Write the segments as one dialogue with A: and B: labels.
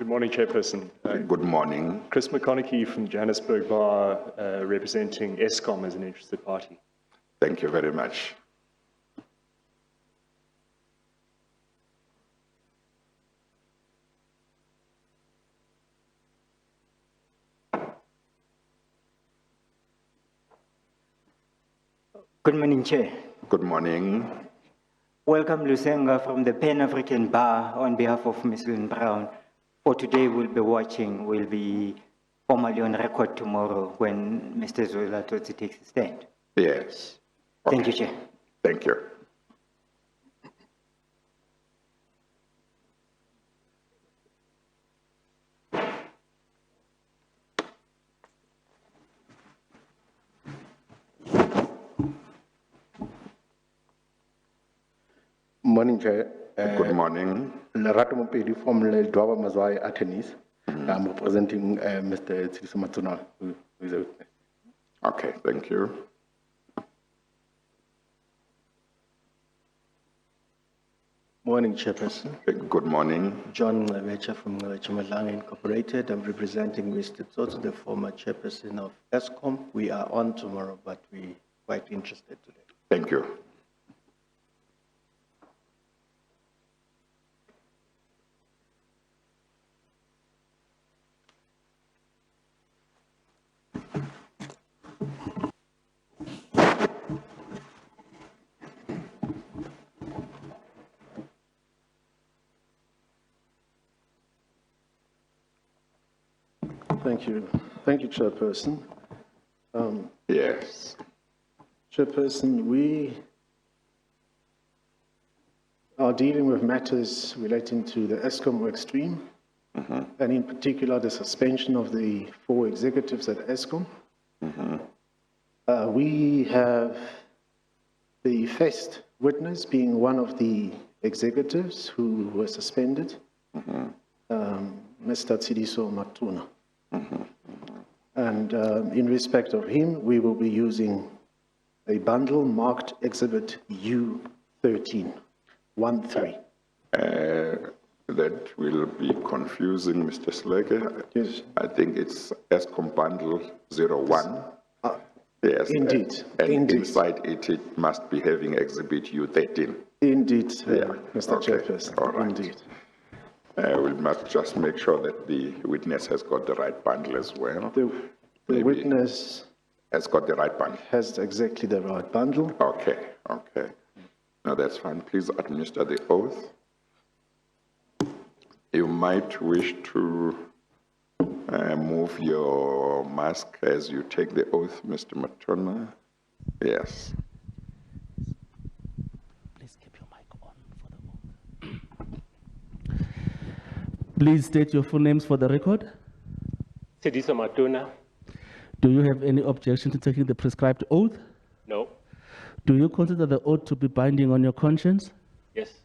A: Good morning, Chairperson.
B: Good morning.
A: Chris McConaughey from Johannesburg Bar, representing Escom as an interested party.
B: Thank you very much.
C: Good morning, Chair.
B: Good morning.
C: Welcome, Lusenga, from the Pan-African Bar on behalf of Ms. Lynn Brown. For today, we'll be formally on record tomorrow when Mr. Zola Totsi takes a stand.
B: Yes.
C: Thank you, Chair.
B: Thank you.
D: Morning, Chair.
B: Good morning.
D: Lerato Mopedi from the Dwaba Mazwai attorneys. I'm representing Mr. Tshidiso who is a witness.
B: Okay, thank you.
E: Morning, Chairperson.
B: Good morning.
E: John Lecha from Chimalanga Incorporated. I'm representing Mr. Tsotsi, the former chairperson of Escom. We are on tomorrow, but we're quite interested today.
B: Thank you.
F: Thank you. Thank you, Chairperson.
B: Yes.
F: Chairperson, we are dealing with matters relating to the Escom work stream, and in particular, the suspension of the 4 executives at Escom. We have the first witness being one of the executives who were suspended, Mr. Tshidiso Matuna. And in respect of him, we will be using a bundle marked Exhibit U13, 1-3.
B: That will be confusing, Mr. Slege.
F: Yes.
B: I think it's Escom bundle 01. Yes.
F: Indeed.
B: And
F: Indeed.
B: inside it, it must be having Exhibit U13.
F: Indeed,
B: Yeah.
F: Mr.
B: Okay.
F: Chairperson.
B: All right.
F: Indeed.
B: We must just make sure that the witness has got the right bundle as well.
F: The
B: Maybe
F: witness
B: has got the right bundle.
F: has exactly the right bundle.
B: Okay, okay. Now that's fine. Please administer the oath. You might wish to move your mask as you take the oath, Mr. Matona. Yes.
G: Please keep your mic on for the oath. Please state your full names for the record.
H: Tshidiso Matuna.
G: Do you have any objection to taking the prescribed oath?
H: No.
G: Do you consider the oath to be binding on your conscience?
H: Yes.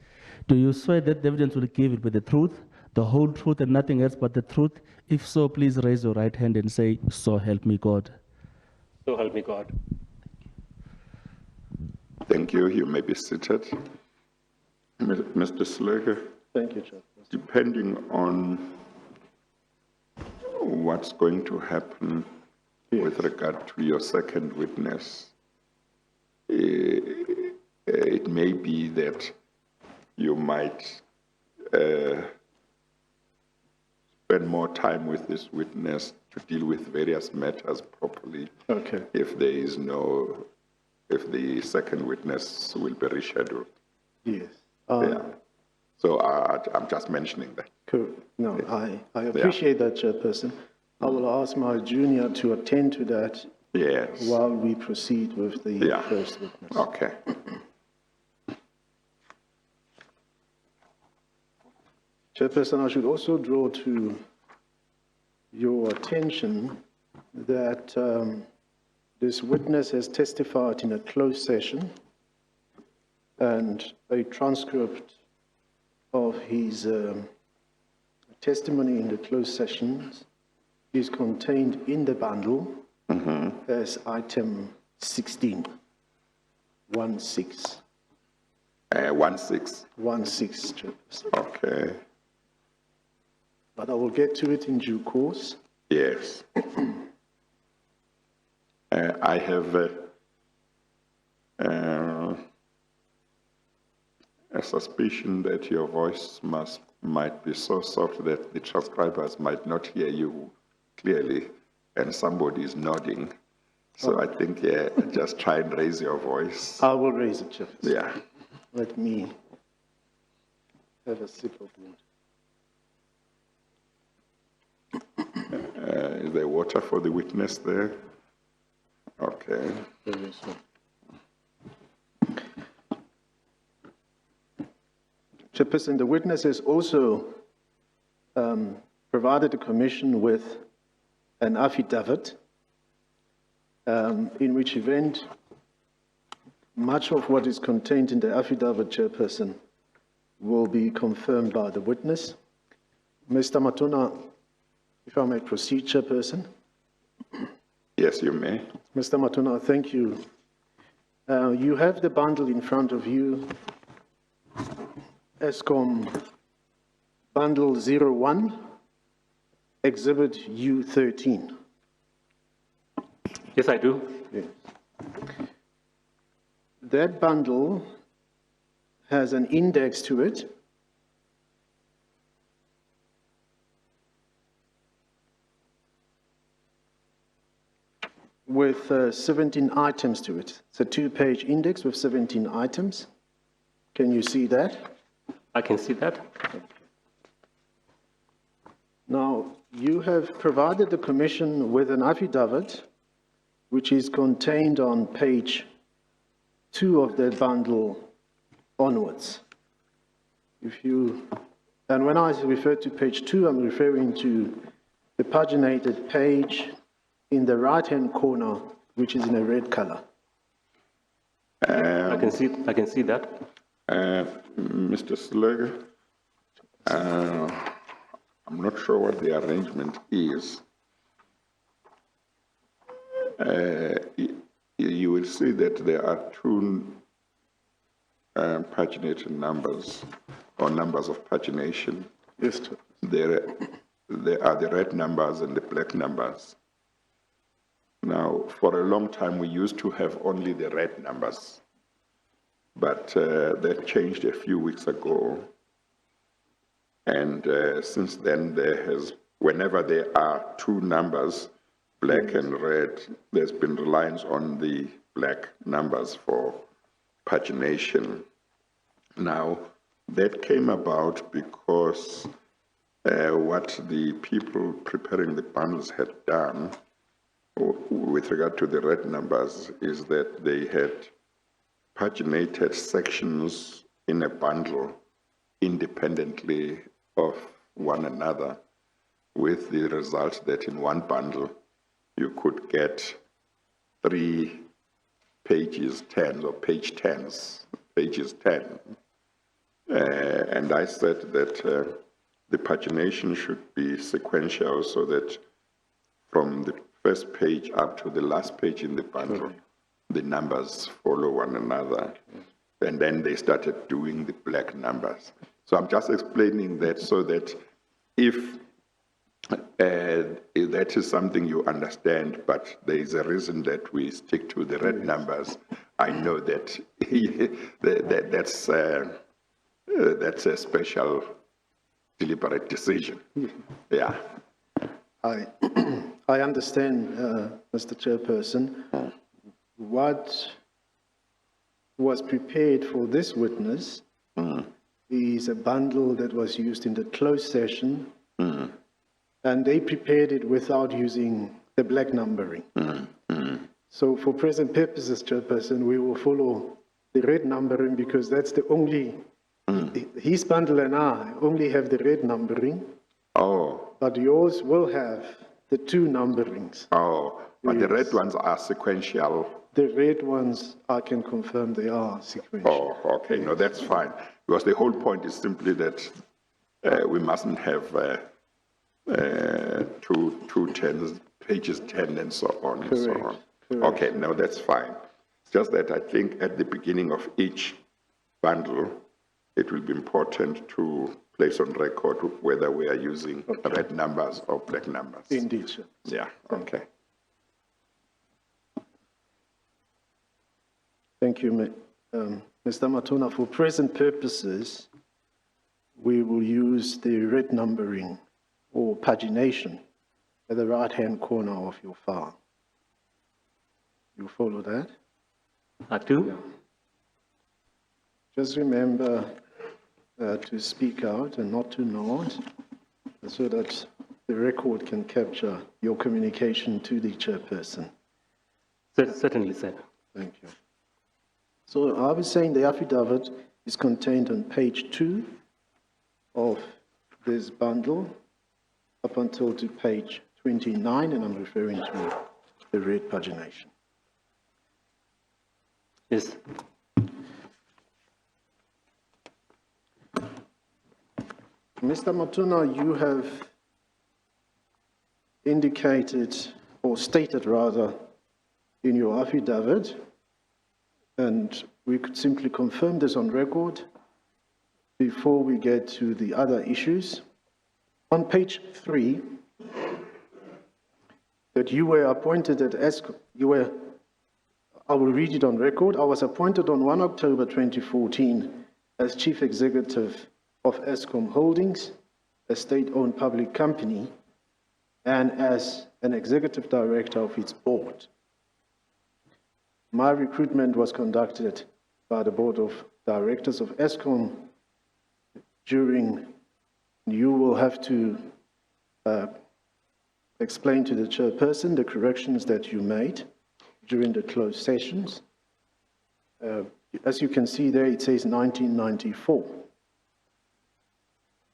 G: Do you swear that the evidence will give it with the truth, the whole truth and nothing else but the truth? If so, please raise your right hand and say, "So help me God."
H: So help me God.
B: Thank you. You may be seated. Mr. Slege,
F: Thank you, Chairperson.
B: depending on what's going to happen with regard to your second witness, it may be that you might spend more time with this witness to deal with various matters properly.
F: Okay.
B: If the second witness will be rescheduled.
F: Yes.
B: Yeah. So I'm just mentioning that.
F: Cool. No, I appreciate that, Chairperson. I will ask my junior to attend to that
B: Yes.
F: while we proceed with the first witness.
B: Okay.
F: Chairperson, I should also draw to your attention that this witness has testified in a closed session, and a transcript of his testimony in the closed sessions is contained in the bundle as item 16, 16.
B: 16.
F: 16, Chairperson.
B: Okay.
F: but I will get to it in due course.
B: Yes. I have a suspicion that your voice might be so soft that the transcribers might not hear you clearly, and somebody is nodding. So I think, yeah, just try and raise your voice.
F: I will raise it, Chairperson.
B: Yeah.
F: Let me have a sip of water.
B: Is there water for the witness there? Okay.
F: There is one. Chairperson, the witness has also provided the Commission with an affidavit, in which event much of what is contained in the affidavit, Chairperson, will be confirmed by the witness. Mr. Matona, if I may proceed, Chairperson.
B: Yes, you may.
F: Mr. Matona, thank you. You have the bundle in front of you, Escom Bundle 01, Exhibit U13.
H: Yes, I do.
F: Yes. That bundle has an index to it with 17 items to it. It's a two-page index with 17 items. Can you see that?
H: I can see that.
F: Now, you have provided the Commission with an affidavit which is contained on page 2 of that bundle onwards. And when I refer to page 2, I'm referring to the paginated page in the right-hand corner, which is in a red color.
H: I can see that.
B: Mr. Slugger, I'm not sure what the arrangement is. You will see that there are two paginated numbers, or numbers of pagination.
F: Yes, sir.
B: There are the red numbers and the black numbers. Now, for a long time, we used to have only the red numbers, but that changed a few weeks ago. And since then, whenever there are two numbers, black and red, there's been reliance on the black numbers for pagination. Now, that came about because what the people preparing the bundles had done with regard to the red numbers is that they had paginated sections in a bundle independently of one another, with the result that in one bundle you could get 3 pages 10 or page 10s, pages 10. And I said that the pagination should be sequential so that from the first page up to the last page in the bundle, the numbers follow one another. And then they started doing the black numbers. So I'm just explaining that so that if that is something you understand, but there is a reason that we stick to the red numbers, I know that that's a special deliberate decision. Yeah.
F: I understand, Mr. Chairperson. What was prepared for this witness is a bundle that was used in the closed session, and they prepared it without using the black numbering. So for present purposes, Chairperson, we will follow the red numbering because that's the only, his bundle and I only have the red numbering.
B: Oh.
F: But yours will have the two numberings.
B: Oh, but the red ones are sequential.
F: The red ones, I can confirm they are sequential.
B: Oh, okay, no, that's fine. Because the whole point is simply that we mustn't have two tens, pages 10 and so on and so on.
F: Correct.
B: Okay, no, that's fine. It's just that I think at the beginning of each bundle, it will be important to place on record whether we are using red numbers or black numbers.
F: Indeed, sir.
B: Yeah, okay.
F: Thank you, Mr. Matona. For present purposes, we will use the red numbering or pagination at the right-hand corner of your file. You follow that?
H: I do.
F: Just remember to speak out and not to nod, so that the record can capture your communication to the chairperson.
H: Certainly, sir.
F: Thank you. So I was saying the affidavit is contained on page 2 of this bundle up until to page 29, and I'm referring to the red pagination.
H: Yes.
F: Mr. Matuna, you have indicated, or stated rather, in your affidavit, and we could simply confirm this on record before we get to the other issues. On page 3, that you were appointed at Escom, I will read it on record. I was appointed on 1 October 2014 as Chief Executive of Escom Holdings, a state-owned public company, and as an Executive Director of its board. My recruitment was conducted by the Board of Directors of Escom during, you will have to explain to the chairperson the corrections that you made during the closed sessions. As you can see there, it says 1994.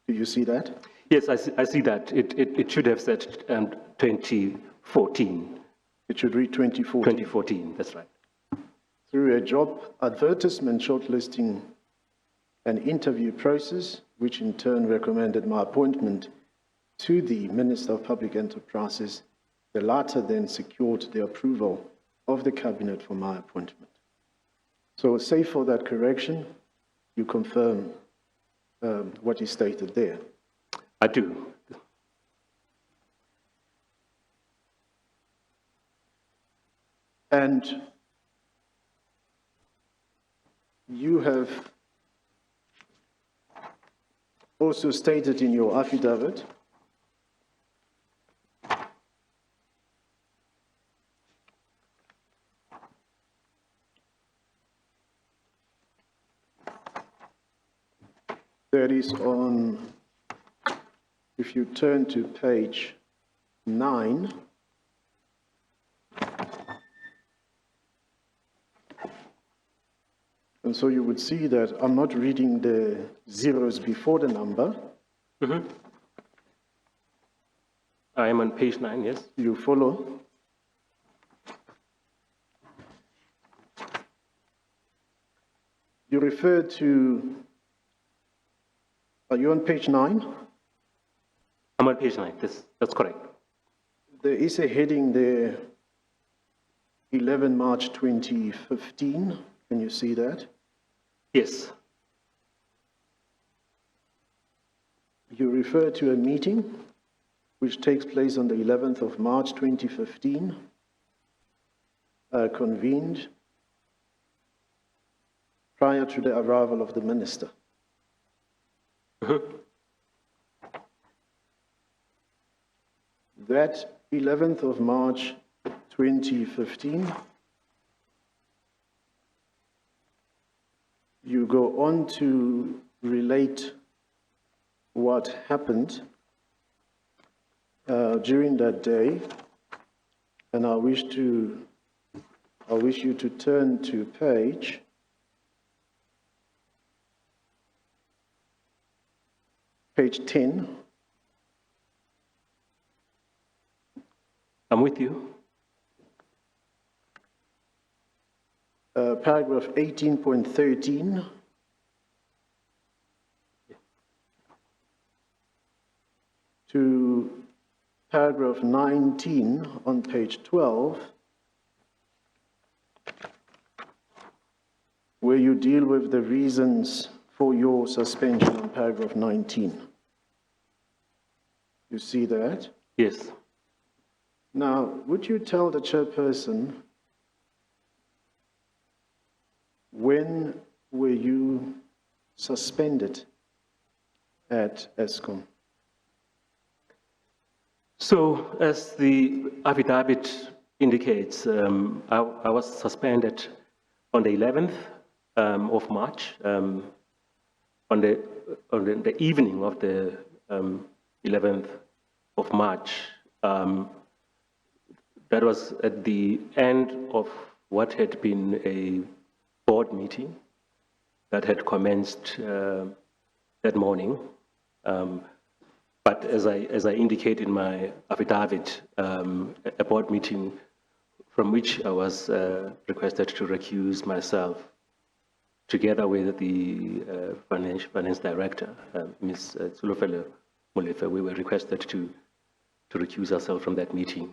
F: Do you see that?
H: Yes, I see that. It should have said 2014.
F: It should read 2014.
H: 2014, that's right.
F: Through a job advertisement, shortlisting, and interview process, which in turn recommended my appointment to the Minister of Public Enterprises, the latter then secured the approval of the Cabinet for my appointment. So, save for that correction, you confirm what is stated there.
H: I do.
F: And you have also stated in your affidavit that is on, if you turn to page 9, and so you would see that I'm not reading the zeros before the number.
H: Mm-hmm. I am on page 9, yes.
F: You follow? You refer to, are you on page 9?
H: I'm on page 9, that's correct.
F: There is a heading there, 11 March 2015. Can you see that?
H: Yes.
F: You refer to a meeting which takes place on the 11th of March 2015, convened prior to the arrival of the minister.
H: Mm-hmm.
F: That 11th of March 2015, you go on to relate what happened during that day, and I wish you to turn to page 10.
H: I'm with you.
F: Paragraph 18.13. To paragraph 19 on page 12, where you deal with the reasons for your suspension on paragraph 19. You see that?
H: Yes.
F: Now, would you tell the chairperson when were you suspended at Escom?
H: So, as the affidavit indicates, I was suspended on the 11th of March, on the evening of the 11th of March. That was at the end of what had been a board meeting that had commenced that morning. But as I indicate in my affidavit, a board meeting from which I was requested to recuse myself, together with the finance director, Ms. Tsulofelo Molefe, we were requested to recuse ourselves from that meeting.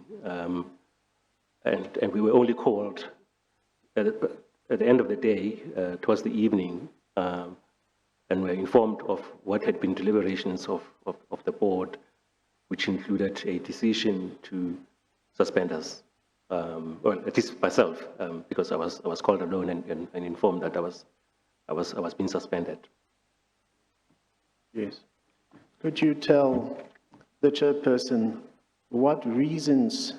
H: And we were only called at the end of the day, towards the evening, and were informed of what had been deliberations of the board, which included a decision to suspend us. Well, at least myself, because I was called alone and informed that I was being suspended.
F: Yes. Could you tell the chairperson what reasons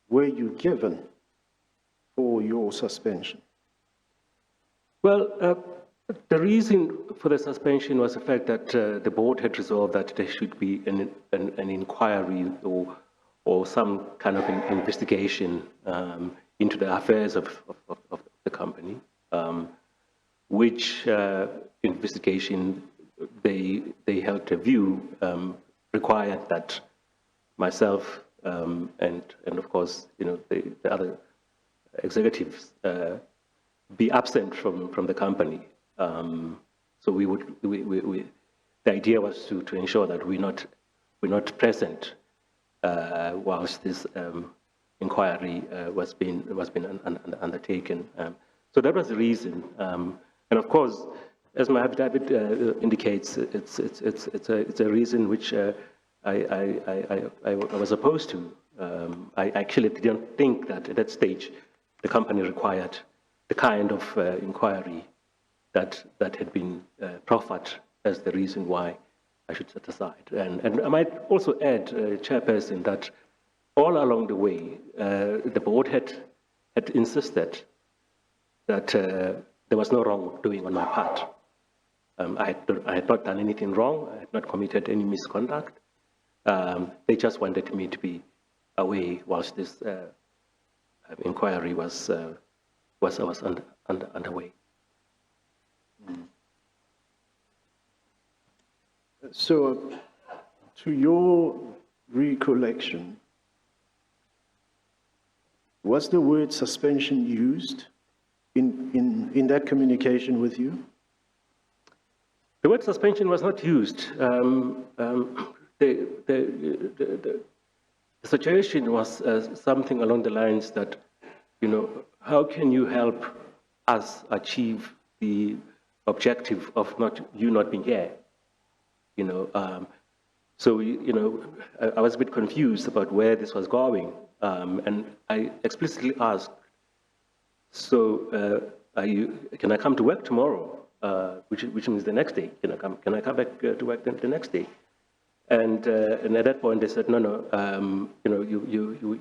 F: were you given for your suspension?
H: Well, the reason for the suspension was the fact that the board had resolved that there should be an inquiry or some kind of an investigation into the affairs of the company, which investigation they held a view required that myself and of course the other executives be absent from the company. So the idea was to ensure that we're not present whilst this inquiry was being undertaken. So that was the reason. And of course, as my affidavit indicates, it's a reason which I was opposed to. I actually didn't think that at that stage the company required the kind of inquiry that had been proffered as the reason why I should set aside. And I might also add, Chairperson, that all along the way, the board had insisted that there was no wrongdoing on my part. I had not done anything wrong. I had not committed any misconduct. They just wanted me to be away whilst this inquiry was underway.
F: So, to your recollection, was the word suspension used in that communication with you?
H: The word suspension was not used. The situation was something along the lines that, how can you help us achieve the objective of you not being here? So I was a bit confused about where this was going, and I explicitly asked, so can I come to work tomorrow? Which means the next day. Can I come back to work the next day? And at that point they said, no,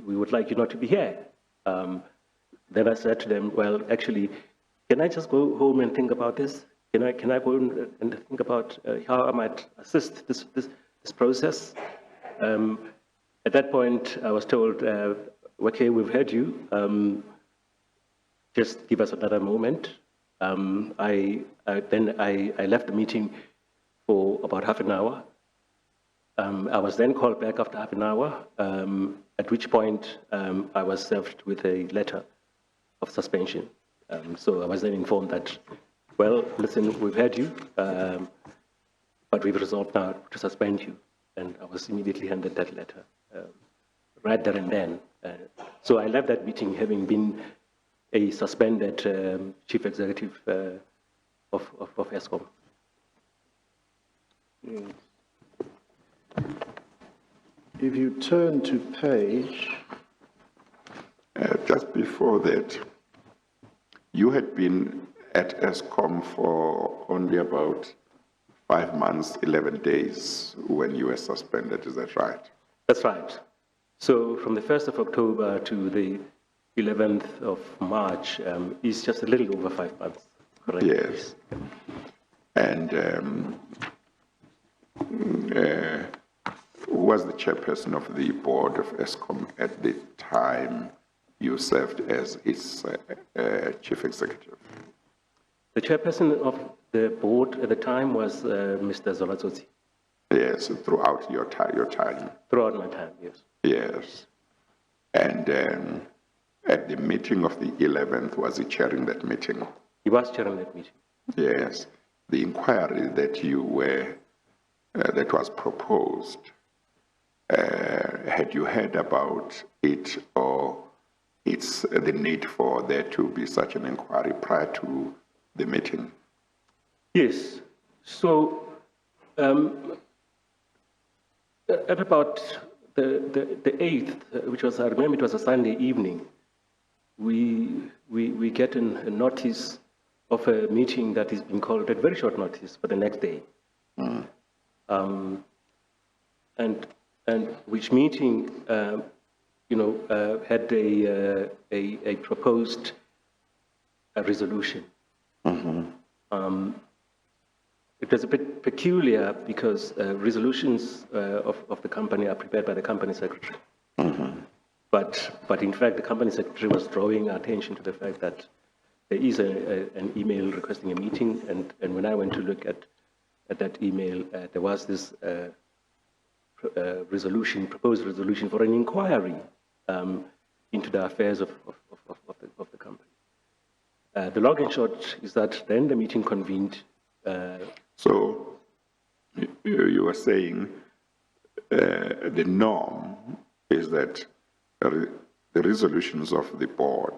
H: we would like you not to be here. Then I said to them, well, actually, can I just go home and think about this? Can I go and think about how I might assist this process? At that point, I was told, okay, we've heard you. Just give us another moment. Then I left the meeting for about half an hour. I was then called back after half an hour, at which point I was served with a letter of suspension. So I was then informed that, well, listen, we've heard you, but we've resolved now to suspend you. And I was immediately handed that letter, right there and then. So I left that meeting having been a suspended chief executive of Escom.
F: Yes. If you turn to page,
B: Just before that, you had been at Escom for only about 5 months, 11 days when you were suspended, is that right?
H: That's right. So from the 1st of October to the 11th of March is just a little over 5 months, correct?
B: Yes. And who was the chairperson of the board of Escom at the time you served as its chief executive?
H: The chairperson of the board at the time was Mr. Zolatsotsi.
B: Yes, throughout your time.
H: Throughout my time, yes.
B: Yes. And at the meeting of the 11th, was he chairing that meeting?
H: He was chairing that meeting.
B: Yes. The inquiry that you were, that was proposed, had you heard about it or it's the need for there to be such an inquiry prior to the meeting?
H: Yes. So at about the 8th, which was, I remember it was a Sunday evening, we get a notice of a meeting that is being called at very short notice for the next day. And which meeting, had a proposed resolution. It was a bit peculiar because resolutions of the company are prepared by the company secretary. But in fact, the company secretary was drawing attention to the fact that there is an email requesting a meeting, and when I went to look at that email, there was this proposed resolution for an inquiry into the affairs of the company. The long and short is that then the meeting convened.
B: So you were saying the norm is that the resolutions of the board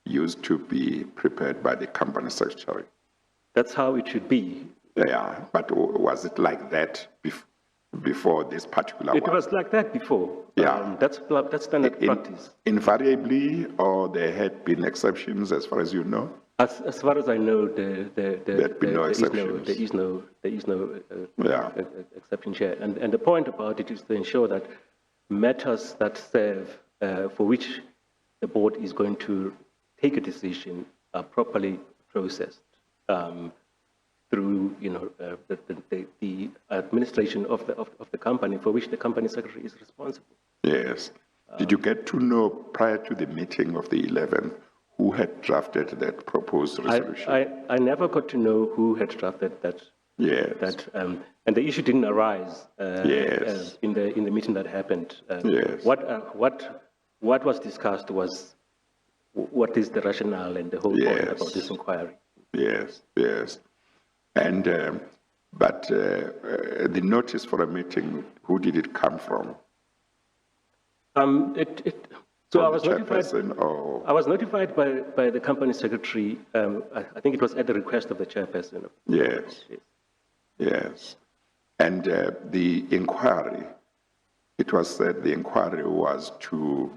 B: used to be prepared by the company secretary.
H: That's how it should be.
B: Yeah, but was it like that before this particular
H: It
B: one?
H: was like that before.
B: Yeah.
H: That's standard practice.
B: Invariably, or there had been exceptions as far as you know?
H: As far as I know, there is no exception here. And the point about it is to ensure that matters that serve, for which the board is going to take a decision, are properly processed through, the administration of the company, for which the company secretary is responsible.
B: Yes. Did you get to know prior to the meeting of the 11th who had drafted that proposed resolution?
H: I never got to know who had drafted that.
B: Yes.
H: And the issue didn't arise
B: Yes.
H: in the meeting that happened.
B: Yes.
H: What was discussed was what is the rationale and the whole point about this inquiry.
B: Yes, yes. And, but the notice for a meeting, who did it come from?
H: So I
B: From
H: was
B: the
H: notified.
B: chairperson or?
H: I was notified by the company secretary. I think it was at the request of the chairperson.
B: Yes. Yes. And the inquiry, it was said the inquiry was to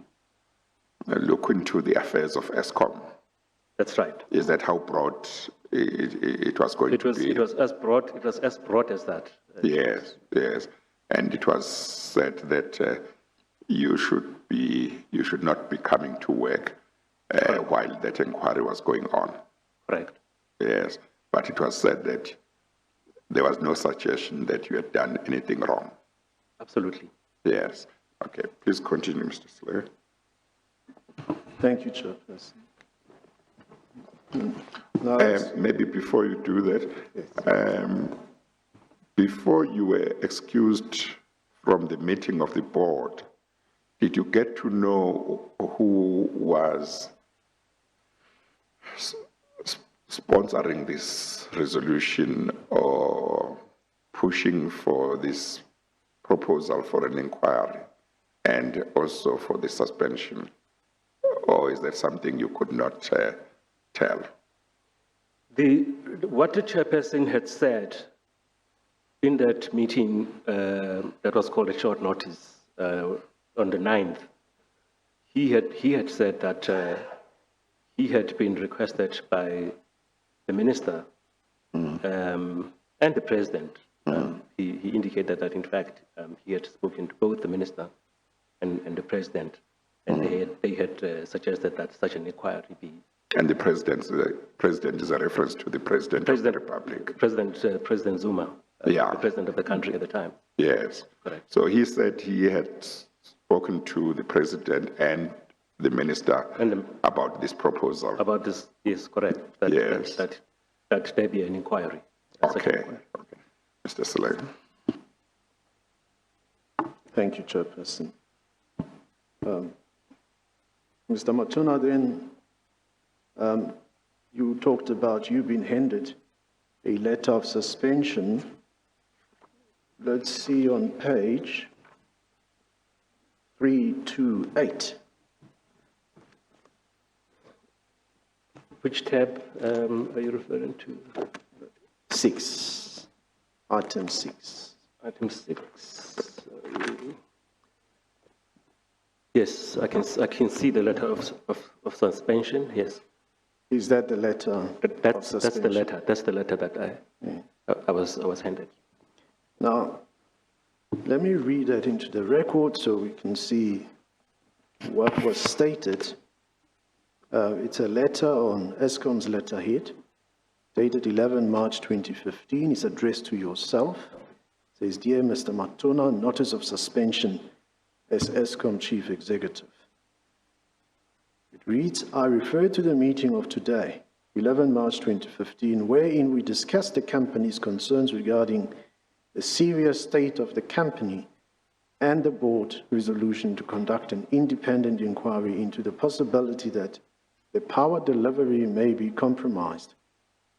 B: look into the affairs of Escom.
H: That's right.
B: Is that how broad it was going to be?
H: It was as broad. It was as broad as that.
B: Yes, yes. And it was said that you should not be coming to work while that inquiry was going on.
H: Correct.
B: Yes. But it was said that there was no suggestion that you had done anything wrong.
H: Absolutely.
B: Yes. Okay. Please continue, Mr. Slayer.
F: thank you, Chairperson. Now,
B: Maybe before you do that, before you were excused from the meeting of the board, did you get to know who was sponsoring this resolution or pushing for this proposal for an inquiry and also for the suspension? Or is that something you could not tell?
H: What the chairperson had said In that meeting that was called a short notice on the 9th, he had said that he had been requested by the minister and the president. He indicated that, in fact, he had spoken to both the minister and the president, and they had suggested that such an inquiry be.
B: And the president is a reference to the President of the Republic.
H: President Zuma,
B: Yeah.
H: the president of the country at the time.
B: Yes.
H: Correct.
B: So he said he had spoken to the president and the minister about this proposal.
H: About this, yes, correct. That,
B: Yes.
H: that there be an inquiry.
B: Okay. Okay. Mr. Slade.
F: Thank you, Chairperson. Mr. Matuna, then, you talked about you being handed a letter of suspension. Let's see on page 328.
H: Which tab are you referring to?
F: 6, item 6.
H: Item 6. Yes, I can see the letter of suspension. Yes,
F: Is that the letter of
H: that's the
F: suspension?
H: letter. That's the letter that I was handed.
F: Now, let me read that into the record so we can see what was stated. It's a letter on Escom's letterhead, dated 11 March 2015. It's addressed to yourself. It says, Dear Mr. Matuna, notice of suspension as Escom Chief Executive. It reads, I refer to the meeting of today, 11 March 2015, wherein we discussed the company's concerns regarding the serious state of the company and the board resolution to conduct an independent inquiry into the possibility that the power delivery may be compromised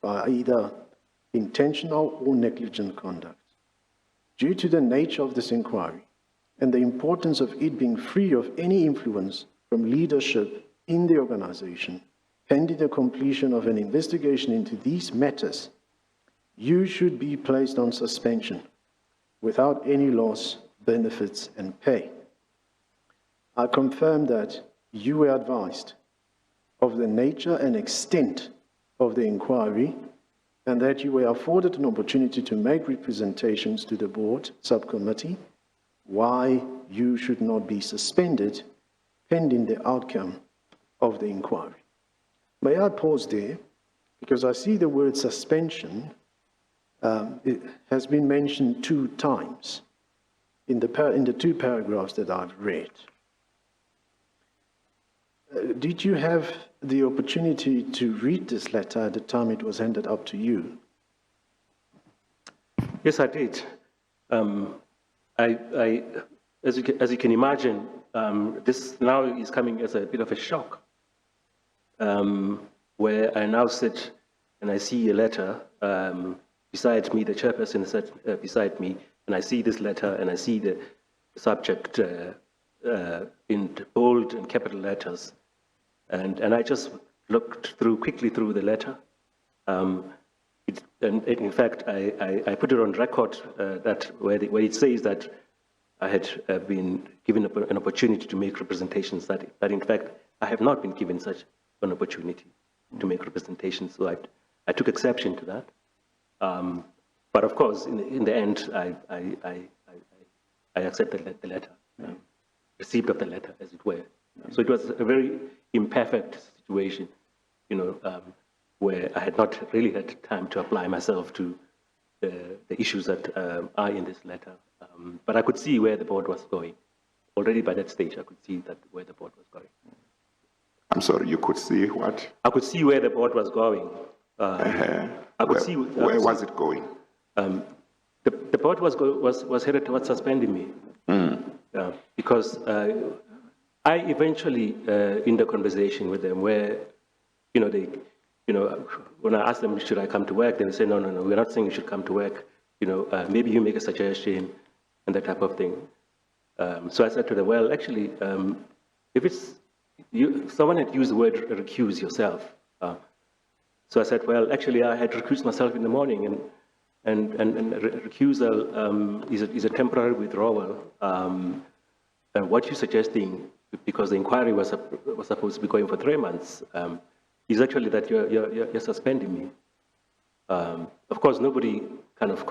F: by either intentional or negligent conduct. Due to the nature of this inquiry and the importance of it being free of any influence from leadership in the organization, pending the completion of an investigation into these matters, you should be placed on suspension without any loss, benefits, and pay. I confirm that you were advised of the nature and extent of the inquiry and that you were afforded an opportunity to make representations to the board subcommittee why you should not be suspended pending the outcome of the inquiry. May I pause there? Because I see the word suspension it has been mentioned 2 times in the 2 paragraphs that I've read. Did you have the opportunity to read this letter at the time it was handed up to you?
H: Yes, I did. As you can imagine, this now is coming as a bit of a shock, where I now sit and I see a letter beside me, the chairperson sat beside me, and I see this letter and I see the subject in bold and capital letters. And I just looked quickly through the letter. And in fact, I put it on record that where it says that I had been given an opportunity to make representations, that in fact, I have not been given such an opportunity to make representations. So I took exception to that. But of course, in the end, I accepted the letter, receipt of the letter, as it were. So it was a very imperfect situation, where I had not really had time to apply myself to the issues that are in this letter. But I could see where the board was going. Already by that stage, I could see where the board was going.
B: I'm sorry, you could see what?
H: I could see where the board was going. I could see
B: where was it going?
H: The board was headed towards suspending me, because I eventually, in the conversation with them, where when I asked them should I come to work, they say no, we're not saying you should come to work. Maybe you make a suggestion and that type of thing. So I said to them, well, actually, if it's someone had used the word recuse yourself. So I said, well, actually, I had recused myself in the morning, and recusal is a temporary withdrawal. And what you're suggesting, because the inquiry was supposed to be going for 3 months, is actually that you're suspending me. Of course, nobody kind of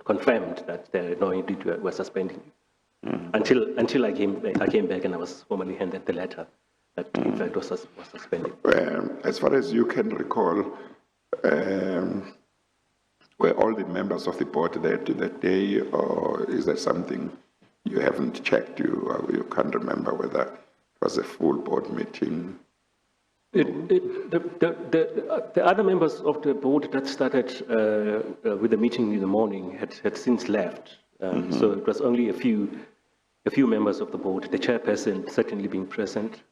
H: confirmed that no, indeed we're suspending you until I came back and I was formally handed the letter that in fact was suspended.
B: As far as you can recall, were all the members of the board there to that day, or is there something you haven't checked? You can't remember whether it was a full board meeting?
H: The other members of the board that started with the meeting in the morning had since left, so it was only a few members of the board. The chairperson certainly being present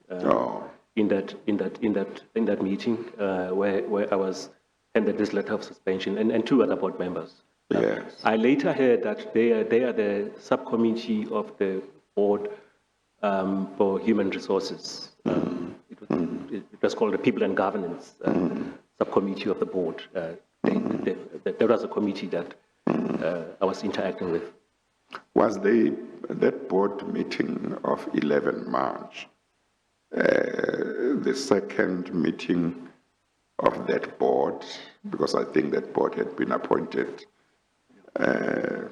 H: in that meeting where I was handed this letter of suspension, and 2 other board members.
B: Yes.
H: I later heard that they are the subcommittee of the board for human resources. It was called the People and Governance subcommittee of the board. There was a committee that I was interacting with.
B: Was that board meeting of 11 March the second meeting of that board? Because I think that board had been appointed, I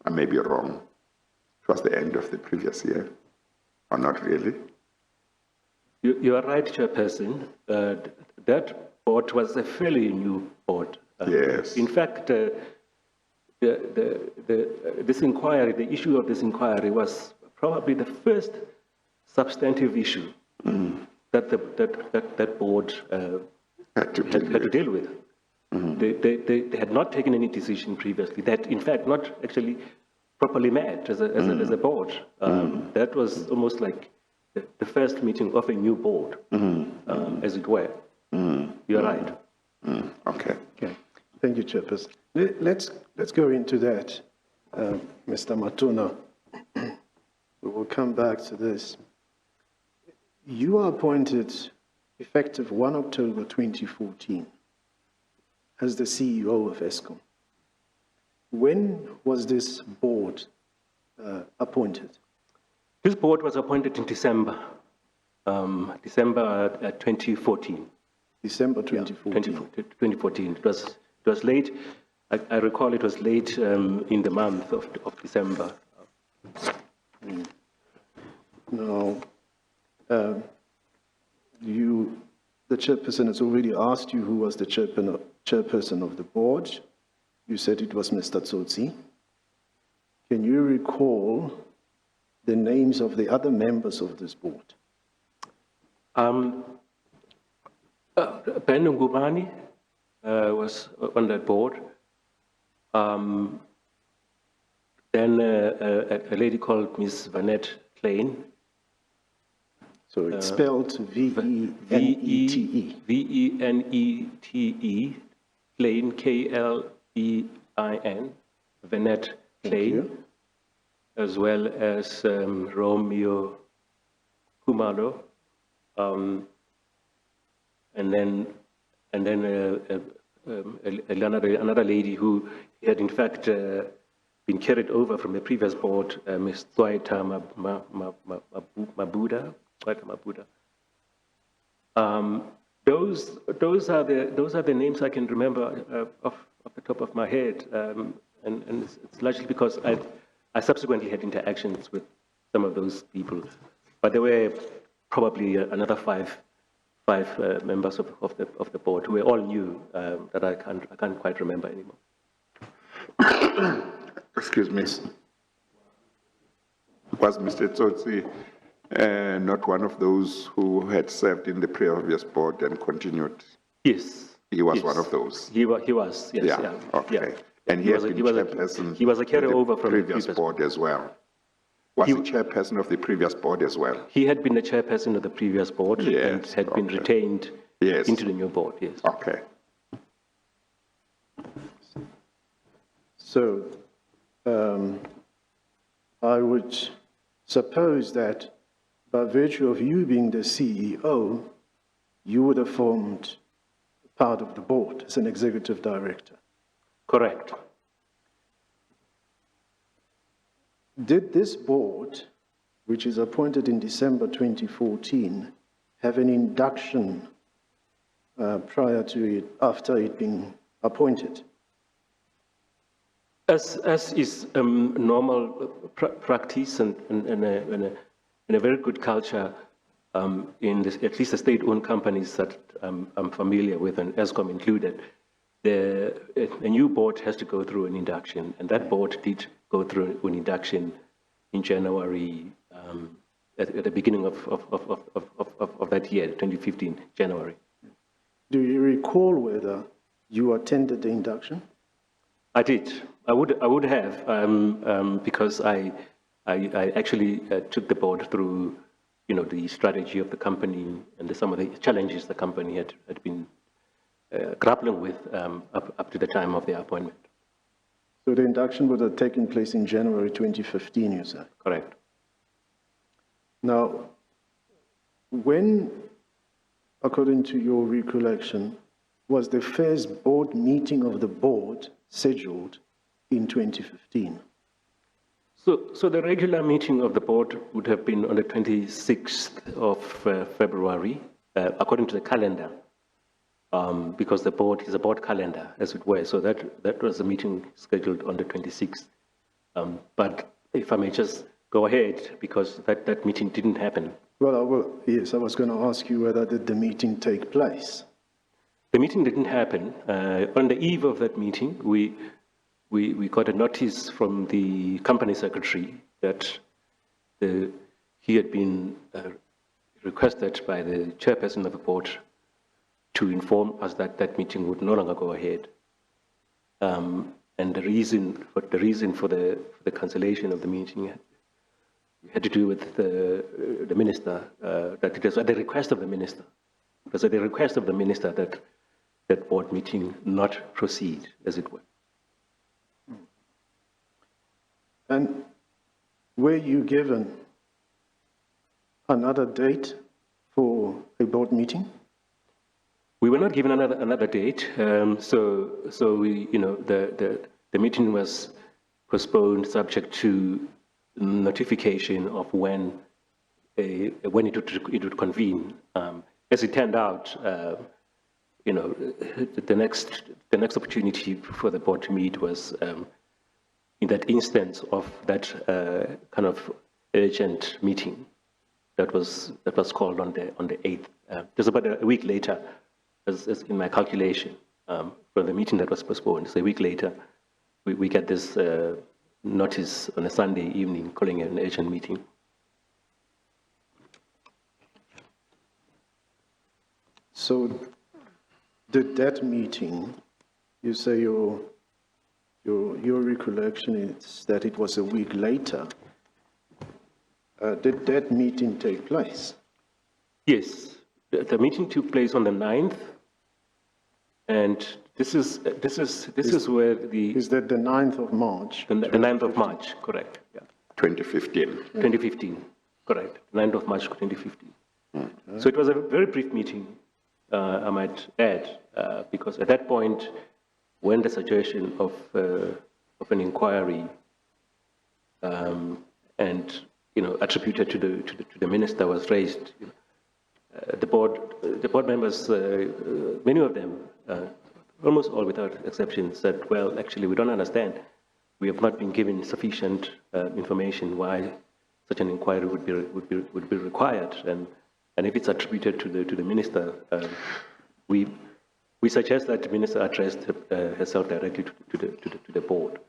B: may be wrong, it was the end of the previous year, or not really?
H: You are right, Chairperson. That board was a fairly new board.
B: Yes.
H: In fact, this inquiry, the issue of this inquiry was probably the first substantive issue that board had to deal with. They had not taken any decision previously. They had, in fact, not actually properly met as a board. That was almost like the first meeting of a new board, as it were. You're right.
B: Okay.
F: Thank you, Chairperson. Let's go into that, Mr. Matuna. We will come back to this. You are appointed effective 1 October 2014 as the CEO of Escom. When was this board appointed?
H: This board was appointed in December 2014.
F: December 2014.
H: 2014. It was late. I recall it was late in the month of December.
F: Now, the chairperson has already asked you who was the chairperson of the board. You said it was Mr. Tsotsi. Can you recall the names of the other members of this board?
H: Ben Ngubani was on that board. Then a lady called Miss Vanette Klein.
F: So it's spelled V-E-N-E-T-E.
H: V-E-N-E-T-E, Klein, K-L-E-I-N, Vanette Klein, as well as Romeo Kumalo, and then another lady who had in fact been carried over from the previous board, Ms. Twaita Mabuda. Those are the names I can remember off the top of my head, and it's largely because I subsequently had interactions with some of those people, but there were probably another five members of the board who were all new that I can't quite remember anymore.
B: Excuse me. Was Mr. Tsotsi not one of those who had served in the previous board and continued?
H: Yes.
B: He was one of those?
H: He was, yes.
B: Yeah, okay.
H: Yeah.
B: And he was a chairperson
H: he was a carryover
B: of the
H: from
B: previous board as well? Was the chairperson of the previous board as well?
H: He had been the chairperson of the previous board and had been retained into the new board, yes.
B: Okay.
F: So I would suppose that by virtue of you being the CEO, you would have formed part of the board as an executive director.
H: Correct.
F: Did this board, which is appointed in December 2014, have an induction prior to it, after it being appointed?
H: As is normal practice and a very good culture in this, at least the state-owned companies that I'm familiar with, and Escom included, a new board has to go through an induction, and that board did go through an induction in January, at the beginning of that year, 2015, January.
F: Do you recall whether you attended the induction?
H: I did. I would have, because I actually took the board through, the strategy of the company and some of the challenges the company had been grappling with up to the time of their appointment.
F: So the induction would have taken place in January 2015, you said?
H: Correct.
F: Now, when, according to your recollection, was the first board meeting of the board scheduled in 2015?
H: So the regular meeting of the board would have been on the 26th of February, according to the calendar, because the board is a board calendar, as it were. So that was a meeting scheduled on the 26th. But if I may just go ahead, because that meeting didn't happen.
F: Well, yes, I was going to ask you whether did the meeting take place?
H: The meeting didn't happen. On the eve of that meeting, we got a notice from the company secretary that he had been requested by the chairperson of the board to inform us that that meeting would no longer go ahead. And the reason for the cancellation of the meeting had to do with the minister, that it was at the request of the minister. It was at the request of the minister that that board meeting not proceed, as it were.
F: And were you given another date for a board meeting?
H: We were not given another date, so we, the meeting was postponed, subject to notification of when it would convene. As it turned out, the next opportunity for the board to meet was in that instance of that kind of urgent meeting that was called on the 8th. Just about a week later, as in my calculation, from the meeting that was postponed. So a week later, we get this notice on a Sunday evening calling it an urgent meeting.
F: So did that meeting, you say your recollection is that it was a week later, did that meeting take place?
H: Yes, the meeting took place on the 9th, and this is where the...
F: Is that the 9th of March?
H: The 9th of March, correct. Yeah.
B: 2015.
H: 2015, correct. 9th of March 2015. So it was a very brief meeting, I might add, because at that point, when the suggestion of an inquiry and attributed to the minister was raised, the board members, many of them, almost all without exception, said, "Well, actually, we don't understand. We have not been given sufficient information why such an inquiry would be required, and if it's attributed to the minister, we suggest that the minister address herself directly to the board."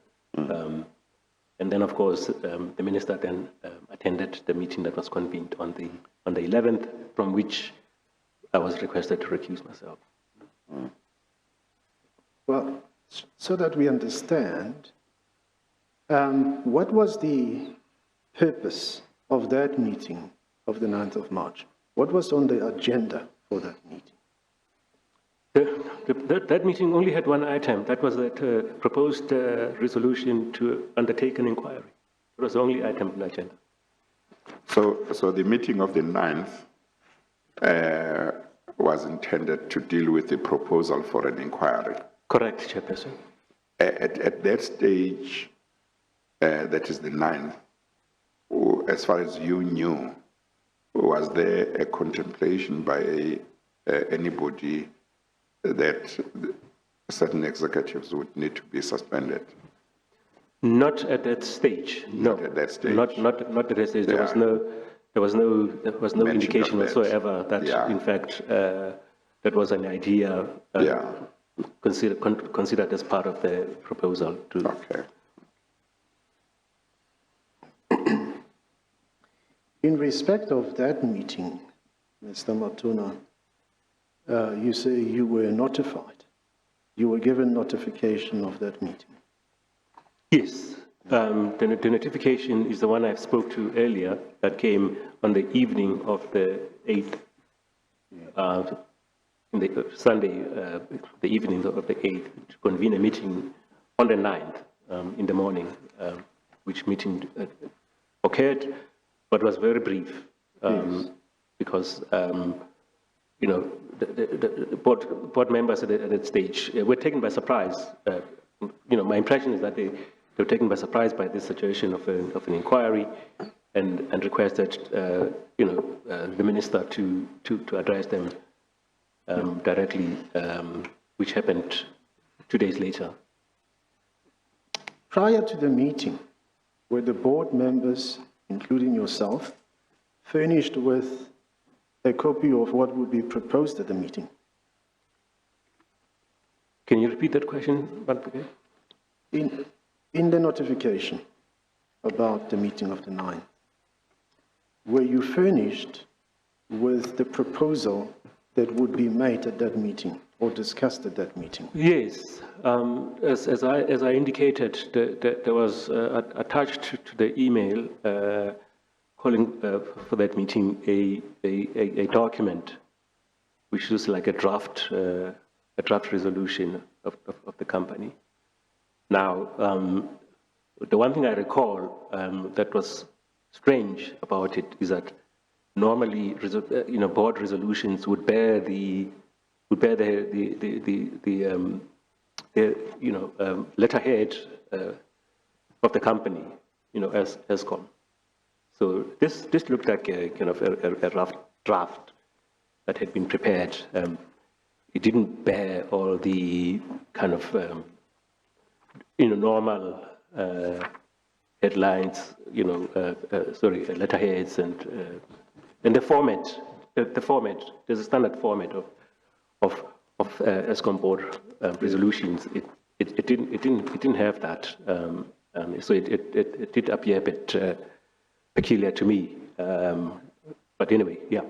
H: And then, of course, the minister then attended the meeting that was convened on the 11th, from which I was requested to recuse myself.
F: Well, so that we understand, what was the purpose of that meeting of the 9th of March? What was on the agenda for that meeting?
H: That meeting only had one item. That was that proposed resolution to undertake an inquiry. It was the only item on the agenda.
B: So the meeting of the 9th was intended to deal with the proposal for an inquiry.
H: Correct, Chairperson.
B: At that stage, that is the 9th, as far as you knew, was there a contemplation by anybody that certain executives would need to be suspended?
H: Not at that stage. No.
B: Not at that stage.
H: Not at that stage. There
B: Yeah.
H: was no
B: Mention
H: indication
B: of that.
H: whatsoever that,
B: Yeah.
H: in fact, that was an idea
B: Yeah.
H: considered as part of the proposal to.
B: Okay.
F: In respect of that meeting, Mr. Matuna, you say you were notified. You were given notification of that meeting.
H: Yes. The notification is the one I spoke to earlier that came on the evening of the 8th, in the Sunday, the evening of the 8th, to convene a meeting on the 9th in the morning, which meeting occurred, but was very brief because, you know, the board members at that stage were taken by surprise. You know, my impression is that they were taken by surprise by this situation of an inquiry and requested, you know, the minister to address them directly, which happened 2 days later.
F: Prior to the meeting, were the board members, including yourself, furnished with a copy of what would be proposed at the meeting?
H: Can you repeat that question once again?
F: In the notification about the meeting of the 9th, were you furnished with the proposal that would be made at that meeting or discussed at that meeting?
H: Yes. As I indicated, there was attached to the email calling for that meeting a document, which is like a draft resolution of the company. Now, the one thing I recall that was strange about it is that normally, you know, board resolutions would bear the letterhead of the company, you know, as Escom. So this looked like a kind of a rough draft that had been prepared. It didn't bear all the kind of normal headlines, letterheads and the format. The format. There's a standard format of Escom board resolutions. It didn't have that, so it did appear a bit peculiar to me. But anyway, yeah.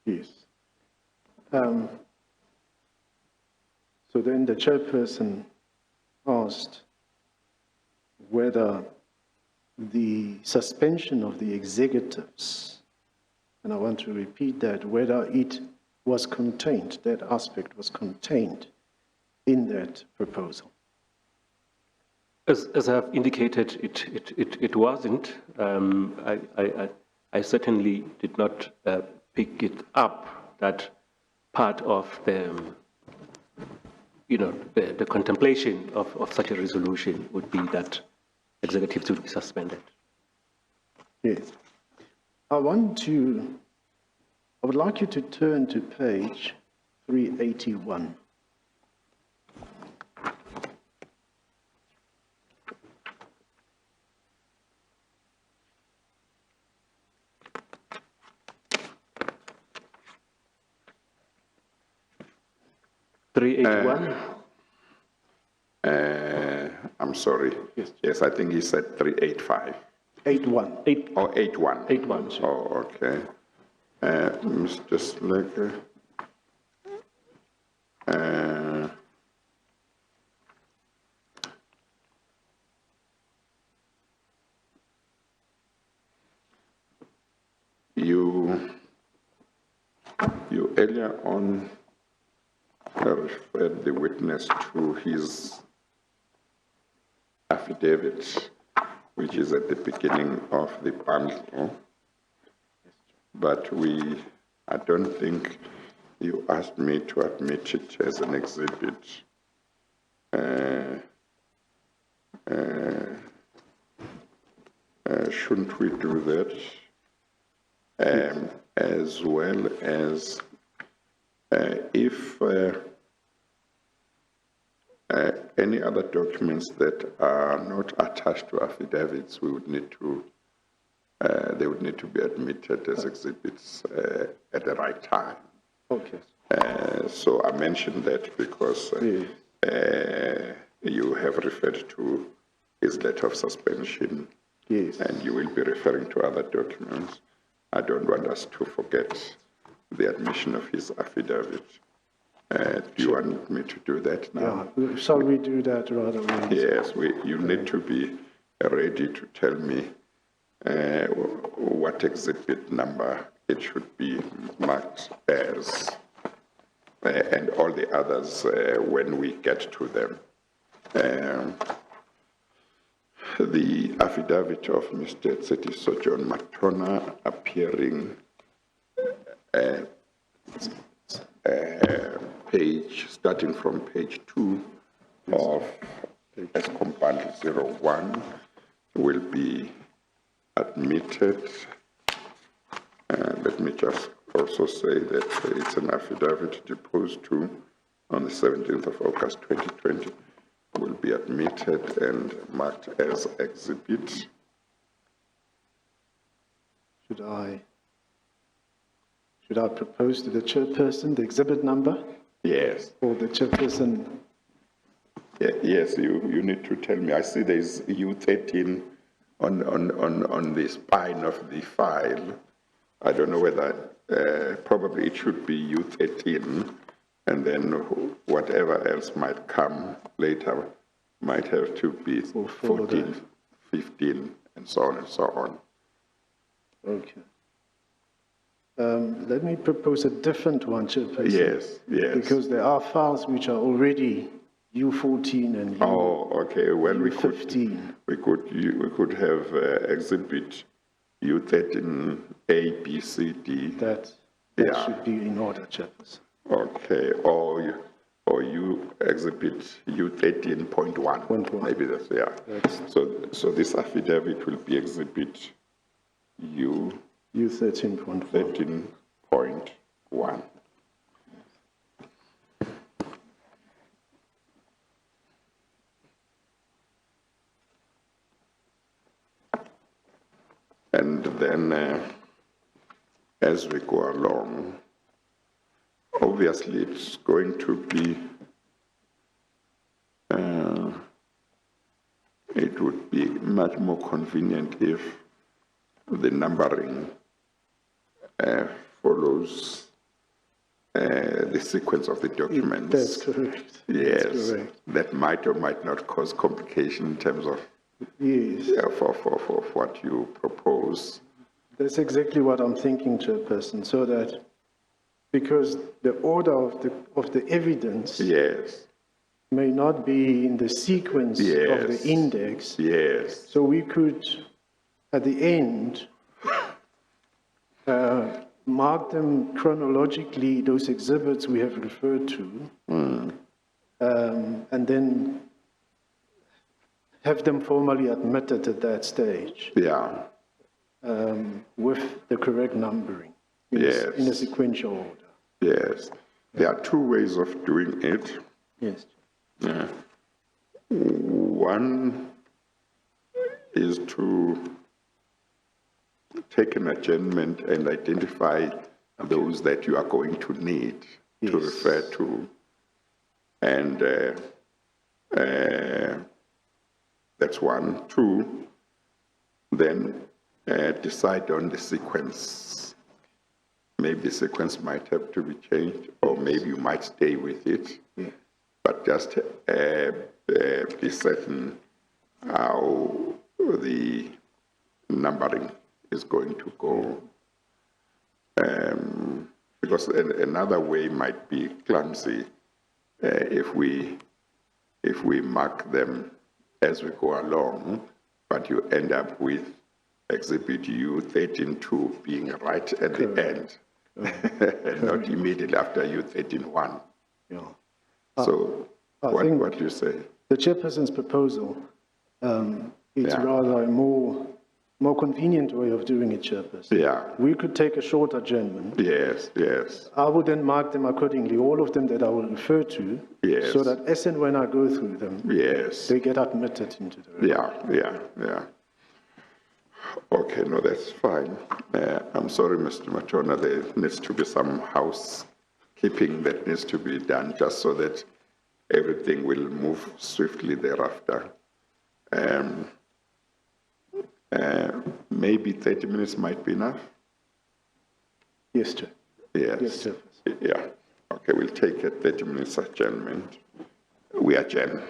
F: Yes. So then the chairperson asked whether the suspension of the executives, and I want to repeat that, whether it was contained, that aspect was contained in that proposal.
H: As I've indicated, it wasn't. I certainly did not pick it up, that part of the contemplation of such a resolution would be that executives would be suspended.
F: Yes. I would like you to turn to page 381.
B: I'm sorry. Yes, I think he said 385.
F: 81.
B: 81.
H: 81.
B: Oh, okay. Mr. Slaker. You earlier on referred the witness to his affidavit, which is at the beginning of the bundle, but I don't think you asked me to admit it as an exhibit. shouldn't we do that? As well as if any other documents that are not attached to affidavits, we would need to, they would need to be admitted as exhibits at the right time.
F: Okay.
B: So I mentioned that because you have referred to his letter of suspension.
F: Yes.
B: And you will be referring to other documents. I don't want us to forget the admission of his affidavit. Do you want me to do that now?
F: Yeah. Shall we do that rather than?
B: Yes, you need to be ready to tell me what exhibit number it should be marked as, and all the others when we get to them. The affidavit of Mr. Tsetiso John Matona appearing starting from page 2 of Escom Bundle 01 will be admitted. Let me just also say that it's an affidavit deposed to on the 17th of August 2020 will be admitted and marked as exhibit.
F: Should I propose to the chairperson the exhibit number?
B: Yes.
F: Or the chairperson?
B: Yes, you need to tell me. I see there's U13 on the spine of the file. I don't know whether, probably it should be U13, and then whatever else might come later might have to be 14, 15, and so on and so on.
F: Okay. Let me propose a different one, Chairperson.
B: Yes, yes.
F: Because there are files which are already U14 and
B: okay. Well,
F: U15.
B: we could have exhibit U13 A, B, C, D.
F: That
B: Yeah.
F: should be in order, Chairperson.
B: Okay, or you exhibit U13.1. Maybe that's, yeah. So this affidavit will be exhibit
F: U13.1.
B: 13.1. And then as we go along, obviously it's going to be, it would be much more convenient if the numbering follows the sequence of the documents.
F: That's correct.
B: Yes,
F: That's correct.
B: that might or might not cause complication in terms of
F: Yes.
B: for what you propose.
F: That's exactly what I'm thinking, Chairperson, so that because the order of the evidence
B: Yes,
F: may not be in the sequence of the
B: Yes.
F: index,
B: yes,
F: so we could, at the end, mark them chronologically, those exhibits we have referred to, and then have them formally admitted at that stage
B: yeah,
F: with the correct numbering in a sequential order.
B: yes. There are two ways of doing it.
F: Yes.
B: One is to take an adjournment and identify those that you are going to need to refer to. And that's one. Two, then decide on the sequence. Maybe the sequence might have to be changed, or maybe you might stay with it. But just be certain how the numbering is going to go. Because another way might be clumsy if we mark them as we go along, but you end up with exhibit U13.2 being right at the end, and not immediately after U13.1.
F: Yeah.
B: So
F: I think
B: What do you say?
F: the chairperson's proposal is
B: Yeah.
F: rather a more convenient way of doing it, chairperson.
B: Yeah,
F: We could take a short adjournment.
B: yes, yes,
F: I will then mark them accordingly, all of them that I will refer to.
B: Yes.
F: So that as and when I go through them,
B: yes.
F: they get admitted into the record.
B: Yeah. Okay, no, that's fine. I'm sorry, Mr. Machona, there needs to be some housekeeping that needs to be done just so that everything will move swiftly thereafter. Maybe 30 minutes might be enough?
F: Yes, Chair.
B: Yes.
F: Yes, Chairperson.
B: Yeah. Okay, we'll take a 30 minutes adjournment. We adjourn.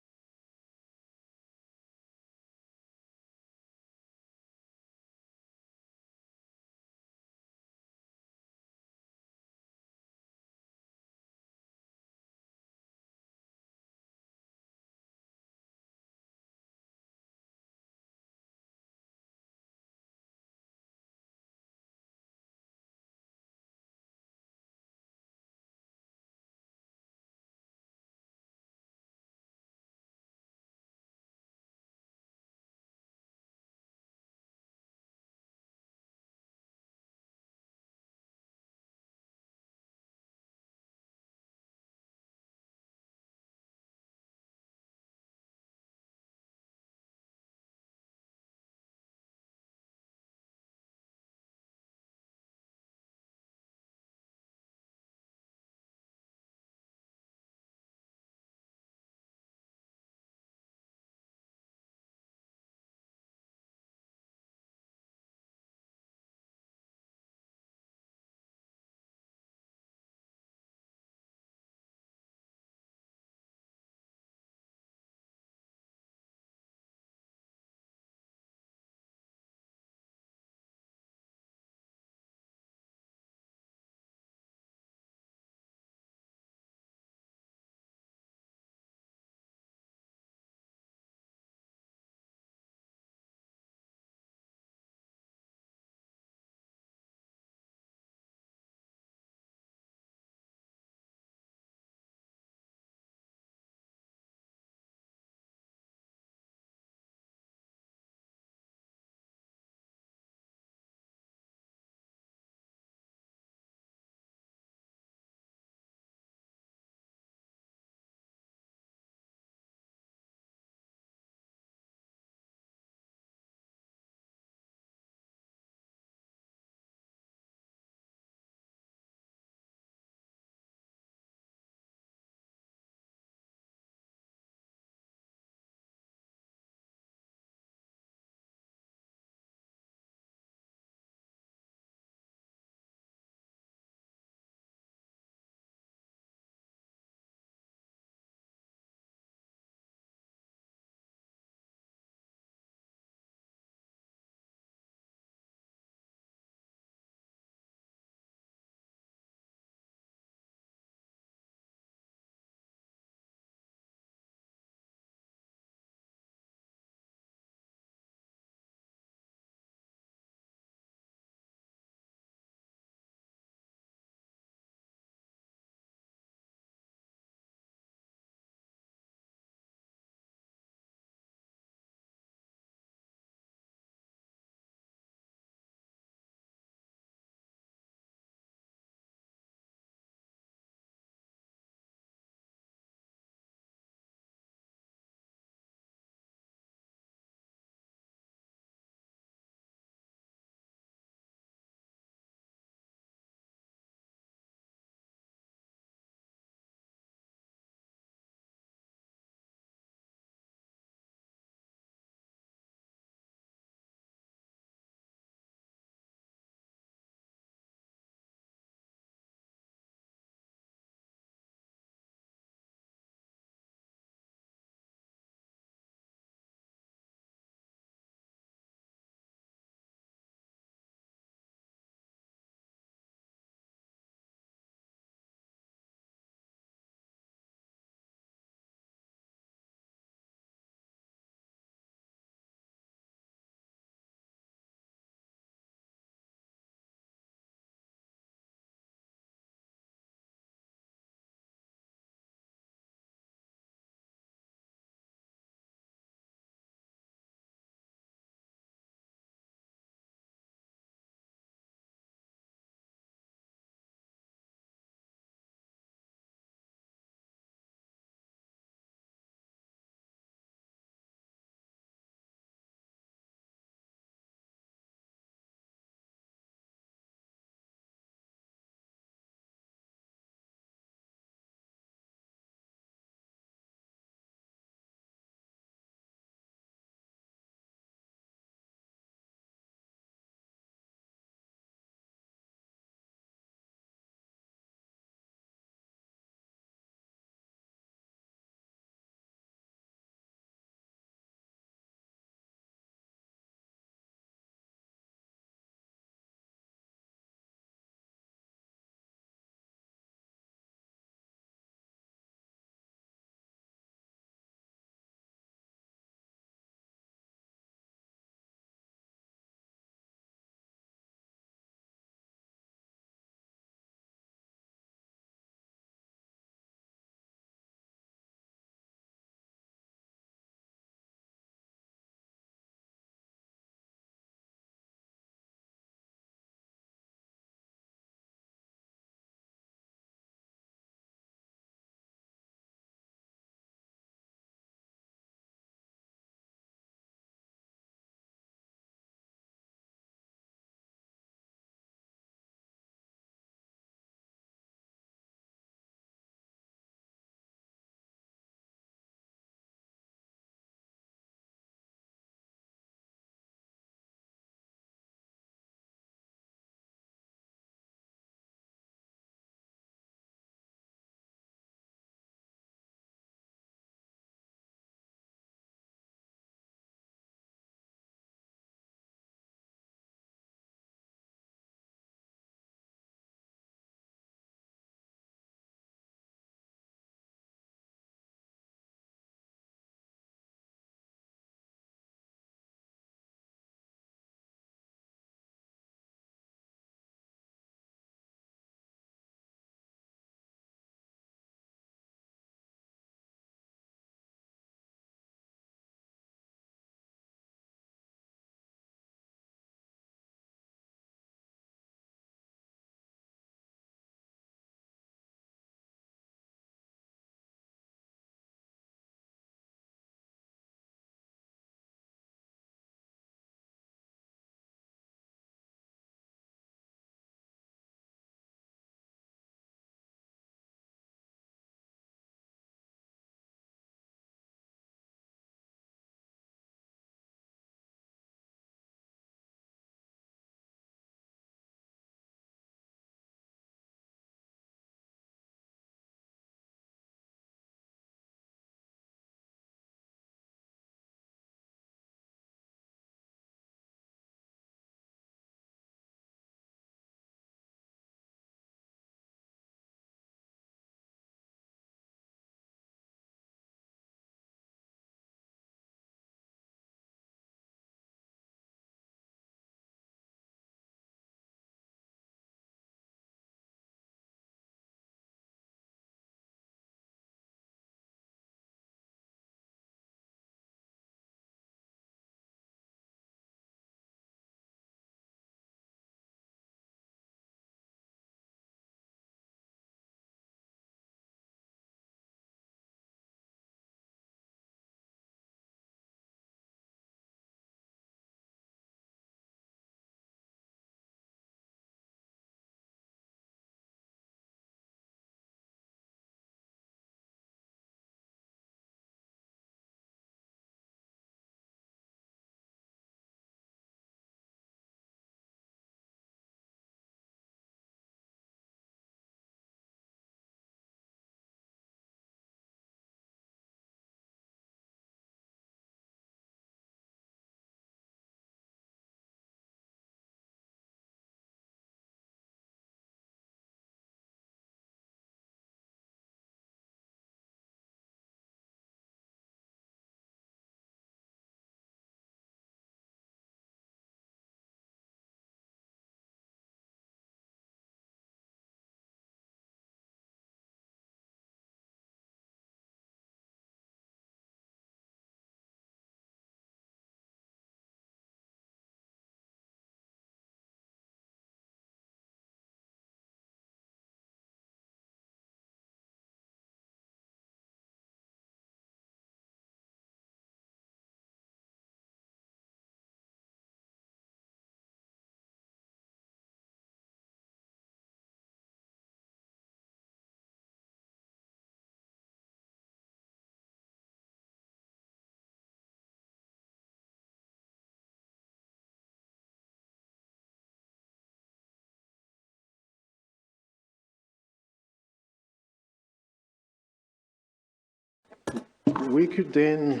F: we could then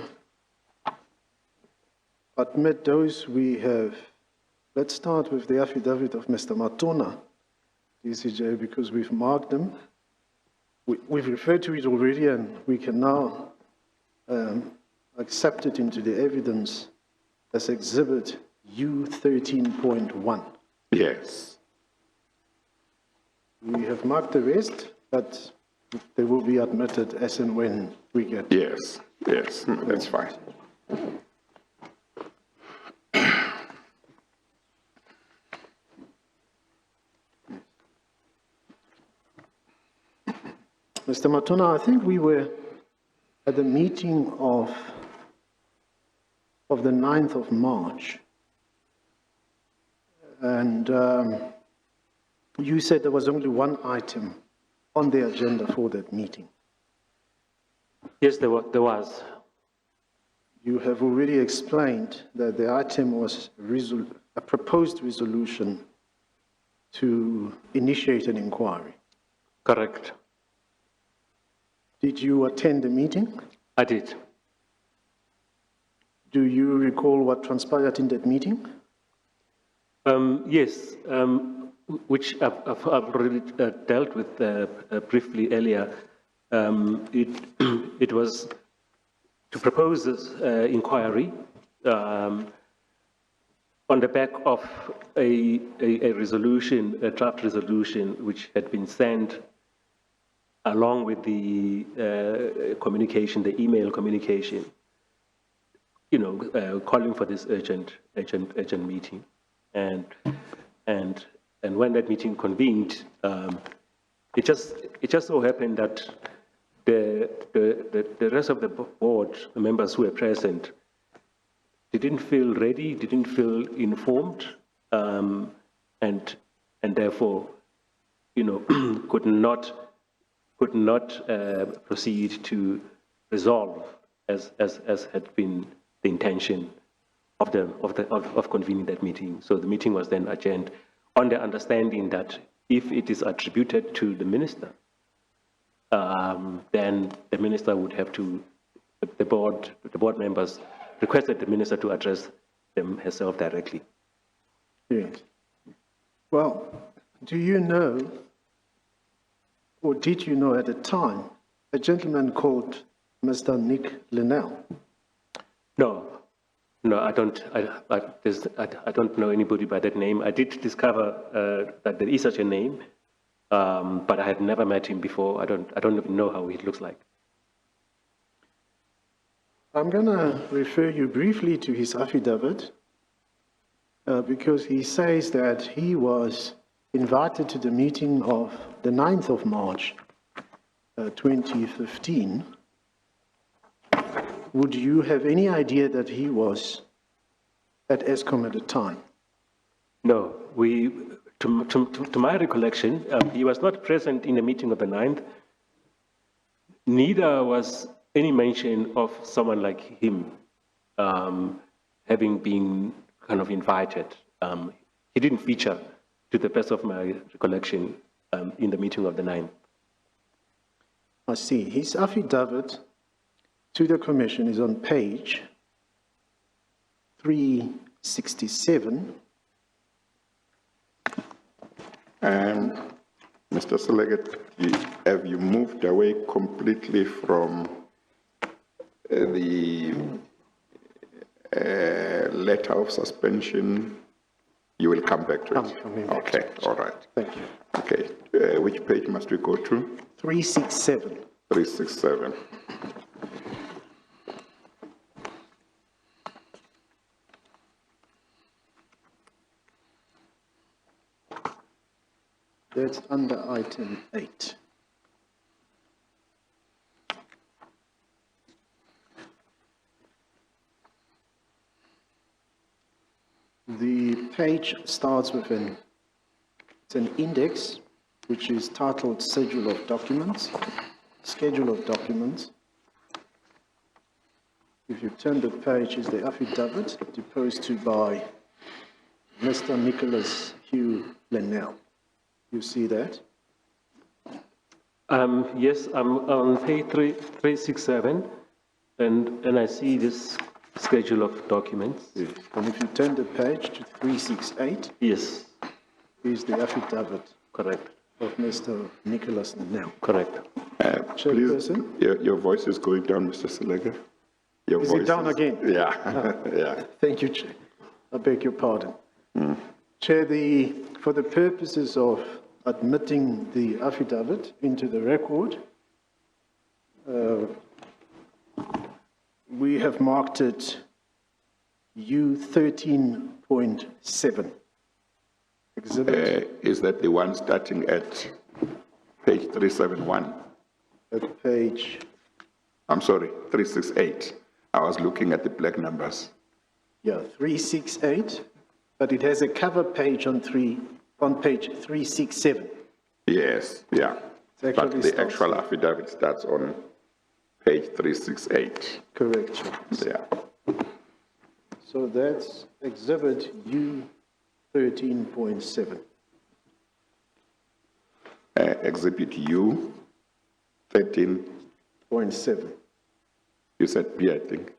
F: admit those we have. Let's start with the affidavit of Mr. Matona, DCJ, because we've marked them. We've referred to it already, and we can now accept it into the evidence as Exhibit U13.1.
B: Yes.
F: We have marked the rest, but they will be admitted as and when we get.
B: Yes, yes, that's fine.
F: Mr. Matona, I think we were at the meeting of the 9th of March, and you said there was only one item on the agenda for that meeting.
H: Yes, there was.
F: You have already explained that the item was a proposed resolution to initiate an inquiry.
H: Correct.
F: Did you attend the meeting?
H: I did.
F: Do you recall what transpired in that meeting?
H: Yes, which I've already dealt with briefly earlier. It was to propose this inquiry on the back of a resolution, a draft resolution, which had been sent along with the communication, the email communication, calling for this urgent meeting, and when that meeting convened, it just so happened that the rest of the board, the members who were present, didn't feel ready, didn't feel informed, and therefore, could not proceed to resolve as had been the intention of convening that meeting. So the meeting was then adjourned on the understanding that if it is attributed to the minister, then the minister would have to, the board members requested the minister to address them herself directly.
F: Yes. Well, do you know, or did you know at the time, a gentleman called Mr. Nick Linnell?
H: No, I don't. I don't know anybody by that name. I did discover that there is such a name, but I had never met him before. I don't even know how he looks like.
F: I'm going to refer you briefly to his affidavit because he says that he was invited to the meeting of the 9th of March, 2015. Would you have any idea that he was at Escom at the time?
H: No, to my recollection, he was not present in the meeting of the 9th. Neither was any mention of someone like him having been kind of invited. He didn't feature, to the best of my recollection, in the meeting of the 9th.
F: I see. His affidavit to the Commission is on page 367.
B: And Mr. Selegat, have you moved away completely from the letter of suspension? You will come back to it?
F: I'm coming back
B: okay,
F: to it.
B: all right.
F: Thank you.
B: Okay, which page must we go to?
F: 367.
B: 367.
F: That's under item 8. The page starts with an index, which is titled Schedule of Documents. Schedule of Documents. If you turn the page, is the affidavit deposed to by Mr. Nicholas Hugh Linnell. You see that?
H: Yes, I'm on page 367. And I see this schedule of documents.
F: Yes. And if you turn the page to 368,
H: Yes,
F: is the affidavit
H: correct,
F: of Mr. Nicholas Nel.
H: correct.
B: Please,
F: Chairperson?
B: your voice is going down, Mr. Selega. Your
F: Is it down again?
B: Yeah, yeah.
F: Thank you, Chair. I beg your pardon. Chair, for the purposes of admitting the affidavit into the record, we have marked it U 13.7. Exhibit
B: Is that the one starting at page 371?
F: at page,
B: I'm sorry, 368. I was looking at the black numbers.
F: 368, but it has a cover page on page 367.
B: Yes, yeah.
F: It
B: But
F: actually
B: the
F: starts
B: actual
F: there.
B: affidavit starts on page 368.
F: Correct, Chair.
B: Yeah.
F: So that's exhibit U 13.7.
B: Exhibit U, 13,
F: 0.7.
B: you said B, I think,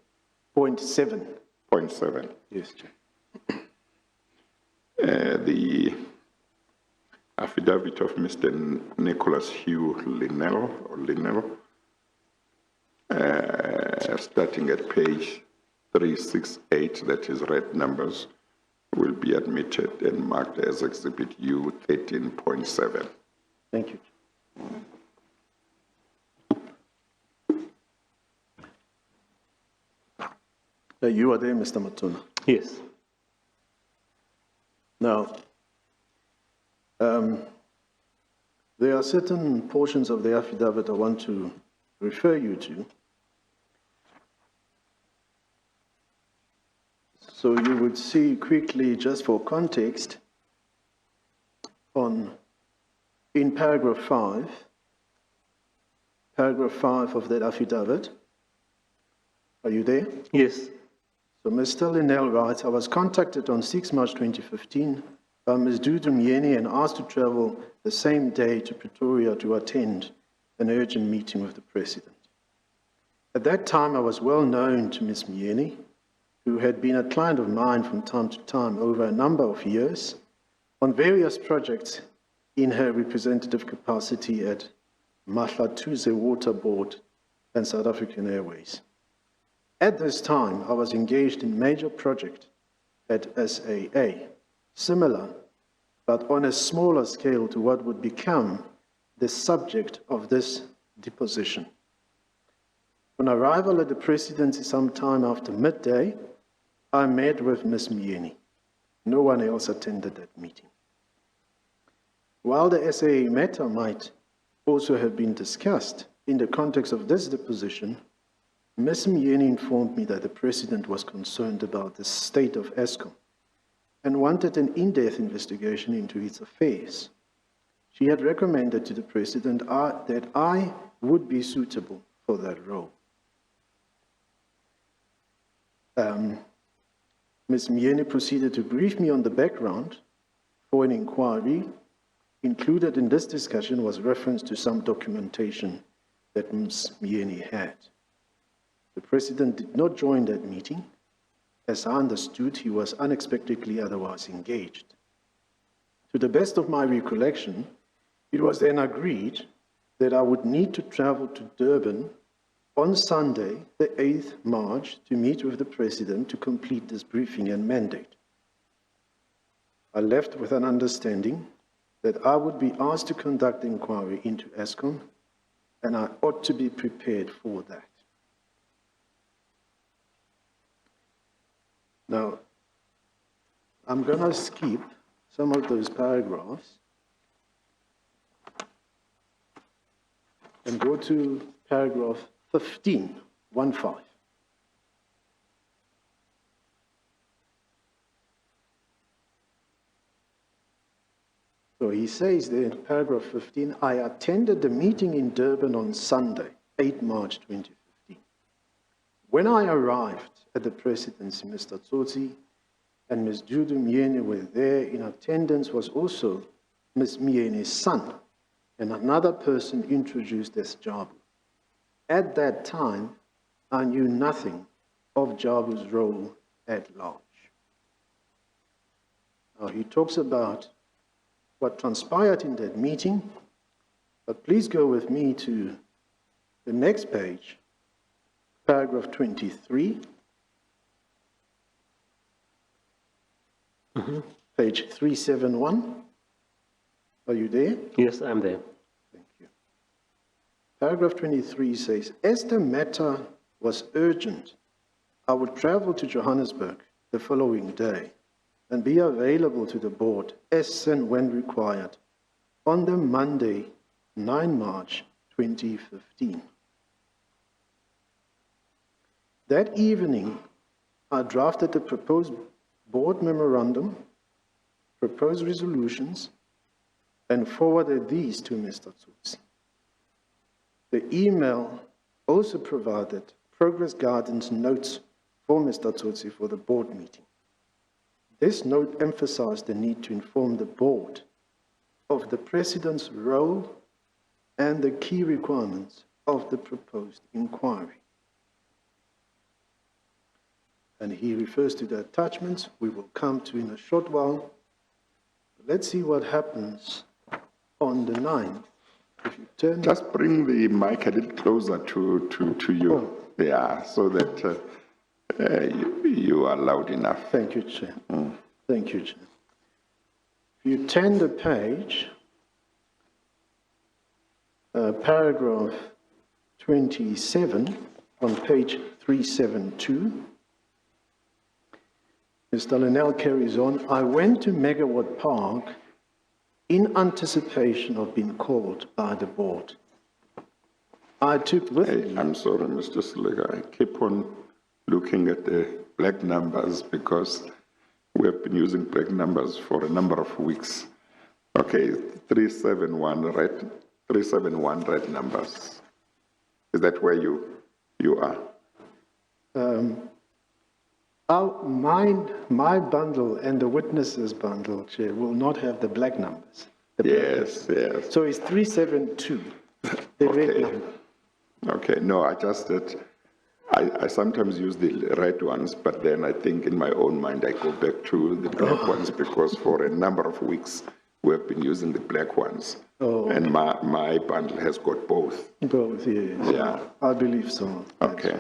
F: 0.7.
B: 0.7.
F: Yes, Chair.
B: The affidavit of Mr. Nicholas Hugh Linnell, starting at page 368, that is red numbers, will be admitted and marked as Exhibit U 13.7.
F: Thank you. You are there, Mr. Matuna.
H: Yes.
F: Now, there are certain portions of the affidavit I want to refer you to. So you would see quickly, just for context, in paragraph 5 of that affidavit. Are you there?
H: Yes.
F: So Mr. Linnell writes, I was contacted on 6 March 2015 by Ms. Dudu Myeni and asked to travel the same day to Pretoria to attend an urgent meeting with the President. At that time, I was well known to Ms. Myeni, who had been a client of mine from time to time over a number of years on various projects in her representative capacity at Mahlatuze Water Board and South African Airways. At this time, I was engaged in a major project at SAA, similar, but on a smaller scale to what would become the subject of this deposition. On arrival at the Presidency sometime after midday, I met with Ms. Myeni. No one else attended that meeting. While the SAA matter might also have been discussed in the context of this deposition, Ms. Myeni informed me that the President was concerned about the state of Escom and wanted an in-depth investigation into its affairs. She had recommended to the President that I would be suitable for that role. Ms. Myeni proceeded to brief me on the background for an inquiry. Included in this discussion was reference to some documentation that Ms. Myeni had. The President did not join that meeting. As I understood, he was unexpectedly otherwise engaged. To the best of my recollection, it was then agreed that I would need to travel to Durban on Sunday, the 8th March, to meet with the President to complete this briefing and mandate. I left with an understanding that I would be asked to conduct the inquiry into Escom, and I ought to be prepared for that. Now, I'm going to skip some of those paragraphs and go to paragraph 15, 1-5. So he says there in paragraph 15, I attended the meeting in Durban on Sunday, 8 March 2015. When I arrived at the Presidency, Mr. Tsotsi and Ms. Dudu Myeni were there. In attendance was also Ms. Myeni's son and another person introduced as Jabu. At that time, I knew nothing of Jabu's role at large. Now, he talks about what transpired in that meeting, but please go with me to the next page, paragraph 23, page 371. Are you there?
H: Yes, I'm there.
F: Thank you. Paragraph 23 says, as the matter was urgent, I would travel to Johannesburg the following day and be available to the board as and when required on the Monday, 9 March 2015. That evening, I drafted the proposed board memorandum, proposed resolutions, and forwarded these to Mr. Tsotsi. The email also provided progress guidance notes for Mr. Tsotsi for the board meeting. This note emphasized the need to inform the board of the President's role and the key requirements of the proposed inquiry. And he refers to the attachments we will come to in a short while. Let's see what happens on the 9th. If you turn.
B: Just bring the mic a little closer to you.
F: Oh.
B: Yeah, so that you are loud enough.
F: Thank you, Chair. Thank you, Chair. If you turn the page, paragraph 27 on page 372, Mr. Linnell carries on, I went to Megawatt Park in anticipation of being called by the board. I took with me...
B: I'm sorry, Mr. Sliga. I keep on looking at the black numbers because we have been using black numbers for a number of weeks. Okay, 371 red numbers. Is that where you are?
F: My bundle and the witnesses bundle, Chair, will not have the black numbers.
B: Yes.
F: So it's 372, the red
B: Okay.
F: number.
B: Okay, no, I just that I sometimes use the red ones, but then I think in my own mind I go back to the black ones because for a number of weeks we have been using the black ones.
F: Oh,
B: and my bundle has got both.
F: Both, yes.
B: Yeah.
F: I believe so.
B: Okay.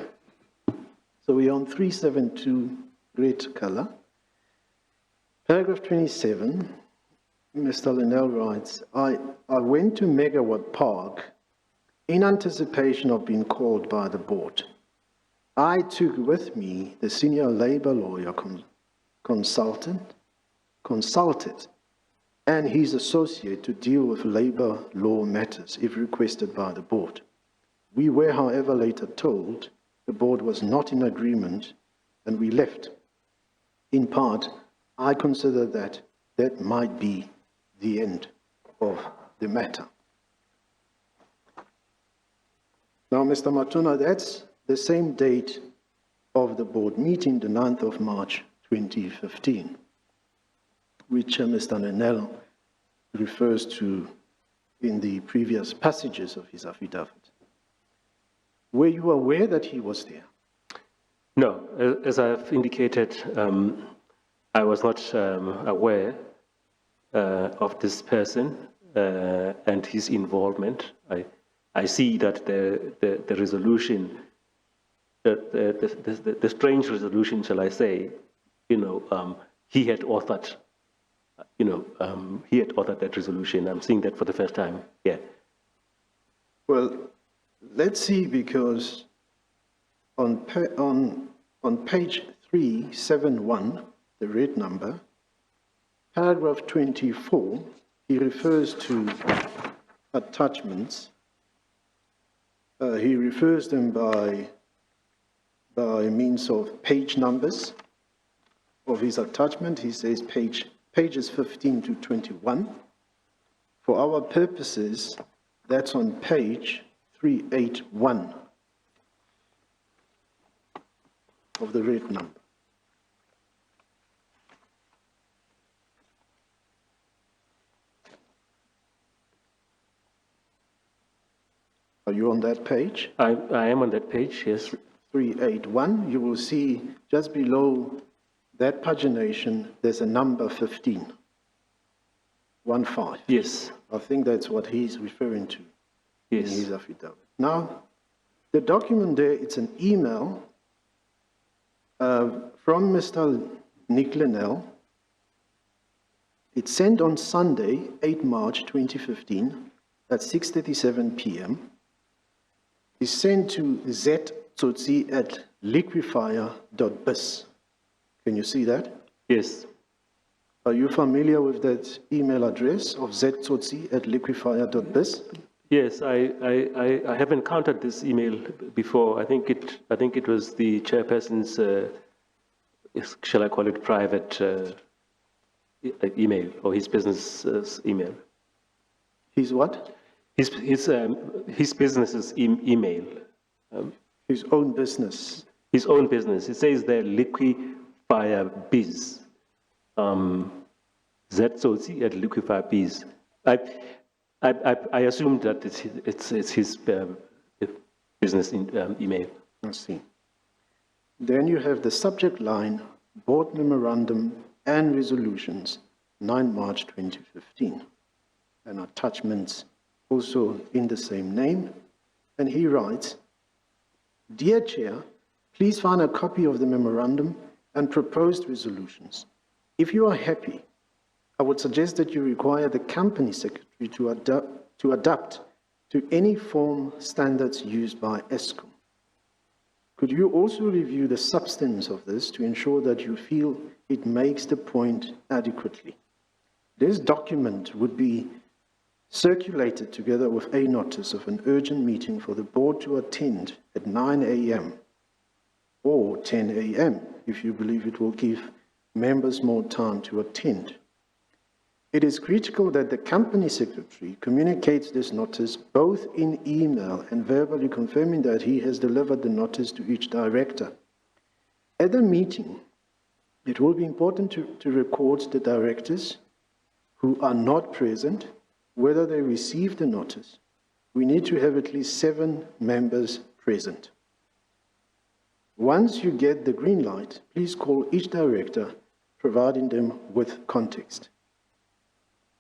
F: So we're on 372, red color. Paragraph 27, Mr. Linnell writes, I went to Megawatt Park in anticipation of being called by the board. I took with me the senior labor lawyer consulted, and his associate to deal with labor law matters if requested by the board. We were, however, later told the board was not in agreement and we left. In part, I consider that might be the end of the matter. Now, Mr. Matuna, that's the same date of the board meeting, the 9th of March, 2015, which Mr. Nenel refers to in the previous passages of his affidavit. Were you aware that he was there?
H: No, as I've indicated, I was not aware of this person and his involvement. I see that the resolution, the strange resolution, shall I say, he had authored, he had authored that resolution. I'm seeing that for the first time. Yeah.
F: Well, let's see, because on page 371, the red number, paragraph 24, he refers to attachments. He refers them by means of page numbers of his attachment. He says pages 15 to 21. For our purposes, that's on page 381 of the red number. Are you on that page?
H: I am on that page, yes.
F: 381, you will see just below that pagination, there's a number 15. 15.
H: Yes,
F: I think that's what he's referring to in
H: yes.
F: his affidavit. Now, the document there, it's an email from Mr. Nick Linnell. It's sent on Sunday, 8 March 2015 at 6:37 p.m. It's sent to z@liquefier.biz. Can you see that?
H: Yes,
F: Are you familiar with that email address of z@liquefier.biz?
H: yes, I have encountered this email before. I think it was the chairperson's, shall I call it private email, or his business email.
F: His what?
H: His business's email.
F: His own business.
H: His own business. It says there, Liquefier Biz. Z@Liquefier Biz. I assumed that it's his business email.
F: I see. Then you have the subject line, Board Memorandum and Resolutions, 9 March 2015. And attachments also in the same name. And he writes, Dear Chair, please find a copy of the memorandum and proposed resolutions. If you are happy, I would suggest that you require the company secretary to adapt to any form standards used by Escom. Could you also review the substance of this to ensure that you feel it makes the point adequately? This document would be circulated together with a notice of an urgent meeting for the board to attend at 9 a.m. or 10 a.m. if you believe it will give members more time to attend. It is critical that the company secretary communicates this notice both in email and verbally, confirming that he has delivered the notice to each director. At the meeting, it will be important to record the directors who are not present, whether they received the notice. We need to have at least 7 members present. Once you get the green light, please call each director, providing them with context.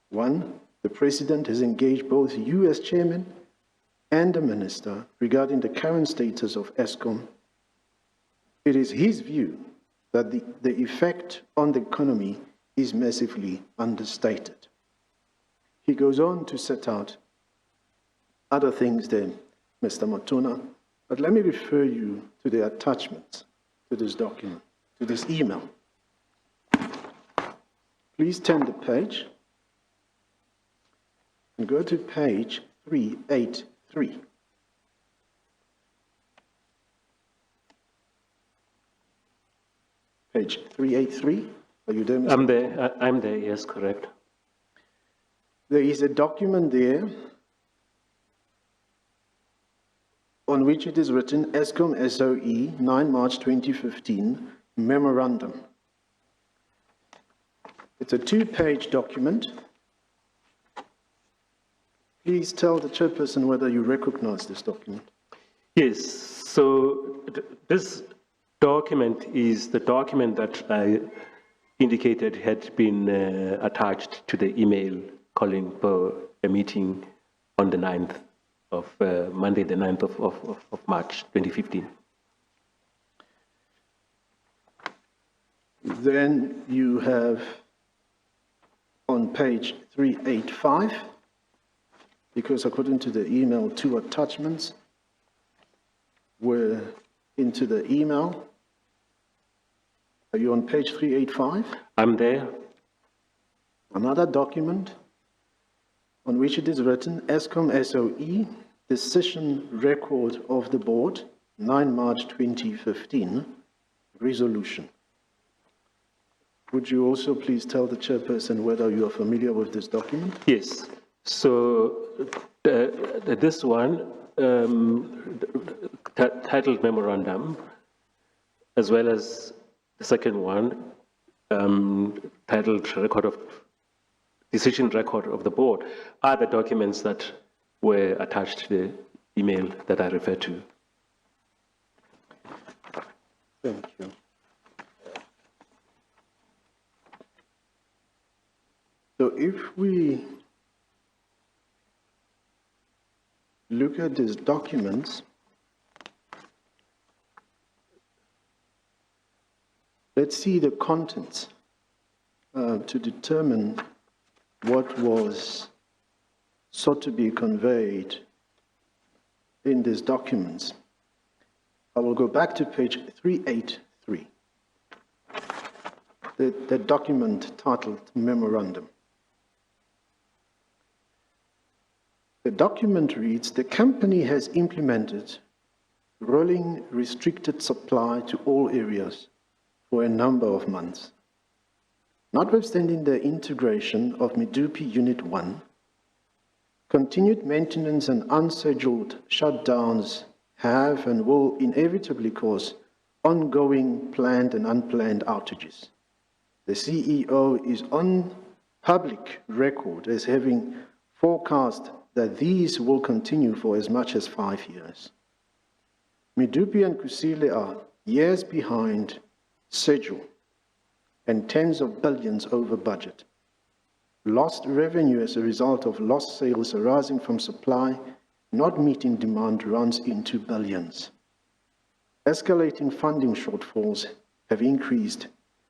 F: 1, the President has engaged both you as Chairman and the Minister regarding the current status of Escom. It is his view that the effect on the economy is massively understated. He goes on to set out other things there, Mr. Matuna, but let me refer you to the attachments to this document, to this email. Please turn the page and go to page 383. Page 383, are you there, Mr.
H: I'm there, yes, correct.
F: There is a document there on which it is written Escom SOE 9 March 2015 Memorandum. It's a 2-page document. Please tell the chairperson whether you recognize this document.
H: Yes, so this document is the document that I indicated had been attached to the email calling for a meeting on the 9th of Monday, the 9th of March 2015.
F: Then you have on page 385, because according to the email, 2 attachments were into the email. Are you on page 385?
H: I'm there.
F: Another document on which it is written Escom SOE Decision Record of the Board 9 March 2015 Resolution. Would you also please tell the chairperson whether you are familiar with this document?
H: Yes. So this one, titled Memorandum, as well as the second one, titled Decision Record of the Board, are the documents that were attached to the email that I referred to.
F: Thank you. So if we look at these documents, let's see the contents to determine what was sought to be conveyed in these documents. I will go back to page 383, the document titled Memorandum. The document reads, the company has implemented rolling restricted supply to all areas for a number of months. Notwithstanding the integration of Medupi Unit 1, continued maintenance and unscheduled shutdowns have and will inevitably cause ongoing planned and unplanned outages. The CEO is on public record as having forecast that these will continue for as much as 5 years. Medupi and Kusile are years behind schedule and tens of billions over budget. Lost revenue as a result of lost sales arising from supply not meeting demand runs into billions. Escalating funding shortfalls have increased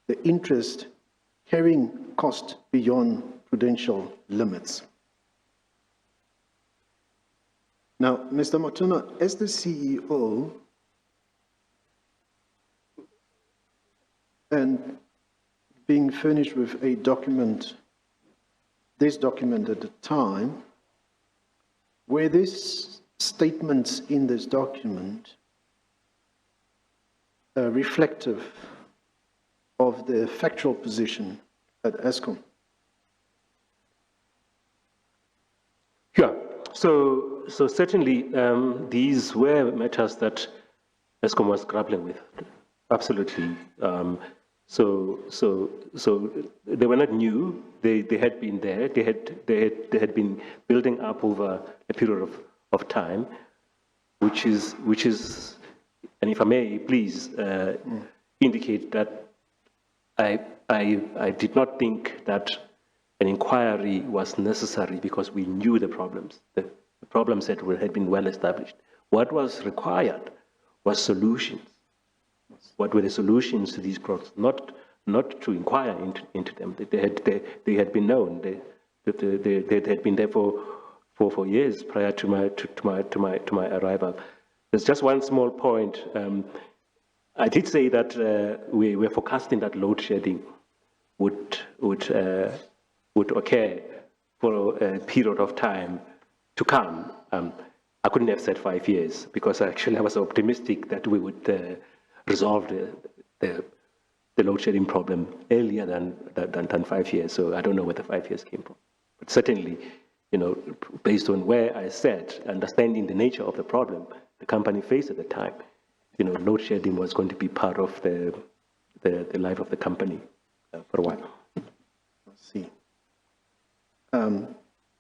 F: the interest carrying cost beyond prudential limits. Now, Mr. Matuna, as the CEO, and being furnished with a document, this document at the time, were these statements in this document reflective of the factual position at Escom?
H: Yeah, so certainly these were matters that Escom was grappling with, absolutely. So they were not new. They had been there. They had been building up over a period of time, which is, and if I may, please indicate that I did not think that an inquiry was necessary because we knew the problems. The problems that had been well established. What was required was solutions. What were the solutions to these problems? Not to inquire into them. They had been known. They had been there for years prior to my arrival. There's just one small point. I did say that we were forecasting that load shedding would occur for a period of time to come. I couldn't have said 5 years because actually I was optimistic that we would resolve the load shedding problem earlier than 5 years. So I don't know where the 5 years came from. But certainly, based on where I sat, understanding the nature of the problem the company faced at the time, load shedding was going to be part of the life of the company for a while.
F: Let's see.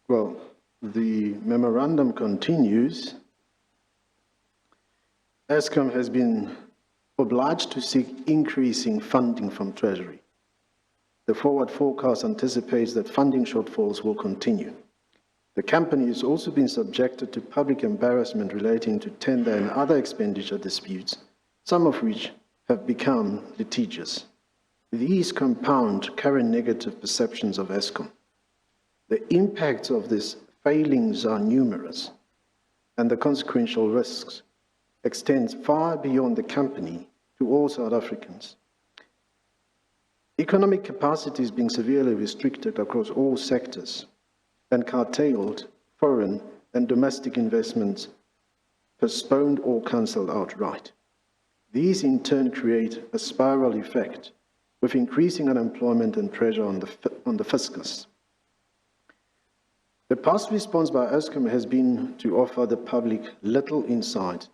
F: Well, the memorandum continues. Escom has been obliged to seek increasing funding from Treasury. The forward forecast anticipates that funding shortfalls will continue. The company has also been subjected to public embarrassment relating to tender and other expenditure disputes, some of which have become litigious. These compound current negative perceptions of Escom. The impacts of these failings are numerous, and the consequential risks extend far beyond the company to all South Africans. Economic capacity is being severely restricted across all sectors, and curtailed foreign and domestic investments postponed or cancelled outright. These in turn create a spiral effect with increasing unemployment and pressure on the fiscus. The past response by Escom has been to offer the public little insight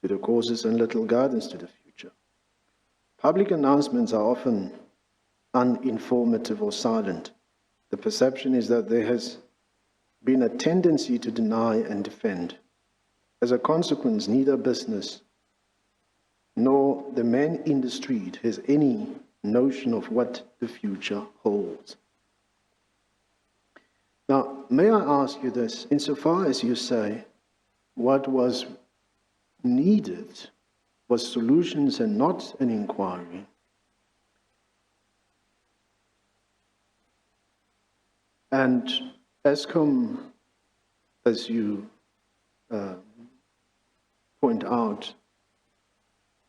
F: to the causes and little guidance to the future. Public announcements are often uninformative or silent. The perception is that there has been a tendency to deny and defend. As a consequence, neither business nor the man in the street has any notion of what the future holds. Now, may I ask you this, insofar as you say what was needed was solutions and not an inquiry, and Escom, as you point out,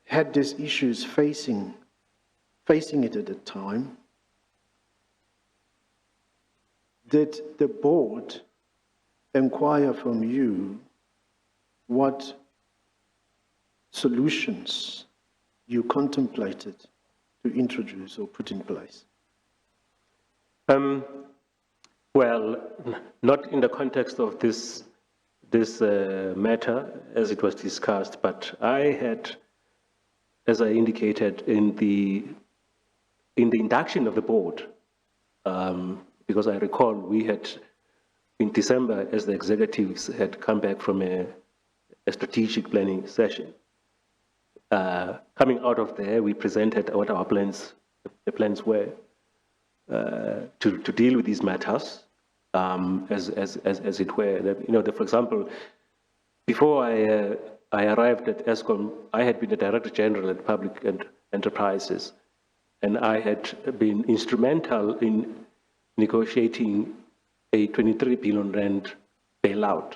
F: had these issues facing it at the time, did the board inquire from you what solutions you contemplated to introduce or put in place?
H: Well, not in the context of this matter as it was discussed, but I had, as I indicated in the induction of the board, because I recall we had, in December, as the executives had come back from a strategic planning session. Coming out of there, we presented what our plans, the plans were to deal with these matters, as it were. For example, before I arrived at Escom, I had been the Director General at Public Enterprises, and I had been instrumental in negotiating a 23 billion rand bailout.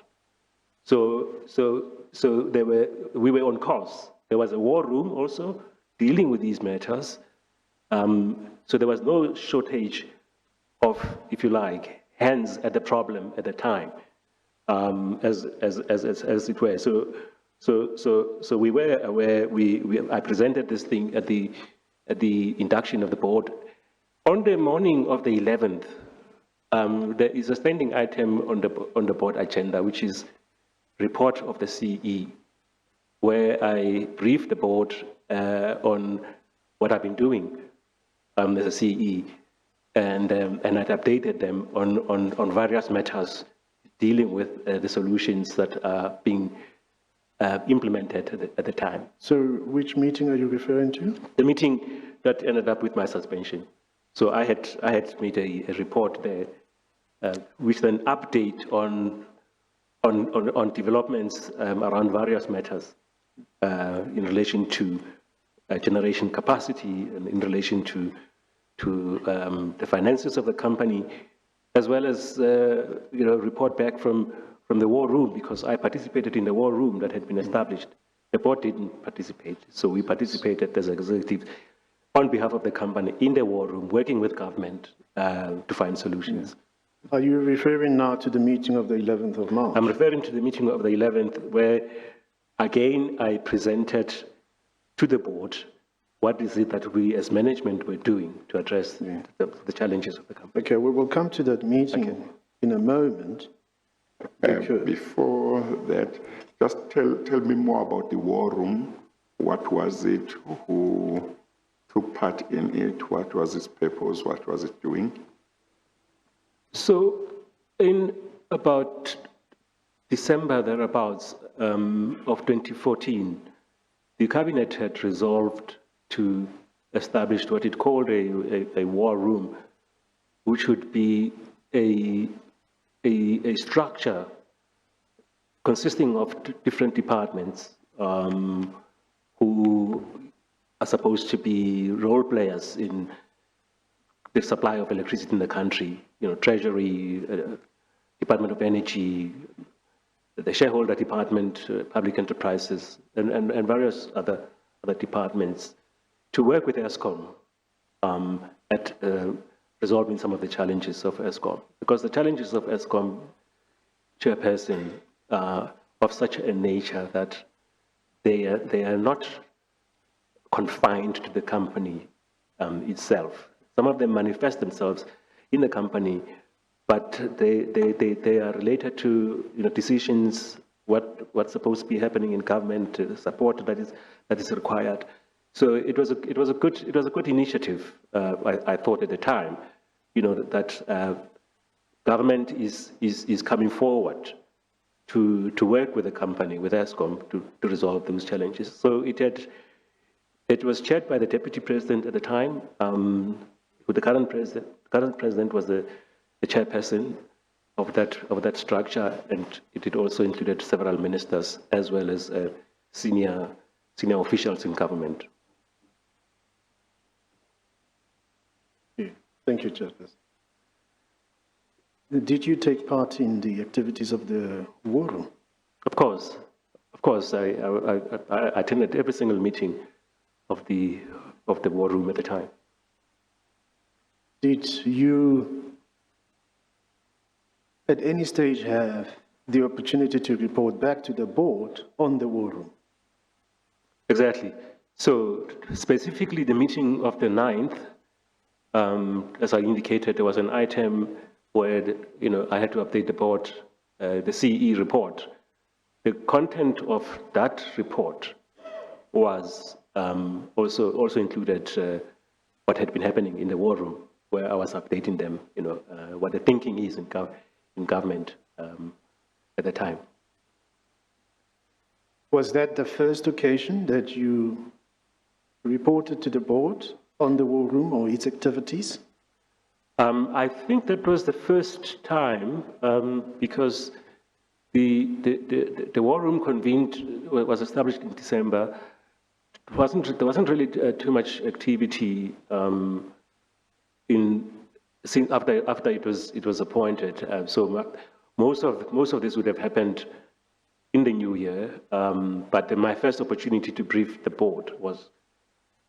H: So we were on course. There was a war room also dealing with these matters. So there was no shortage of, if you like, hands at the problem at the time, as it were. So we were aware. I presented this thing at the induction of the board. On the morning of the 11th, there is a standing item on the board agenda, which is report of the CE, where I briefed the board on what I've been doing as a CE, and I'd updated them on various matters dealing with the solutions that are being implemented at the time.
F: So which meeting are you referring to?
H: The meeting that ended up with my suspension. So I had made a report there, which then update on developments around various matters in relation to generation capacity and in relation to the finances of the company, as well as report back from the war room, because I participated in the war room that had been established. The board didn't participate, so we participated as executives on behalf of the company in the war room, working with government to find solutions.
F: Are you referring now to the meeting of the 11th of March?
H: I'm referring to the meeting of the 11th, where, again, I presented to the board what is it that we as management were doing to address the challenges of the company.
F: Okay, we will come to that meeting in a moment.
B: Before that, just tell me more about the war room. What was it? Who took part in it? What was its purpose? What was it doing?
H: So, in about December thereabouts of 2014, the cabinet had resolved to establish what it called a war room, which would be a structure consisting of different departments who are supposed to be role players in the supply of electricity in the country. Treasury, Department of Energy, the shareholder department, public enterprises, and various other departments, to work with Escom at resolving some of the challenges of Escom. Because the challenges of Escom, Chairperson, are of such a nature that they are not confined to the company itself. Some of them manifest themselves in the company, but they are related to decisions, what's supposed to be happening in government, support that is required. So it was a good initiative. I thought at the time, that government is coming forward to work with the company, with Escom, to resolve those challenges. So it It was chaired by the deputy president at the time, who the current president was the chairperson of that structure, and it also included several ministers as well as senior officials in government.
F: Thank you, Chairperson. Did you take part in the activities of the war room?
H: Of course, I attended every single meeting of the war room at the time.
F: Did you at any stage have the opportunity to report back to the board on the war room?
H: Exactly. So specifically the meeting of the 9th, as I indicated, there was an item where I had to update the board, the CE report. The content of that report was also included what had been happening in the war room, where I was updating them, what the thinking is in government at the time.
F: Was that the first occasion that you reported to the board on the war room or its activities?
H: I think that was the first time because the war room was established in December. There wasn't really too much activity after it was appointed. So most of this would have happened in the new year. But my first opportunity to brief the board was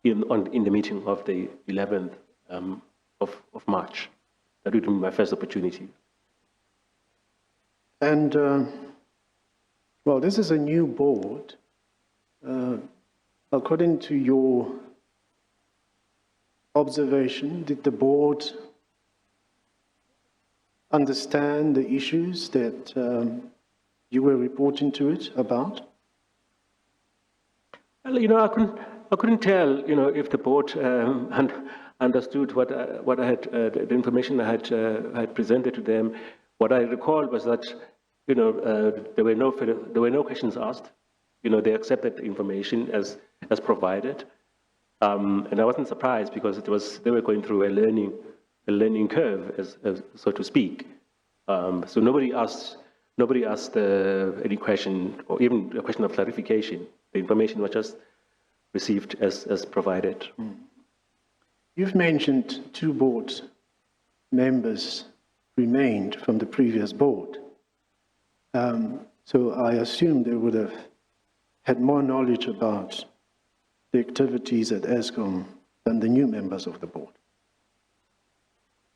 H: in the meeting of the 11th of March. That would be my first opportunity.
F: And, well, this is a new board. According to your observation, did the board understand the issues that you were reporting to it about?
H: Well, I couldn't tell, if the board understood what I had, the information I had presented to them. What I recall was that, there were no questions asked. They accepted the information as provided, and I wasn't surprised because they were going through a learning curve, as so to speak. So nobody asked any question or even a question of clarification. The information was just received as provided.
F: You've mentioned 2 board members remained from the previous board. So I assume they would have had more knowledge about the activities at Escom than the new members of the board.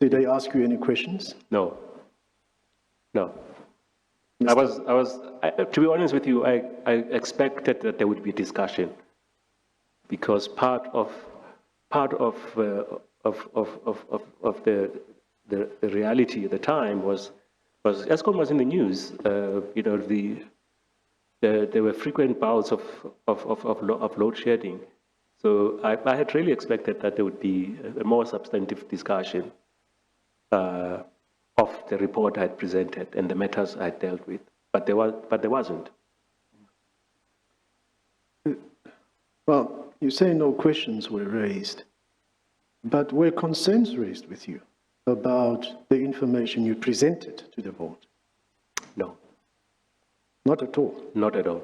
F: Did they ask you any questions?
H: No. To be honest with you, I expected that there would be discussion because part of the reality at the time was Escom was in the news. There were frequent bouts of load shedding. So I had really expected that there would be a more substantive discussion of the report I had presented and the matters I dealt with, but there wasn't.
F: Well, you say no questions were raised, but were concerns raised with you about the information you presented to the board?
H: No.
F: Not at all?
H: Not at all.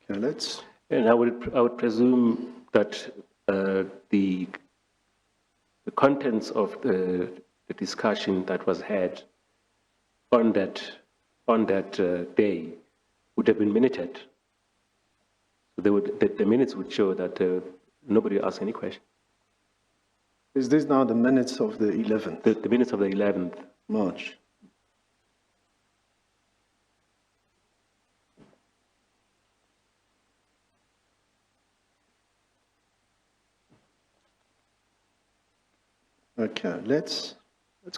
F: Okay,
H: And I would presume that the contents of the discussion that was had on that day would have been minuted. So the minutes would show that nobody asked any question.
F: Is this now the minutes of the 11th?
H: The minutes of the 11th.
F: March. Okay, let's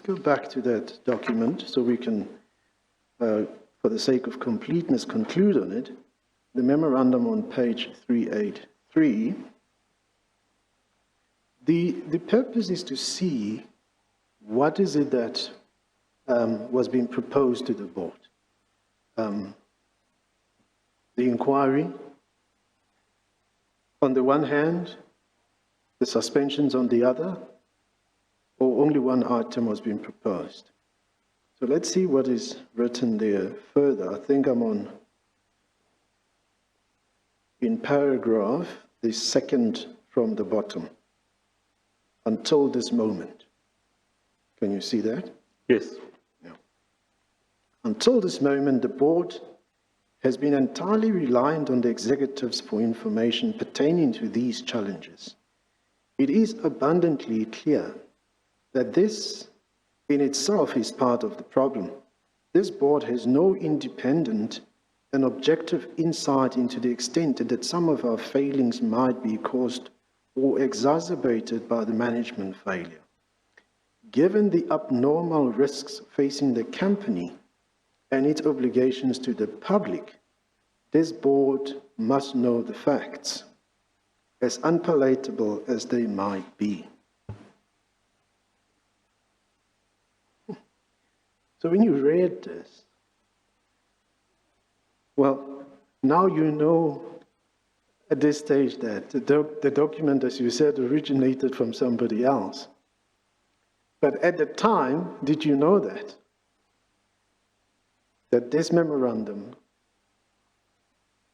F: go back to that document so we can, for the sake of completeness, conclude on it. The memorandum on page 383. The purpose is to see what is it that was being proposed to the board. the inquiry. On the one hand, the suspensions on the other, or only one item was being proposed. So let's see what is written there further. I think I'm on, in paragraph, the second from the bottom, until this moment. Can you see that?
H: Yes.
F: Until this moment, the board has been entirely reliant on the executives for information pertaining to these challenges. It is abundantly clear that this in itself is part of the problem. This board has no independent and objective insight into the extent that some of our failings might be caused or exacerbated by the management failure. Given the abnormal risks facing the company and its obligations to the public, this board must know the facts, as unpalatable as they might be. So when you read this, well, now you know at this stage that the document, as you said, originated from somebody else. But at the time, did you know that? That this memorandum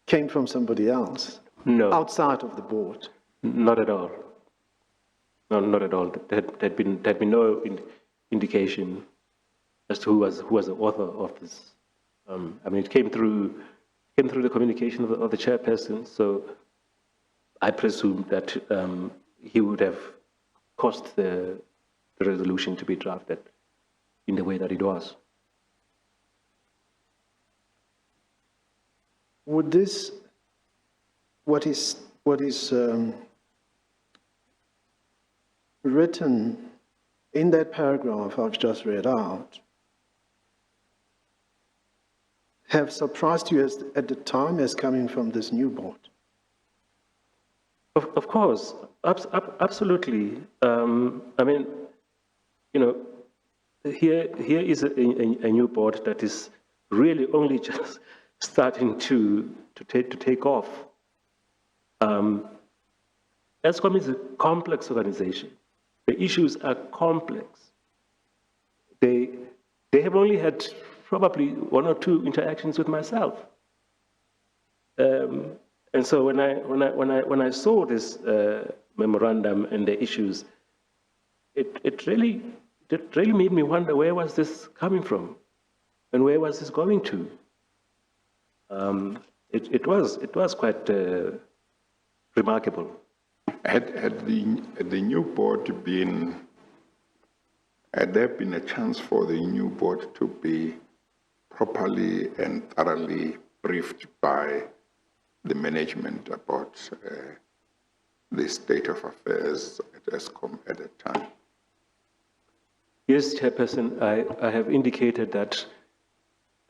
F: came from somebody else?
H: No.
F: Outside of the board?
H: Not at all. No, not at all. There had been no indication as to who was the author of this. I mean, it came through the communication of the chairperson. So I presume that he would have caused the resolution to be drafted in the way that it was.
F: Would this, what is written in that paragraph I've just read out, have surprised you at the time as coming from this new board?
H: Of course, absolutely. I mean, you know, here is a new board that is really only just starting to take off. Escom is a complex organization. The issues are complex. They have only had probably one or two interactions with myself. And so when I saw this memorandum and the issues, it really made me wonder, where was this coming from, and where was this going to? It was quite remarkable.
B: Had the new board been, had there been a chance for the new board to be properly and thoroughly briefed by the management about the state of affairs at Escom at that time?
H: Yes, Chairperson, I have indicated that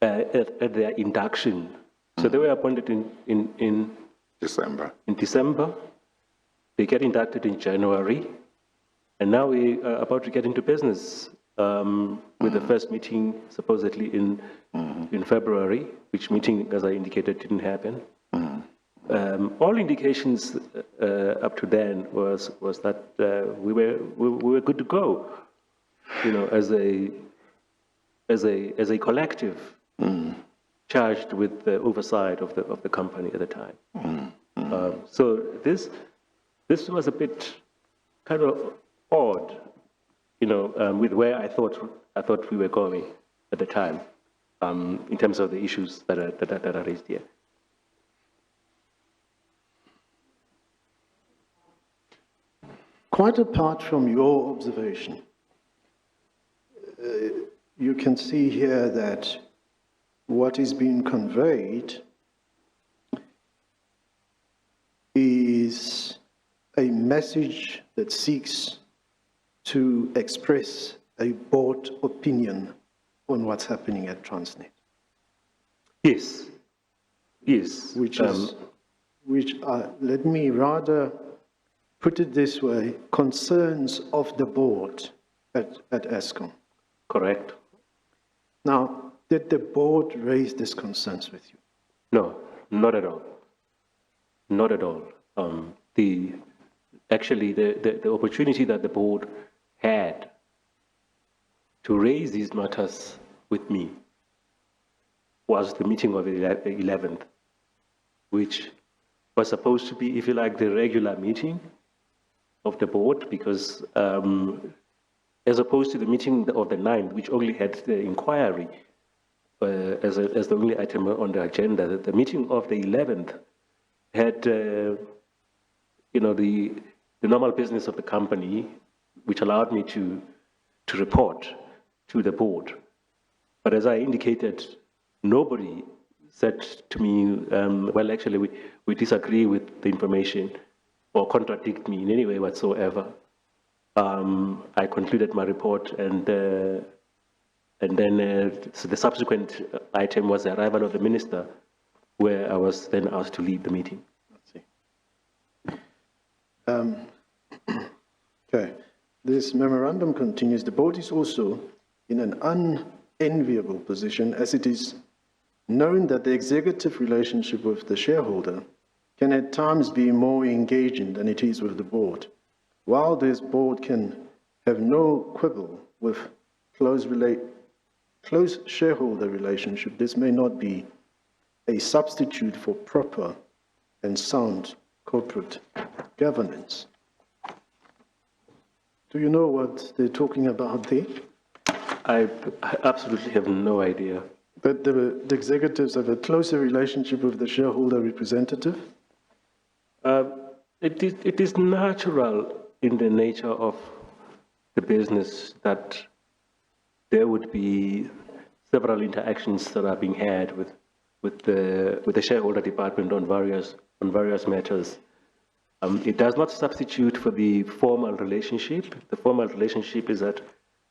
H: at their induction. So they were appointed in
B: December.
H: In December. They get inducted in January. And now we are about to get into business with the first meeting supposedly in February, which meeting, as I indicated, didn't happen. All indications up to then was that we were good to go, you know, as a collective charged with the oversight of the company at the time. So this was a bit kind of odd, you know, with where I thought we were going at the time, in terms of the issues that are raised here.
F: Quite apart from your observation, you can see here that what is being conveyed is a message that seeks to express a board opinion on what's happening at Transnet.
H: Yes, yes.
F: Which let me rather put it this way, concerns of the board at Escom.
H: Correct.
F: Now, did the board raise these concerns with you?
H: No, not at all. Not at all. Actually, the opportunity that the board had to raise these matters with me was the meeting of the 11th, which was supposed to be, if you like, the regular meeting of the board, because as opposed to the meeting of the 9th, which only had the inquiry as the only item on the agenda, the meeting of the 11th had, the normal business of the company, which allowed me to report to the board. But as I indicated, nobody said to me, well, actually, we disagree with the information or contradict me in any way whatsoever. I concluded my report, and then so the subsequent item was the arrival of the minister, where I was then asked to lead the meeting.
F: Okay. This memorandum continues, the board is also in an unenviable position, as it is known that the executive relationship with the shareholder can at times be more engaging than it is with the board. While this board can have no quibble with close shareholder relationship, this may not be a substitute for proper and sound corporate governance. Do you know what they're talking about there?
H: I absolutely have no idea.
F: That the executives have a closer relationship with the shareholder representative?
H: It is natural in the nature of the business that there would be several interactions that are being had with the shareholder department on various matters. It does not substitute for the formal relationship. The formal relationship is that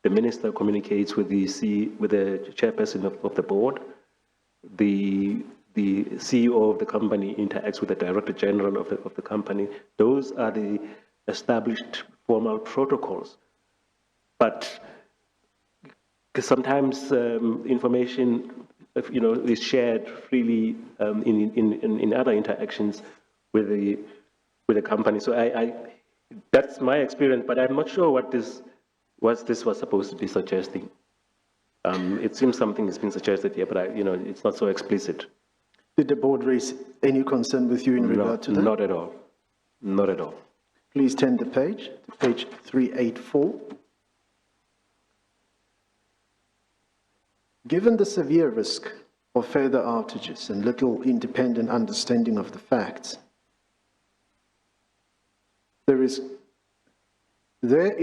H: the minister communicates with the chairperson of the board. The CEO of the company interacts with the director general of the company. Those are the established formal protocols. But sometimes information, is shared freely in other interactions with the company. So that's my experience, but I'm not sure what this was supposed to be suggesting. It seems something has been suggested here, but it's not so explicit.
F: Did the board raise any concern with you in regard to that?
H: Not at all. Not at all.
F: Please turn the page to page 384. Given the severe risk of further outages and little independent understanding of the facts, it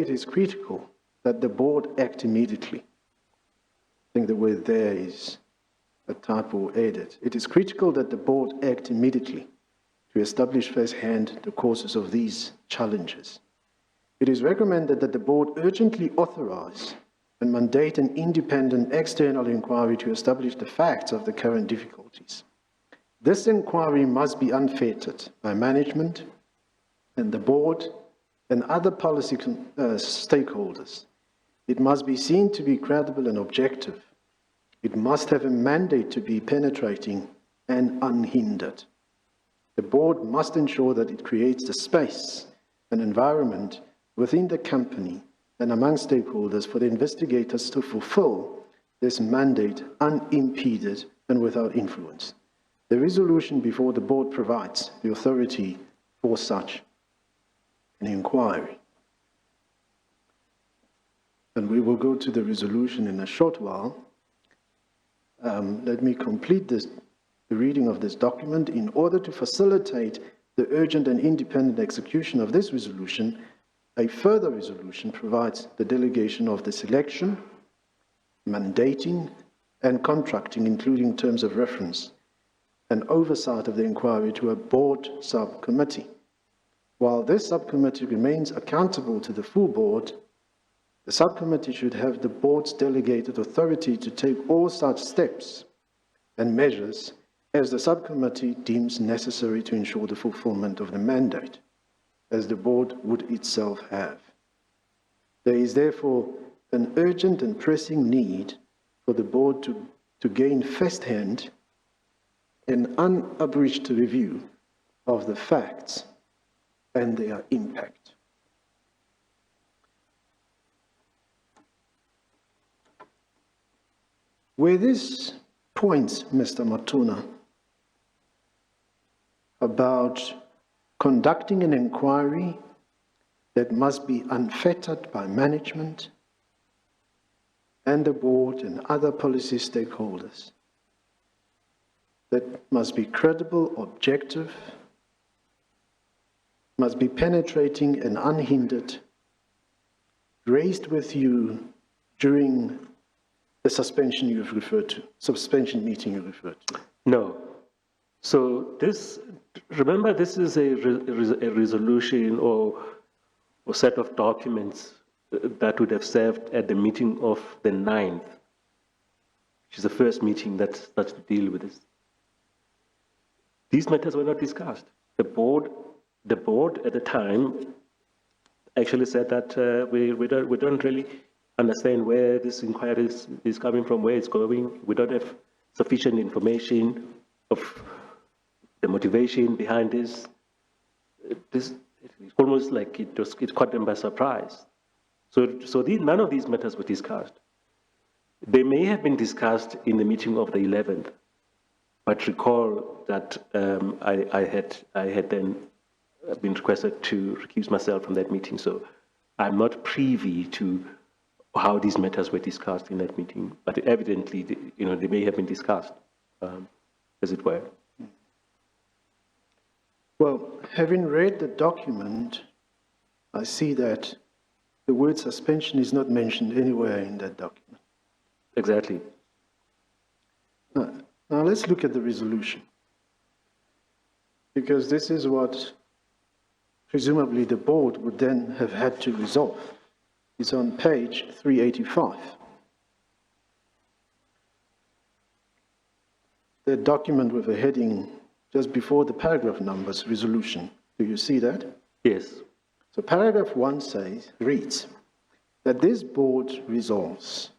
F: is critical that the board act immediately. I think the word there is a typo edit. It is critical that the board act immediately to establish firsthand the causes of these challenges. It is recommended that the board urgently authorize and mandate an independent external inquiry to establish the facts of the current difficulties. This inquiry must be unfettered by management and the board and other policy stakeholders. It must be seen to be credible and objective. It must have a mandate to be penetrating and unhindered. The board must ensure that it creates the space and environment within the company and among stakeholders for the investigators to fulfill this mandate unimpeded and without influence. The resolution before the board provides the authority for such an inquiry. And we will go to the resolution in a short while. Let me complete the reading of this document. In order to facilitate the urgent and independent execution of this resolution, a further resolution provides the delegation of the selection, mandating, and contracting, including terms of reference, and oversight of the inquiry to a board subcommittee. While this subcommittee remains accountable to the full board, the subcommittee should have the board's delegated authority to take all such steps and measures as the subcommittee deems necessary to ensure the fulfillment of the mandate, as the board would itself have. There is therefore an urgent and pressing need for the board to gain first-hand an unabridged review of the facts and their impact. Where this points, Mr. Matuna, about conducting an inquiry that must be unfettered by management and the board and other policy stakeholders, that must be credible, objective, must be penetrating and unhindered, raised with you during the suspension you've referred to, suspension meeting you referred to?
H: No. So this, remember, this is a resolution or set of documents that would have served at the meeting of the 9th, which is the first meeting that starts to deal with this. These matters were not discussed. The board at the time actually said that we don't really understand where this inquiry is coming from, where it's going. We don't have sufficient information of the motivation behind this. It's almost like it caught them by surprise. So none of these matters were discussed. They may have been discussed in the meeting of the 11th, but recall that I had then been requested to recuse myself from that meeting. So I'm not privy to how these matters were discussed in that meeting, but evidently, they may have been discussed, as it were.
F: Well, having read the document, I see that the word suspension is not mentioned anywhere in that document.
H: Exactly.
F: Now let's look at the resolution, because this is what presumably the board would then have had to resolve. It's on page 385. The document with a heading just before the paragraph numbers, resolution. Do you see that?
H: Yes.
F: So paragraph 1 reads, that this board resolves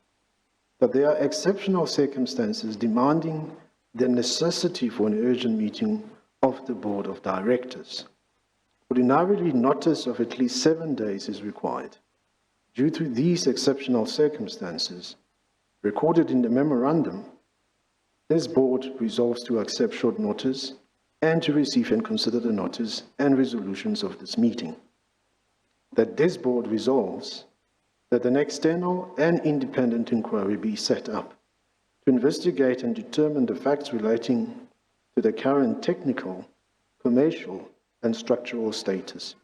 F: that there are exceptional circumstances demanding the necessity for an urgent meeting of the board of directors. Ordinarily, notice of at least 7 days is required. Due to these exceptional circumstances recorded in the memorandum, this board resolves to accept short notice and to receive and consider the notice and resolutions of this meeting. That this board resolves that an external and independent inquiry be set up to investigate and determine the facts relating to the current technical, commercial, and structural status,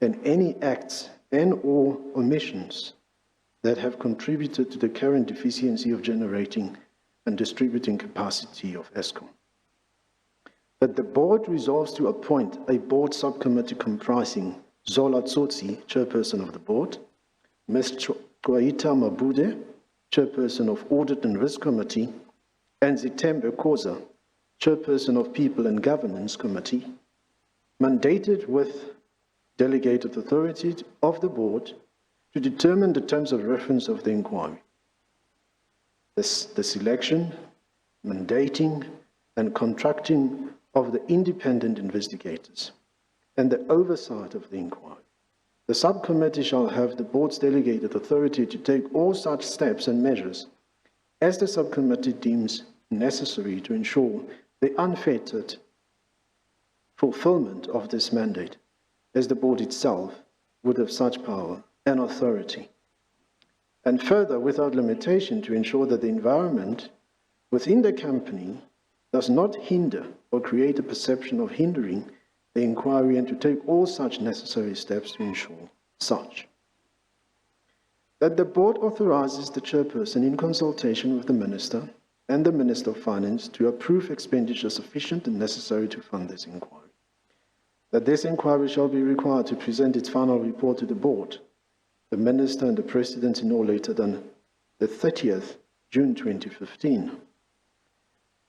F: and any acts and/or omissions that have contributed to the current deficiency of generating and distributing capacity of Escom. That the board resolves to appoint a board subcommittee comprising Zola Tsotsi, chairperson of the board, Ms. Kwaita Mabude, chairperson of Audit and Risk Committee, and Zitembe Koza, chairperson of People and Governance Committee, mandated with delegated authority of the board to determine the terms of reference of the inquiry, the selection, mandating, and contracting of the independent investigators, and the oversight of the inquiry. The subcommittee shall have the board's delegated authority to take all such steps and measures as the subcommittee deems necessary to ensure the unfettered fulfillment of this mandate, as the board itself would have such power and authority. And further, without limitation, to ensure that the environment within the company does not hinder or create a perception of hindering the inquiry, and to take all such necessary steps to ensure such. That the board authorizes the chairperson in consultation with the minister and the Minister of Finance to approve expenditure sufficient and necessary to fund this inquiry. That this inquiry shall be required to present its final report to the board, the minister and the president no later than the 30th June 2015.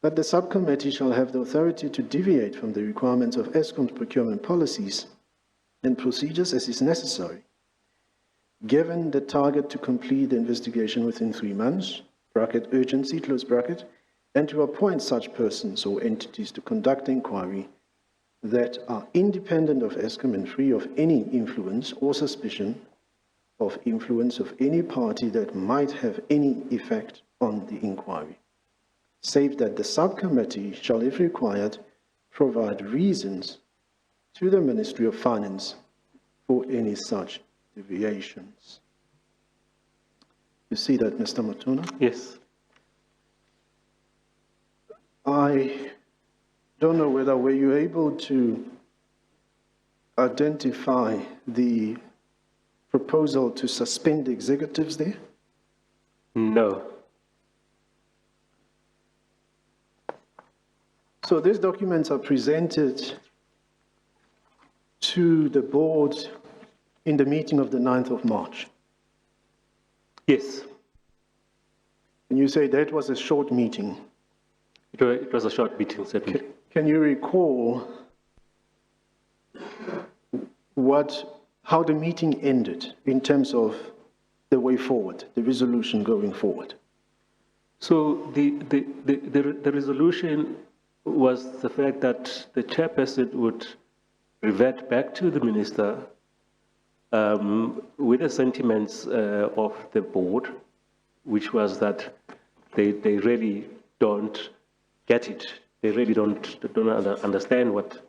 F: That the subcommittee shall have the authority to deviate from the requirements of Escom's procurement policies and procedures as is necessary, given the target to complete the investigation within 3 months, bracket urgency, close bracket, and to appoint such persons or entities to conduct the inquiry that are independent of Escom and free of any influence or suspicion of influence of any party that might have any effect on the inquiry, save that the subcommittee shall, if required, provide reasons to the Ministry of Finance for any such deviations. You see that, Mr. Matuna?
H: Yes.
F: I don't know whether were you able to identify the proposal to suspend the executives there?
H: No.
F: So these documents are presented to the board in the meeting of the 9th of March.
H: Yes.
F: And you say that was a short meeting.
H: It was a short meeting, certainly.
F: Can you recall how the meeting ended in terms of the way forward, the resolution going forward?
H: So the resolution was the fact that the chairperson would revert back to the minister with the sentiments of the board, which was that they really don't get it. They really don't understand what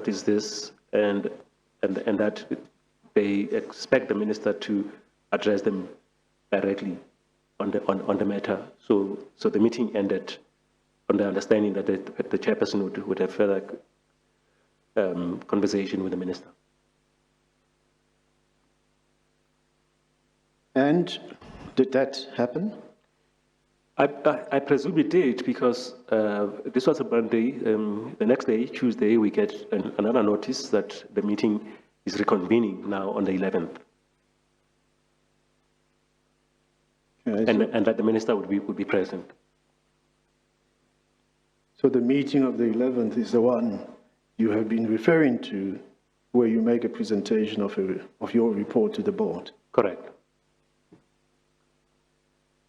H: is this, and that they expect the minister to address them directly on the matter. So the meeting ended on the understanding that the chairperson would have further conversation with the minister.
F: And did that happen?
H: I presume it did, because this was a Monday. The next day, Tuesday, we get another notice that the meeting is reconvening now on the 11th.
F: Okay,
H: And that the minister would be present.
F: so the meeting of the 11th is the one you have been referring to, where you make a presentation of your report to the board.
H: Correct.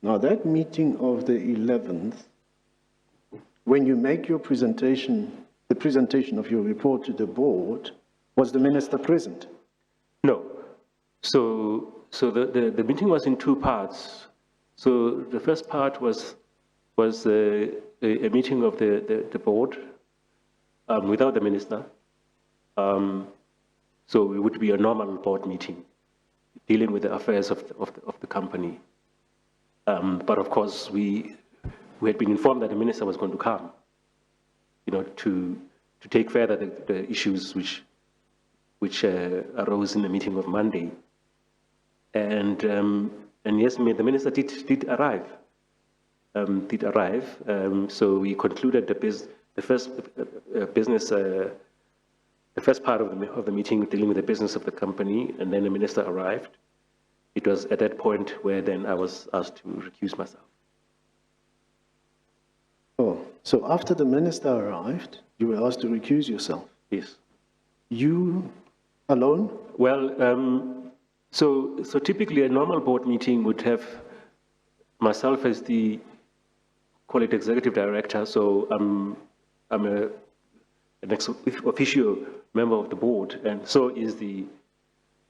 F: Now, that meeting of the 11th, when you make your presentation, the presentation of your report to the board, was the minister present?
H: No. So the meeting was in two parts. So the first part was a meeting of the board without the minister. So it would be a normal board meeting dealing with the affairs of the company. But of course, we had been informed that the minister was going to come, to take further the issues which arose in the meeting of Monday. And yes, the minister did arrive. So we concluded the first part of the meeting dealing with the business of the company, and then the minister arrived. It was at that point where then I was asked to recuse myself.
F: Oh, so after the minister arrived, you were asked to recuse yourself?
H: Yes.
F: You alone?
H: Well, so typically a normal board meeting would have myself as the, call it executive director, so I'm an ex officio member of the board, and so is the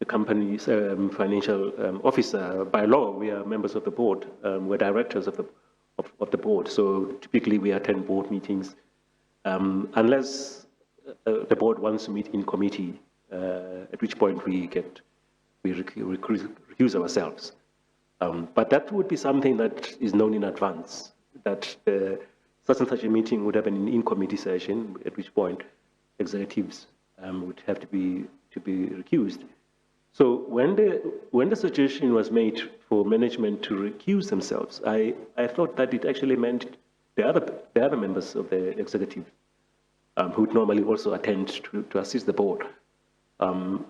H: company's financial officer. By law, we are members of the board. We're directors of the board. So typically, we attend board meetings, unless the board wants to meet in committee, at which point we recuse ourselves. But that would be something that is known in advance, that such and such a meeting would have an in-committee session, at which point executives would have to be recused. So when the suggestion was made for management to recuse themselves, I thought that it actually meant the other members of the executive who would normally also attend to assist the board. And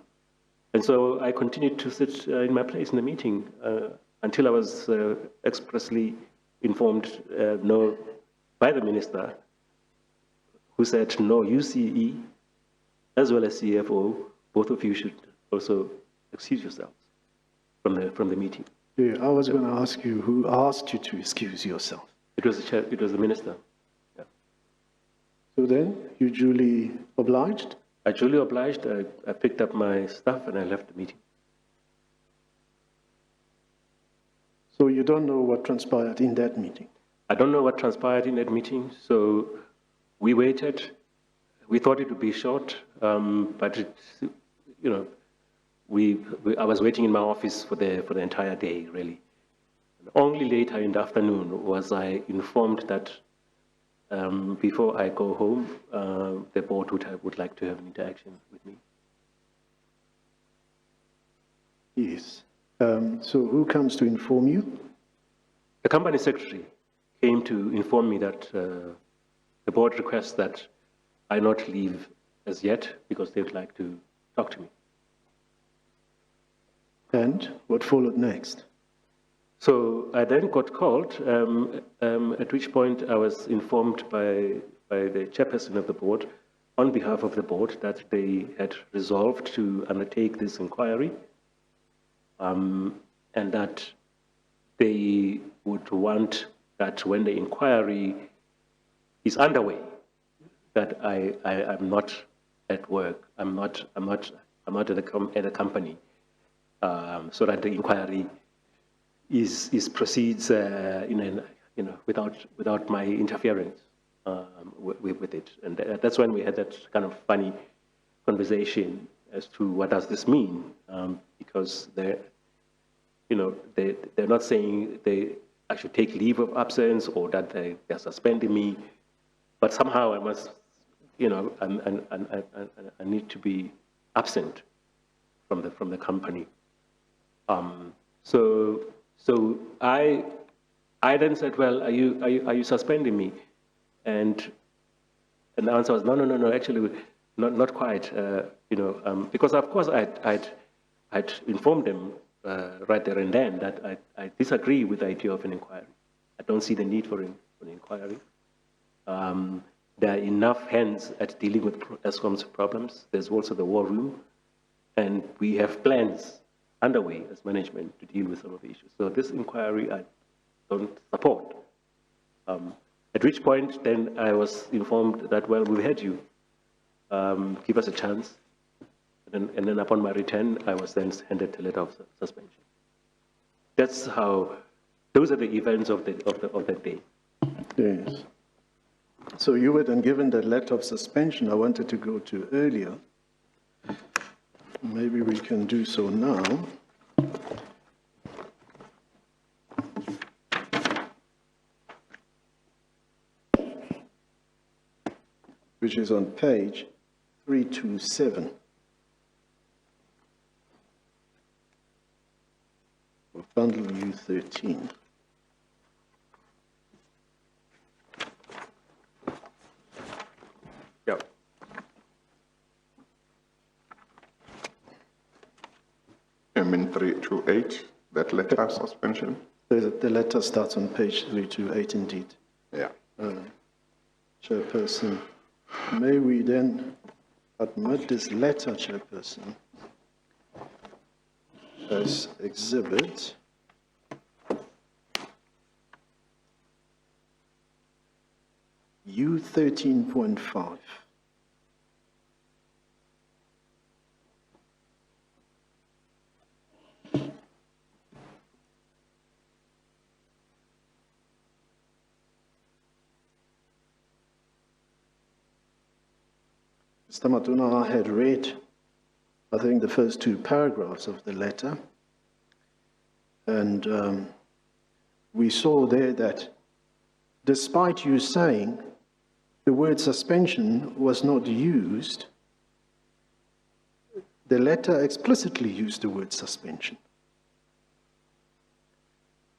H: so I continued to sit in my place in the meeting until I was expressly informed no by the minister, who said, no, UCE as well as CFO, both of you should also excuse yourselves from the meeting.
F: Yeah, I was going to ask you, who asked you to excuse yourself?
H: It was the chair, it was the minister. Yeah.
F: So then, you duly obliged?
H: I duly obliged. I picked up my stuff and I left the meeting.
F: So you don't know what transpired in that meeting?
H: I don't know what transpired in that meeting, so we waited. We thought it would be short, but it, you know, I was waiting in my office for the entire day, really. Only later in the afternoon was I informed that before I go home, the board would like to have an interaction with me.
F: Yes. So who comes to inform you?
H: The company secretary came to inform me that the board requests that I not leave as yet because they would like to talk to me.
F: And what followed next?
H: So I then got called, at which point I was informed by the chairperson of the board, on behalf of the board, that they had resolved to undertake this inquiry, and that they would want that when the inquiry is underway, that I'm not at work, I'm not at the company, so that the inquiry proceeds without my interference with it. And that's when we had that kind of funny conversation as to what does this mean, because they're not saying I should take leave of absence or that they're suspending me, but somehow I must, I need to be absent from the company. So I then said, well, are you suspending me? And the answer was, no, actually, not quite, because of course I'd informed them right there and then that I disagree with the idea of an inquiry. I don't see the need for an inquiry. There are enough hands at dealing with Escom's problems. There's also the war room, and we have plans underway as management to deal with some of the issues. So this inquiry I don't support. At which point then I was informed that, well, we've had you, give us a chance. And then upon my return, I was then handed a letter of suspension. That's how, those are the events of that day.
F: Yes. So you were then given the letter of suspension I wanted to go to earlier. Maybe we can do so now. Which is on page 327. Of bundle U13.
H: Yep.
B: I mean 328, that letter of suspension?
F: The letter starts on page 328 indeed.
B: Yeah.
F: Chairperson, may we then admit this letter, Chairperson, as exhibit U13.5. Mr. Matuna had read, I think, the first two paragraphs of the letter, and we saw there that despite you saying the word suspension was not used, the letter explicitly used the word suspension.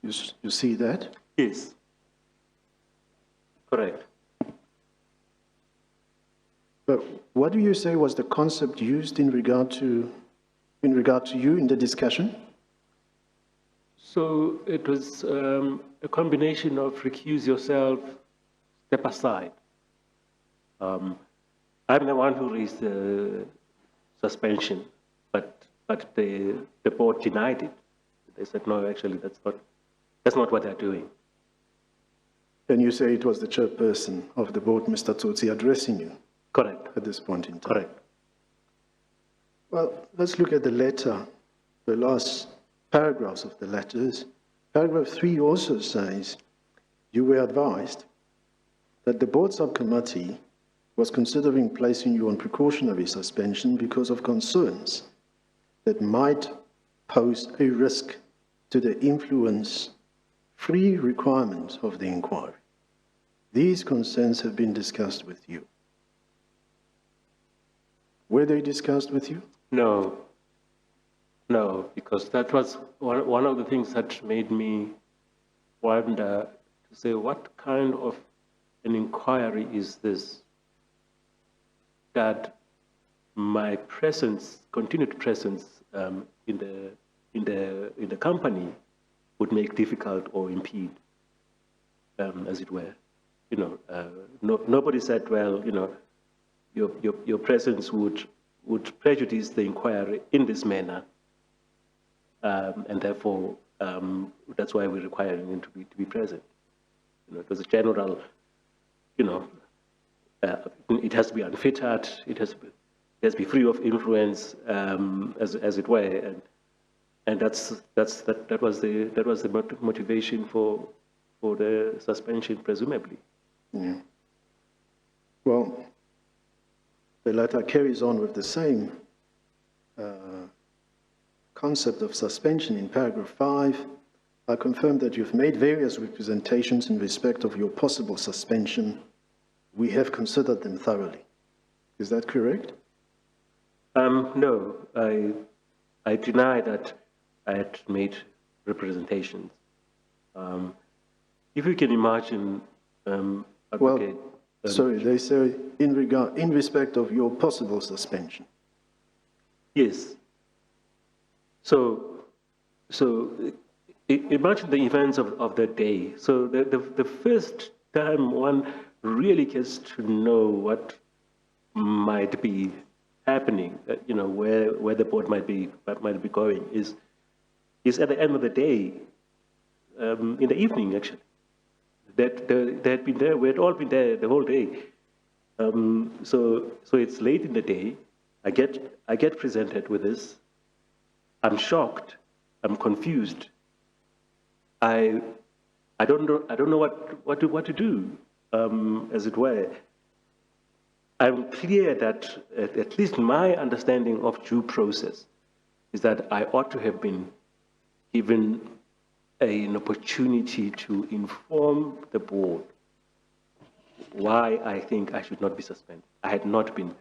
F: You see that?
H: Yes. Correct.
F: But what do you say was the concept used in regard to you in the discussion?
H: So it was a combination of recuse yourself, step aside. I'm the one who raised the suspension, but the board denied it. They said, no, actually, that's not what they're doing.
F: And you say it was the chairperson of the board, Mr. Tsotsi, addressing you
H: Correct.
F: at this point in time?
H: Correct.
F: Well, let's look at the letter, the last paragraphs of the letters. Paragraph 3 also says, you were advised that the board subcommittee was considering placing you on precautionary suspension because of concerns that might pose a risk to the influence-free requirement of the inquiry. These concerns have been discussed with you. Were they discussed with you?
H: No, no, because that was one of the things that made me wonder to say, what kind of an inquiry is this that my presence, continued presence in the company would make difficult or impede, as it were. You know, nobody said, well, you know, your presence would prejudice the inquiry in this manner, and therefore that's why we're requiring him to be present. You know, it was a general, you know, it has to be unfettered, it has to be free of influence, as it were, and that was the motivation for the suspension, presumably.
F: Yeah. Well, the letter carries on with the same concept of suspension in paragraph 5. I confirm that you've made various representations in respect of your possible suspension. We have considered them thoroughly. Is that correct?
H: No, I deny that I had made representations. If you can imagine, Advocate.
F: Sorry, they say in respect of your possible suspension.
H: Yes. So imagine the events of the day. So the first time one really gets to know what might be happening, you know, where the board might be going is at the end of the day, in the evening actually. That they had been there, we had all been there the whole day. So it's late in the day. I get presented with this. I'm shocked. I'm confused. I don't know what to do, as it were. I'm clear that at least my understanding of due process is that I ought to have been given an opportunity to inform the board why I think I should not be suspended. I had not been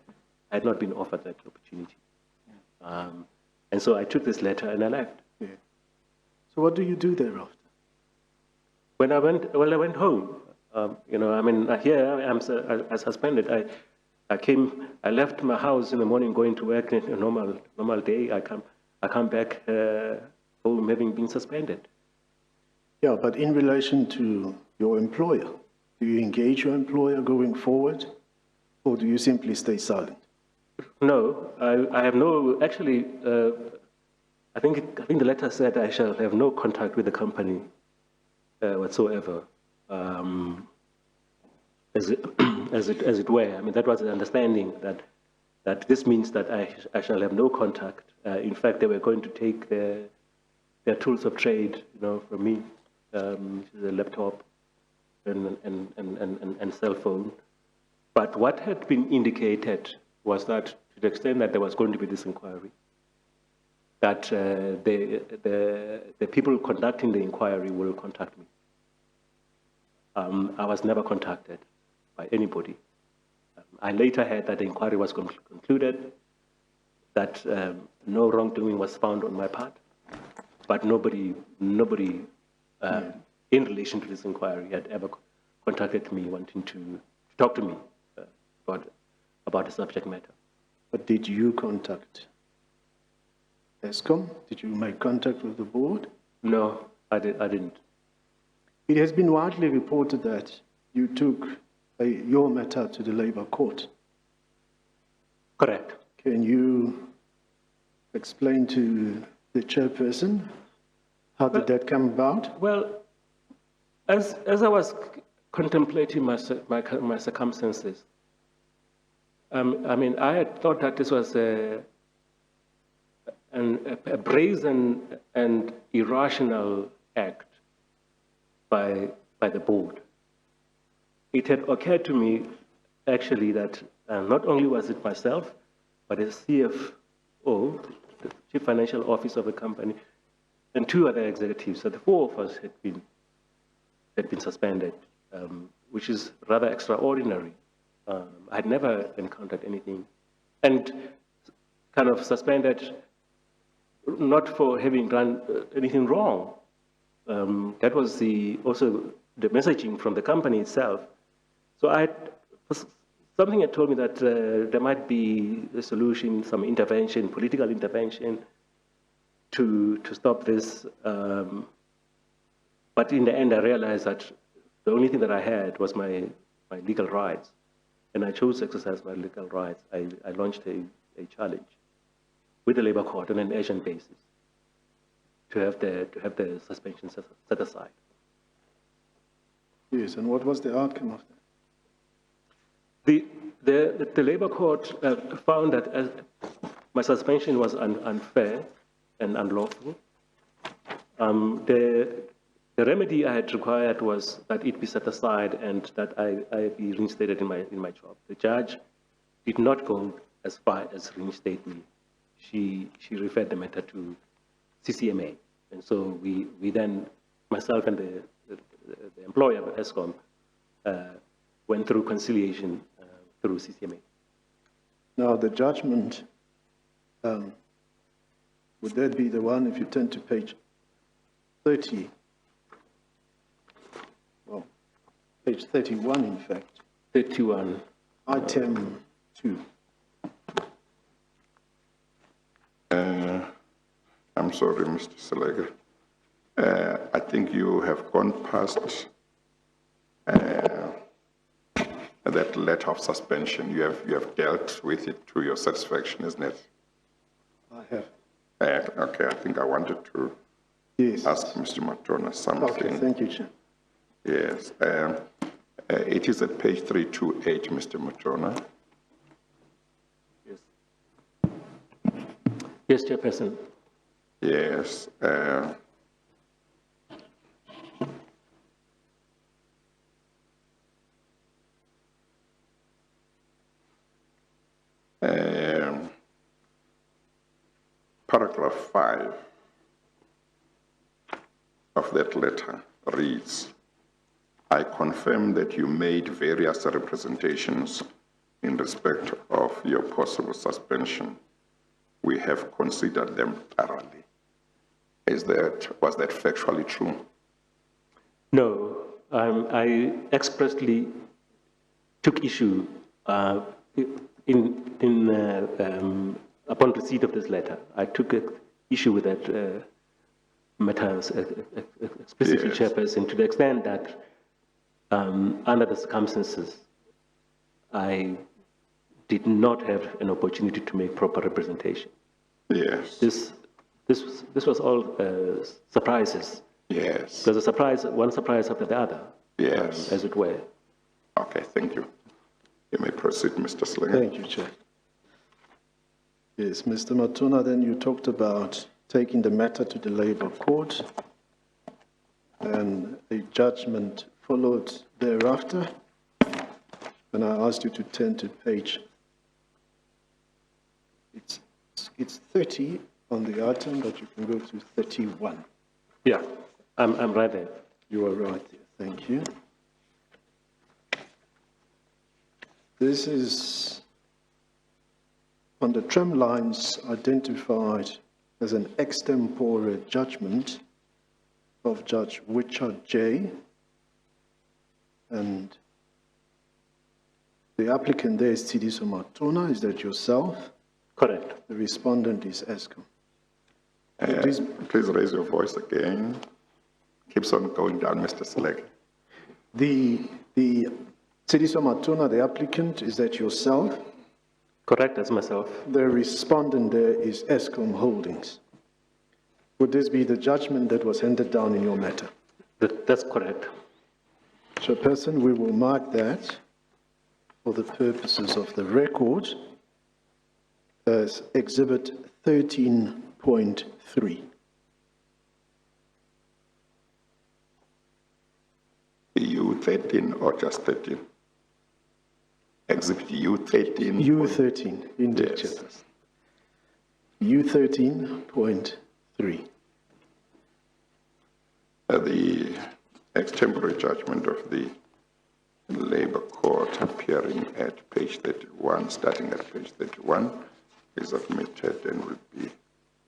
H: offered that opportunity. And so I took this letter and I left.
F: Yeah. So what do you do thereafter?
H: When I went home, you know, I mean, here I'm suspended. I left my house in the morning going to work in a normal day. I come back home having been suspended.
F: Yeah, but in relation to your employer, do you engage your employer going forward, or do you simply stay silent?
H: No, I have no, actually, I think the letter said I shall have no contact with the company whatsoever, as it were. I mean, that was the understanding that this means that I shall have no contact. In fact, they were going to take their tools of trade, you know, from me, the laptop and cell phone. But what had been indicated was that to the extent that there was going to be this inquiry, that the people conducting the inquiry will contact me. I was never contacted by anybody. I later heard that the inquiry was concluded, that no wrongdoing was found on my part, but nobody in relation to this inquiry had ever contacted me wanting to talk to me about the subject matter.
F: But did you contact Escom? Did you make contact with the board?
H: No, I didn't.
F: It has been widely reported that you took your matter to the Labour Court.
H: Correct.
F: Can you explain to the chairperson how did that come about?
H: Well, as I was contemplating my circumstances, I mean, I had thought that this was a brazen and irrational act by the board. It had occurred to me, actually, that not only was it myself, but the CFO, the Chief Financial Officer of the company, and 2 other executives. So the 4 of us had been suspended, which is rather extraordinary. I had never encountered anything, and kind of suspended, not for having done anything wrong. That was also the messaging from the company itself. So something had told me that there might be a solution, some intervention, political intervention, to stop this. But in the end, I realized that the only thing that I had was my legal rights, and I chose to exercise my legal rights. I launched a challenge with the Labour Court on an urgent basis to have the suspension set aside.
F: Yes, and what was the outcome of that?
H: The Labour Court found that my suspension was unfair and unlawful. The remedy I had required was that it be set aside and that I be reinstated in my job. The judge did not go as far as reinstate me. She referred the matter to CCMA, and so we then, myself and the employer, Escom, went through conciliation through CCMA.
F: Now, the judgment, would that be the one, if you turn to page 30, well, page 31, in fact.
H: 31.
F: Item 2.
B: I'm sorry, Mr. Selega. I think you have gone past that letter of suspension. You have dealt with it to your satisfaction, isn't it?
F: I have.
B: Okay, I think I wanted to ask Mr. Matona something.
F: Okay, thank you, Chair.
B: Yes. It is at page 328, Mr. Matona.
H: Yes. Yes, Chairperson.
B: Yes. Paragraph 5 of that letter reads, I confirm that you made various representations in respect of your possible suspension. We have considered them thoroughly. Was that factually true?
H: No, I expressly took issue upon receipt of this letter. I took issue with that matter explicitly,
B: Yes.
H: Chairperson, to the extent that under the circumstances, I did not have an opportunity to make proper representation.
B: Yes.
H: This was all surprises.
B: Yes.
H: There's a surprise, one surprise after the other.
B: Yes.
H: As it were.
B: Okay, thank you. You may proceed, Mr. Slinger.
F: Thank you, Chair. Yes, Mr. Matuna, then you talked about taking the matter to the Labour Court, and a judgment followed thereafter. And I asked you to turn to page, it's 30 on the item, but you can go to 31.
H: Yeah, I'm right there.
F: You are right there, thank you. This is on the tram lines identified as an extempore judgment of Judge Richard J. And the applicant there is Tsidiso Matona. Is that yourself?
H: Correct.
F: The respondent is Escom.
B: Please raise your voice again. Keeps on going down, Mr. Select.
F: The Tsidiso Matona, the applicant, is that yourself?
H: Correct, as myself.
F: The respondent there is Escom Holdings. Would this be the judgment that was handed down in your matter?
H: That's correct.
F: Chairperson, we will mark that for the purposes of the record as Exhibit 13.3.
B: U13 or just 13? Exhibit U13.
F: U13, indeed,
B: Yes.
F: Chairperson. U13.3.
B: The extemporary judgment of the Labour Court appearing at page 31, starting at page 31, is submitted and will be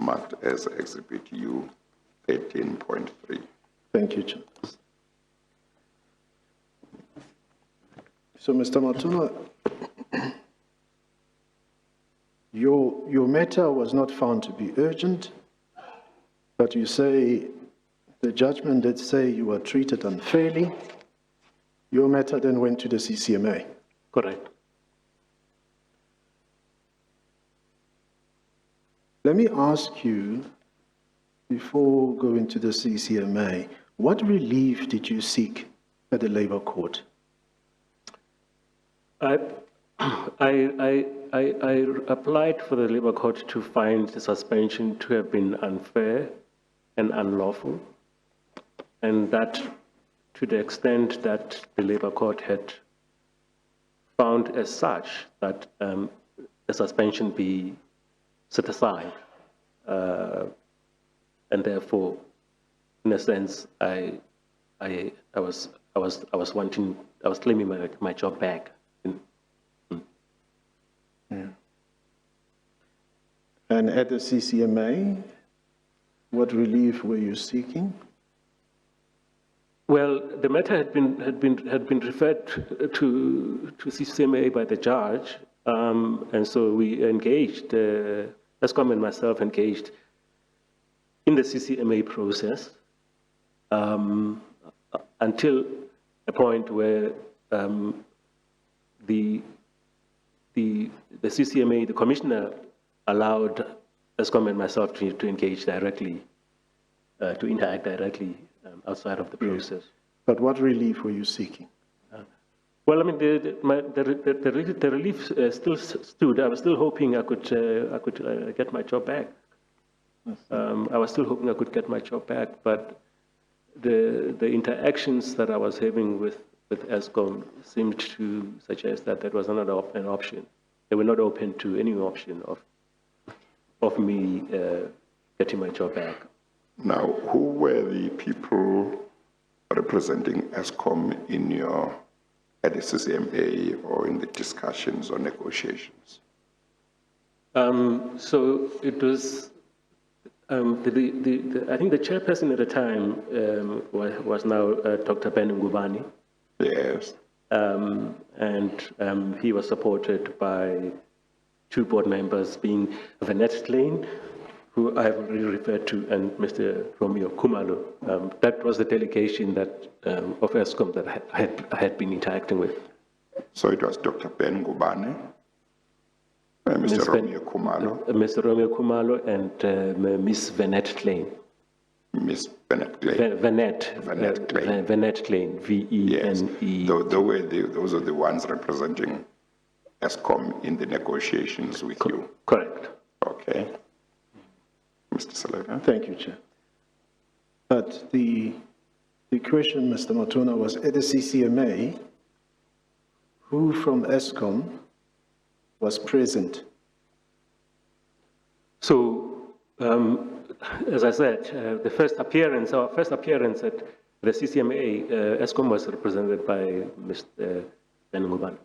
B: marked as Exhibit U13.3.
F: Thank you, Chairperson. So, Mr. Matuna, your matter was not found to be urgent, but you say the judgment did say you were treated unfairly. Your matter then went to the CCMA.
H: Correct.
F: Let me ask you, before going to the CCMA, what relief did you seek at the Labour Court?
H: I applied for the Labour Court to find the suspension to have been unfair and unlawful, and that to the extent that the Labour Court had found as such that the suspension be set aside, and therefore, in a sense, I was claiming my job back.
F: And at the CCMA, what relief were you seeking?
H: Well, the matter had been referred to CCMA by the judge, and so we engaged, Escom and myself engaged in the CCMA process until a point where the CCMA, the commissioner, allowed Escom and myself to engage directly, to interact directly outside of the process.
F: But what relief were you seeking?
H: Well, I mean, the relief still stood. I was still hoping I could get my job back. I was still hoping I could get my job back, but the interactions that I was having with Escom seemed to suggest that that was not an option. They were not open to any option of me getting my job back.
B: Now, who were the people representing Escom at the CCMA or in the discussions or negotiations?
H: So it was, I think the chairperson at the time was now Dr. Ben Ngubani.
B: Yes.
H: And he was supported by two board members, being Vanette Lane, who I have already referred to, and Mr. Romeo Kumalo. That was the delegation that of Escom that I had been interacting with.
B: So it was Dr. Ben Ngubane, Mr. Romeo Kumalo.
H: Mr. Romeo Kumalo and Miss Vanette Lane.
B: Miss Vanette Lane.
H: Vanette Lane, V-E-N-E.
B: Yes. Those are the ones representing Escom in the negotiations with you.
H: Correct.
B: Okay. Mr. Saleka.
F: Thank you, Chair. But the question, Mr. Matuna, was at the CCMA, who from Escom was present?
H: So, as I said, our first appearance at the CCMA, Escom was represented by Mr. Ben Ngubane,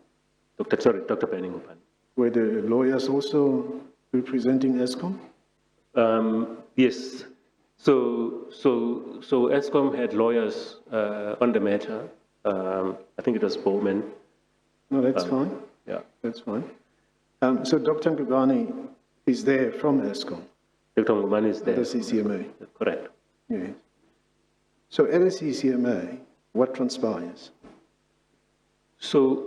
H: Dr. Ben Ngubane.
F: Were the lawyers also representing Escom?
H: Yes. So Escom had lawyers on the matter. I think it was Bowman.
F: No, that's fine.
H: Yeah.
F: That's fine. So Dr. Ngubane is there from Escom?
H: Dr. Ngubane is
F: At
H: there.
F: the CCMA?
H: Correct.
F: Yes. So at the CCMA, what transpires?
H: So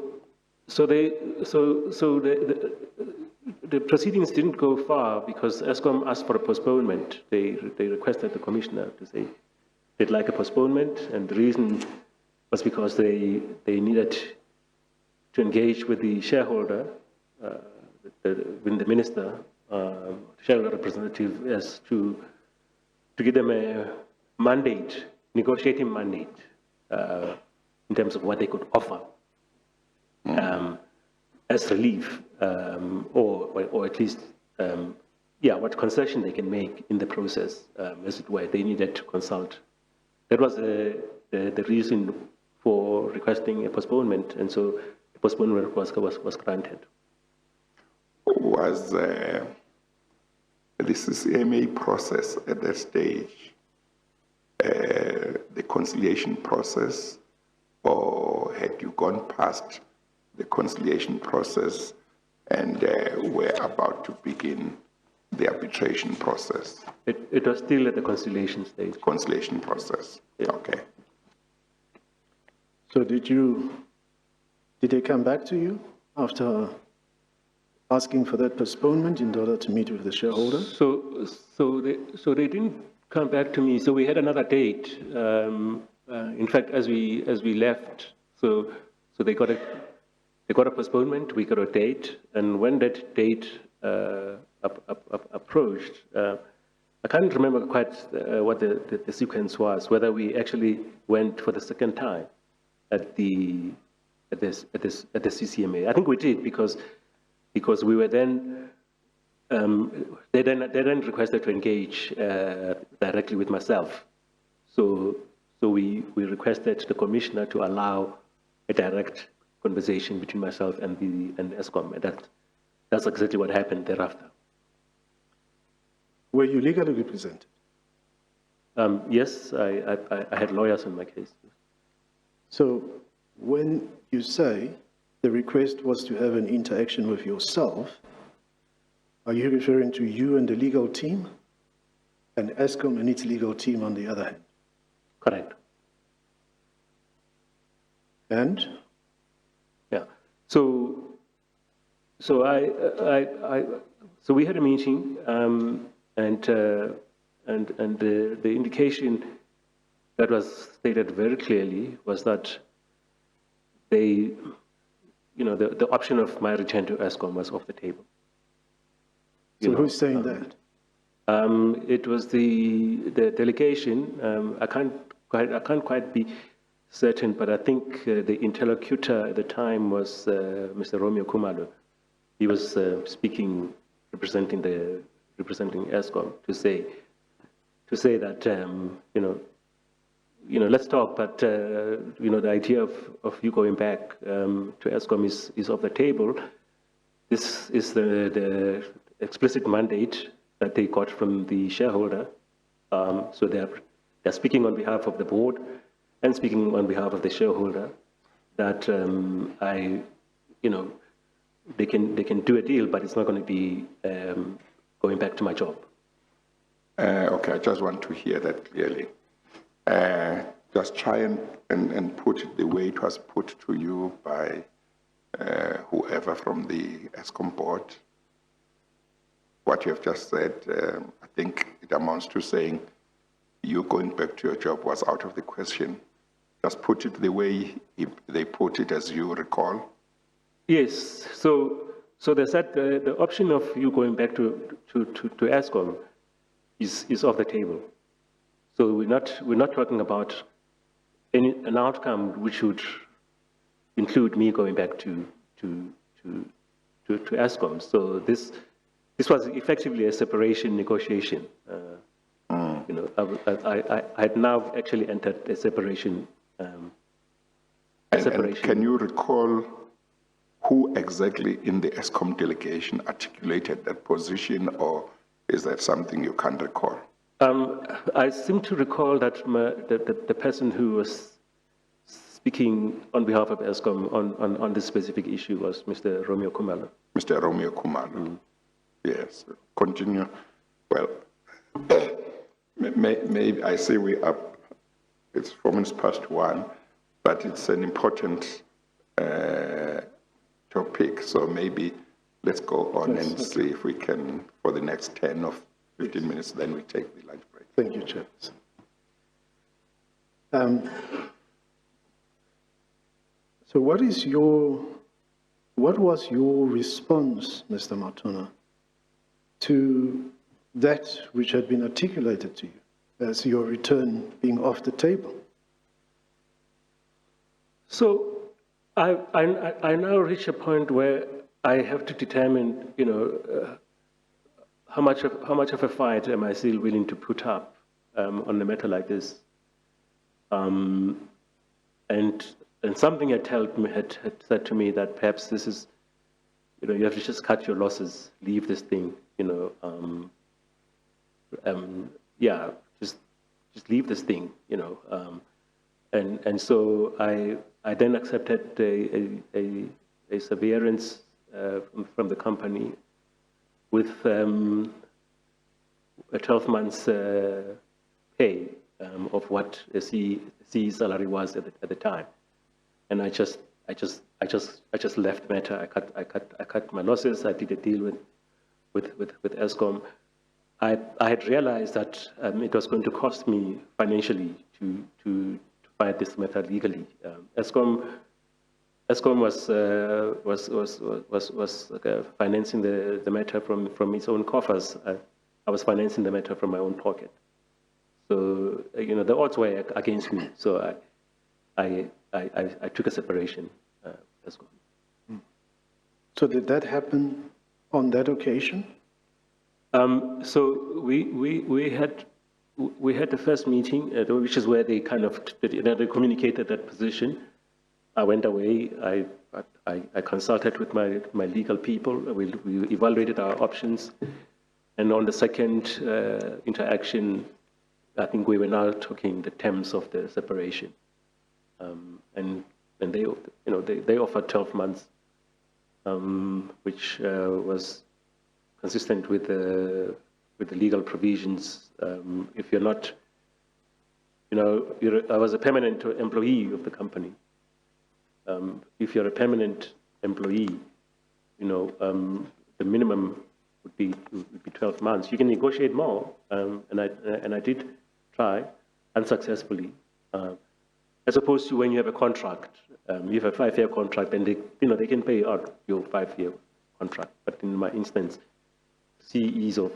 H: the proceedings didn't go far because Escom asked for a postponement. They requested the commissioner to say they'd like a postponement, and the reason was because they needed to engage with the shareholder, with the minister, shareholder representative, as to give them a mandate, negotiating mandate, in terms of what they could offer as relief, or at least, what concession they can make in the process, as it were. They needed to consult. That was the reason for requesting a postponement, and so the postponement was granted.
B: Was the CCMA process at that stage the conciliation process, or had you gone past the conciliation process and were about to begin the arbitration process?
H: It was still at the conciliation stage.
B: Conciliation process,
H: Yeah.
B: okay.
F: So did they come back to you after asking for that postponement in order to meet with the shareholder?
H: So they didn't come back to me. So we had another date. In fact, as we left, so they got a postponement. We got a date, and when that date approached, I can't remember quite what the sequence was. Whether we actually went for the second time at the CCMA. I think we did because we were then. They then requested to engage directly with myself. So we requested the commissioner to allow a direct conversation between myself and Escom, and that's exactly what happened thereafter.
F: Were you legally represented?
H: Yes, I had lawyers on my case.
F: So when you say the request was to have an interaction with yourself, are you referring to you and the legal team, and Escom and its legal team on the other hand?
H: Correct.
F: And?
H: Yeah. So we had a meeting, and the indication that was stated very clearly was that the option of my return to Escom was off the table.
F: So who's saying that?
H: It was the delegation. I can't quite be certain, but I think the interlocutor at the time was Mr. Romeo Kumalo. He was speaking, representing Escom, to say that let's talk, but the idea of you going back to Escom is off the table. This is the explicit mandate that they got from the shareholder. So they're speaking on behalf of the board and speaking on behalf of the shareholder that they can do a deal, but it's not going to be going back to my job.
B: Okay, I just want to hear that clearly. Just try and put it the way it was put to you by whoever from the Escom board. What you have just said, I think it amounts to saying you going back to your job was out of the question. Just put it the way they put it, as you recall. Yes.
H: So they said the option of you going back to Escom is off the table. So we're not talking about an outcome which would include me going back to Escom. So this was effectively a separation negotiation. I had now actually entered a separation.
B: And can you recall who exactly in the Escom delegation articulated that position, or is that something you can't recall?
H: I seem to recall that the person who was speaking on behalf of Escom on this specific issue was Mr. Romeo Kumalo.
B: Mr. Romeo Kumalo. Yes, continue. Well, maybe I say we are, it's 1:04, but it's an important topic, so maybe let's go on and see if we can, for the next 10 or 15 minutes, then we take the lunch break.
F: Thank you, Chairperson. So what was your response, Mr. Matuna, to that which had been articulated to you as your return being off the table?
H: So I now reach a point where I have to determine, how much of a fight am I still willing to put up on a matter like this? And something had said to me that perhaps this is, you have to just cut your losses, leave this thing, just leave this thing, and so I then accepted a severance from the company with a 12 months pay of what a CE salary was at the time, and I just left matter. I cut my losses. I did a deal with Escom. I had realized that it was going to cost me financially to fight this matter legally. Escom was financing the matter from its own coffers. I was financing the matter from my own pocket. So the odds were against me. So I took a separation. Escom.
F: So did that happen on that occasion?
H: So we had the first meeting, which is where they kind of they communicated that position. I went away. I consulted with my legal people. We evaluated our options, and on the second interaction, I think we were now talking the terms of the separation, and they they offered 12 months, which was consistent with the legal provisions. If you're not, I was a permanent employee of the company. If you're a permanent employee, the minimum would be 12 months. You can negotiate more, and I did try unsuccessfully. As opposed to when you have a contract, you have a 5-year contract, and they can pay out your 5-year contract. But in my instance, CEs of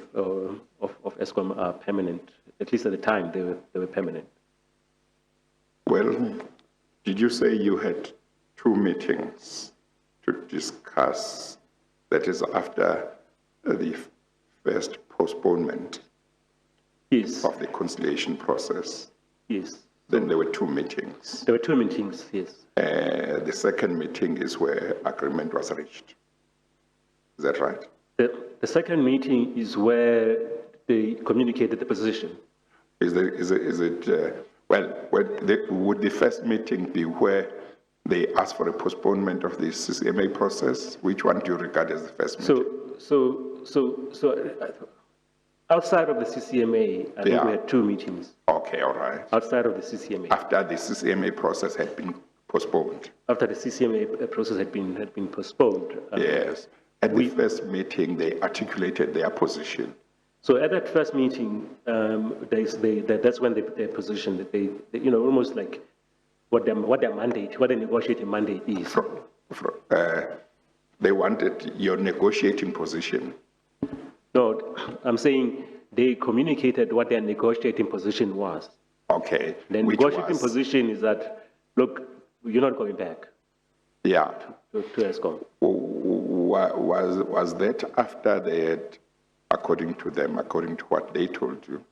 H: Escom are permanent. At least at the time, they were permanent.
B: Well, did you say you had 2 meetings to discuss, that is after the first postponement
H: Yes.
B: of the conciliation process?
H: Yes.
B: Then there were 2 meetings.
H: There were 2 meetings, yes.
B: The second meeting is where agreement was reached. Is that right?
H: The second meeting is where they communicated the position.
B: Would the first meeting be where they asked for a postponement of the CCMA process? Which one do you regard as the first meeting?
H: So outside of the CCMA, I think we had 2 meetings.
B: Okay, all right.
H: Outside of the CCMA.
B: After the CCMA process had been postponed?
H: After the CCMA process had been postponed.
B: Yes. At the first meeting, they articulated their position.
H: So at that first meeting, that's when their position, that they almost like what their mandate, what the negotiating mandate is.
B: They wanted your negotiating position.
H: No, I'm saying they communicated what their negotiating position was.
B: Okay.
H: The negotiating position is that, look, you're not going back.
B: Yeah.
H: To Escom.
B: Was that after they had, according to them, according to what they told you,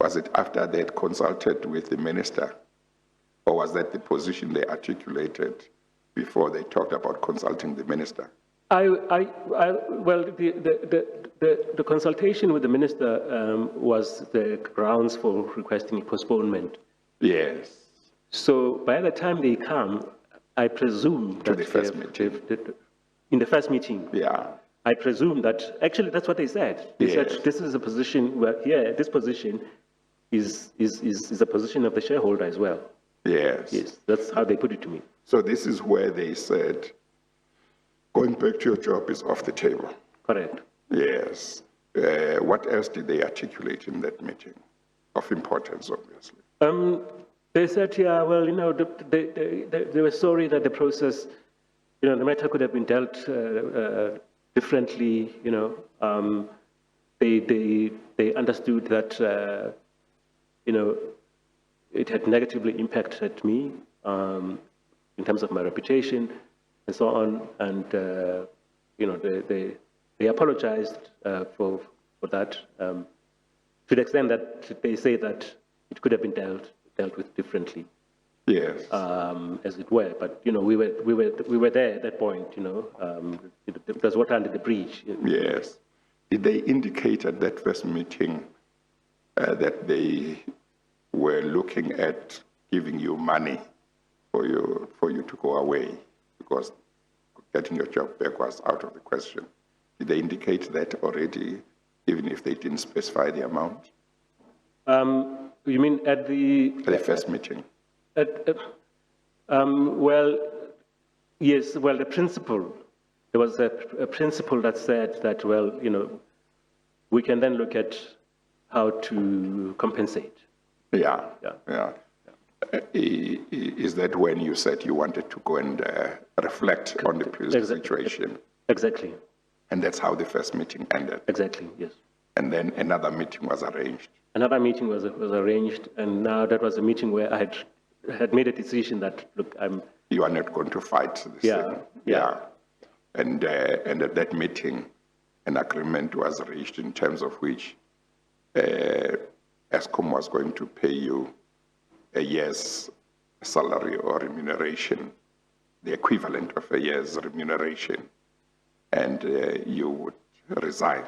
B: was it after they had consulted with the minister? Or was that the position they articulated before they talked about consulting the minister?
H: Well, the consultation with the minister was the grounds for requesting postponement.
B: Yes.
H: So by the time they come, I presume
B: To
H: that
B: the first meeting.
H: in the first meeting.
B: Yeah.
H: I presume that, actually that's what they said. They
B: Yes.
H: said this is a position where, this position is a position of the shareholder as well.
B: Yes.
H: Yes, that's how they put it to me.
B: So this is where they said, going back to your job is off the table.
H: Correct.
B: Yes. What else did they articulate in that meeting? Of importance, obviously.
H: They said, yeah, well, you know, they were sorry that the process, you know, the matter could have been dealt differently, you know. They understood that, you know, it had negatively impacted me in terms of my reputation and so on. And, you know, they apologized for that to the extent that they say that it could have been dealt with differently.
B: Yes.
H: As it were, but you know, we were there at that point. You know, there was water under the bridge.
B: Yes. Did they indicate at that first meeting that they were looking at giving you money for you to go away because getting your job back was out of the question? Did they indicate that already, even if they didn't specify the amount?
H: You mean at the
B: first meeting?
H: Well, yes. Well, the principle. There was a principle that said that, well, you know, we can then look at how to compensate.
B: Yeah.
H: Yeah.
B: Is that when you said you wanted to go and reflect on the previous situation?
H: Exactly.
B: And that's how the first meeting ended?
H: Exactly, yes.
B: And then another meeting was arranged? Another
H: meeting was arranged, and now that was a meeting where I had made a decision that, look,
B: you are not going to fight this thing.
H: Yeah.
B: And at that meeting, an agreement was reached in terms of which Escom was going to pay you a year's salary or remuneration, the equivalent of a year's remuneration, and you would resign.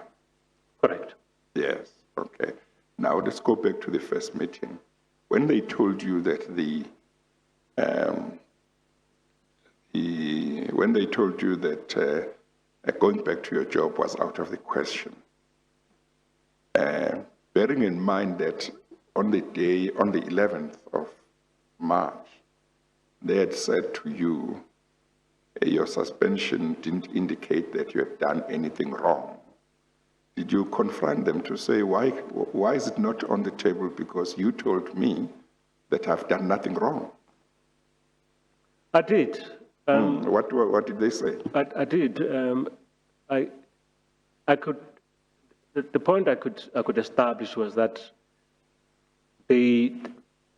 H: Correct.
B: Yes, okay. Now let's go back to the first meeting. When they told you that when they told you that going back to your job was out of the question, bearing in mind that on the 11th of March, they had said to you, your suspension didn't indicate that you had done anything wrong. Did you confront them to say, why is it not on the table? Because you told me that I've done nothing wrong.
H: I did.
B: What did they say?
H: I did. I could. The point I could establish was that they,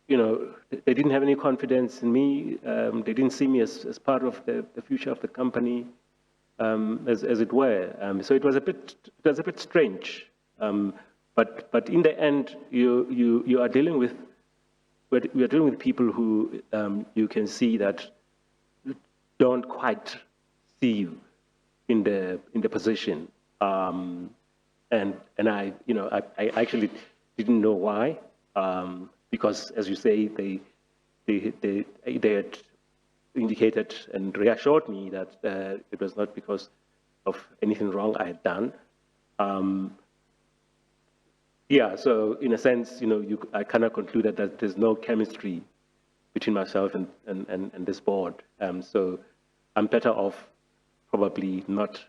H: you know, they didn't have any confidence in me. They didn't see me as part of the future of the company, as it were. So it was a bit strange. But in the end, you are dealing with. We are dealing with people who you can see that don't quite see you in the position, and I, you know, I actually didn't know why, because as you say, they had indicated and reassured me that it was not because of anything wrong I had done. Yeah, so in a sense, you know, I cannot conclude that there's no chemistry between myself and this board. So I'm better off probably not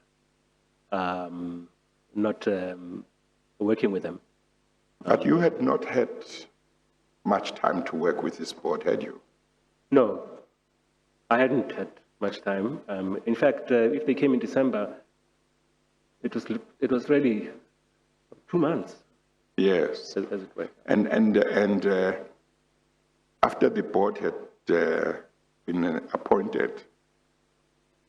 H: working with them.
B: But you had not had much time to work with this board, had you?
H: No, I hadn't had much time. In fact, if they came in December, it was really 2 months.
B: Yes.
H: As it were.
B: And after the board had been appointed,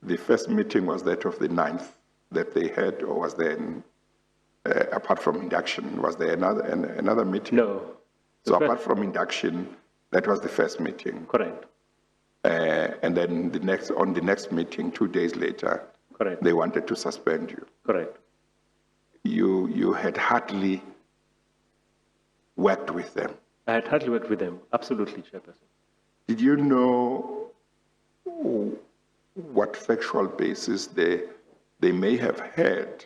B: the first meeting was that of the 9th that they had, or was there, apart from induction, was there another meeting?
H: No.
B: So apart from induction, that was the first meeting.
H: Correct.
B: And then on the next meeting, 2 days later,
H: correct,
B: they wanted to suspend you.
H: Correct.
B: You had hardly worked with them.
H: I had hardly worked with them, absolutely, Chairperson.
B: Did you know what factual basis they may have had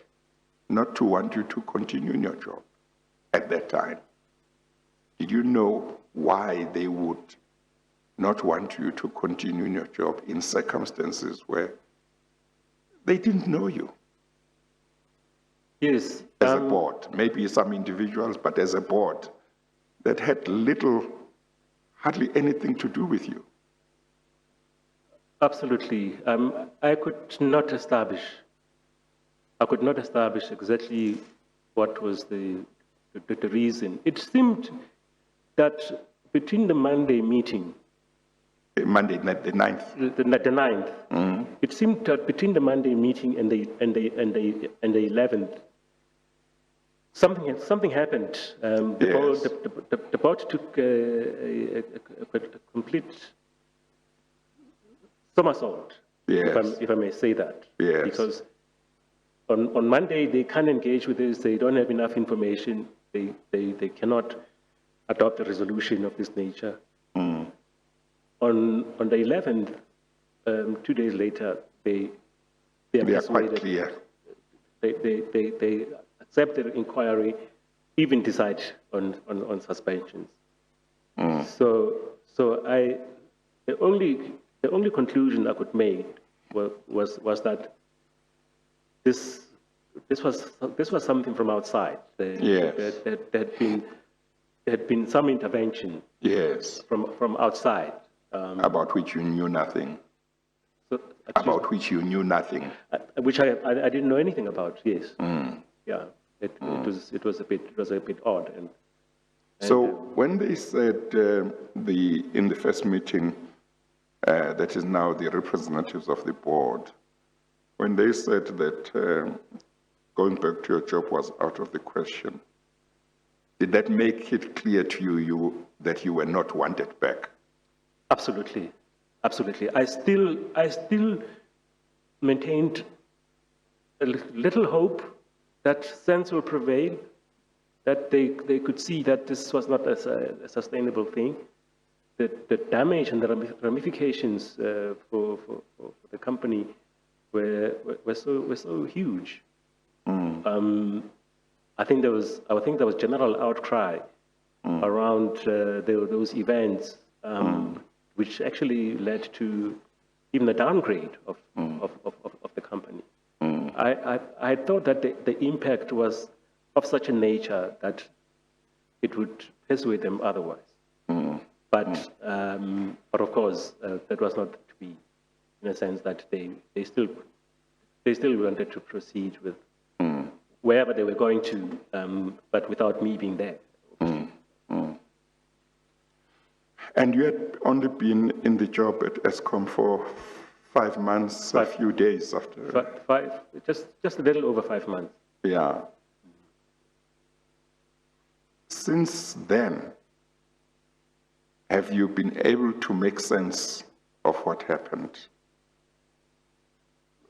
B: not to want you to continue in your job at that time? Did you know why they would not want you to continue in your job in circumstances where they didn't know you?
H: Yes.
B: As a board, maybe some individuals, but as a board that had little hardly anything to do with you.
H: Absolutely. I could not establish exactly what was the reason. It seemed that between the Monday meeting,
B: Monday, the 9th.
H: the 9th, it seemed that between the Monday meeting and the 11th, something happened.
B: Yes.
H: The board took a complete somersault,
B: Yes.
H: if I may say that.
B: Yes.
H: Because on Monday, they can't engage with this, they don't have enough information, they cannot adopt a resolution of this nature. On the 11th, 2 days later, they
B: are quite clear.
H: They accept the inquiry, even decide on suspensions. So the only conclusion I could make was that this was something from outside.
B: Yes.
H: There had been some intervention.
B: Yes.
H: From outside.
B: About which you knew nothing.
H: So,
B: About which you knew nothing.
H: Which I didn't know anything about. Yes. Yeah. It was a bit odd. And
B: so when they said in the first meeting, that is now the representatives of the board, when they said that going back to your job was out of the question, did that make it clear to you that you were not wanted back?
H: Absolutely, absolutely. I still maintained a little hope that sense will prevail, that they could see that this was not a sustainable thing, that the damage and the ramifications for the company were so huge. I think there was general outcry around those events, which actually led to even a downgrade of the company. I thought that the impact was of such a nature that it would persuade them otherwise. But of course, that was not to be, in a sense that they still wanted to proceed with wherever they were going to, but without me being there.
B: And you had only been in the job at Escom for 5 months, a few days after.
H: Just a little over 5 months.
B: Yeah. Since then, have you been able to make sense of what happened?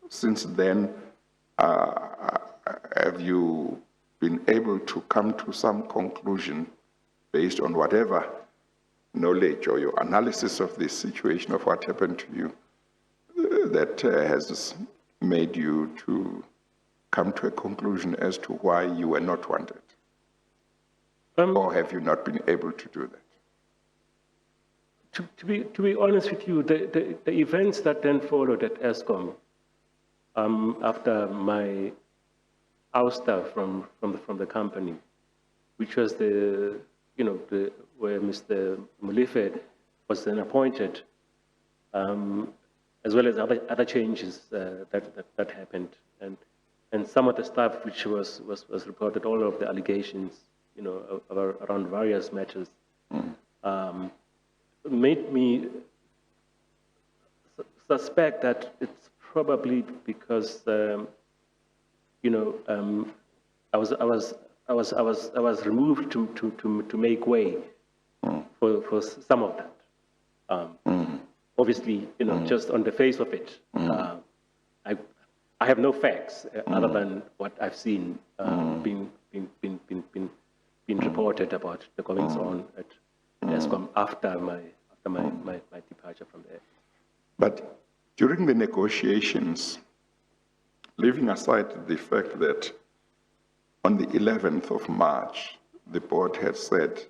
B: Since then, have you been able to come to some conclusion based on whatever knowledge or your analysis of this situation of what happened to you that has made you to come to a conclusion as to why you were not wanted? Or have you not been able to do that?
H: To be honest with you, the events that then followed at Escom, after my ouster from the company, which was where Mr. Mulife was then appointed, as well as other changes that happened, and some of the stuff which was reported, all of the allegations, around various matters, made me suspect that it's probably because I was removed to make way for some of that. Obviously, just on the face of it, I have no facts other than what I've seen being reported about the goings on at Escom after my departure from there.
B: But during the negotiations, leaving aside the fact that on the 11th of March, the board had said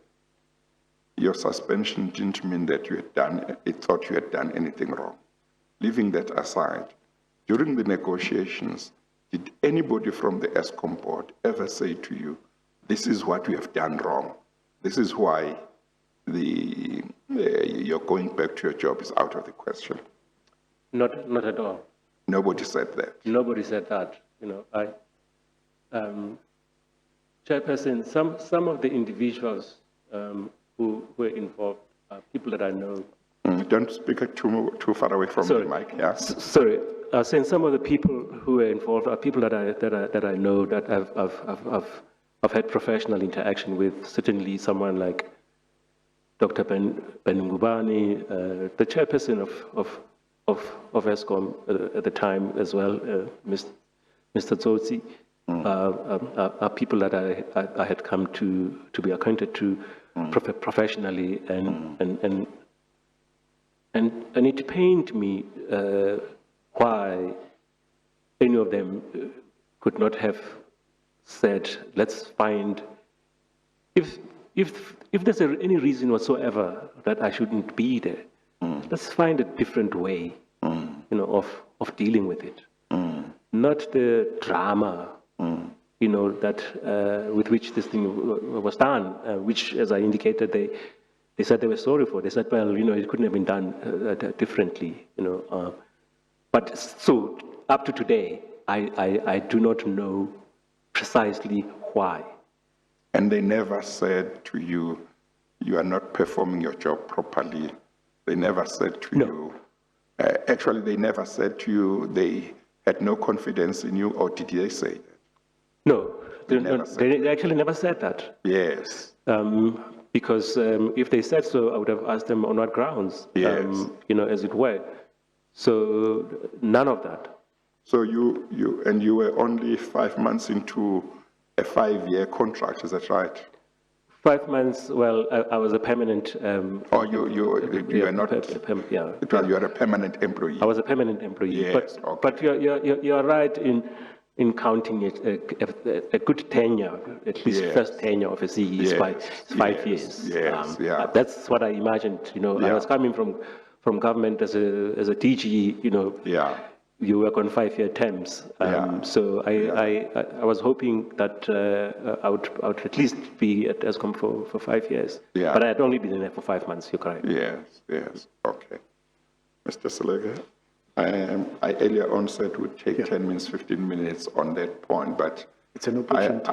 B: your suspension didn't mean that it thought you had done anything wrong. Leaving that aside, during the negotiations, did anybody from the Escom board ever say to you, this is what we have done wrong? This is why the you're going back to your job is out of the question.
H: Not at all.
B: Nobody said that.
H: Nobody said that. Chairperson, some of the individuals who were involved are people that I know.
B: Don't speak too far away from the mic. Yeah.
H: Sorry, I was saying some of the people who were involved are people that I know that I've had professional interaction with. Certainly, someone like Dr. Ben Ngubani, the chairperson of Escom at the time as well, Mr. Tsotsi, are people that I had come to be acquainted to professionally, and it pained me why any of them could not have said, let's find, if there's any reason whatsoever that I shouldn't be there, let's find a different way, of dealing with it. Not the drama, that with which this thing was done, which, as I indicated, they said they were sorry for. They said, well, it couldn't have been done differently, But so up to today, I do not know precisely why.
B: And they never said to you, you are not performing your job properly. They never said to you, actually, they never said to you they had no confidence in you, or did they say that?
H: No, they actually never said that.
B: Yes.
H: Because if they said so, I would have asked them on what grounds,
B: Yes.
H: As it were. So none of that.
B: So you were only 5 months into a 5-year contract, is that right?
H: 5 months, well, I was a permanent...
B: Or you are not,
H: yeah.
B: You are a permanent employee.
H: I was a permanent employee.
B: Yes,
H: but you're right in counting it a good tenure, at least first tenure of a CE is 5 years.
B: Yes,
H: That's what I imagined, I was coming from government as a DG, you work on 5-year terms. So I was hoping that I would at least be at Escom for 5 years.
B: Yeah.
H: But I had only been in there for 5 months, you're correct.
B: Yes, okay. Mr. Selega, I earlier on said we'd take 10 minutes, 15 minutes on that point, but
F: It's an opportunity.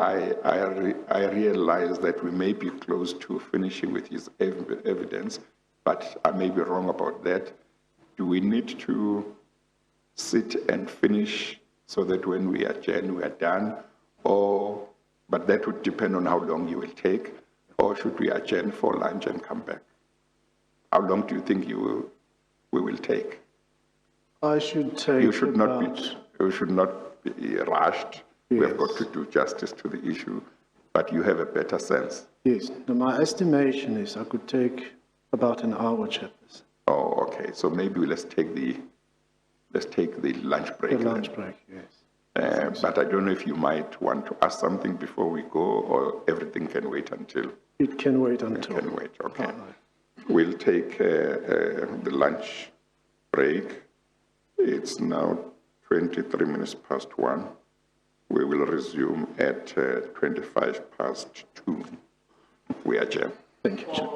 B: I realize that we may be close to finishing with his evidence, but I may be wrong about that. Do we need to sit and finish so that when we adjourn, we are done? But that would depend on how long you will take, or should we adjourn for lunch and come back? How long do you think we will take?
F: I should take
B: You should not be rushed. We have got to do justice to the issue, but you have a better sense.
F: Yes, my estimation is I could take about an hour, Chairperson.
B: Oh, okay. So maybe let's take the lunch break.
F: The lunch break, yes.
B: But I don't know if you might want to ask something before we go, or everything can wait until.
F: It can wait until.
B: It can wait. Okay. We'll take the lunch break. It's now 23 minutes past 1. We will resume at 25 past 2. We adjourn.
F: Thank you, Chair.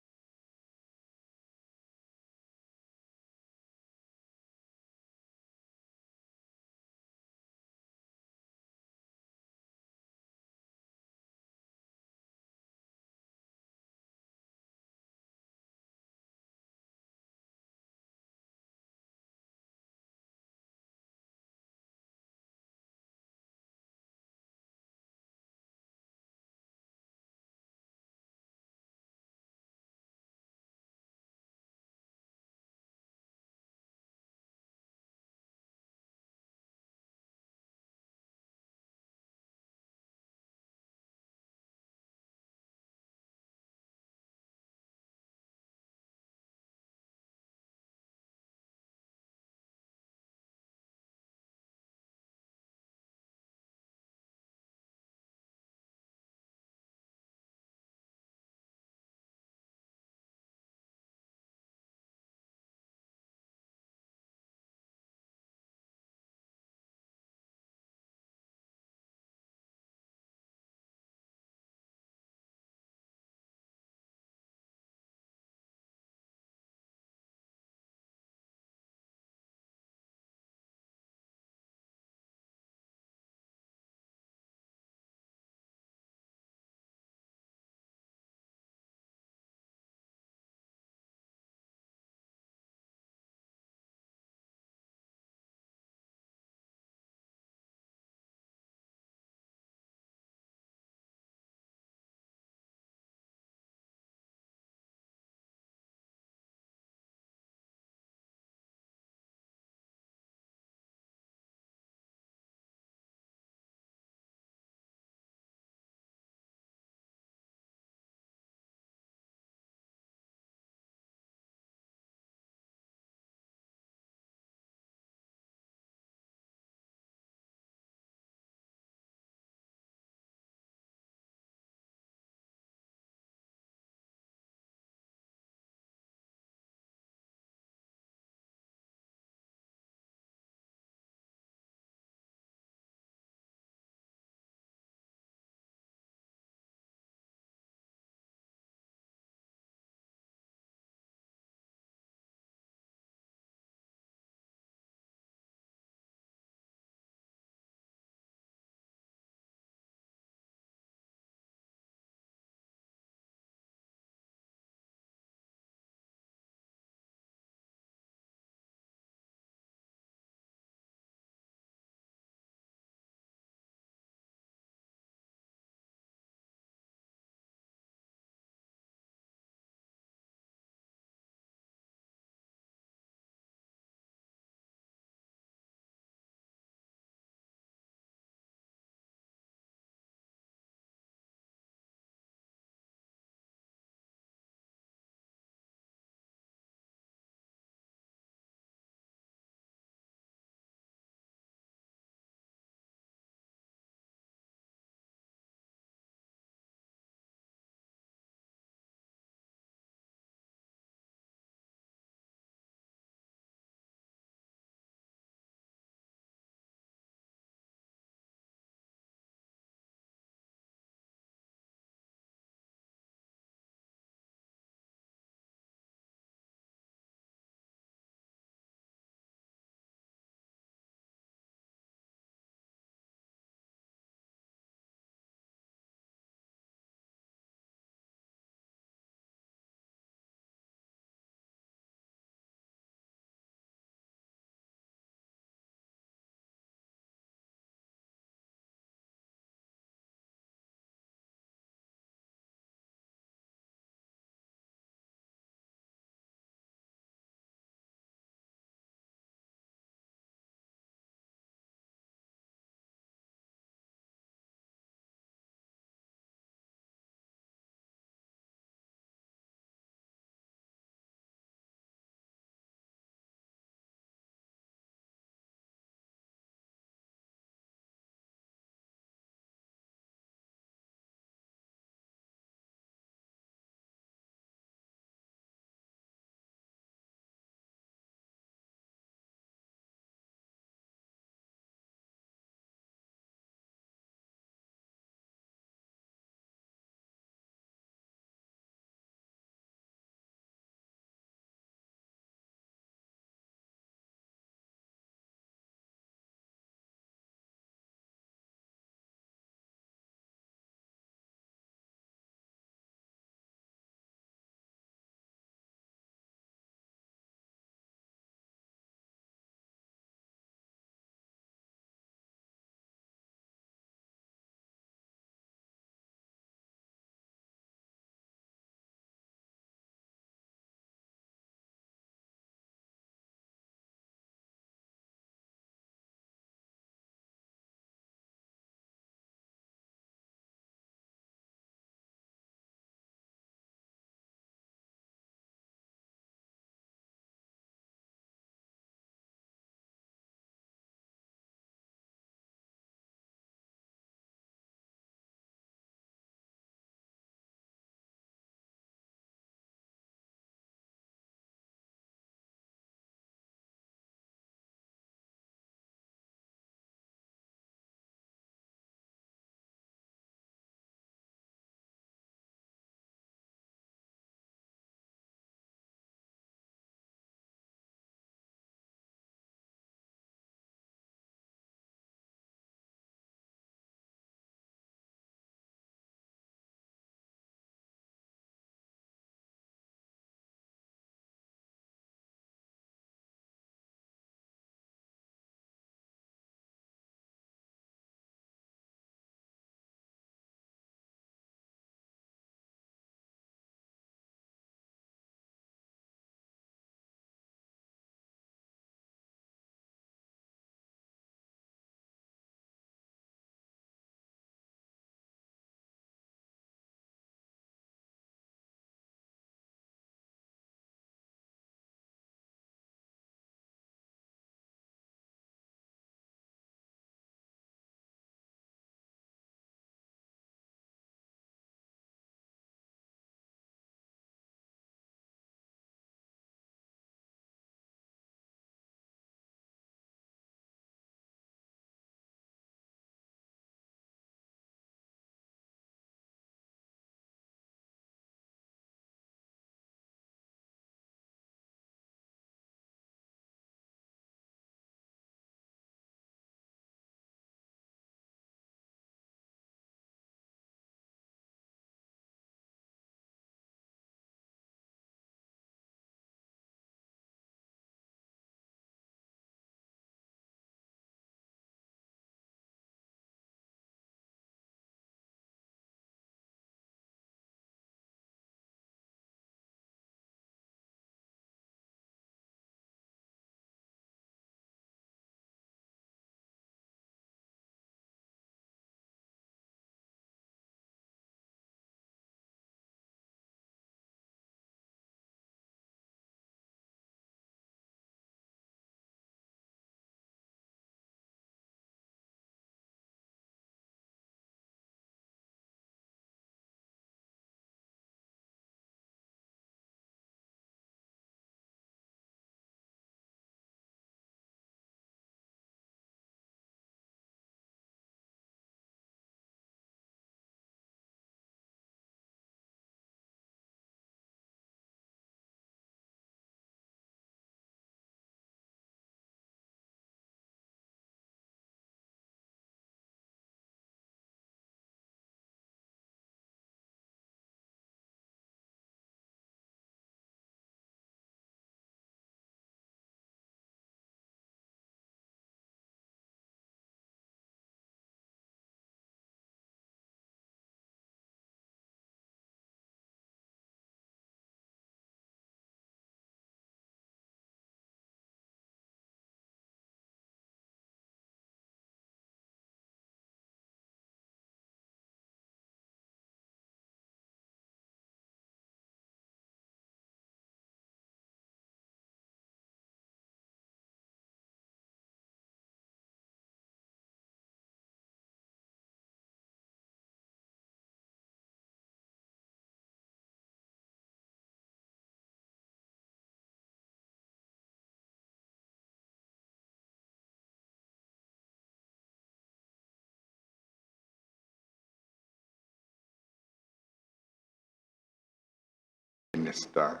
B: minister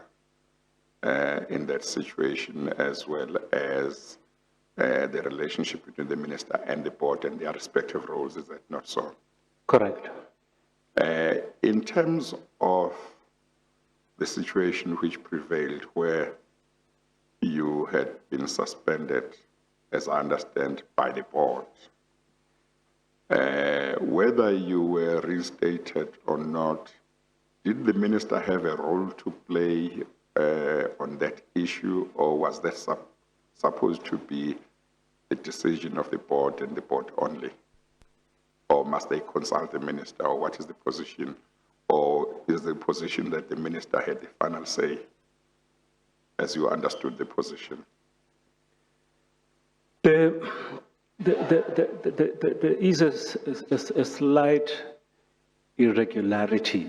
B: in that situation, as well as the relationship between the minister and the board and their respective roles. Is that not so?
H: Correct.
B: In terms of the situation which prevailed where you had been suspended, as I understand, by the board, whether you were reinstated or not, did the minister have a role to play on that issue, or was that supposed to be the decision of the board and the board only? Or must they consult the minister, or what is the position? Or is the position that the minister had the final say, as you understood the position?
H: There is a slight irregularity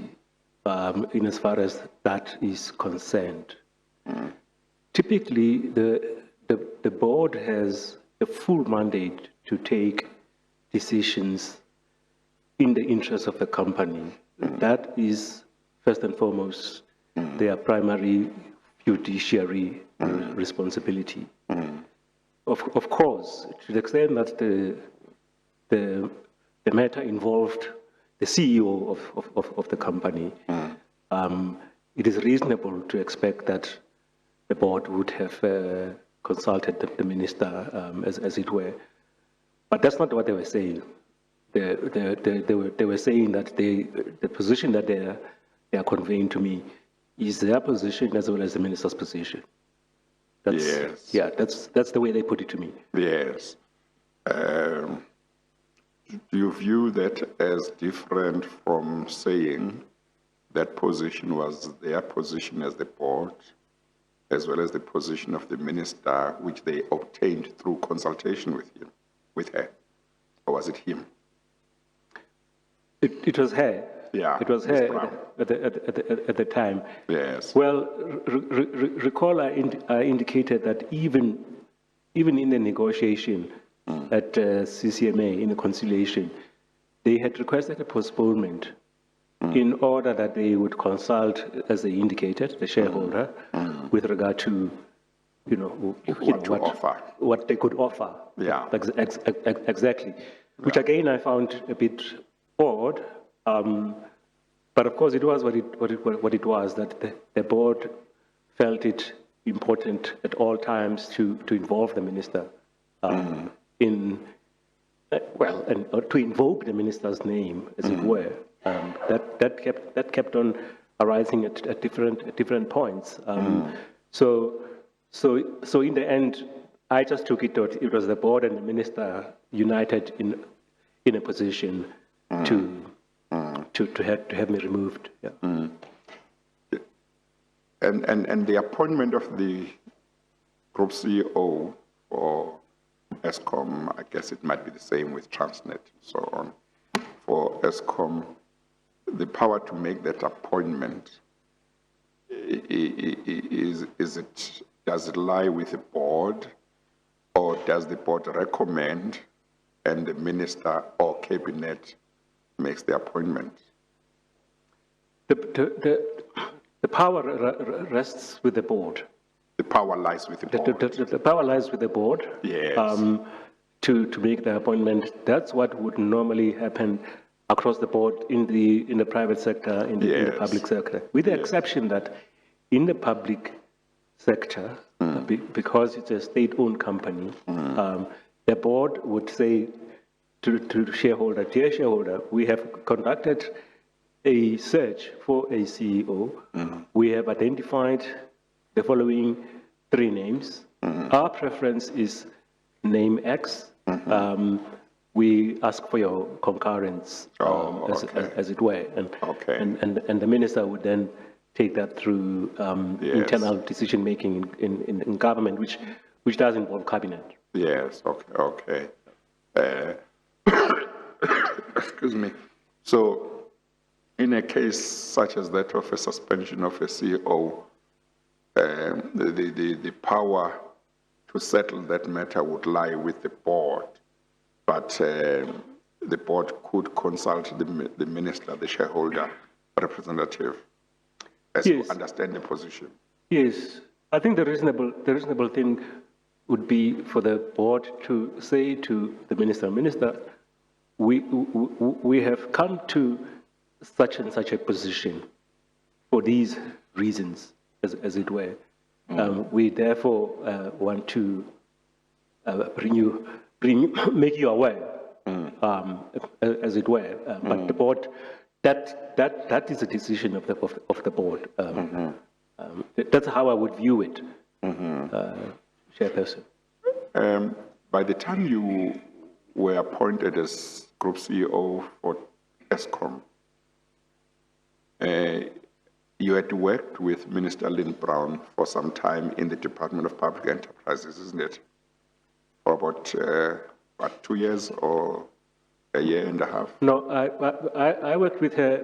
H: in as far as that is concerned. Typically, the board has a full mandate to take decisions in the interest of the company. That is, first and foremost, their primary fiduciary responsibility. Of course, to the extent that the matter involved the CEO of the company, it is reasonable to expect that the board would have consulted the minister, as it were. But that's not what they were saying. They were saying that the position that they are conveying to me is their position as well as the minister's position.
B: Yes.
H: Yeah, that's the way they put it to me.
B: Yes. Do you view that as different from saying that position was their position as the board, as well as the position of the minister, which they obtained through consultation with her? Or was it him?
H: It was her.
B: Yeah,
H: It was
B: Ms.
H: her
B: Brown.
H: at the time.
B: Yes.
H: Well, recall I indicated that even in the negotiation at CCMA, in the conciliation, they had requested a postponement in order that they would consult, as they indicated, the shareholder, with regard to, what they could offer.
B: Yeah.
H: Exactly. Which again I found a bit odd. But of course, it was what it was, that the board felt it important at all times to involve the minister in, and to invoke the minister's name, as it were. That kept on arising at different points. So in the end, I just took it that it was the board and the minister united in a position to have me removed. Yeah.
B: And the appointment of the group CEO for Escom, I guess it might be the same with Transnet and so on. For Escom, the power to make that appointment, does it lie with the board, or does the board recommend and the minister or cabinet makes the appointment?
H: The power rests with the board.
B: The power lies with the board.
H: The power lies with the board.
B: Yes.
H: To make the appointment. That's what would normally happen across the board in the private sector, in the public sector, with the exception that in the public sector, because it's a state-owned company, the board would say to the shareholder, dear shareholder, we have conducted a search for a CEO. We have identified the following 3 names. Our preference is name X. We ask for your concurrence, as it were. And the minister would then take that through internal decision-making in government, which does involve cabinet.
B: Yes, okay. Excuse me. So, in a case such as that of a suspension of a CEO, the power to settle that matter would lie with the board, but the board could consult the minister, the shareholder representative, as
H: Yes.
B: you understand the position.
H: Yes, I think the reasonable thing would be for the board to say to the minister, we have come to such and such a position for these reasons, as it were. We therefore want to make you aware, as it were. But the board, that is a decision of the board. That's how I would view it, Chairperson.
B: By the time you were appointed as Group CEO for Escom, you had worked with Minister Lynn Brown for some time in the Department of Public Enterprises, isn't it? For about 2 years or a year and a half?
H: No, I worked with her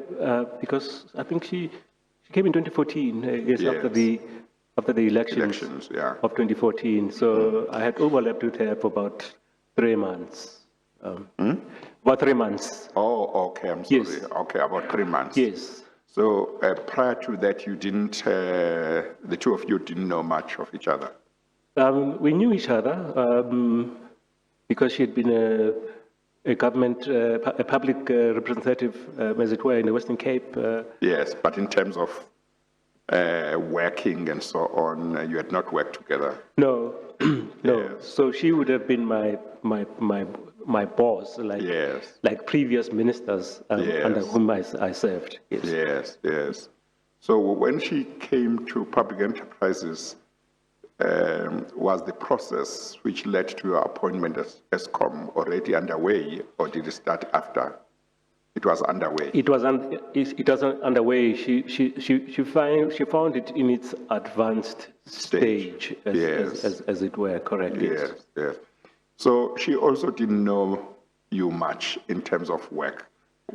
H: because I think she came in 2014, after the elections
B: yeah.
H: of 2014. So I had overlapped with her for about 3 months. About 3 months.
B: Oh, okay, I'm sorry.
H: Yes.
B: Okay, about 3 months.
H: Yes.
B: So prior to that, you didn't, the two of you didn't know much of each other?
H: We knew each other because she had been a government, a public representative, as it were, in the Western Cape.
B: Yes, but in terms of working and so on, you had not worked together?
H: No, no.
B: Yes.
H: So she would have been my boss, like previous ministers under whom I served. Yes.
B: Yes, yes. So when she came to public enterprises, was the process which led to your appointment as Escom already underway, or did it start after? It was underway.
H: It was underway. She found it in its advanced stage as it were. Correct.
B: Yes, yes. So she also didn't know you much in terms of work,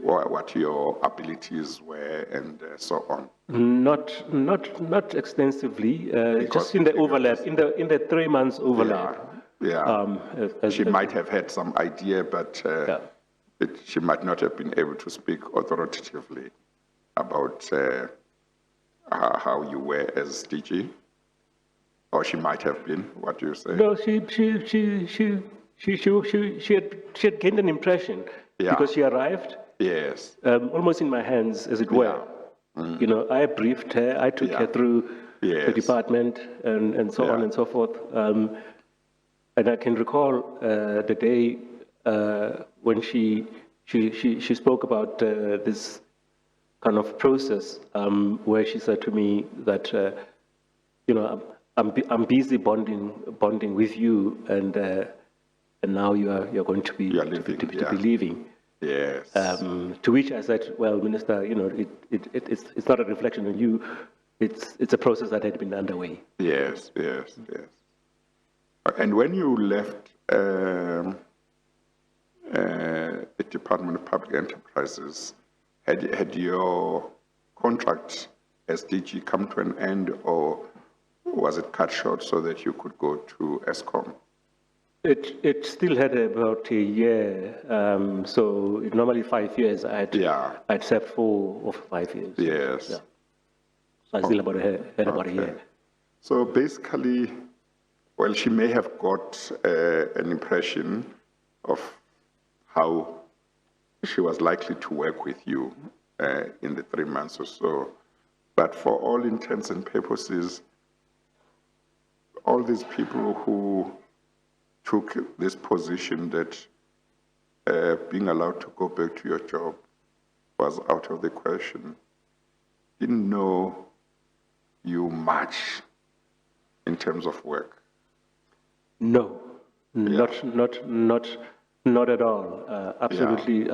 B: or what your abilities were, and so on.
H: Not extensively. Just in the overlap, in the 3 months overlap.
B: Yeah. She might have had some idea, but she might not have been able to speak authoritatively about how you were as DG, or she might have been. What do you say?
H: No, she had gained an impression because she arrived.
B: Yes.
H: Almost in my hands, as it were. You know, I briefed her. I took her through the department and so on and so forth. And I can recall the day when she spoke about this kind of process, where she said to me that, you know, I'm busy bonding with you, and now you're going to be leaving.
B: Yes.
H: To which I said, well, Minister, you know, it's not a reflection on you. It's a process that had been underway.
B: Yes, yes, yes. And when you left the Department of Public Enterprises, had your contract as DG come to an end, or was it cut short so that you could go to Escom?
H: It still had about a year. So normally 5 years. I'd served 4 or 5 years.
B: Yes.
H: Yeah. So I still had about a year.
B: So basically, well, she may have got an impression of how she was likely to work with you in the 3 months or so. But for all intents and purposes, all these people who took this position that being allowed to go back to your job was out of the question, didn't know you much in terms of work.
H: No, not at all. Absolutely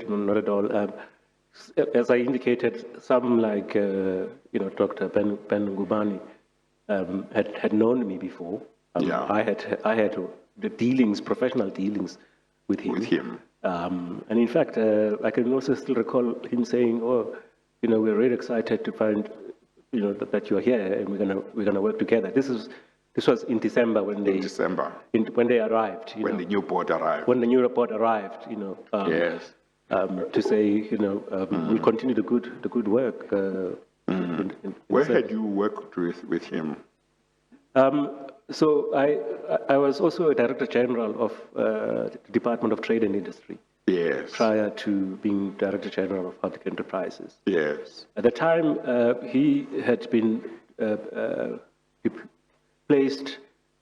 H: not at all. As I indicated, some like Dr. Ben Ngubane had known me before. I had the professional dealings with him. And in fact, I can also still recall him saying, "Oh, you know, we're really excited to find, you know, that you're here, and we're gonna work together." This was in December when they arrived.
B: When the new board arrived.
H: When the new board arrived, you know.
B: Yes.
H: To say, you know, we'll continue the good work.
B: Where had you worked with him?
H: So I was also a Director General of the Department of Trade and Industry
B: Yes.
H: prior to being Director General of Public Enterprises.
B: Yes.
H: At the time, he had been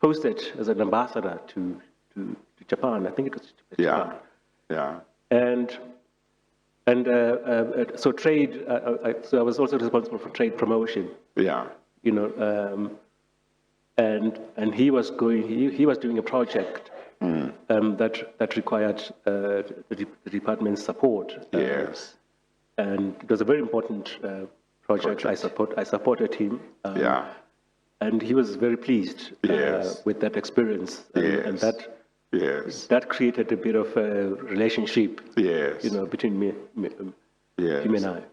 H: posted as an ambassador to Japan. I think it was Japan.
B: Yeah.
H: And so trade. So I was also responsible for trade promotion.
B: Yeah.
H: You know, and he was doing a project that required the department's support.
B: Yes.
H: And it was a very important project. I supported him.
B: Yeah.
H: And he was very pleased
B: Yes.
H: with that experience. And that
B: Yes.
H: that created a bit of a relationship.
B: Yes.
H: You know, between
B: Yes.
H: him and I.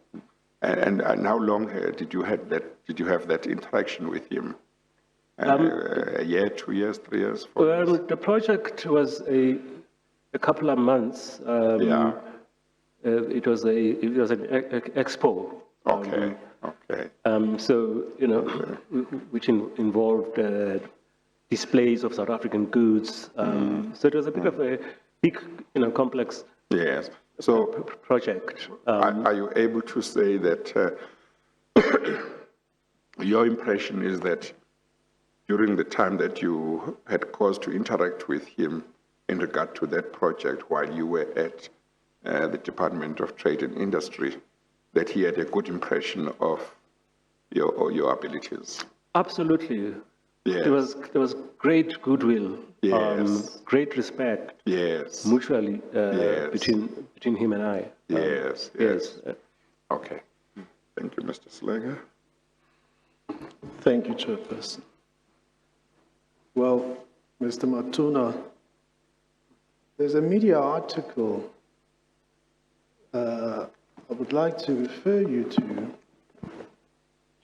B: And how long did you have that interaction with him? A year, 2 years, 3 years, 4 years?
H: Well, the project was a couple of months.
B: Yeah.
H: It was an expo.
B: Okay.
H: So you know, which involved displays of South African goods. So it was a bit of a big, you know, complex.
B: Yes. So
H: project.
B: are you able to say that your impression is that during the time that you had cause to interact with him in regard to that project while you were at the Department of Trade and Industry, that he had a good impression of your abilities?
H: Absolutely.
B: Yes.
H: There was great goodwill,
B: Yes.
H: great respect,
B: Yes.
H: mutually
B: Yes.
H: between him and I.
B: Yes. Okay. Thank you, Mr. Slager.
F: Thank you, Chairperson. Well, Mr. Matuna, there's a media article I would like to refer you to,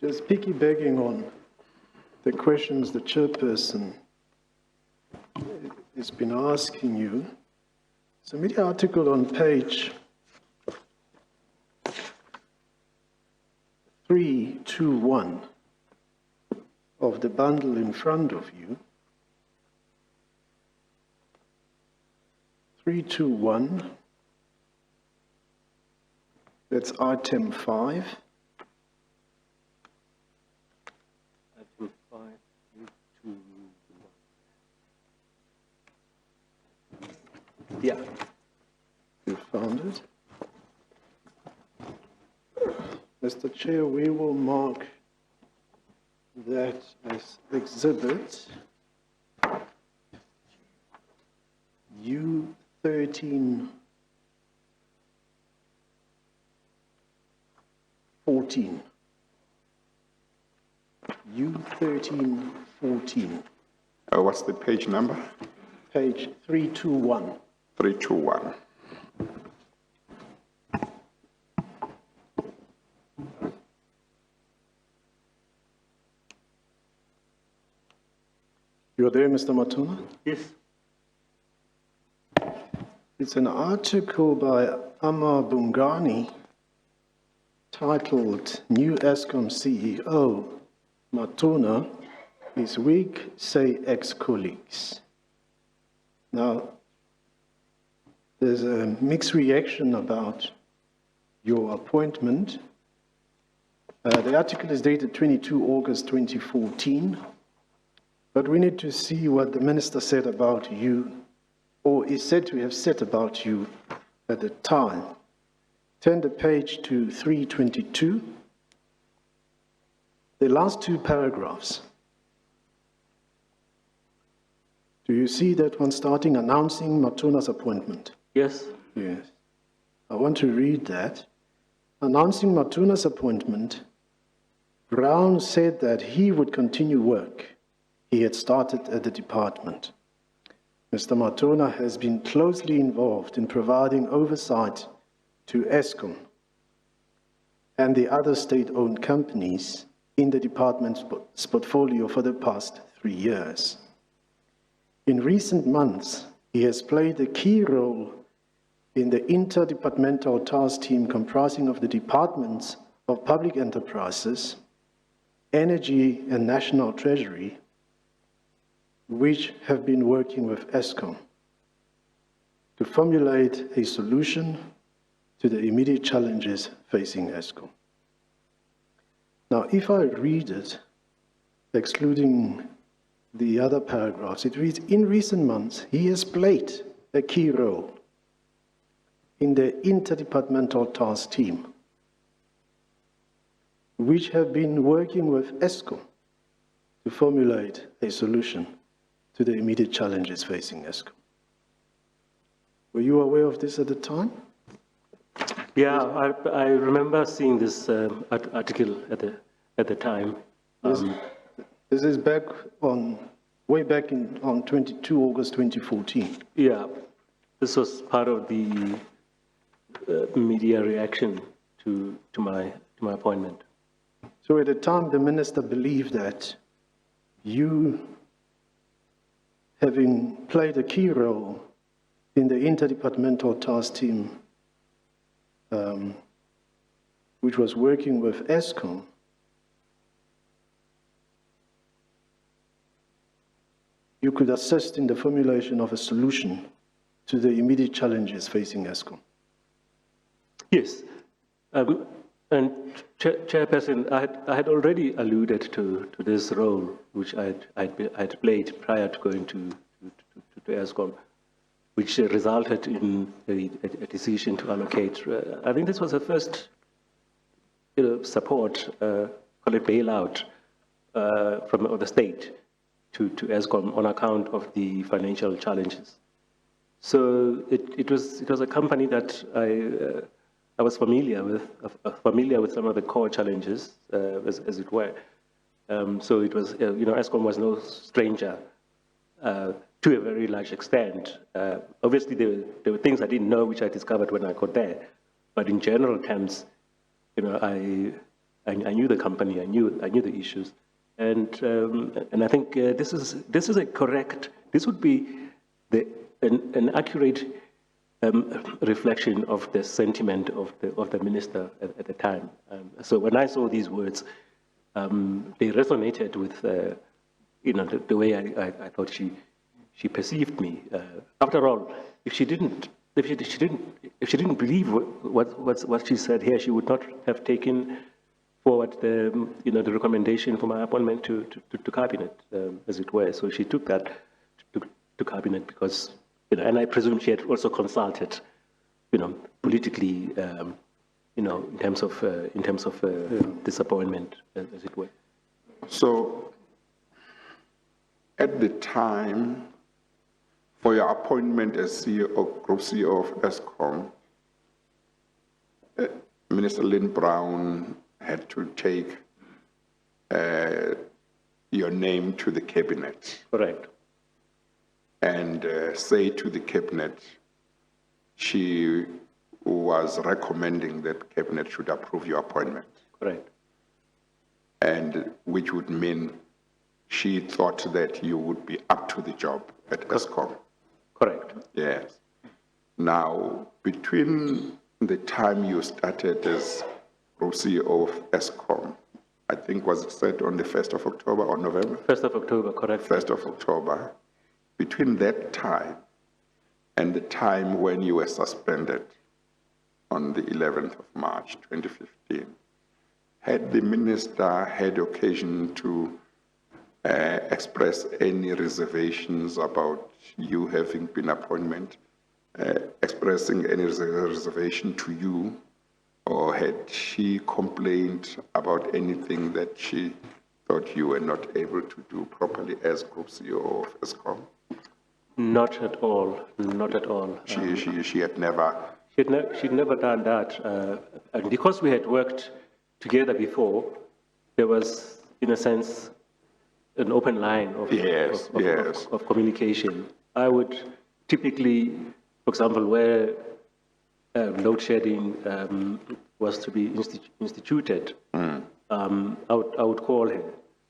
F: just piggybacking on the questions the Chairperson has been asking you. It's a media article on page 321 of the bundle in front of you. 321, that's item 5.
H: Yeah.
F: You found it? Mr. Chair, we will mark that as exhibit U13-14. U13-14.
B: What's the page number?
F: Page 321.
B: 321.
F: You're there, Mr. Matuna?
H: Yes.
F: It's an article by Amar Bungani titled New Escom CEO Matuna is weak, say ex-colleagues. Now, there's a mixed reaction about your appointment. The article is dated 22 August 2014, but we need to see what the minister said about you, or is said to have said about you at the time. Turn the page to 322. The last two paragraphs. Do you see that one starting announcing Matuna's appointment?
H: Yes.
F: Yes. I want to read that. Announcing Matuna's appointment, Brown said that he would continue work he had started at the department. Mr. Matuna has been closely involved in providing oversight to Escom and the other state-owned companies in the department's portfolio for the past 3 years. In recent months, he has played a key role in the interdepartmental task team comprising of the departments of public enterprises, Energy and National Treasury, which have been working with Escom to formulate a solution to the immediate challenges facing Escom. Now, if I read it, excluding the other paragraphs, it reads, in recent months, he has played a key role in the interdepartmental task team, which have been working with Escom to formulate a solution to the immediate challenges facing Escom. Were you aware of this at the time?
H: Yeah, I remember seeing this article at the time.
F: This is back on, way back on 22 August 2014.
H: Yeah, this was part of the media reaction to my appointment.
F: So at the time, the minister believed that you, having played a key role in the interdepartmental task team, which was working with Escom, you could assist in the formulation of a solution to the immediate challenges facing Escom.
H: Yes, and Chairperson, I had already alluded to this role which I had played prior to going to Escom, which resulted in a decision to allocate. I think this was the first support, call it bailout, from the state to Escom on account of the financial challenges. So it was a company that I was familiar with some of the core challenges, as it were. So it was, Escom was no stranger to a very large extent. Obviously, there were things I didn't know, which I discovered when I got there. But in general terms, I knew the company, I knew the issues, and I think this is a correct. This would be an accurate reflection of the sentiment of the minister at the time. So when I saw these words, they resonated with the way I thought she perceived me. After all, if she didn't believe what she said here, she would not have taken forward the recommendation for my appointment to cabinet, as it were. So she took that to cabinet because, and I presume she had also consulted, politically, in terms of disappointment, as it were.
B: So, at the time, for your appointment as CEO, Group CEO of Escom, Minister Lynn Brown had to take your name to the cabinet.
H: Correct.
B: And say to the cabinet, she was recommending that cabinet should approve your appointment.
H: Correct.
B: And which would mean she thought that you would be up to the job at Escom.
H: Correct.
B: Yes. Now, between the time you started as CEO of Escom, I think was it said on the 1st of October or November?
H: 1st of October, correct.
B: 1st of October. Between that time and the time when you were suspended on the 11th of March 2015, had the minister had occasion to express any reservations about you having been appointed, expressing any reservation to you, or had she complained about anything that she thought you were not able to do properly as Group CEO of Escom?
H: Not at all. Not at all.
B: She had never.
H: She'd never done that, and because we had worked together before, there was, in a sense, an open line of communication. I would typically, for example, where load shedding was to be instituted, I would call her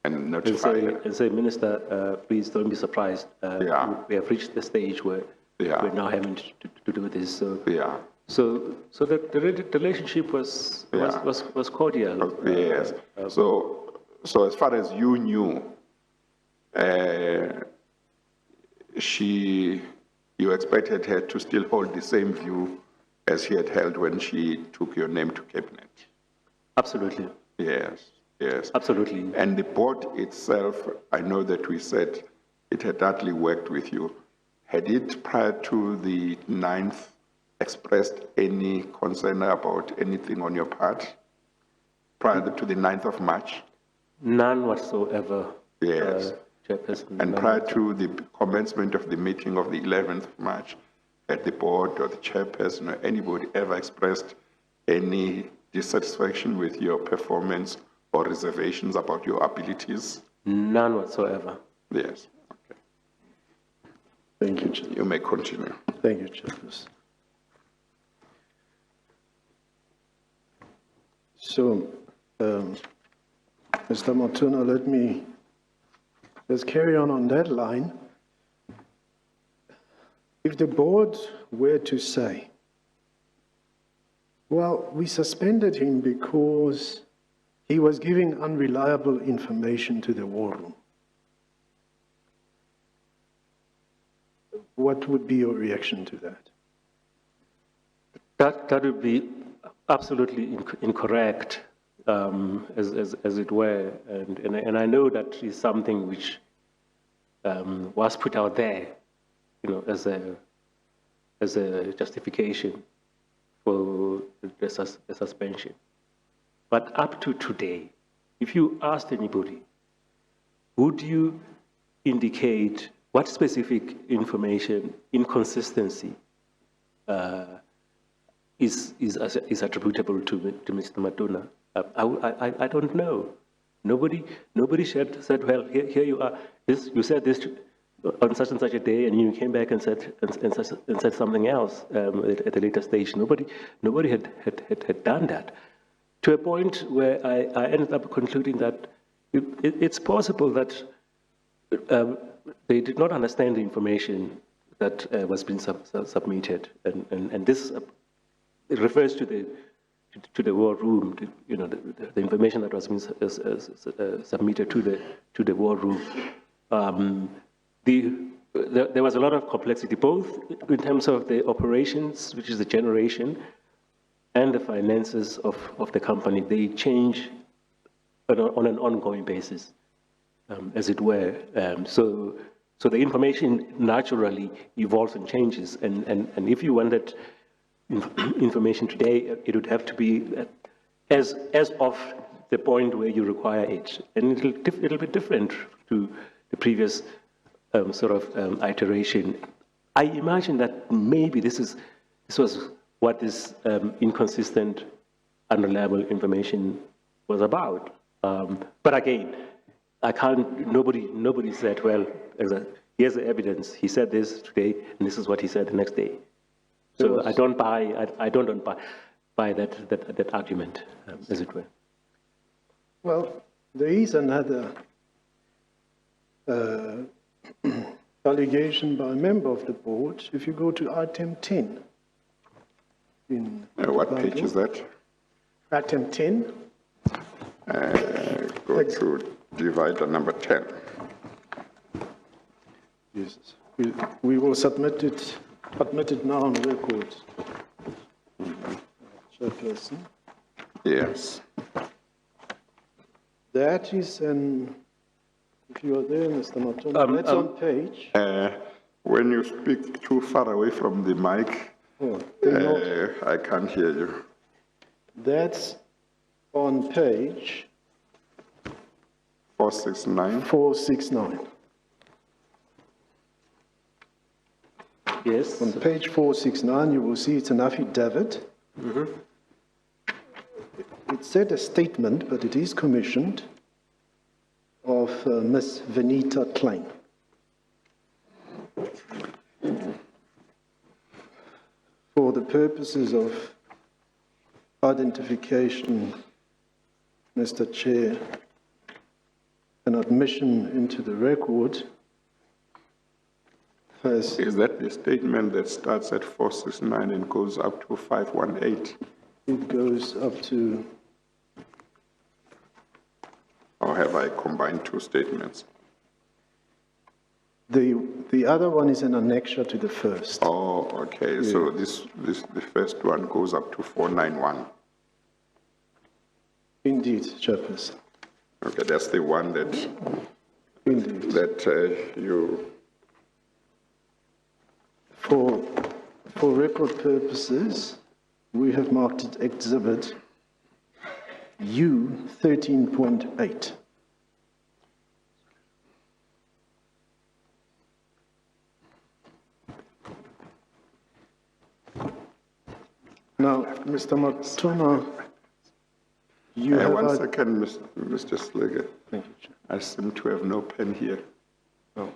B: and notify her
H: and say, Minister, please don't be surprised. We have reached the stage where we're now having to do this. So, so the relationship was cordial.
B: Yes. So as far as you knew, you expected her to still hold the same view as she had held when she took your name to cabinet?
H: Absolutely,
B: Yes, yes.
H: absolutely.
B: And the board itself, I know that we said it had hardly worked with you. Had it, prior to the 9th, expressed any concern about anything on your part? Prior to the 9th of March?
H: None whatsoever.
B: Yes.
H: Chairperson.
B: And
H: none
B: prior
H: whatsoever.
B: to the commencement of the meeting of the 11th of March, had the board or the chairperson or anybody ever expressed any dissatisfaction with your performance or reservations about your abilities?
H: None whatsoever.
B: Yes. Okay.
F: Thank you, Chair.
B: You may continue.
F: Thank you, Chairperson. So, Mr. Matuna, let me just carry on that line. If the board were to say, well, we suspended him because he was giving unreliable information to the war room, what would be your reaction to that?
H: That would be absolutely incorrect, as it were, and I know that is something which was put out there, as a justification for the suspension. But up to today, if you asked anybody, would you indicate what specific information inconsistency is attributable to Mr. Matuna? I don't know. Nobody said, well, here you are. You said this on such and such a day, and you came back and said something else at a later stage. Nobody had done that, to a point where I ended up concluding that it's possible that they did not understand the information that was being submitted, and this it refers to the war room, the information that was being submitted to the war room. There was a lot of complexity, both in terms of the operations, which is the generation, and the finances of the company. They change on an ongoing basis, as it were. So the information naturally evolves and changes. And if you wanted information today, it would have to be as of the point where you require it. And it'll be different to the previous sort of iteration. I imagine that maybe this was what this inconsistent, unreliable information was about. But again, nobody said, well, here's the evidence. He said this today, and this is what he said the next day. So I don't buy that argument, as it were.
F: Well, there is another allegation by a member of the board. If you go to item 10.
B: What page is that?
F: Item 10.
B: Go to divider number 10.
F: Yes. We will submit it now on record. Chairperson.
B: Yes.
F: That is if you are there, Mr. Matona, that's on page.
B: When you speak too far away from the mic, I can't hear you.
F: That's on page
B: 469.
F: 469.
H: Yes.
F: On page 469, you will see it's an affidavit. It said a statement, but it is commissioned, of Ms. Venita Klein. For the purposes of identification, Mr. Chair, an admission into the record has...
B: Is that the statement that starts at 469 and goes up to 518?
F: It goes up to...
B: Or have I combined two statements?
F: The other one is an annexure to the first.
B: Oh, okay. So the first one goes up to 491.
F: Indeed, Chairperson.
B: Okay, that's the one that
F: Indeed.
B: you.
F: For record purposes, we have marked it Exhibit U 13.8. Now, Mr. Matuna, you have...
B: One second, Mr. Slager.
F: Thank you, Chair.
B: I seem to have no pen here.
F: Oh.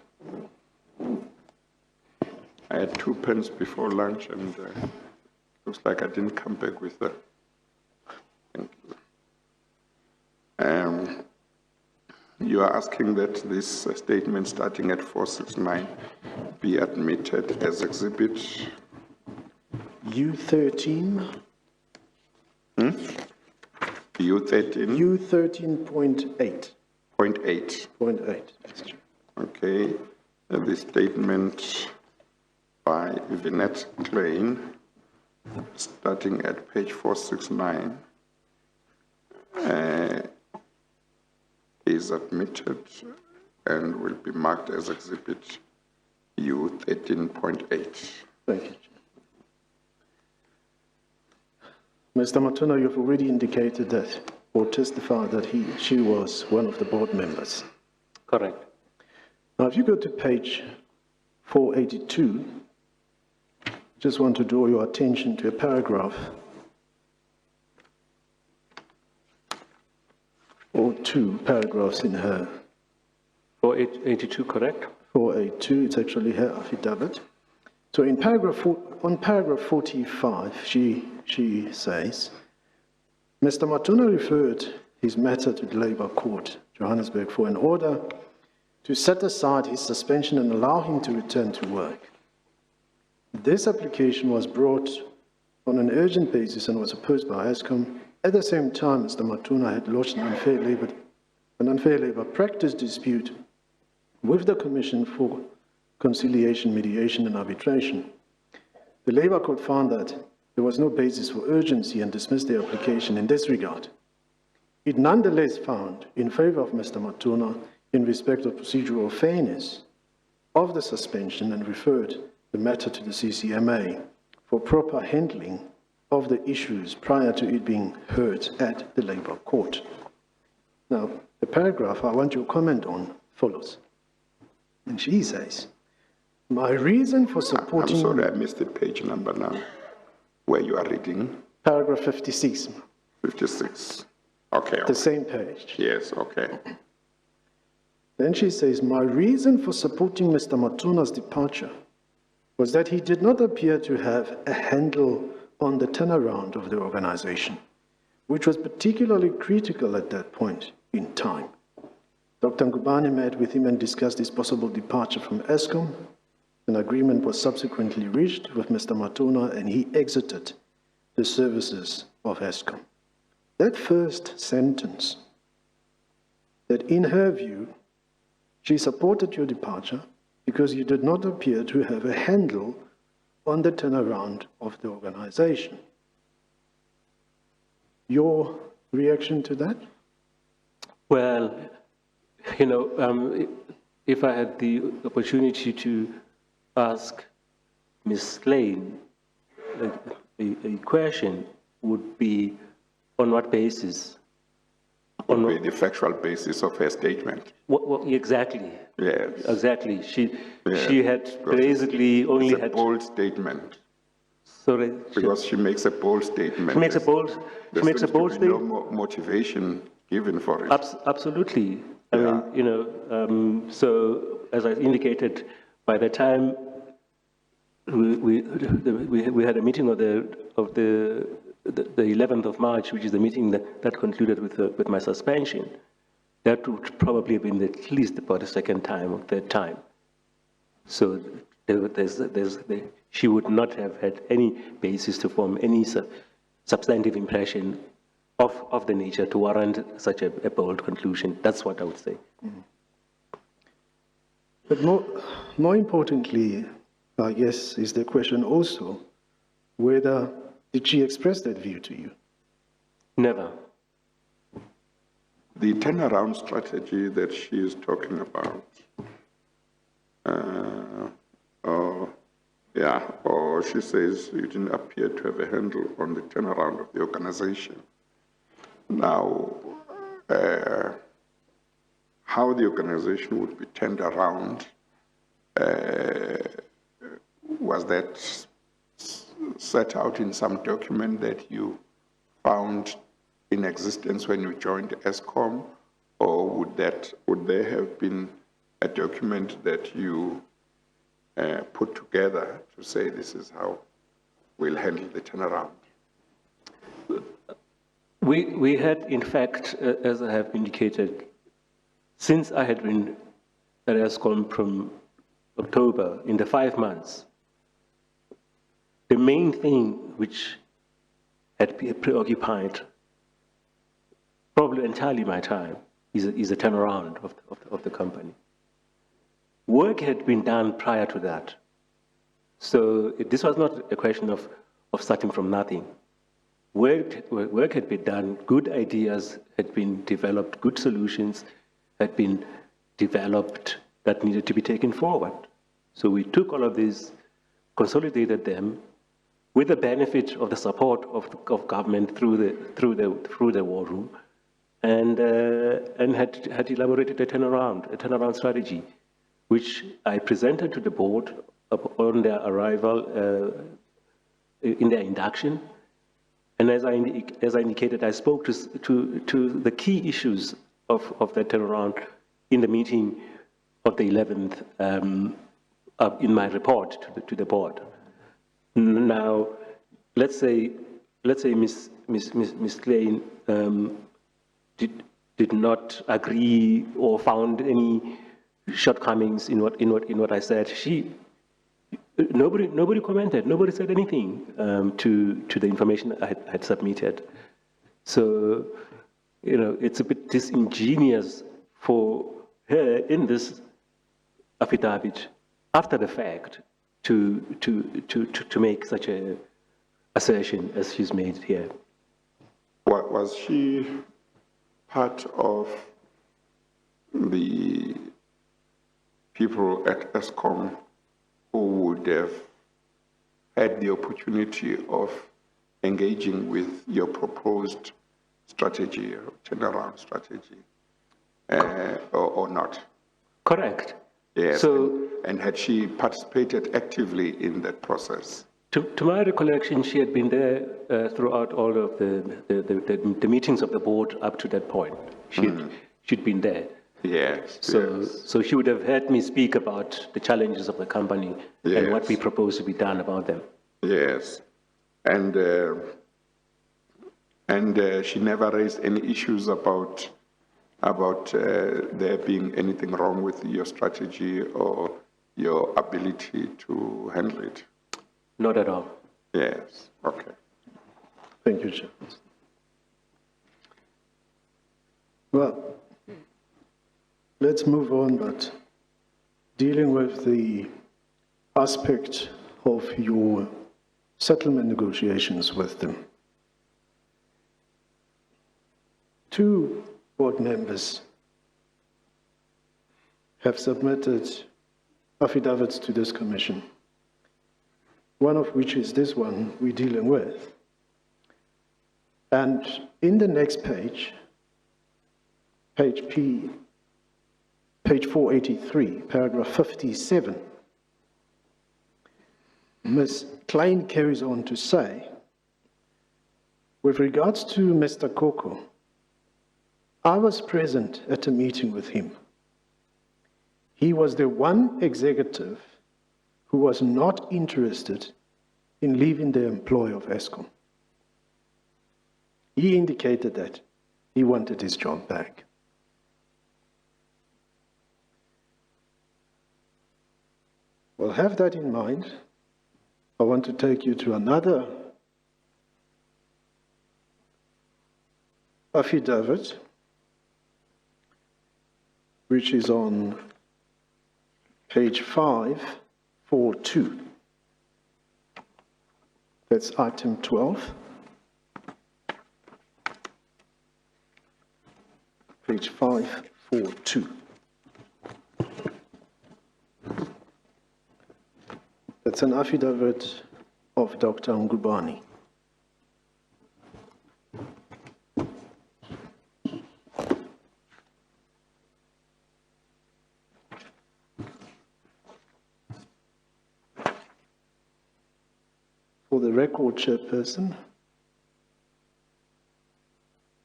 B: I had 2 pens before lunch, and looks like I didn't come back with them. Thank you. You are asking that this statement starting at 469 be admitted as exhibit
F: U13?
B: U13?
F: U13.8.
B: 0.8.
F: 0.8, yes, Chair.
B: Okay. The statement by Vinette Klein, starting at page 469, is admitted and will be marked as exhibit U 13.8.
F: Thank you, Chair. Mr. Matuna, you've already indicated that, or testified that she was one of the board members.
H: Correct.
F: Now, if you go to page 482, just want to draw your attention to a paragraph or 2 paragraphs in her
H: 482, correct?
F: 482, it's actually her affidavit. So in paragraph 45, she says, Mr. Matuna referred his matter to the Labour Court, Johannesburg, for an order to set aside his suspension and allow him to return to work. This application was brought on an urgent basis and was opposed by Escom. At the same time, Mr. Matuna had lodged an unfair labor practice dispute with the Commission for Conciliation, Mediation and Arbitration. The Labour Court found that there was no basis for urgency and dismissed the application in this regard. It nonetheless found in favour of Mr. Matuna in respect of procedural fairness of the suspension and referred the matter to the CCMA for proper handling of the issues prior to it being heard at the Labour Court. Now, the paragraph I want your comment on follows. And she says, my reason for supporting...
B: I'm sorry, I missed the page number now, where you are reading.
F: Paragraph 56.
B: 56. Okay.
F: The same page.
B: Yes, okay.
F: Then she says, my reason for supporting Mr. Matuna's departure was that he did not appear to have a handle on the turnaround of the organization, which was particularly critical at that point in time. Dr. Ngubane met with him and discussed his possible departure from Escom. An agreement was subsequently reached with Mr. Matuna and he exited the services of Escom. That first sentence, that in her view, she supported your departure because you did not appear to have a handle on the turnaround of the organization. Your reaction to that?
H: Well, you know, if I had the opportunity to ask Ms. Lane, a question would be, on what basis?
B: On the factual basis of her statement.
H: What exactly?
B: Yes.
H: Exactly. She had basically only
B: it's a
H: had...
B: bold statement.
H: Sorry?
B: Because she makes a bold statement.
H: She makes a bold statement.
B: No motivation given for it.
H: Absolutely. I mean, you know, so as I indicated, by the time we had a meeting of the 11th of March, which is the meeting that concluded with my suspension, that would probably have been at least about the second time or third time. So she would not have had any basis to form any substantive impression of the nature to warrant such a bold conclusion. That's what I would say.
F: But more importantly, I guess, is the question also, whether did she express that view to you?
H: Never.
B: The turnaround strategy that she is talking about, or she says you didn't appear to have a handle on the turnaround of the organization. Now, how the organization would be turned around, was that set out in some document that you found in existence when you joined Escom, or would there have been a document that you put together to say this is how we'll handle the turnaround?
H: We had, in fact, as I have indicated, since I had been at Escom from October, in the 5 months, the main thing which had preoccupied probably entirely my time is a turnaround of the company. Work had been done prior to that. So this was not a question of starting from nothing. Work had been done, good ideas had been developed, good solutions had been developed that needed to be taken forward. So we took all of these, consolidated them with the benefit of the support of government through the war room, and had elaborated a turnaround strategy, which I presented to the board upon their arrival in their induction. And as I indicated, I spoke to the key issues of that turnaround in the meeting of the 11th in my report to the board. Now, let's say Ms. Klein did not agree or found any shortcomings in what I said. Nobody commented. Nobody said anything to the information I had submitted. So, it's a bit disingenuous for her in this affidavit after the fact to make such a assertion as she's made here.
B: Was she part of the people at Escom who would have had the opportunity of engaging with your proposed strategy, or turnaround strategy, or not?
H: Correct.
B: Yes.
H: So,
B: and had she participated actively in that process?
H: To my recollection, she had been there throughout all of the meetings of the board up to that point. She'd been there.
B: Yes.
H: So she would have heard me speak about the challenges of the company and what we propose to be done about them.
B: Yes. And she never raised any issues about there being anything wrong with your strategy or your ability to handle it?
H: Not at all.
B: Yes. Okay.
F: Thank you, Chair. Well, let's move on, but dealing with the aspect of your settlement negotiations with them. 2 board members have submitted affidavits to this commission, one of which is this one we're dealing with. And in the next page, page 483, paragraph 57, Ms. Klein carries on to say, with regards to Mr. Koko, I was present at a meeting with him. He was the one executive who was not interested in leaving the employ of Escom. He indicated that he wanted his job back. Well, have that in mind. I want to take you to another affidavit, which is on page 542. That's item 12. Page 542. That's an affidavit of Dr. Ngubane. For the record, Chairperson,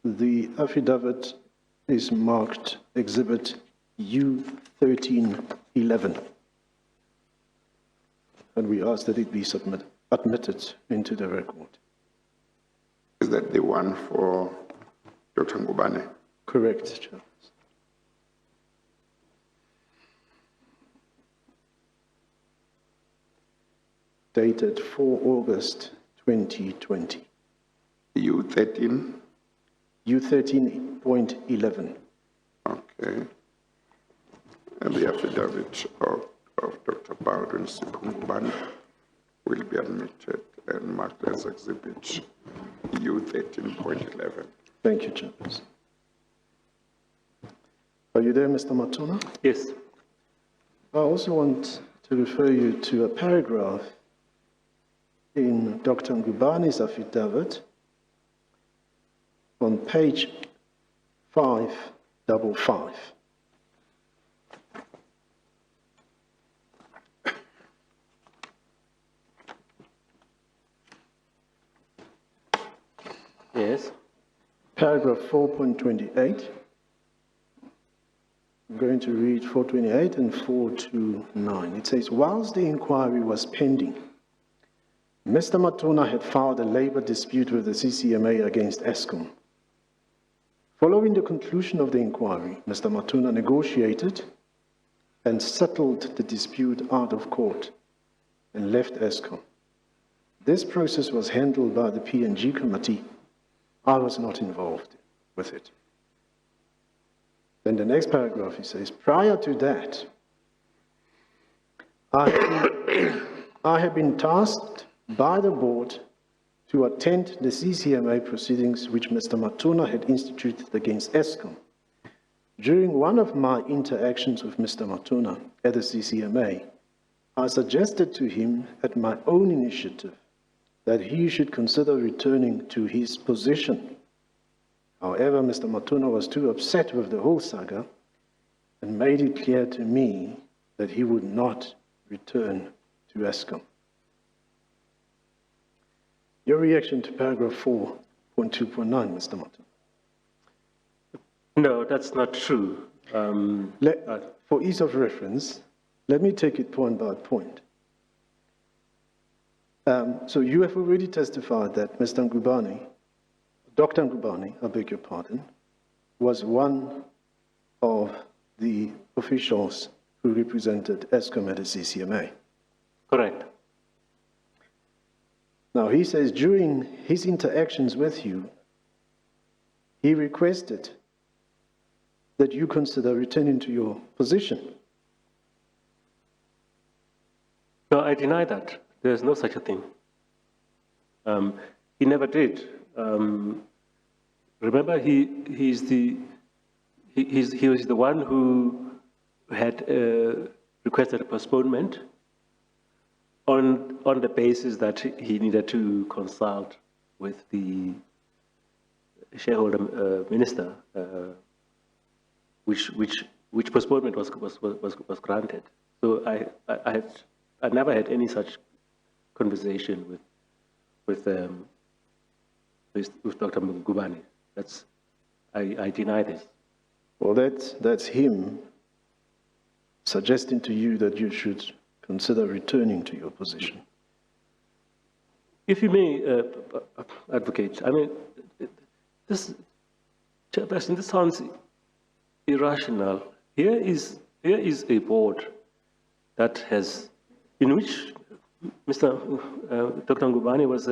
F: the affidavit is marked Exhibit U1311. And we ask that it be admitted into the record.
B: Is that the one for Dr. Ngubane?
F: Correct, Chairperson. Dated 4 August 2020.
B: U13?
F: U13.11.
B: Okay. And the affidavit of Dr. Baldwin Ngubane will be admitted and marked as Exhibit U13.11.
F: Thank you, Chairperson. Are you there, Mr. Matona?
H: Yes.
F: I also want to refer you to a paragraph in Dr. Ngubane's affidavit on page 555.
H: Yes.
F: Paragraph 4.28. I'm going to read 428 and 429. It says, whilst the inquiry was pending, Mr. Matona had filed a labor dispute with the CCMA against Escom. Following the conclusion of the inquiry, Mr. Matona negotiated and settled the dispute out of court and left Escom. This process was handled by the P&G committee. I was not involved with it. Then the next paragraph, he says, prior to that, I have been tasked by the board to attend the CCMA proceedings which Mr. Matona had instituted against Escom. During one of my interactions with Mr. Matona at the CCMA, I suggested to him at my own initiative that he should consider returning to his position. However, Mr. Matona was too upset with the whole saga and made it clear to me that he would not return to Escom. Your reaction to paragraph 4.2.9, Mr. Matona?
H: No, that's not true.
F: For ease of reference, let me take it point by point. So you have already testified that Mr. Ngubane, Dr. Ngubane, I beg your pardon, was one of the officials who represented Escom at the CCMA.
H: Correct.
F: Now, he says during his interactions with you, he requested that you consider returning to your position.
H: No, I deny that. There's no such a thing. He never did. Remember, he was the one who had requested a postponement on the basis that he needed to consult with the shareholder minister, which postponement was granted. So I never had any such conversation with Dr. Ngubane. I deny this.
F: Well, that's him suggesting to you that you should consider returning to your position.
H: If you may, advocate, I mean, this sounds irrational. Here is a board that has, in which Dr. Ngubane was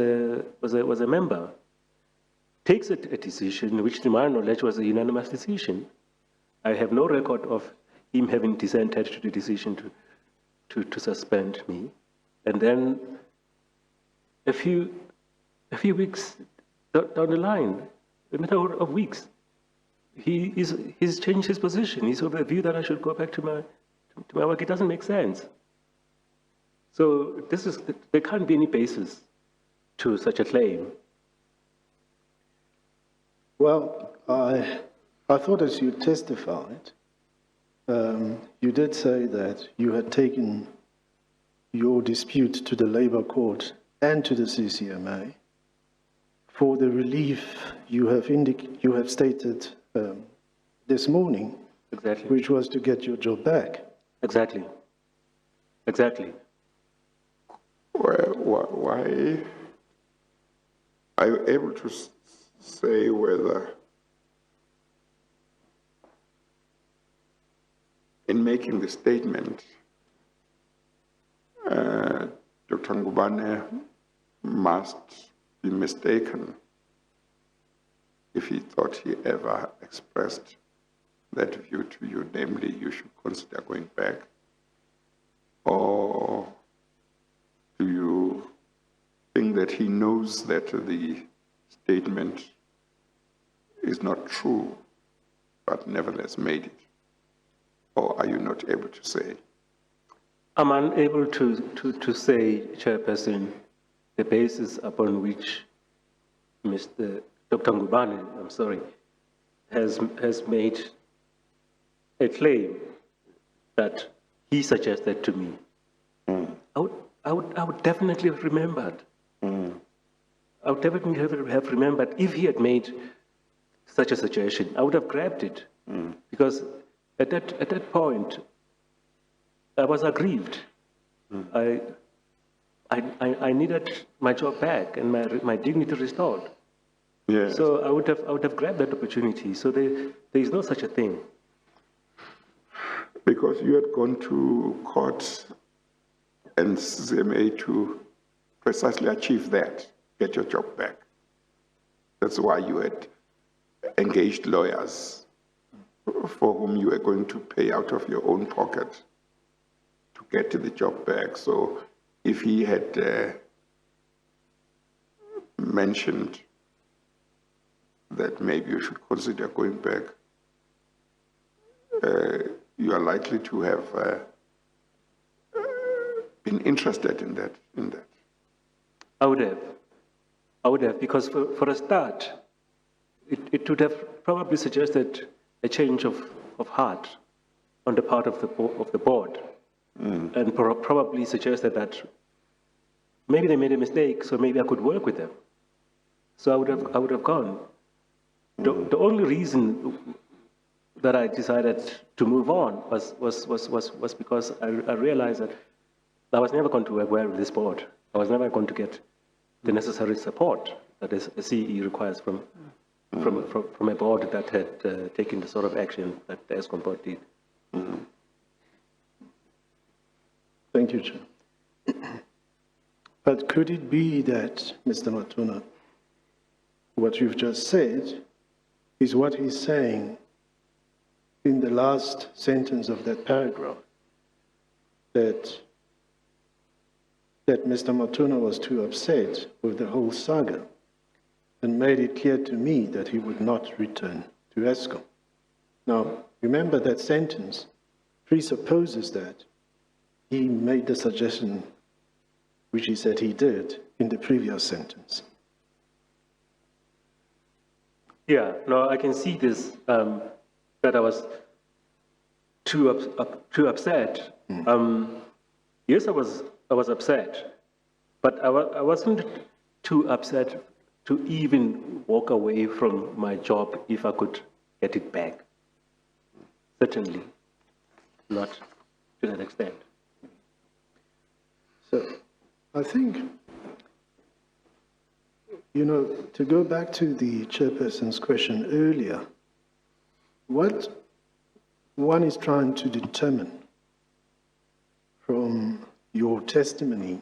H: a member. takes a decision, which to my knowledge was a unanimous decision. I have no record of him having dissented to the decision to suspend me. And then a few weeks down the line, a matter of weeks, he's changed his position. He's of the view that I should go back to my work. It doesn't make sense. So there can't be any basis to such a claim.
F: Well, I thought as you testified, you did say that you had taken your dispute to the Labour Court and to the CCMA for the relief you have stated this morning,
H: Exactly.
F: which was to get your job back.
H: Exactly. Exactly.
B: Why are you able to say whether in making the statement, Dr. Ngubane must be mistaken if he thought he ever expressed that view to you, namely you should consider going back? Or do you think that he knows that the statement is not true, but nevertheless made it? Or are you not able to say?
H: I'm unable to say, Chairperson, the basis upon which Dr. Ngubane, has made a claim that he suggested to me. I would definitely have remembered. I would definitely have remembered if he had made such a suggestion. I would have grabbed it because at that point I was aggrieved. I needed my job back and my dignity restored.
B: Yes.
H: So I would have grabbed that opportunity. So there is no such a thing.
B: Because you had gone to court and CMA to precisely achieve that, get your job back. That's why you had engaged lawyers for whom you were going to pay out of your own pocket to get the job back. So if he had mentioned that maybe you should consider going back, you are likely to have been interested in that.
H: I would have, because for a start, it would have probably suggested a change of heart on the part of the board, and probably suggested that maybe they made a mistake, so maybe I could work with them. So I would have gone. The only reason that I decided to move on was because I realized that I was never going to work well with this board. I was never going to get the necessary support that a CE requires from a board that had taken the sort of action that the Escom board did.
F: Thank you, Chair. But could it be that, Mr. Matuna, what you've just said is what he's saying in the last sentence of that paragraph, that Mr. Matuna was too upset with the whole saga and made it clear to me that he would not return to Escom. Now, remember that sentence presupposes that he made the suggestion which he said he did in the previous sentence.
H: Yeah, no, I can see this, that I was too upset. Yes, I was upset, but I wasn't too upset to even walk away from my job if I could get it back. Certainly not to that extent.
F: So I think, to go back to the chairperson's question earlier, what one is trying to determine from your testimony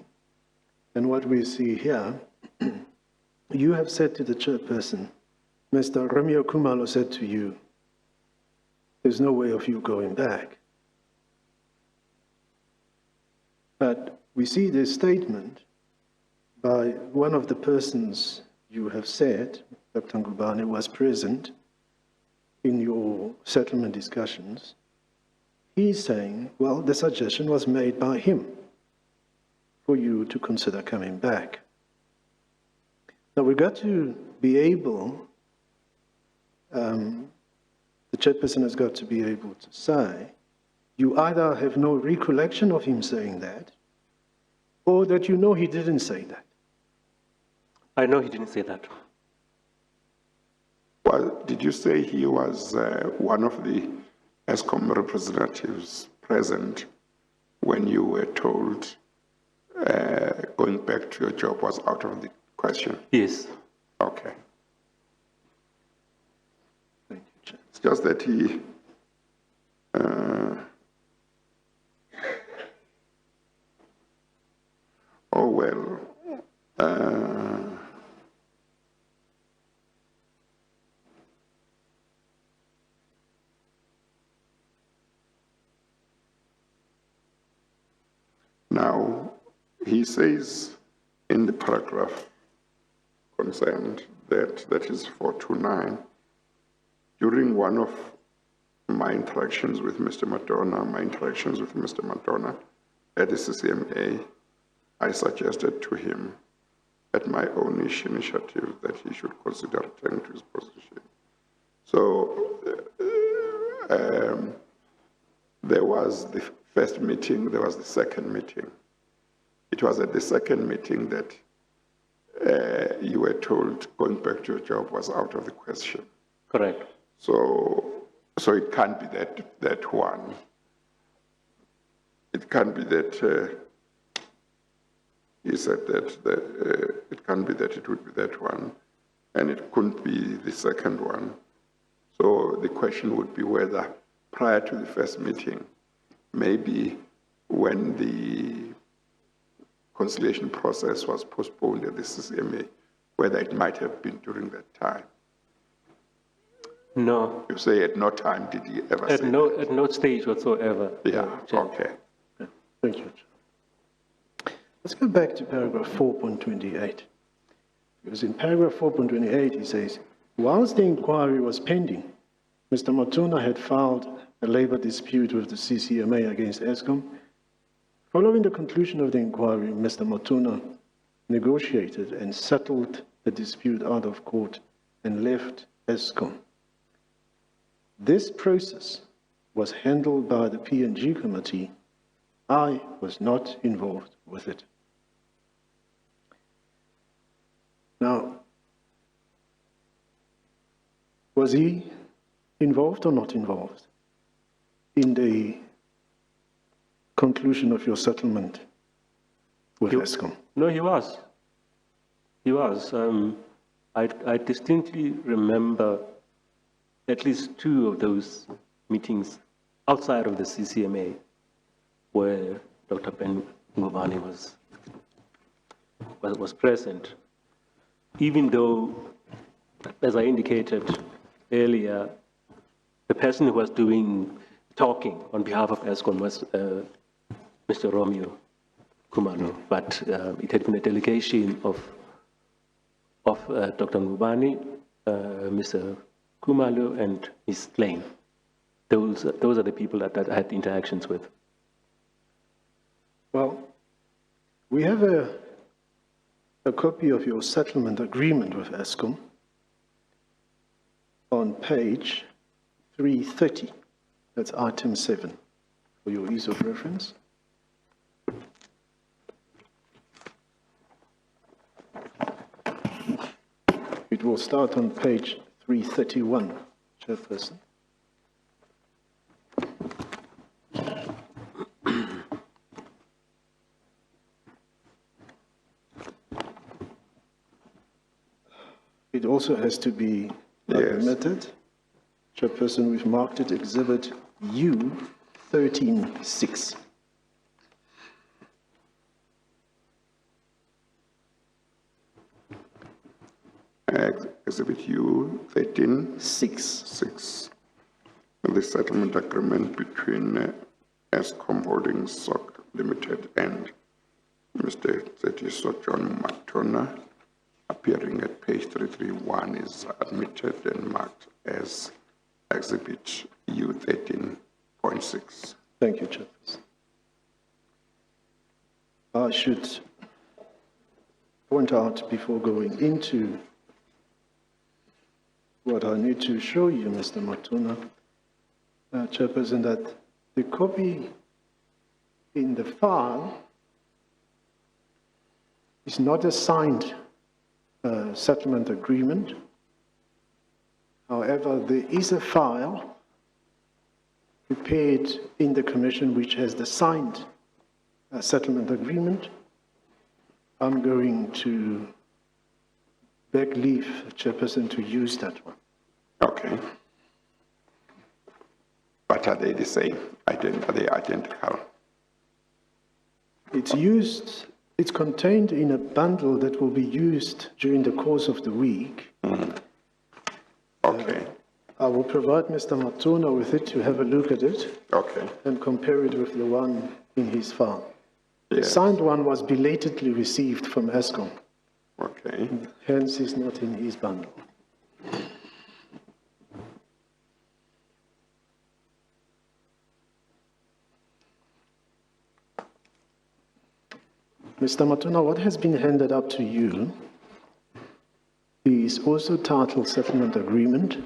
F: and what we see here, you have said to the chairperson Mr. Romeo Kumalo said to you, there's no way of you going back. But we see this statement by one of the persons you have said, Dr. Ngubane, was present in your settlement discussions. He's saying, well, the suggestion was made by him for you to consider coming back. Now, we've got to be able, the chairperson has got to be able to say, you either have no recollection of him saying that, or that you know he didn't say that.
H: I know he didn't say that.
B: Well, did you say he was one of the Escom representatives present when you were told going back to your job was out of the question?
H: Yes.
B: Okay.
F: Thank you, Chair.
B: It's just that he oh well. Now, he says in the paragraph concerned that is 429, during one of my interactions with Mr. Madonna, at the CCMA, I suggested to him at my own initiative that he should consider returning to his position. So there was the first meeting, there was the second meeting. It was at the second meeting that you were told going back to your job was out of the question.
H: Correct.
B: So it can't be that one. It can't be that he said that it can't be that it would be that one, and it couldn't be the second one. So the question would be whether prior to the first meeting, maybe when the conciliation process was postponed at the CCMA, whether it might have been during that time.
H: No.
B: You say at no time did he ever say that?
H: At no stage whatsoever.
B: Yeah,
H: Chair.
B: okay.
F: Thank you, Chair. Let's go back to paragraph 4.28. Because in paragraph 4.28, he says, whilst the inquiry was pending, Mr. Matuna had filed a labor dispute with the CCMA against Escom. Following the conclusion of the inquiry, Mr. Matuna negotiated and settled the dispute out of court and left Escom. This process was handled by the P&G committee. I was not involved with it. Now, was he involved or not involved in the conclusion of your settlement with Escom?
H: No, he was. He was. I distinctly remember at least two of those meetings outside of the CCMA where Dr. Ben Ngubane was present, even though, as I indicated earlier, the person who was doing talking on behalf of Escom was Mr. Romeo Kumalo, but it had been a delegation of Dr. Ngubane, Mr. Kumalo, and Ms. Lane. Those are the people that I had interactions with.
F: Well, we have a copy of your settlement agreement with Escom on page 330. That's item 7 for your ease of reference. It will start on page 331, Chairperson. It also has to be admitted. Chairperson, we've marked it Exhibit U 13-6.
B: Exhibit U 13.
F: 6.
B: 6. The settlement agreement between Escom Holdings SOC Limited and Mr. Tsetiso John Matona, appearing at page 331, is admitted and marked as Exhibit U 13.6.
F: Thank you, Chairperson. I should point out before going into what I need to show you, Mr. Matuna, Chairperson, that the copy in the file is not a signed settlement agreement. However, there is a file prepared in the Commission which has the signed settlement agreement. I'm going to beg leave, Chairperson, to use that one.
B: Okay. But are they the same? Are they identical?
F: It's contained in a bundle that will be used during the course of the week.
B: Okay.
F: I will provide Mr. Matuna with it to have a look at it
B: Okay.
F: and compare it with the one in his file. The
B: Yes.
F: signed one was belatedly received from Escom,
B: Okay.
F: hence is not in his bundle. Mr. Matuna, what has been handed up to you is also titled Settlement Agreement.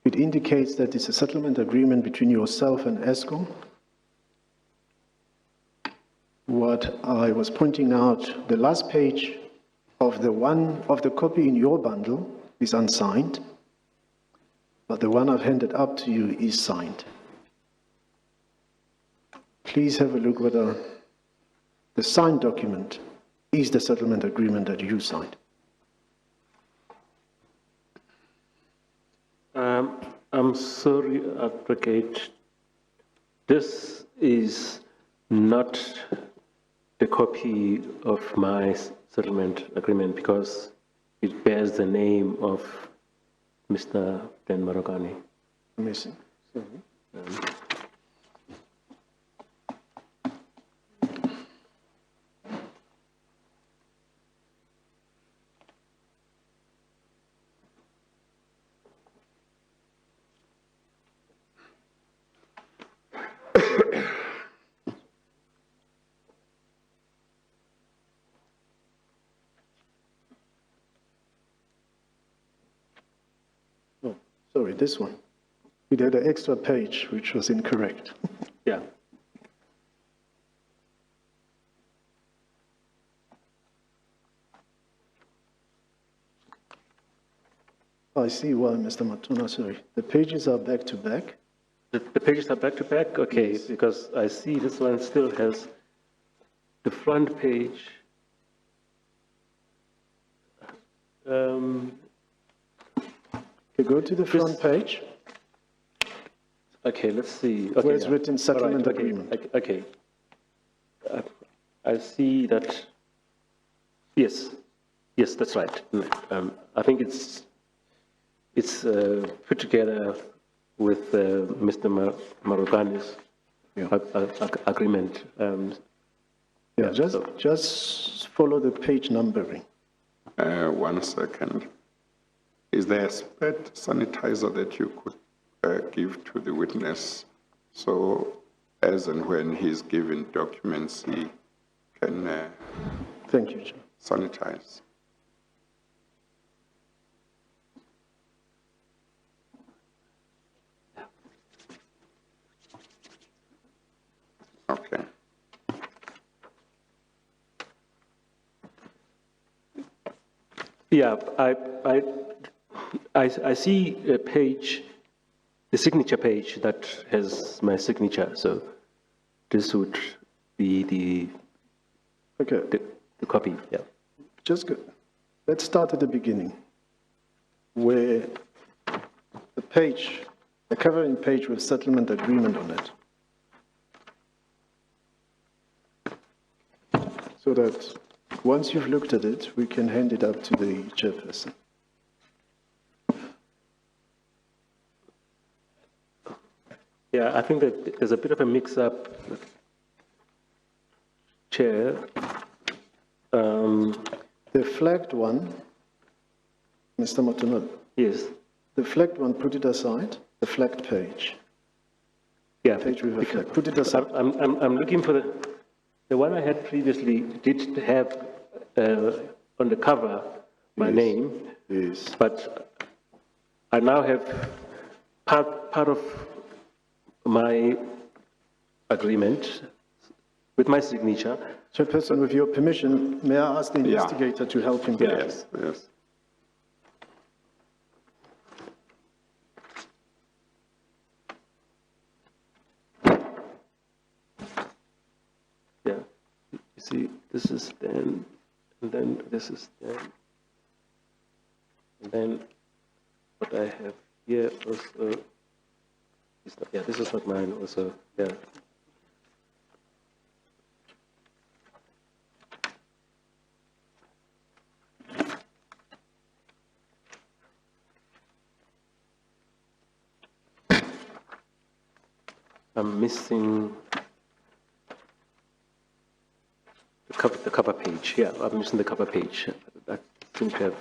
F: It indicates that it's a settlement agreement between yourself and Escom. What I was pointing out, the last page of the copy in your bundle is unsigned, but the one I've handed up to you is signed. Please have a look whether the signed document is the settlement agreement that you signed.
H: I'm sorry, Advocate. This is not the copy of my settlement agreement because it bears the name of Mr. Dan Marokani.
F: Missing. Oh, sorry, this one. We had an extra page which was incorrect.
H: Yeah.
F: I see why, Mr. Matuna, sorry. The pages are back to back.
H: The pages are back to back? Okay, because I see this one still has the front page.
F: You go to the front page,
H: Okay, let's see. Okay,
F: where it's
H: yeah.
F: written settlement
H: All right,
F: agreement.
H: Okay. I see that. Yes, that's right. I think it's put together with Mr. Marokani's agreement.
F: Yeah, just follow the page numbering.
B: 1 second. Is there a sped sanitizer that you could give to the witness so as and when he's given documents, he can
F: Thank you, Chair.
B: sanitize? Okay.
H: Yeah, I see a page, the signature page that has my signature. So this would be the copy. Yeah.
F: Just go. Let's start at the beginning, where the page, the covering page with settlement agreement on it. So that Once you've looked at it, we can hand it up to the chairperson.
H: Yeah, I think that there's a bit of a mix-up, Chair.
F: The flagged one, Mr. Matunal,
H: Yes.
F: the flagged one, put it aside, the flagged page.
H: Yeah.
F: Page with a flag, put it aside.
H: I'm looking for the one I had previously did have on the cover my
F: Yes.
H: name,
F: Yes.
H: but I now have part of my agreement with my signature.
F: Chairperson, with your permission, may I ask the
B: Yeah.
F: investigator to help him?
B: Yes, yes.
H: Yeah, you see, this is then, and then this is then, and then what I have here also is not, yeah, this is not mine also, yeah. I'm missing the cover page. Yeah, I'm missing the cover page. I think I've.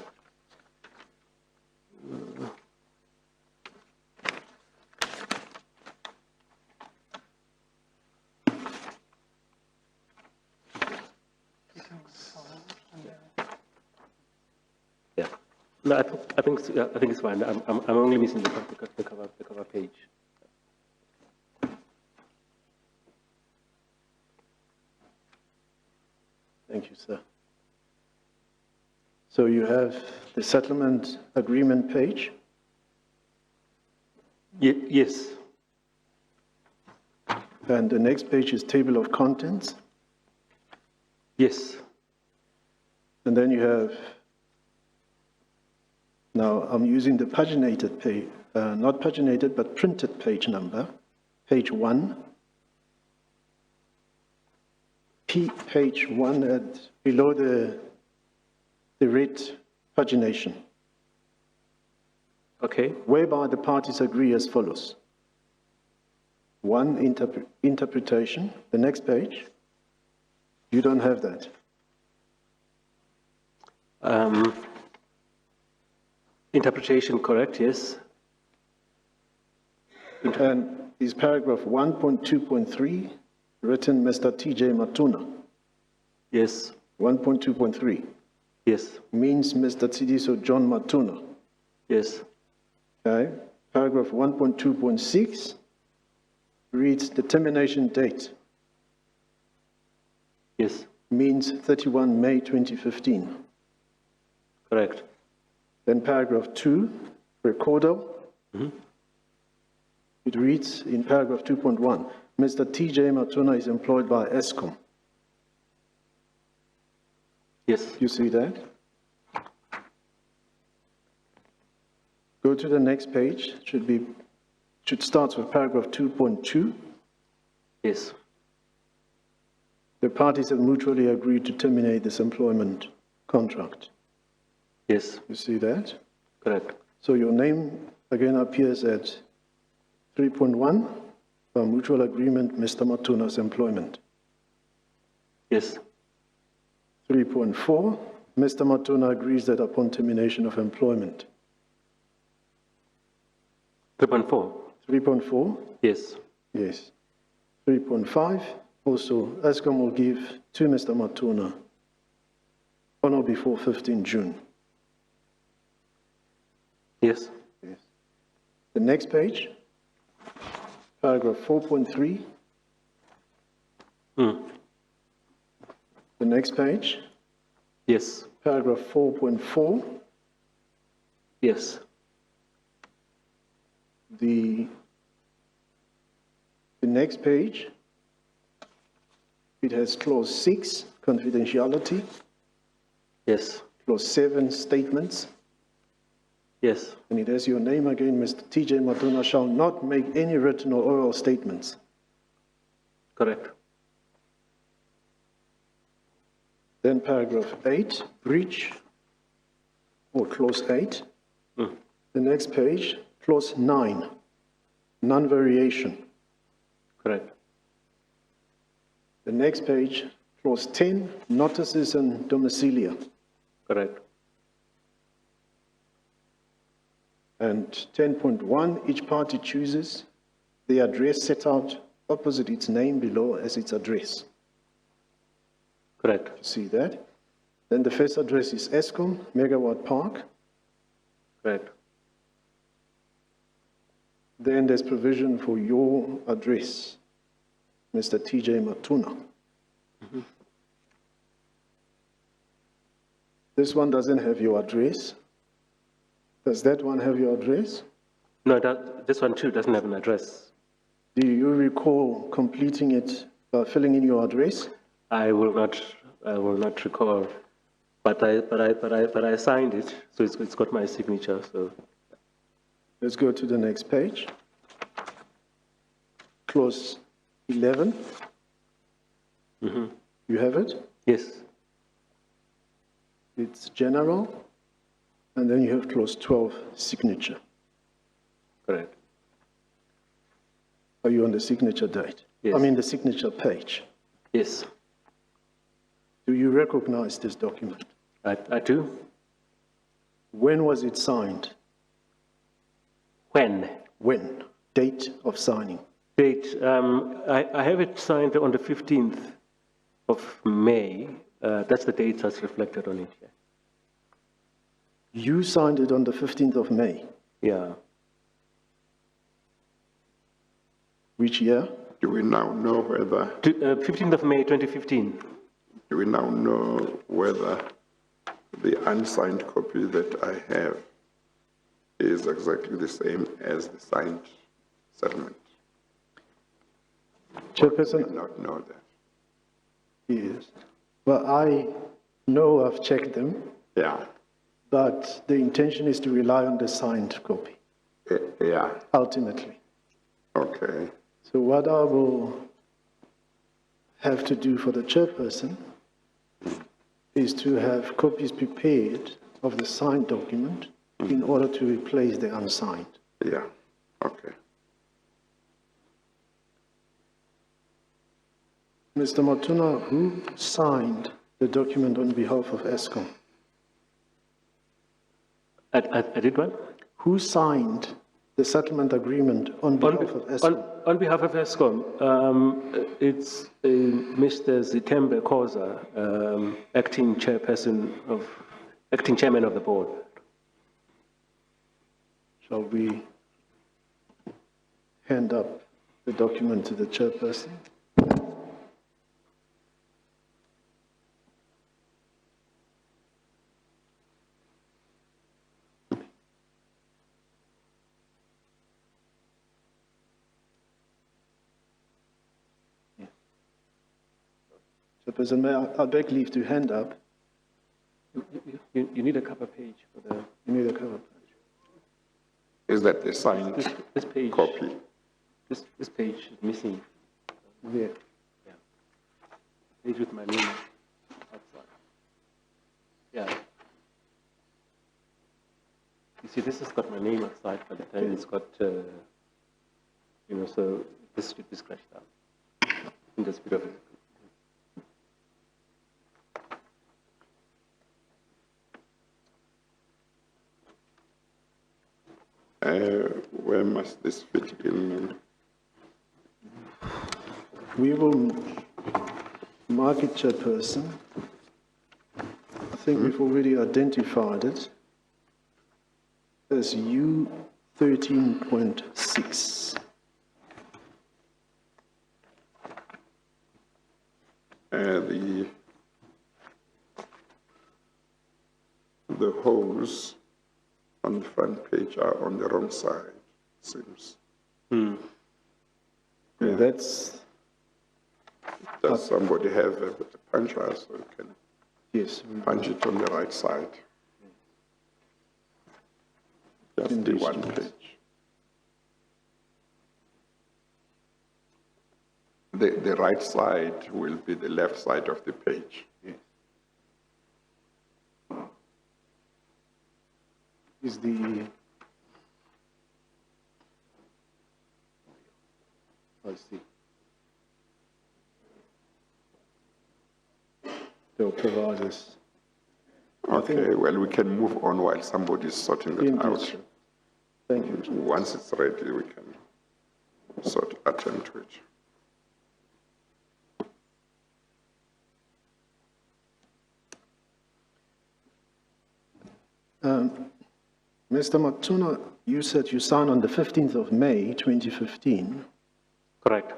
H: Yeah. No, I think it's fine. I'm only missing the cover page.
F: Thank you, sir. So you have the settlement agreement page.
H: Yes.
F: And the next page is table of contents.
H: Yes.
F: And then you have, now I'm using the paginated page, not paginated, but printed page number, page 1. Page 1 below the red pagination,
H: Okay.
F: whereby the parties agree as follows. 1, interpretation. The next page, you don't have that.
H: Interpretation correct, yes.
F: And is paragraph 1.2.3, written Mr. TJ Matuna.
H: Yes.
F: 1.2.3
H: Yes.
F: means Mr. Tsidiso John Matuna.
H: Yes.
F: Okay. Paragraph 1.2.6 reads the termination date
H: Yes.
F: means 31 May 2015.
H: Correct.
F: Then paragraph 2, recordal. It reads in paragraph 2.1, Mr. TJ Matuna is employed by Escom.
H: Yes.
F: You see that? Go to the next page. Should start with paragraph 2.2.
H: Yes.
F: The parties have mutually agreed to terminate this employment contract.
H: Yes.
F: You see that?
H: Correct.
F: So your name again appears at 3.1, for mutual agreement, Mr. Matuna's employment.
H: Yes.
F: 3.4, Mr. Matuna agrees that upon termination of employment.
H: 3.4.
F: 3.4,
H: Yes.
F: yes. 3.5, also, Escom will give to Mr. Matuna on or before 15 June.
H: Yes.
F: Yes. The next page, paragraph 4.3. The next page,
H: Yes.
F: paragraph 4.4.
H: Yes.
F: The next page, it has clause 6, confidentiality,
H: Yes.
F: clause 7, statements,
H: Yes.
F: and it has your name again, Mr. TJ Matuna shall not make any written or oral statements.
H: Correct.
F: Then paragraph 8, breach, or clause 8. The next page, clause 9, non-variation.
H: Correct.
F: The next page, clause 10, notices and domicilia.
H: Correct.
F: And 10.1, each party chooses the address set out opposite its name below as its address.
H: Correct.
F: You see that? Then the first address is Escom, Megawatt Park.
H: Correct.
F: Then there's provision for your address, Mr. TJ Matuna. This one doesn't have your address. Does that one have your address?
H: No, this one too doesn't have an address.
F: Do you recall completing it, filling in your address?
H: I will not recall, but I signed it, so it's got my signature. So
F: Let's go to the next page. Clause 11. You have it?
H: yes,
F: It's general. And then you have clause 12, signature.
H: correct.
F: Are you on the signature date?
H: Yes.
F: I mean the signature page.
H: Yes,
F: Do you recognize this document?
H: I do.
F: When was it signed?
H: When?
F: When? Date of signing.
H: Date, I have it signed on the 15th of May. That's the date that's reflected on it.
F: You signed it on the 15th of May.
H: Yeah.
F: Which year?
B: Do we now know whether,
H: 15th of May, 2015.
B: do we now know whether the unsigned copy that I have is exactly the same as the signed settlement? I
F: Chairperson,
B: did not know that.
F: yes. Well, I know I've checked them,
B: Yeah,
F: but the intention is to rely on the signed copy,
B: yeah,
F: ultimately.
B: okay.
F: So what I will have to do for the chairperson is to have copies prepared of the signed document in order to replace the unsigned.
B: Yeah, okay.
F: Mr. Matuna, who signed the document on behalf of Escom?
H: I did what?
F: Who signed the settlement agreement on behalf of Escom?
H: On behalf of Escom, it's Mr. Zitembe Koza, acting chairman of the board.
F: Shall we hand up the document to the chairperson? Chairperson, may I beg leave to hand up?
H: You need a cover page for the,
F: You need a cover page.
B: Is that the signed
H: this page.
B: copy?
H: This page is missing.
F: Yeah.
H: Page with my name outside. Yeah. You see, this has got my name outside, but then it's got, so this should be scratched out. In this bit of it.
B: Where must this fit in?
F: We will mark it, chairperson. I think we've already identified it as U 13.6.
B: The holes on the front page are on the wrong side, seems.
F: Yeah, that's,
B: Does somebody have a puncher so you can
F: yes,
B: punch it on the right side? Just the
F: Indeed.
B: one page. The right side will be the left side of the page.
F: is the, I see. They'll provide us.
B: Okay, well, we can move on while somebody's sorting it out.
F: Thank you.
B: Once it's ready, we can attend to it.
F: Mr. Matuna, you said you signed on the 15th of May, 2015.
H: Correct.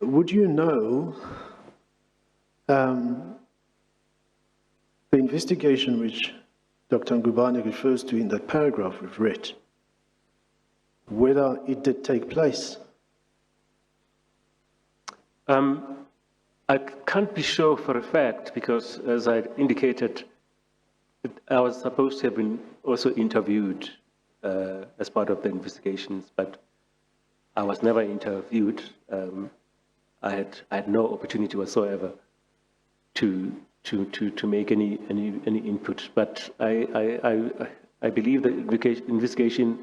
F: Would you know the investigation which Dr. Ngubane refers to in that paragraph we've read, whether it did take place?
H: I can't be sure for a fact because, as I indicated, I was supposed to have been also interviewed as part of the investigations, but I was never interviewed. I had no opportunity whatsoever to make any input. But I believe the investigation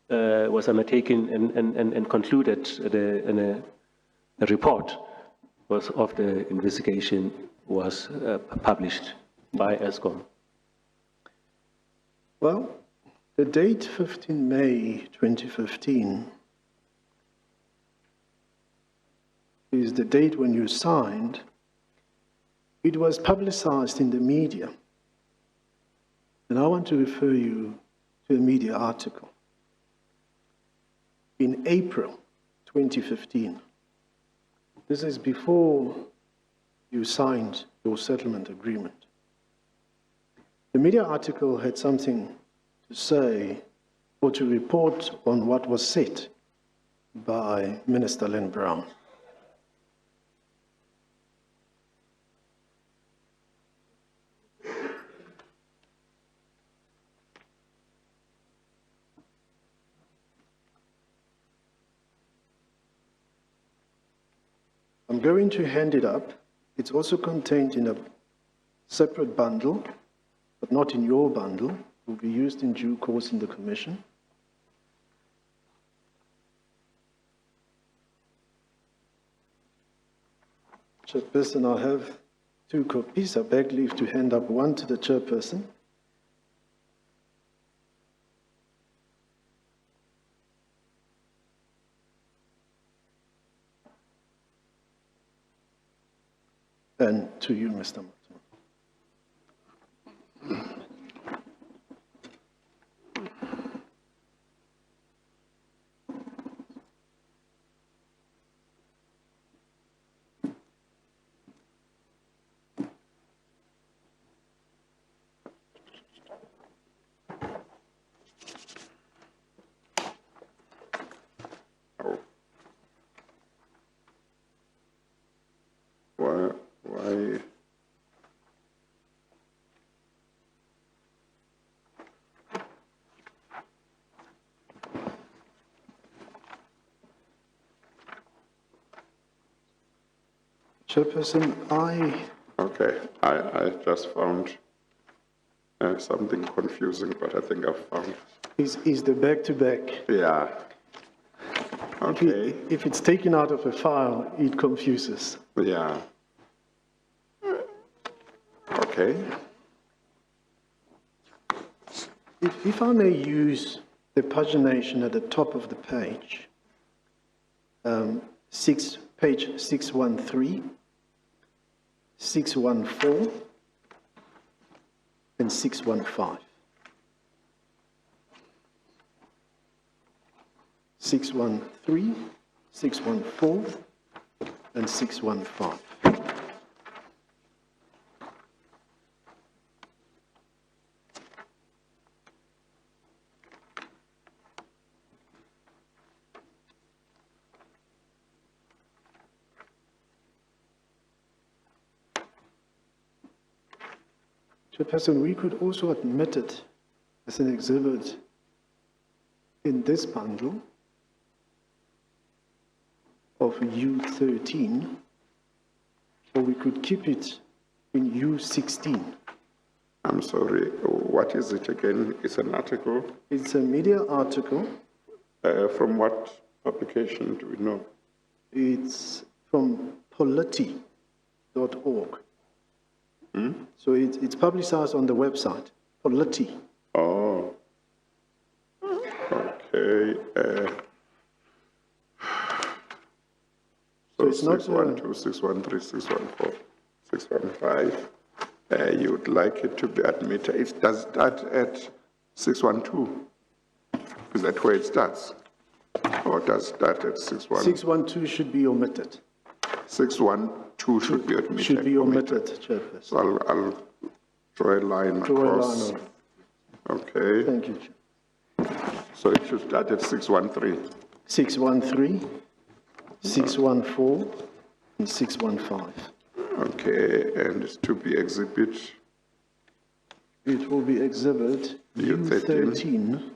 H: was undertaken and concluded. The report of the investigation was published by Escom.
F: Well, the date 15 May 2015 is the date when you signed. It was publicized in the media. And I want to refer you to a media article. In April 2015, this is before you signed your settlement agreement. The media article had something to say or to report on what was said by Minister Lynn Brown. I'm going to hand it up. It's also contained in a separate bundle, but not in your bundle. It will be used in due course in the commission. Chairperson, I have 2 copies. I beg leave to hand up one to the chairperson. And to you, Mr. Matuma.
B: Why?
F: Chairperson,
B: Okay, I just found something confusing, but I think I've found.
F: is the back-to-back.
B: Yeah. Okay.
F: If it's taken out of a file, it confuses.
B: Yeah. Okay.
F: If I may use the pagination at the top of the page, page 613, 614, and 615. 613, 614, and 615. Chairperson, we could also admit it as an exhibit in this bundle of U13, or we could keep it in U16.
B: I'm sorry, what is it again? It's an article.
F: It's a media article.
B: From what publication do we know?
F: It's from polity.org. So it's publicized on the website, Polity.
B: Oh, okay. So
F: it's not,
B: 612, 613, 614, 615. You would like it to be admitted. It does start at 612. Is that where it starts? Or does it start at 612?
F: 612 should be omitted.
B: 612 should be admitted.
F: Should be omitted, Chairperson.
B: So I'll draw a line
F: Draw a
B: across.
F: line
B: Okay.
F: Thank you, Chair.
B: So it should start at 613.
F: 613, 614, and 615.
B: Okay, and it's to be exhibit.
F: It will be exhibit
B: U13.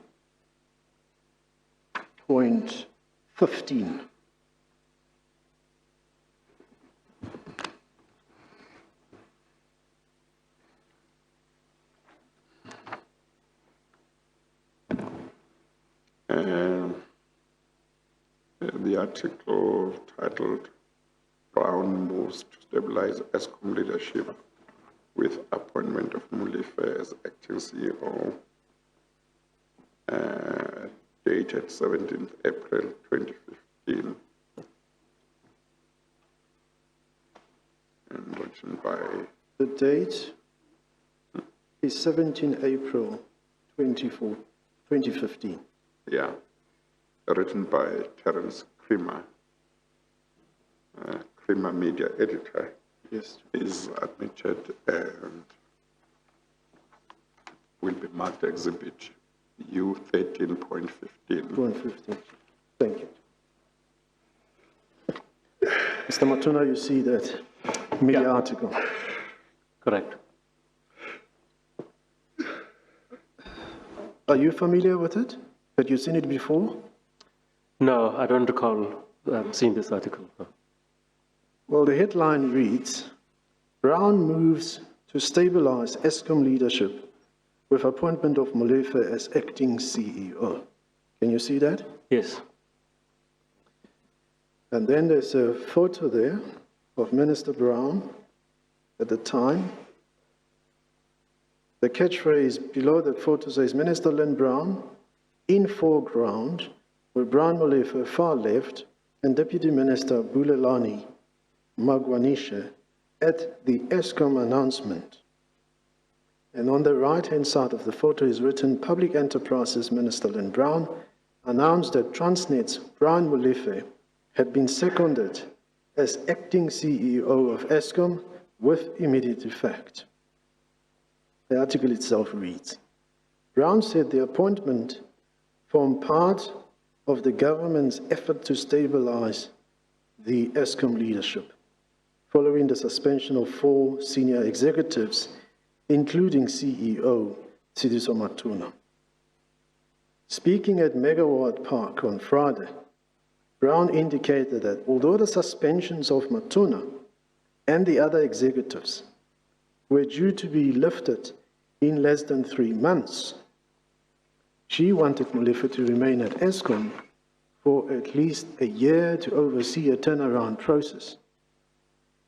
F: U13.15.
B: The article titled Brown Moves to Stabilize Escom Leadership with Appointment of Mulife as Acting CEO, dated 17th April 2015, and written by
F: The date is 17 April 2015.
B: Yeah, written by Terence Creamer, Creamer Media Editor.
F: Yes.
B: Is admitted and will be marked exhibit U13.15.
F: 115. Thank you. Mr. Matuna, you see that media article.
H: Correct.
F: Are you familiar with it? Had you seen it before?
H: No, I don't recall seeing this article. No.
F: Well, the headline reads, Brown moves to stabilize Escom leadership with appointment of Molefe as acting CEO. Can you see that?
H: Yes.
F: And then there's a photo there of Minister Brown at the time. The catchphrase below that photo says, Minister Lynn Brown in foreground, with Brown Molefe far left, and Deputy Minister Bulelani Magwanisha at the Escom announcement. And on the right-hand side of the photo is written, Public Enterprises Minister Lynn Brown announced that Transnet's Brown Molefe had been seconded as acting CEO of Escom with immediate effect. The article itself reads, Brown said the appointment formed part of the government's effort to stabilize the Escom leadership, following the suspension of 4 senior executives, including CEO Sidiso Matuna. Speaking at Megawatt Park on Friday, Brown indicated that although the suspensions of Matuna and the other executives were due to be lifted in less than 3 months, she wanted Molefe to remain at Escom for at least a year to oversee a turnaround process,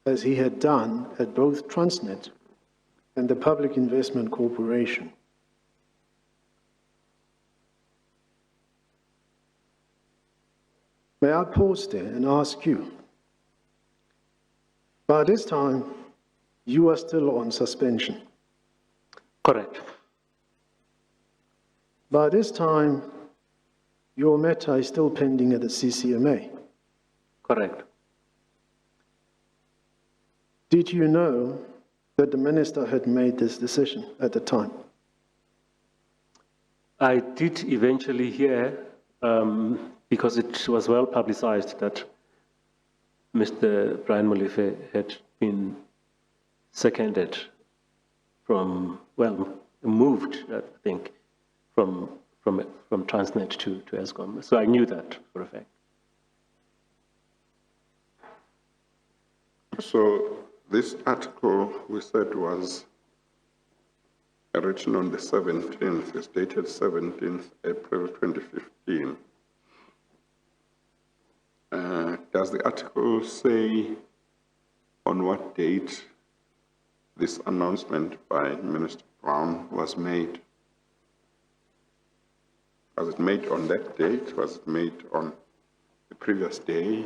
F: as he had done at both Transnet and the Public Investment Corporation. May I pause there and ask you, by this time, you are still on suspension.
H: Correct.
F: By this time, your matter is still pending at the CCMA.
H: Correct.
F: Did you know that the minister had made this decision at the time?
H: I did eventually hear, because it was well publicized, that Mr. Brian Molefe had been seconded from, well, moved, I think, from Transnet to Escom. So I knew that for a fact.
B: So this article we said was written on the 17th, it's dated 17th April 2015. Does the article say on what date this announcement by Minister Brown was made? Was it made on that date? Was it made on the previous day?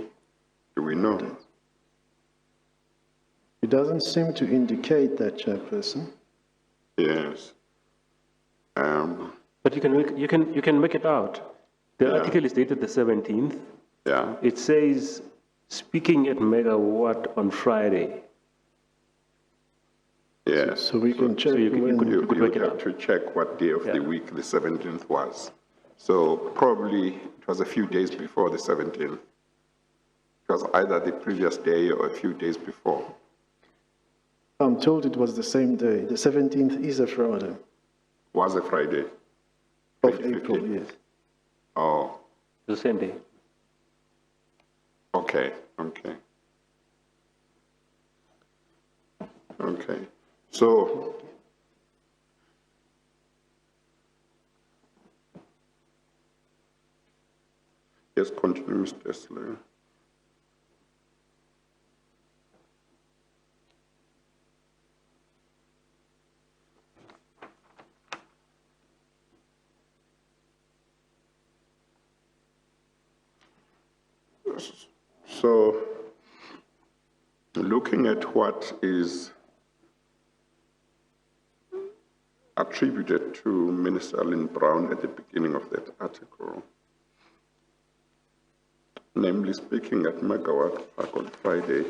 B: Do we know?
F: It doesn't seem to indicate that, Chairperson.
B: Yes.
H: But you can make it out. The
B: Yeah.
H: article is dated the 17th.
B: Yeah.
H: It says, speaking at Megawatt on Friday.
B: Yes.
F: So we can check
H: so you could- you
F: when.
H: could-
B: You
H: work
B: would
H: it
B: have
H: out.
B: to check what day of the
H: Yeah.
B: week the 17th was. So probably it was a few days before the 17th. It was either the previous day or a few days before.
F: I'm told it was the same day. The 17th is a Friday
B: Was a Friday.
F: of
B: 2015.
F: April, yes.
B: Oh,
H: The same day.
B: okay, okay. Okay, so yes, continue, Mr. Slay. So, looking at what is attributed to Minister Allen Brown at the beginning of that article, namely speaking at Megawatt Park on Friday,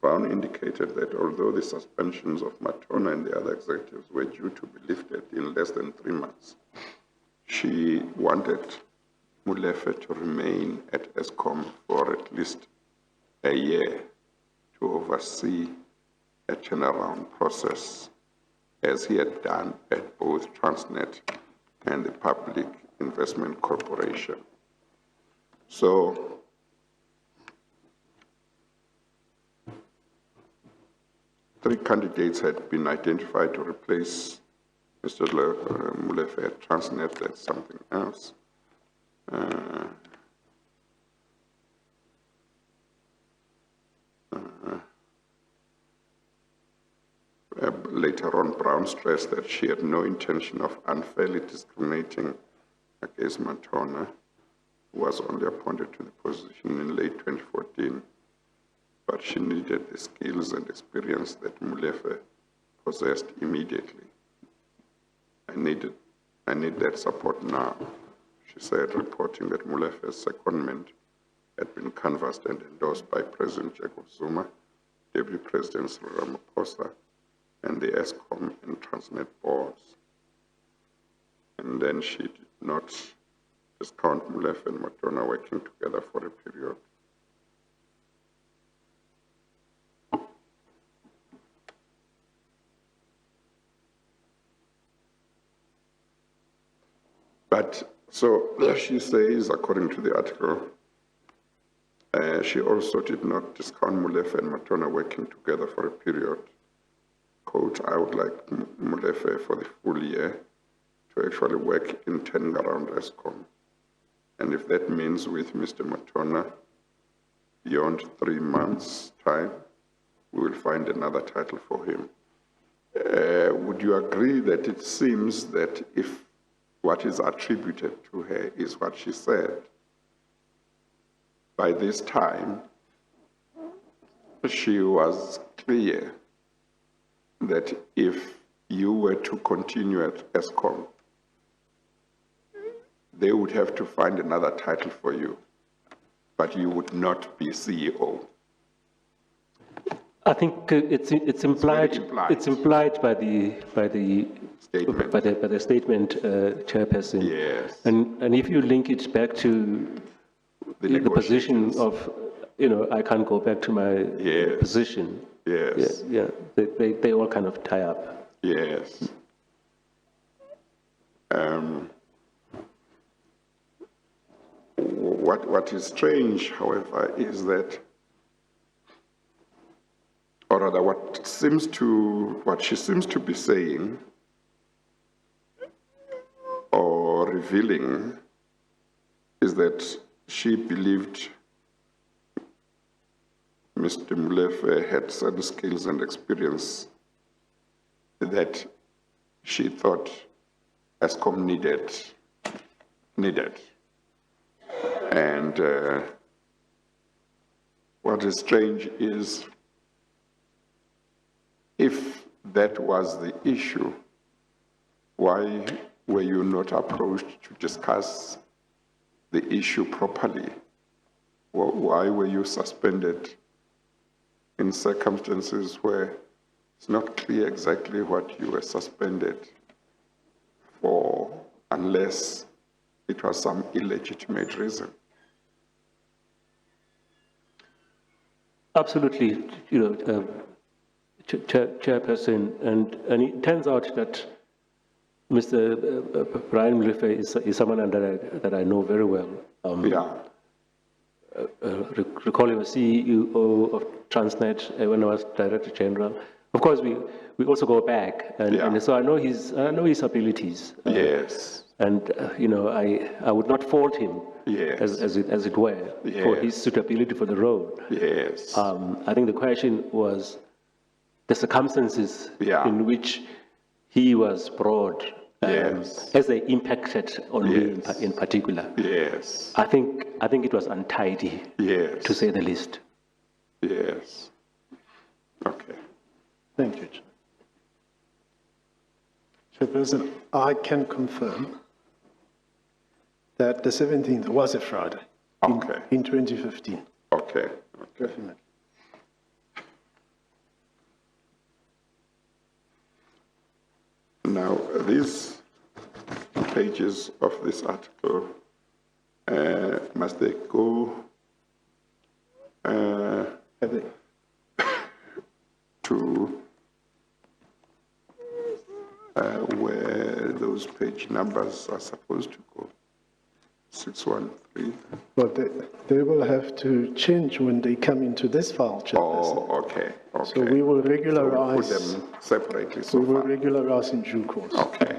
B: Brown indicated that although the suspensions of Matona and the other executives were due to be lifted in less than 3 months, she wanted Molefe to remain at Escom for at least a year to oversee a turnaround process, as he had done at both Transnet and the Public Investment Corporation. So, three candidates had been identified to replace Mr. Molefe at Transnet. That's something else. Later on, Brown stressed that she had no intention of unfairly discriminating against Matona, who was only appointed to the position in late 2014, but she needed the skills and experience that Molefe possessed immediately. I need that support now, she said, reporting that Molefe's secondment had been canvassed and endorsed by President Zuma, Deputy President Cyril Ramaphosa, and the Escom and Transnet boards. And then she did not discount Molefe and Matona working together for a period. But, so she says, according to the article, she also did not discount Molefe and Matona working together for a period. Quote, I would like Molefe for the full year to actually work in turning around Escom. And if that means with Mr. Matona, beyond 3 months' time, we will find another title for him. Would you agree that it seems that if what is attributed to her is what she said, by this time, she was clear that if you were to continue at Escom, they would have to find another title for you, but you would not be CEO.
H: I think it's implied.
B: implied.
H: It's implied by the
B: Statement.
H: by the statement, Chairperson.
B: Yes.
H: And if you link it back to the position
B: negotiations.
H: of, I can't go back to my
B: Yes.
H: position.
B: Yes.
H: Yeah. They all kind of tie up.
B: Yes. What is strange, however, is that, or rather what she seems to be saying, revealing is that she believed Mr. Molefe had certain skills and experience that she thought Escom needed. And what is strange is if that was the issue, why were you not approached to discuss the issue properly? Why were you suspended in circumstances where it's not clear exactly what you were suspended for, unless it was some illegitimate reason?
H: Absolutely, Chairperson, and it turns out that Mr. Brian Molefe is someone that I know very well. Recalling the CEO of Transnet when I was Director General. Of course, we also go back, and so I know his abilities.
B: Yes.
H: And I would not fault him, as it were, for his suitability for the role.
B: Yes.
H: I think the question was the circumstances in which he was brought, as they impacted on me in particular.
B: Yes.
H: I think it was untidy, to say the least.
B: Yes. Okay.
F: Thank you, Chair. Chairperson, I can confirm that the 17th was a Friday in 2015.
B: Okay.
F: Definitely.
B: Now, these pages of this article, must they go to where those page numbers are supposed to go? 613.
F: But they will have to change when they come into this file, Chairperson.
B: Oh, okay.
F: So we will regularize.
B: So we put them separately so
F: We will
B: far.
F: regularize in due course.
B: Okay.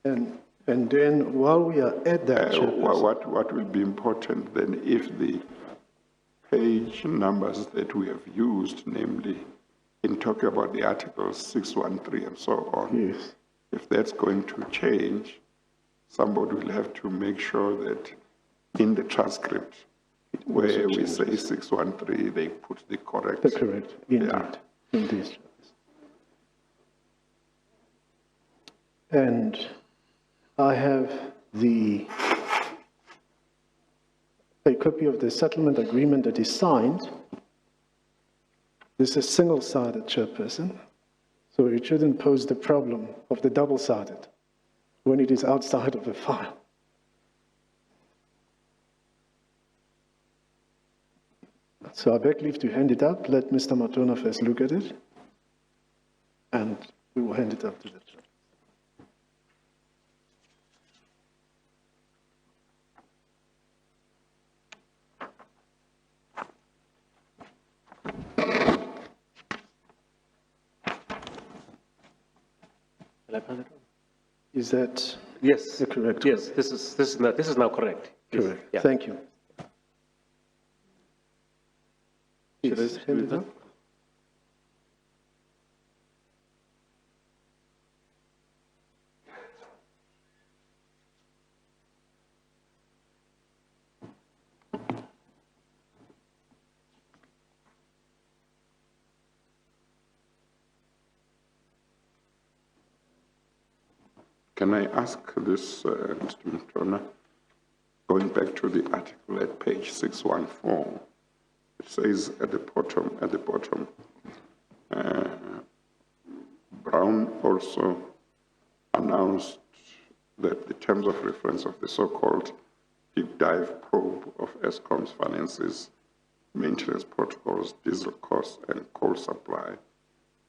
F: And then while we are at that, Chairperson,
B: What will be important then, if the page numbers that we have used, namely in talking about the articles 613 and so on, if that's going to change, somebody will have to make sure that in the transcript, where we say 613, they put the correct.
F: the correct, indeed, indeed. And I have a copy of the settlement agreement that is signed. This is a single-sided, Chairperson, so it shouldn't pose the problem of the double-sided when it is outside of the file. So I beg leave to hand it up. Let Mr. Matona first look at it, and we will hand it up to the judge. Is that
H: Yes.
F: the correct?
H: Yes. This is now correct.
F: Correct.
H: Yeah.
F: Thank you. Should I hand it up?
B: Can I ask this, Mr. Matona, going back to the article at page 614, it says at the bottom, Brown also announced that the terms of reference of the so-called deep dive probe of Escom's finances, maintenance protocols, diesel costs, and coal supply,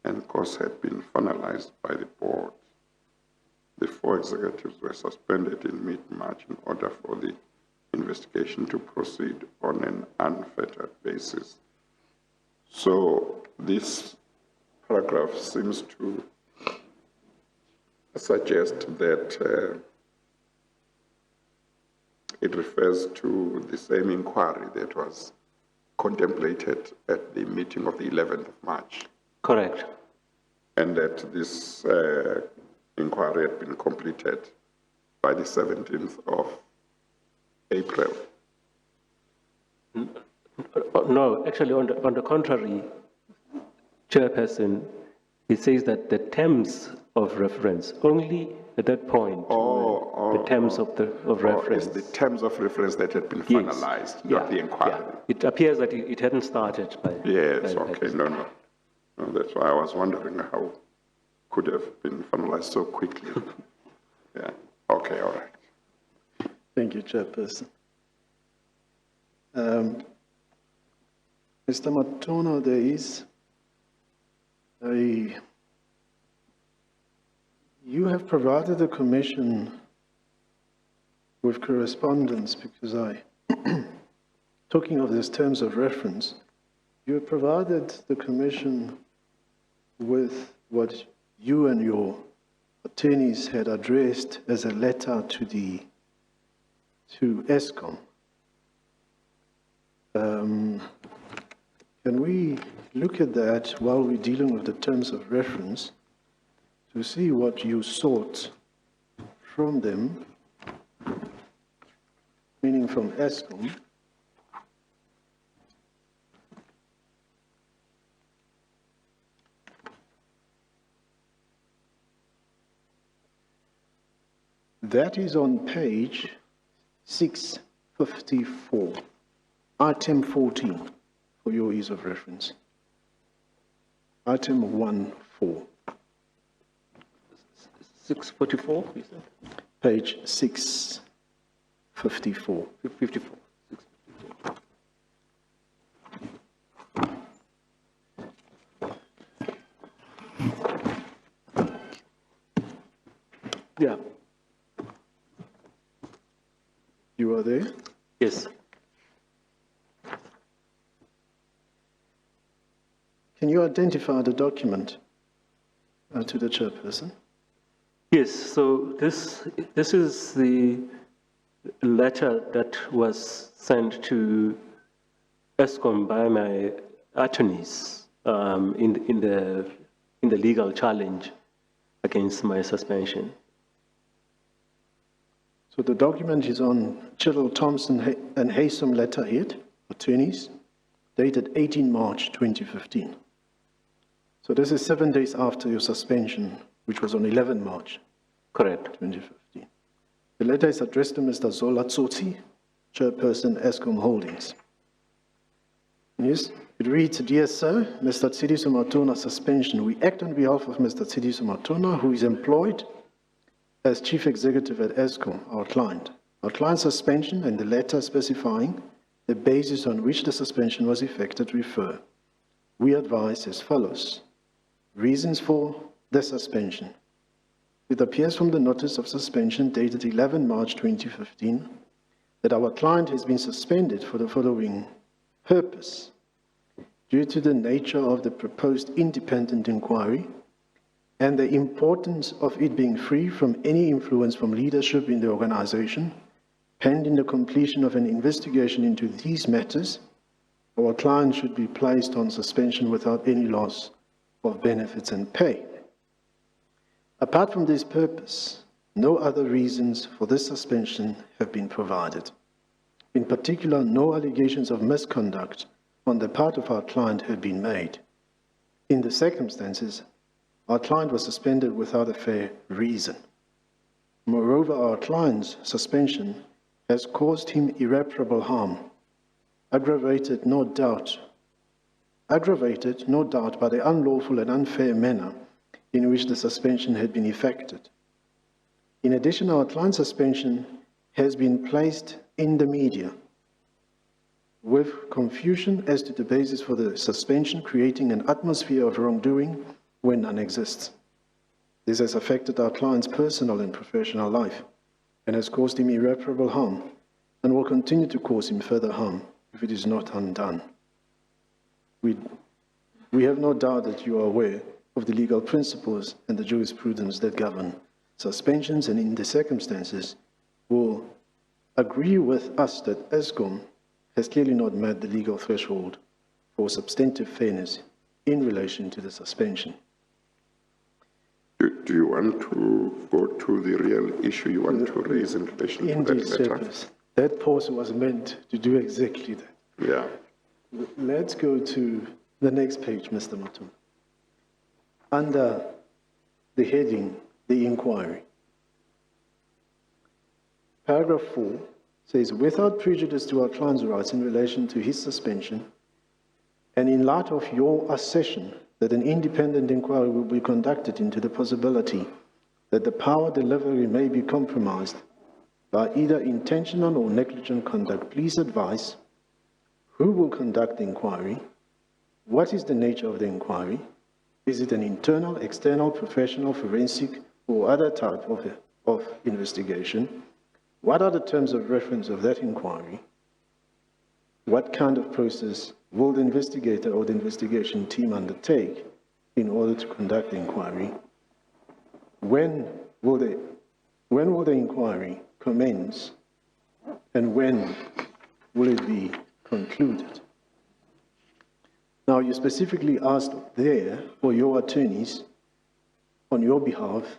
B: and costs had been finalized by the board. The 4 executives were suspended in mid-March in order for the investigation to proceed on an unfettered basis. So this paragraph seems to suggest that it refers to the same inquiry that was contemplated at the meeting of the 11th of March,
H: Correct.
B: and that this inquiry had been completed by the 17th of April.
H: No, actually, on the contrary, Chairperson, it says that the terms of reference, only at that point, the terms of reference.
B: It's the terms of reference that had been
H: Yes.
B: finalized, not the inquiry.
H: Yeah. It appears that it hadn't started by.
B: Yes,
H: by
B: okay, no, that's why I was wondering how could have been finalized so quickly. Yeah, okay, all right.
F: Thank you, Chairperson. Mr. Matono, there is you have provided the Commission with correspondence because talking of these terms of reference, you have provided the Commission with what you and your attorneys had addressed as a letter to Escom. Can we look at that while we're dealing with the terms of reference to see what you sought from them, meaning from Escom? That is on page 654, item 14, for your ease of reference. Item 1.4.
H: 644, you said?
F: Page 654.
H: 54. 654. Yeah.
F: You are there?
H: Yes.
F: Can you identify the document to the chairperson?
H: Yes, so this is the letter that was sent to Escom by my attorneys in the legal challenge against my suspension.
F: So the document is on Chittle Thompson and Haysom letterhead, attorneys, dated 18 March 2015. So this is 7 days after your suspension, which was on 11 March.
H: Correct.
F: 2015. The letter is addressed to Mr. Zola Tsotsi, Chairperson, Escom Holdings. Yes, it reads, Dear Sir, Mr. Tsidiso Matona's suspension. We act on behalf of Mr. Tsidiso Matona, who is employed as Chief Executive at Escom, our client. Our client's suspension and the letter specifying the basis on which the suspension was effected refer. We advise as follows. Reasons for the suspension. It appears from the notice of suspension dated 11 March 2015 that our client has been suspended for the following purpose. Due to the nature of the proposed independent inquiry and the importance of it being free from any influence from leadership in the organization, pending the completion of an investigation into these matters, our client should be placed on suspension without any loss of benefits and pay. Apart from this purpose, no other reasons for this suspension have been provided. In particular, no allegations of misconduct on the part of our client have been made. In the circumstances, our client was suspended without a fair reason. Moreover, our client's suspension has caused him irreparable harm, aggravated no doubt by the unlawful and unfair manner in which the suspension had been effected. In addition, our client's suspension has been placed in the media with confusion as to the basis for the suspension, creating an atmosphere of wrongdoing when none exists. This has affected our client's personal and professional life and has caused him irreparable harm and will continue to cause him further harm if it is not undone. We have no doubt that you are aware of the legal principles and the jurisprudence that govern suspensions, and in the circumstances will agree with us that Escom has clearly not met the legal threshold for substantive fairness in relation to the suspension.
B: Do you want to go to the real issue you want to raise in relation to
F: Indeed,
B: that letter?
F: Chairperson, that pause was meant to do exactly that.
B: Yeah.
F: Let's go to the next page, Mr. Matum. Under the heading, the inquiry. Paragraph 4 says, without prejudice to our client's rights in relation to his suspension, and in light of your assertion that an independent inquiry will be conducted into the possibility that the power delivery may be compromised by either intentional or negligent conduct, please advise who will conduct the inquiry, what is the nature of the inquiry, is it an internal, external, professional, forensic, or other type of investigation, what are the terms of reference of that inquiry, what kind of process will the investigator or the investigation team undertake in order to conduct the inquiry? When will the inquiry commence, and when will it be concluded? Now, you specifically asked there for your attorneys on your behalf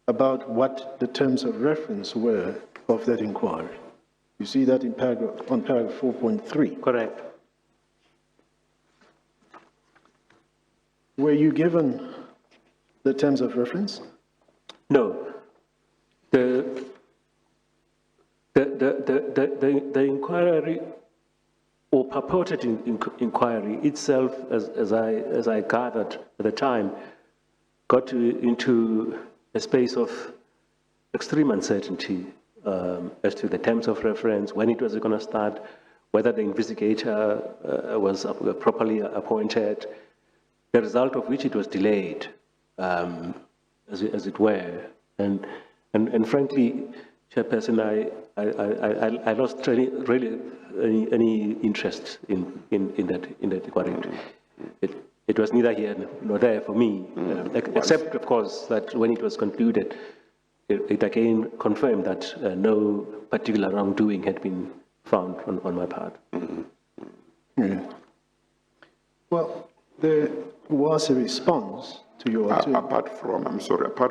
F: about what the terms of reference were of that inquiry. You see that in paragraph 4.3.
H: Correct.
F: Were you given the terms of reference?
H: No. The inquiry or purported inquiry itself, as I gathered at the time, got into a space of extreme uncertainty as to the terms of reference, when it was going to start, whether the investigator was properly appointed, the result of which it was delayed, as it were. And frankly, Chairperson, I lost really any interest in that inquiry. It was neither here nor there for me, except, of course, that when it was concluded, it again confirmed that no particular wrongdoing had been found on my part.
F: Yeah. Well, there was a response to your attorney.
B: Apart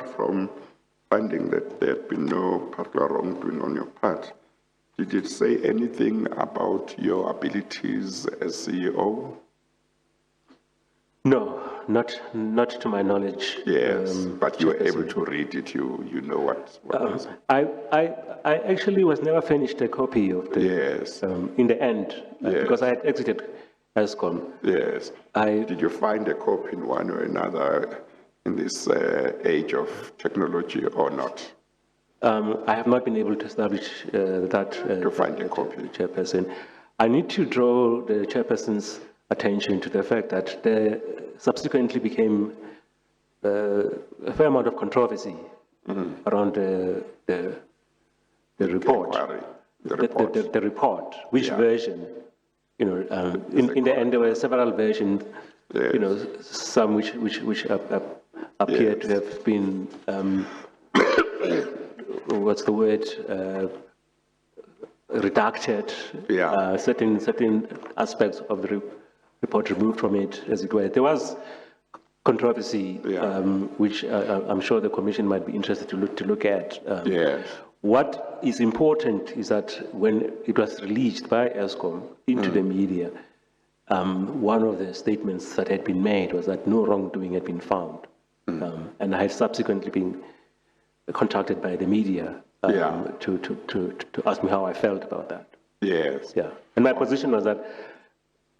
B: from finding that there had been no particular wrongdoing on your part, did it say anything about your abilities as CEO?
H: No, not to my knowledge.
B: Yes, but you were able to read it. You know what was.
H: I actually was never finished a copy of the.
B: Yes.
H: In the end, because I had exited Escom.
B: Yes. Did you find a copy in one or another in this age of technology or not?
H: I have not been able to establish that.
B: To find a copy.
H: Chairperson. I need to draw the chairperson's attention to the fact that there subsequently became a fair amount of controversy around the report. The report, which version, in the end there were several versions, some which appear to have been, what's the word, redacted, certain aspects of the report removed from it, as it were. There was controversy, which I'm sure the Commission might be interested to look at. What is important is that when it was released by Escom into the media, one of the statements that had been made was that no wrongdoing had been found. And I had subsequently been contacted by the media to ask me how I felt about that.
B: Yes.
H: Yeah. And my position was that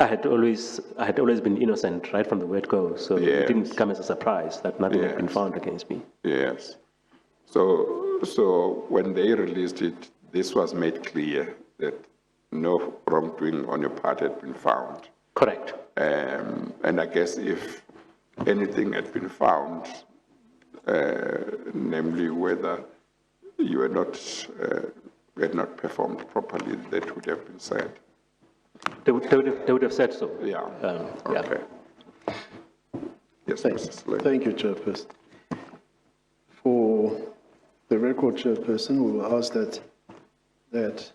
H: I had always been innocent right from the word go, so it didn't come as a surprise that nothing had been found against me.
B: Yes. So when they released it, this was made clear that no wrongdoing on your part had been found.
H: Correct.
B: And I guess if anything had been found, namely whether you had not performed properly, that would have been said.
H: They would have said so.
B: Yeah. Okay. Yes,
F: Thank you, Chairperson. record chairperson, we will ask that that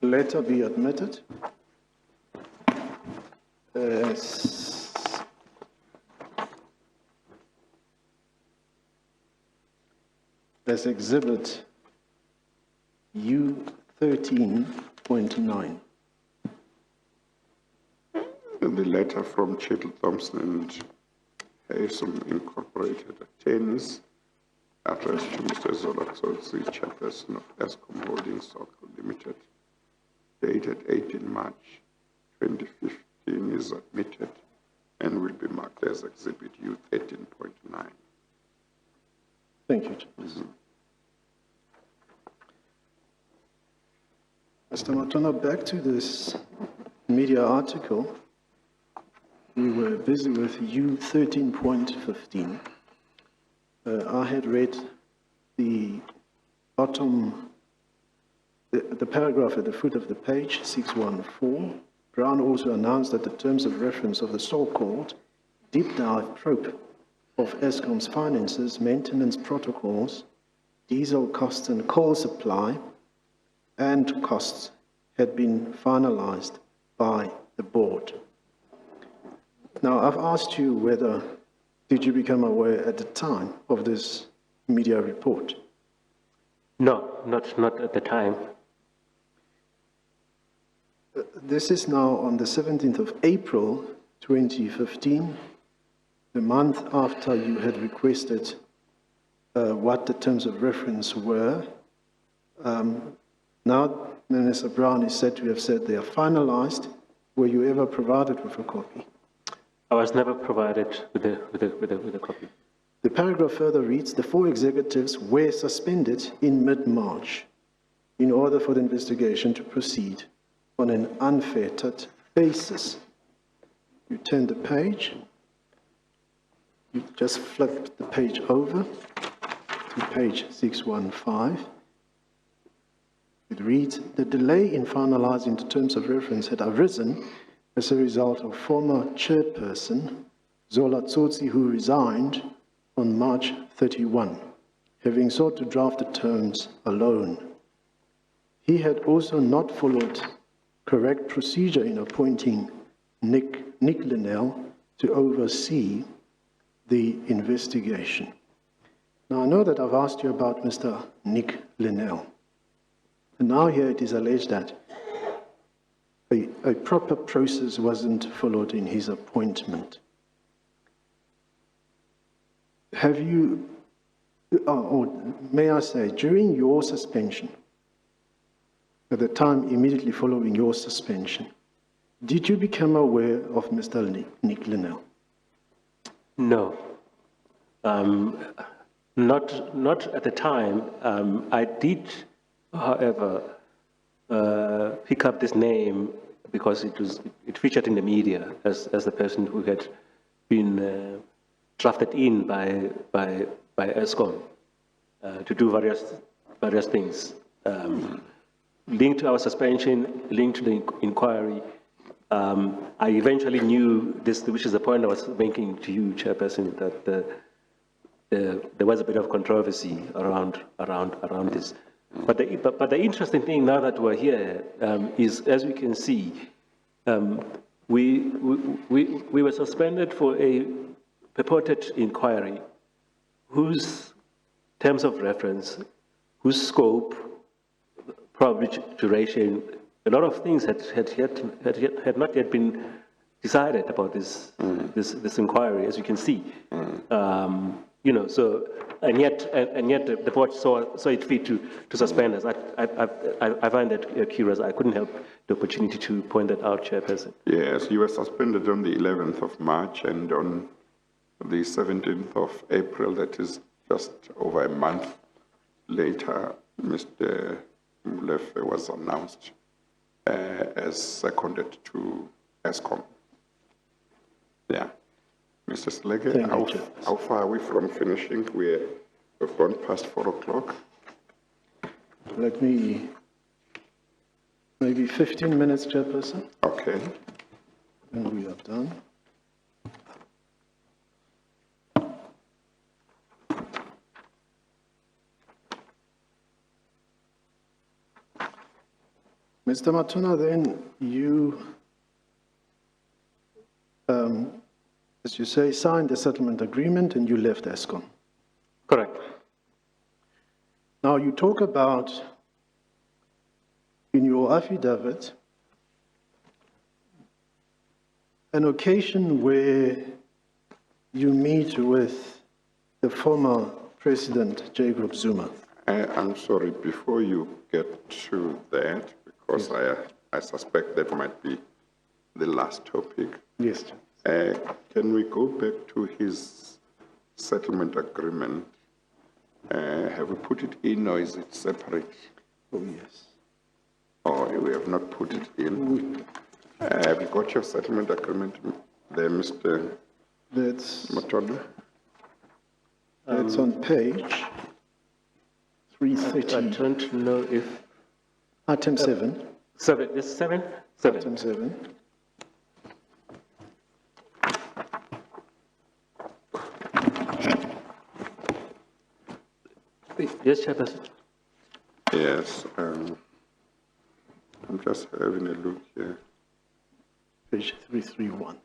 F: letter be admitted as exhibit U 13.9.
B: The letter from Chettle Thompson and Escom Incorporated Attorneys addressed to Mr. Zola Tsotsi, Chairperson of Escom Holdings South Limited, dated 18 March 2015 is admitted and will be marked as Exhibit U 13.9.
F: Thank you, Chairperson. Mr. Matona, back to this media article. We were busy with U 13.15. I had read the bottom, the paragraph at the foot of the page, 614. Brown also announced that the terms of reference of the so-called deep dive probe of Eskom's finances, maintenance protocols, diesel costs and coal supply, and costs had been finalized by the board. Now, I've asked you whether, did you become aware at the time of this media report?
H: No, not at the time.
F: This is now on the 17th of April, 2015, the month after you had requested what the terms of reference were. Now, Minister Brown is said to have said they are finalized. Were you ever provided with a copy?
H: I was never provided with a copy.
F: The paragraph further reads, the 4 executives were suspended in mid-March in order for the investigation to proceed on an unfettered basis. You turn the page, you just flip the page over to page 615. It reads, the delay in finalizing the terms of reference had arisen as a result of former chairperson Zola Tsotsi, who resigned on March 31, having sought to draft the terms alone. He had also not followed correct procedure in appointing Nick Linnell to oversee the investigation. Now, I know that I've asked you about Mr. Nick Linnell. And now here it is alleged that a proper process wasn't followed in his appointment. Have you, or may I say, during your suspension, at the time immediately following your suspension, did you become aware of Mr. Nick Linnell?
H: No. Not at the time. I did, however, pick up this name because it featured in the media as the person who had been drafted in by Escom to do various things. Linked to our suspension, linked to the inquiry. I eventually knew this, which is the point I was making to you, Chairperson, that there was a bit of controversy around this. But the interesting thing now that we're here is, as we can see, we were suspended for a purported inquiry whose terms of reference, whose scope, probably duration, a lot of things had not yet been decided about this inquiry, as you can see. You know, so and yet the board saw it fit to suspend us. I find that curious. I couldn't help the opportunity to point that out, Chairperson.
B: Yes, you were suspended on the 11th of March, and on the 17th of April, that is just over a month later, Mr. Molefe was announced as seconded to Escom. Yeah. Mr. Slege, how far are we from finishing? We've gone past 4 o'clock.
F: Let me, maybe 15 minutes, Chairperson.
B: Okay.
F: And we are done. Mr. Matuna, then you, as you say, signed the settlement agreement and you left Escom.
H: Correct.
F: Now, you talk about, in your affidavit, an occasion where you meet with the former President Jacob Zuma.
B: I'm sorry, before you get to that, because I suspect that might be the last topic.
F: Yes.
B: Can we go back to his settlement agreement? Have we put it in or is it separate?
F: Oh, yes.
B: Or we have not put it in? Have you got your settlement agreement there, Mr.
F: That's
B: Matola?
F: on page
H: I
F: 330,
H: don't know if
F: item 7.
H: 7. This 7. 7.
F: Item 7.
H: Yes, Chairperson.
B: Yes. I'm just having a look here.
F: Page 331.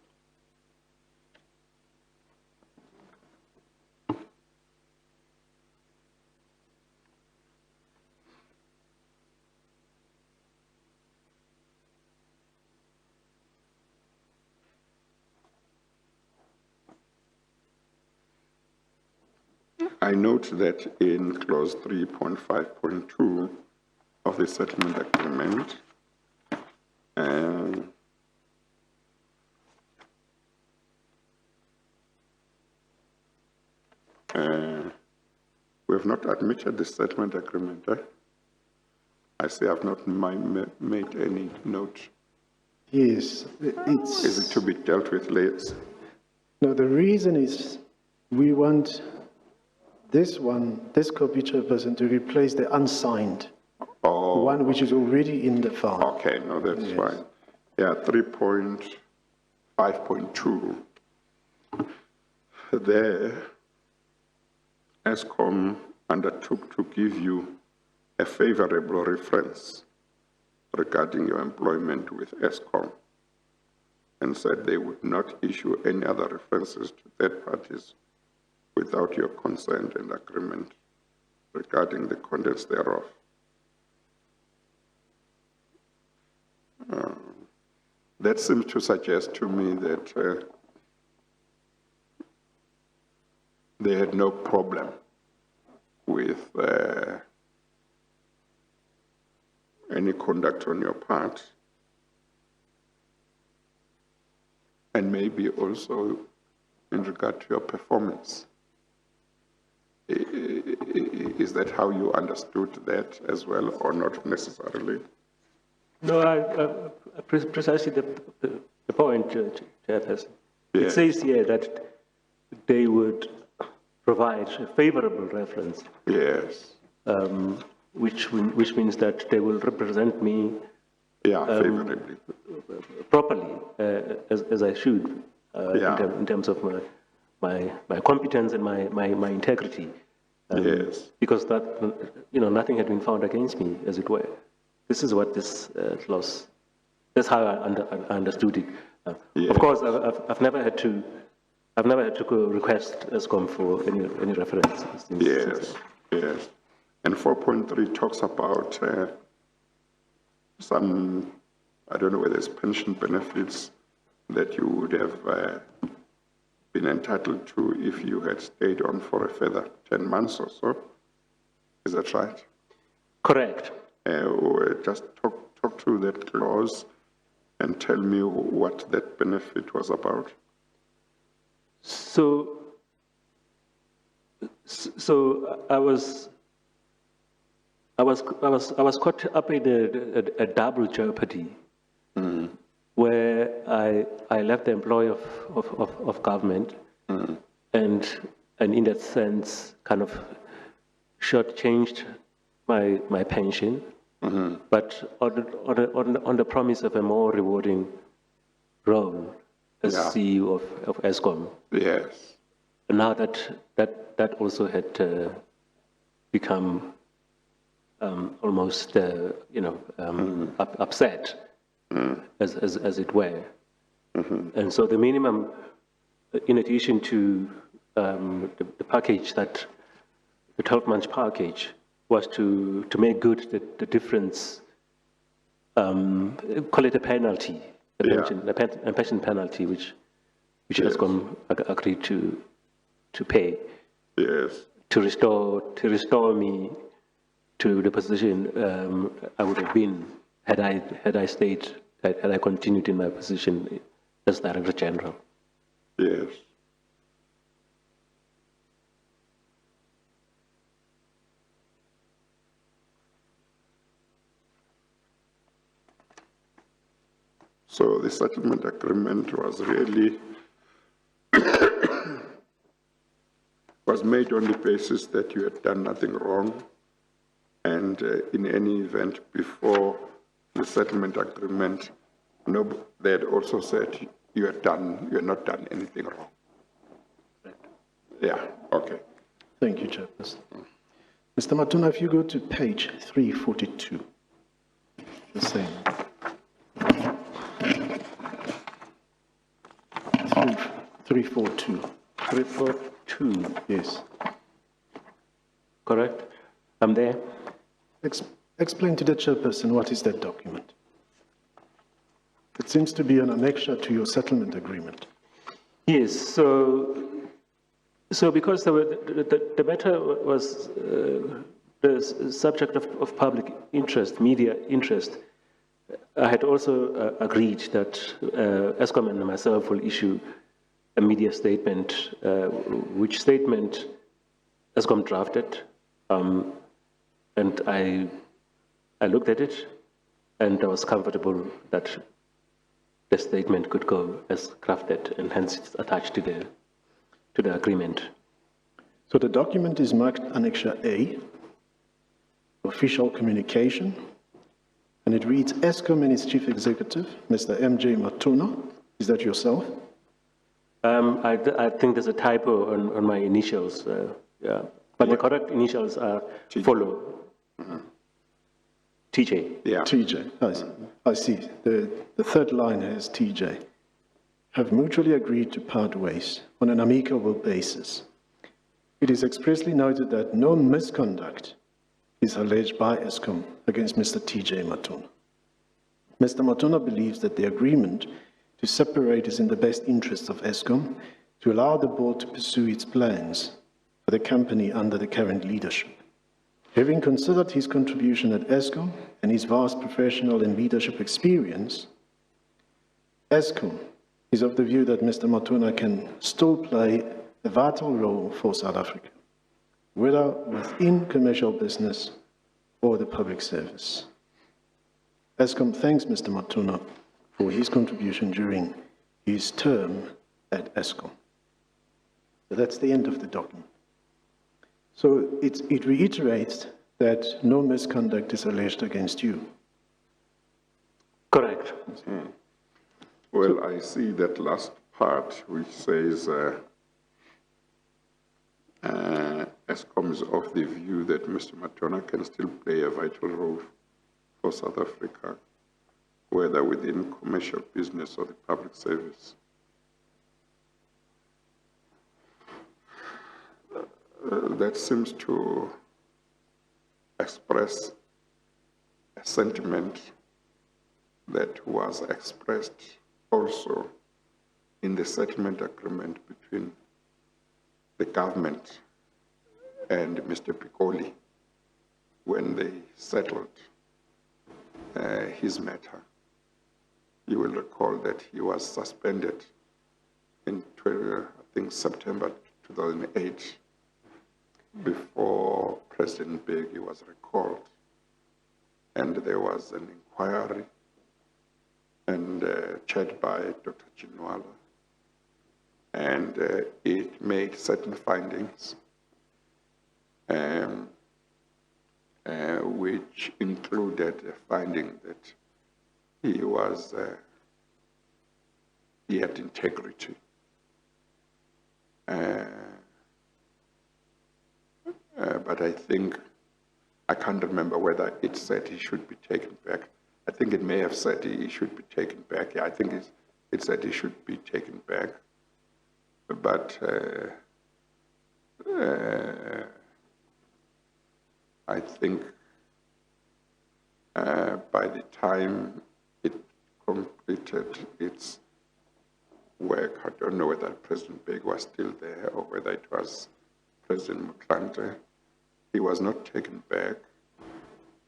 B: I note that in clause 3.5.2 of the settlement agreement, we have not admitted the settlement agreement. I say I've not made any note.
F: Yes,
B: Is it to be dealt with later?
F: no, the reason is we want this copy, Chairperson, to replace the unsigned one which is already in the file.
B: Okay, no, that's fine. Yeah, 3.5.2. There, Escom undertook to give you a favorable reference regarding your employment with Escom and said they would not issue any other references to third parties without your consent and agreement regarding the contents thereof. That seems to suggest to me that they had no problem with any conduct on your part, and maybe also in regard to your performance. Is that how you understood that as well, or not necessarily?
H: No, precisely the point, Chairperson.
B: Yeah.
H: It says here that they would provide a favorable reference,
B: Yes.
H: which means that they will represent me
B: Yeah, favorably.
H: properly, as I should,
B: Yeah.
H: in terms of my competence and my integrity.
B: Yes.
H: Because that, nothing had been found against me, as it were. This is what this clause, that's how I understood it.
B: Yes.
H: Of course, I've never had to go request Escom for any reference.
B: Yes, yes. And 4.3 talks about some, I don't know whether it's pension benefits that you would have been entitled to if you had stayed on for a further 10 months or so. Is that right?
H: Correct.
B: Just talk through that clause and tell me what that benefit was about.
H: So I was caught up in a double jeopardy, where I left the employ of government, and in that sense kind of shortchanged my pension, but on the promise of a more rewarding role as CEO of Escom.
B: Yes.
H: And now that also had become almost, upset, as it were. And so the minimum, in addition to the package that, the 12-month package, was to make good the difference, call it a penalty, a pension penalty, which Escom agreed to pay.
B: Yes.
H: To restore me to the position I would have been had I continued in my position as Director General.
B: Yes. So the settlement agreement was really was made on the basis that you had done nothing wrong, and in any event before the settlement agreement, they had also said you had not done anything wrong. Yeah. Okay.
F: Thank you, Chairperson. Mr. Matuna, if you go to page 342, the same. 342.
H: 342.
F: Yes.
H: Correct? I'm there.
F: Explain to the Chairperson what is that document. It seems to be an annexure to your settlement agreement.
H: Yes, so because the matter was the subject of public interest, media interest, I had also agreed that Escom and myself will issue a media statement, which statement Escom drafted, and I looked at it, and I was comfortable that the statement could go as crafted, and hence it's attached to the agreement.
F: So the document is marked Annexure A, official communication, and it reads, Escom and its chief executive, Mr. M.J. Matuna. Is that yourself?
H: I think there's a typo on my initials, yeah. But the correct initials are follow. TJ.
B: Yeah.
F: TJ, I see. The third line has TJ. Have mutually agreed to part ways on an amicable basis. It is expressly noted that no misconduct is alleged by Escom against Mr. TJ Matuna. Mr. Matuna believes that the agreement to separate is in the best interests of Escom to allow the board to pursue its plans for the company under the current leadership. Having considered his contribution at Escom and his vast professional and leadership experience, Escom is of the view that Mr. Matuna can still play a vital role for South Africa, whether within commercial business or the public service. Escom thanks Mr. Matuna for his contribution during his term at Escom. So that's the end of the document. So it reiterates that no misconduct is alleged against you.
H: Correct.
B: Well, I see that last part which says Escom is of the view that Mr. Matuna can still play a vital role for South Africa, whether within commercial business or the public service. That seems to express a sentiment that was expressed also in the settlement agreement between the government and Mr. Piccoli when they settled his matter. You will recall that he was suspended in, I think, September 2008, before President Begi was recalled. And there was an inquiry and chaired by Dr. Chinwala, and it made certain findings which included a finding that he had integrity. But I think I can't remember whether it said he should be taken back. I think it may have said he should be taken back. Yeah, I think it said he should be taken back. But I think by the time it completed its work, I don't know whether President Beg was still there or whether it was President Mutlante. He was not taken back.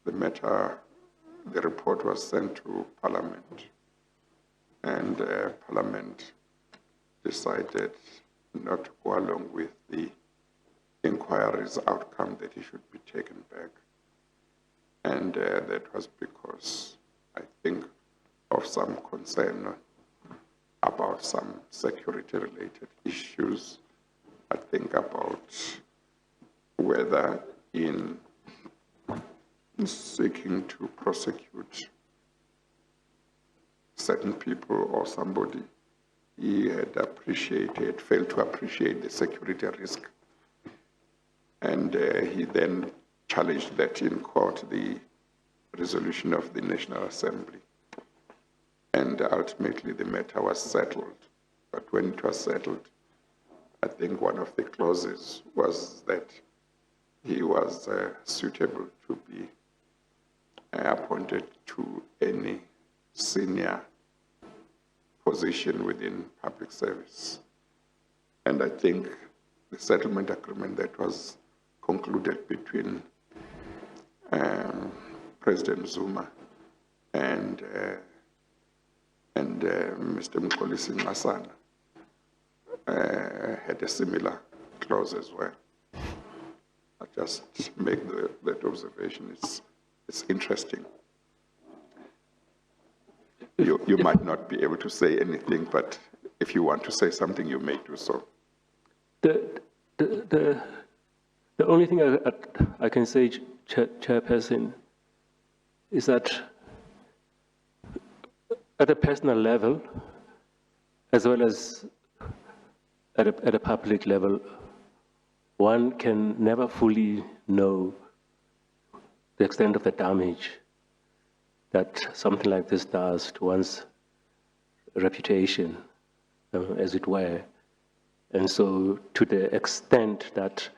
B: The report was sent to Parliament, and Parliament decided not to go along with the inquiry's outcome that he should be taken back. And that was because, I think, of some concern about some security-related issues. I think about whether in seeking to prosecute certain people or somebody, he had failed to appreciate the security risk. And he then challenged that in court, the resolution of the National Assembly. And ultimately the matter was settled. But when it was settled, I think one of the clauses was that he was suitable to be appointed to any senior position within public service. And I think the settlement agreement that was concluded between President Zuma and Mr. Mkolisi Ngasana had a similar clause as well. I just make that observation. It's interesting. You might not be able to say anything, but if you want to say something, you may do so.
H: The only thing I can say, Chairperson, is that at a personal level, as well as at a public level, one can never fully know the extent of the damage that something like this does to one's reputation, as it were. And so to the extent that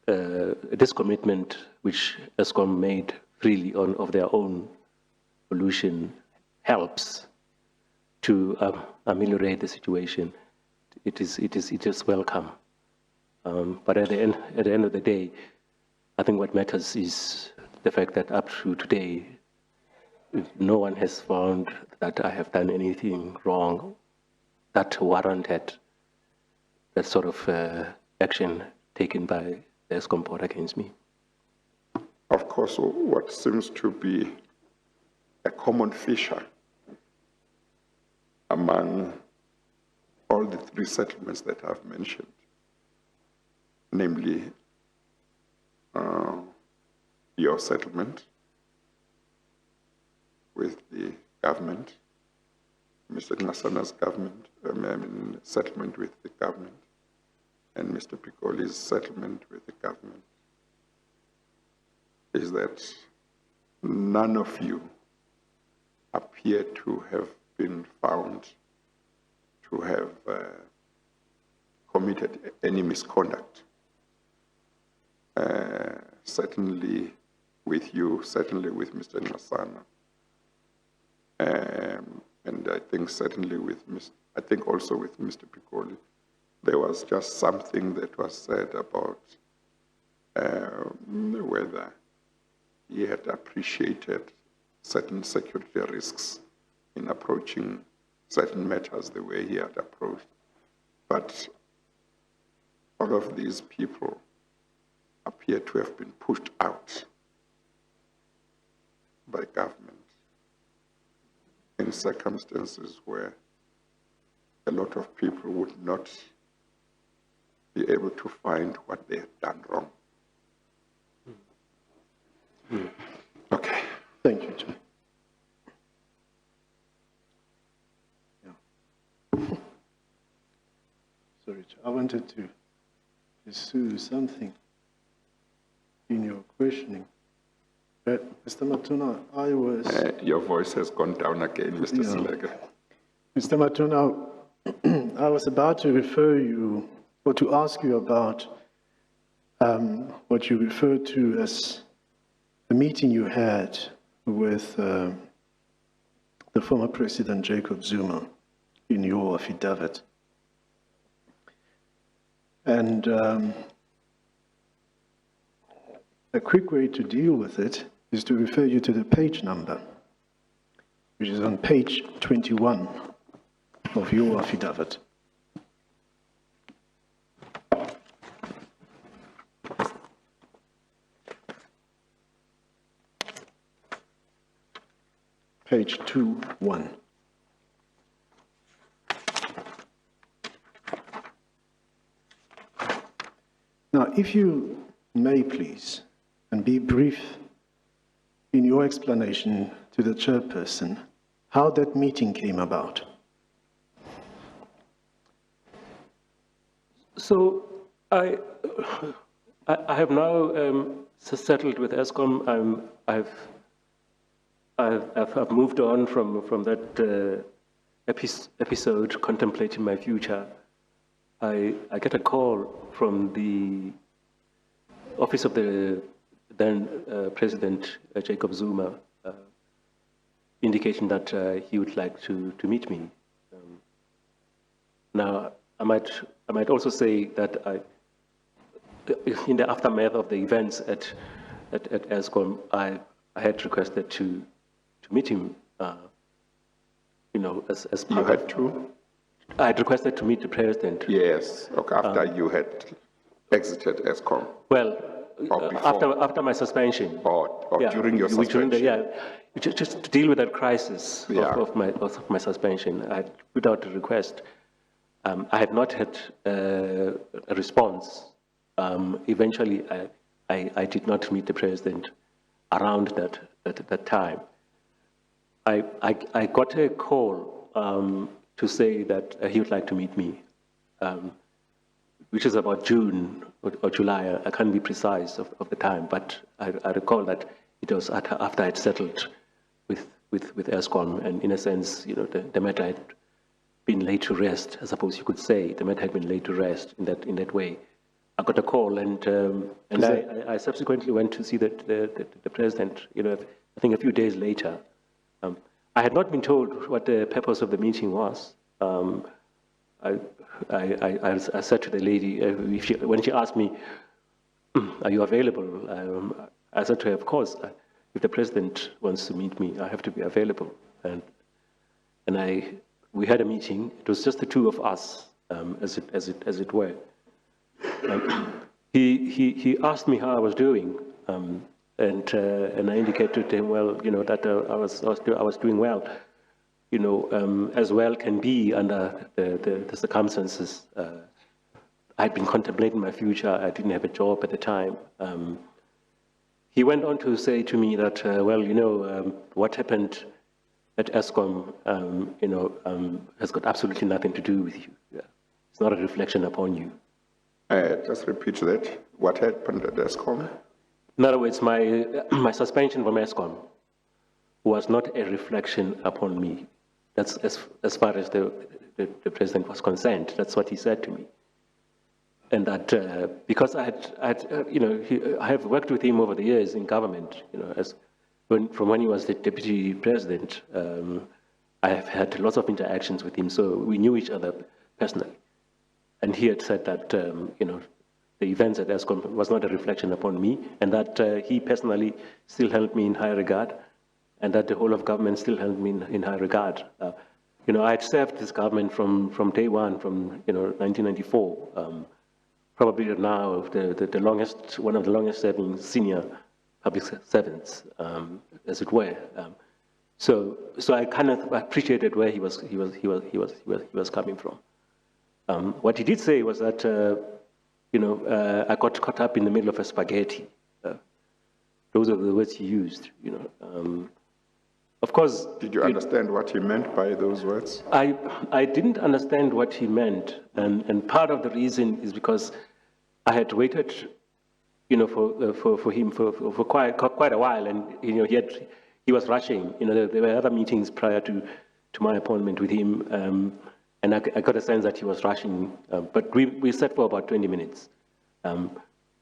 H: this commitment, which Escom made freely of their own pollution, helps to ameliorate the situation, it is welcome. But at the end of the day, I think what matters is the fact that up to today, no one has found that I have done anything wrong that warranted that sort of action taken by the Escom board against me.
B: Of course, what seems to be a common feature among all the three settlements that I've mentioned, namely your settlement with the government, Mr. Ngasana's government, settlement with the government, and Mr. Pikoli's settlement with the government, is that none of you appear to have been found to have committed any misconduct. Certainly with you, certainly with Mr. Ngasana, and I think certainly I think also with Mr. Pikoli, there was just something that was said about whether he had appreciated certain security risks in approaching certain matters the way he had approached. But all of these people appear to have been pushed out by government in circumstances where a lot of people would not be able to find what they had done wrong. Okay.
F: Thank you, Chair. Yeah. Sorry, Chair. I wanted to pursue something. in your questioning. Mr. Matuna, I was...
B: Your voice has gone down again, Mr.
F: Yeah.
B: Selega.
F: Mr. Matuna, I was about to refer you, or to ask you about what you referred to as the meeting you had with the former President Jacob Zuma in your affidavit. And a quick way to deal with it is to refer you to the page number, which is on page 21 of your affidavit. Page 21. Now, if you may please, and be brief in your explanation to the chairperson, how that meeting came about.
H: So I have now settled with Escom. I've moved on from that episode, contemplating my future. I get a call from the office of the then President Jacob Zuma, indicating that he would like to meet me. Now, I might also say that in the aftermath of the events at Escom, I had requested to meet him. As part
B: You had to?
H: I had requested to meet the president.
B: Yes, okay, after you had exited Escom.
H: Well,
B: Or before.
H: after my suspension.
B: Or
H: Yeah,
B: during your
H: during
B: suspension.
H: just to deal with that crisis
B: Yeah.
H: of my suspension, I had put out a request. I had not had a response. Eventually, I did not meet the president around that time. I got a call to say that he would like to meet me, which is about June or July. I can't be precise of the time, but I recall that it was after I'd settled with Escom, and in a sense, the matter had been laid to rest. I suppose you could say the matter had been laid to rest in that way. I got a call, and I subsequently went to see the president. I think a few days later. I had not been told what the purpose of the meeting was. I said to the lady, when she asked me, "Are you available?" I said to her, "Of course. If the president wants to meet me, I have to be available." And we had a meeting. It was just the two of us, as it were. He asked me how I was doing, and I indicated to him, well, that I was doing well, as well can be under the circumstances. I had been contemplating my future. I didn't have a job at the time. He went on to say to me that, what happened at Escom, has got absolutely nothing to do with you. Yeah. It's not a reflection upon you.
B: Just repeat that. What happened at Escom?
H: In other words, my suspension from Escom was not a reflection upon me. That's as far as the president was concerned. That's what he said to me. And that because I have worked with him over the years in government, from when he was the deputy president, I have had lots of interactions with him, so we knew each other personally. And he had said that, the events at Escom was not a reflection upon me, and that he personally still held me in high regard, and that the whole of government still held me in high regard. I had served this government from day one, from 1994. Probably now the longest, one of the longest serving senior public servants, as it were. So I kind of appreciated where he was coming from. What he did say was that I got caught up in the middle of a spaghetti. Those are the words he used. Of course.
B: Did you understand what he meant by those words?
H: I didn't understand what he meant, and part of the reason is because I had waited you know, for him for quite a while, and you know, he was rushing. You know, there were other meetings prior to my appointment with him, and I got a sense that he was rushing. But we sat for about 20 minutes.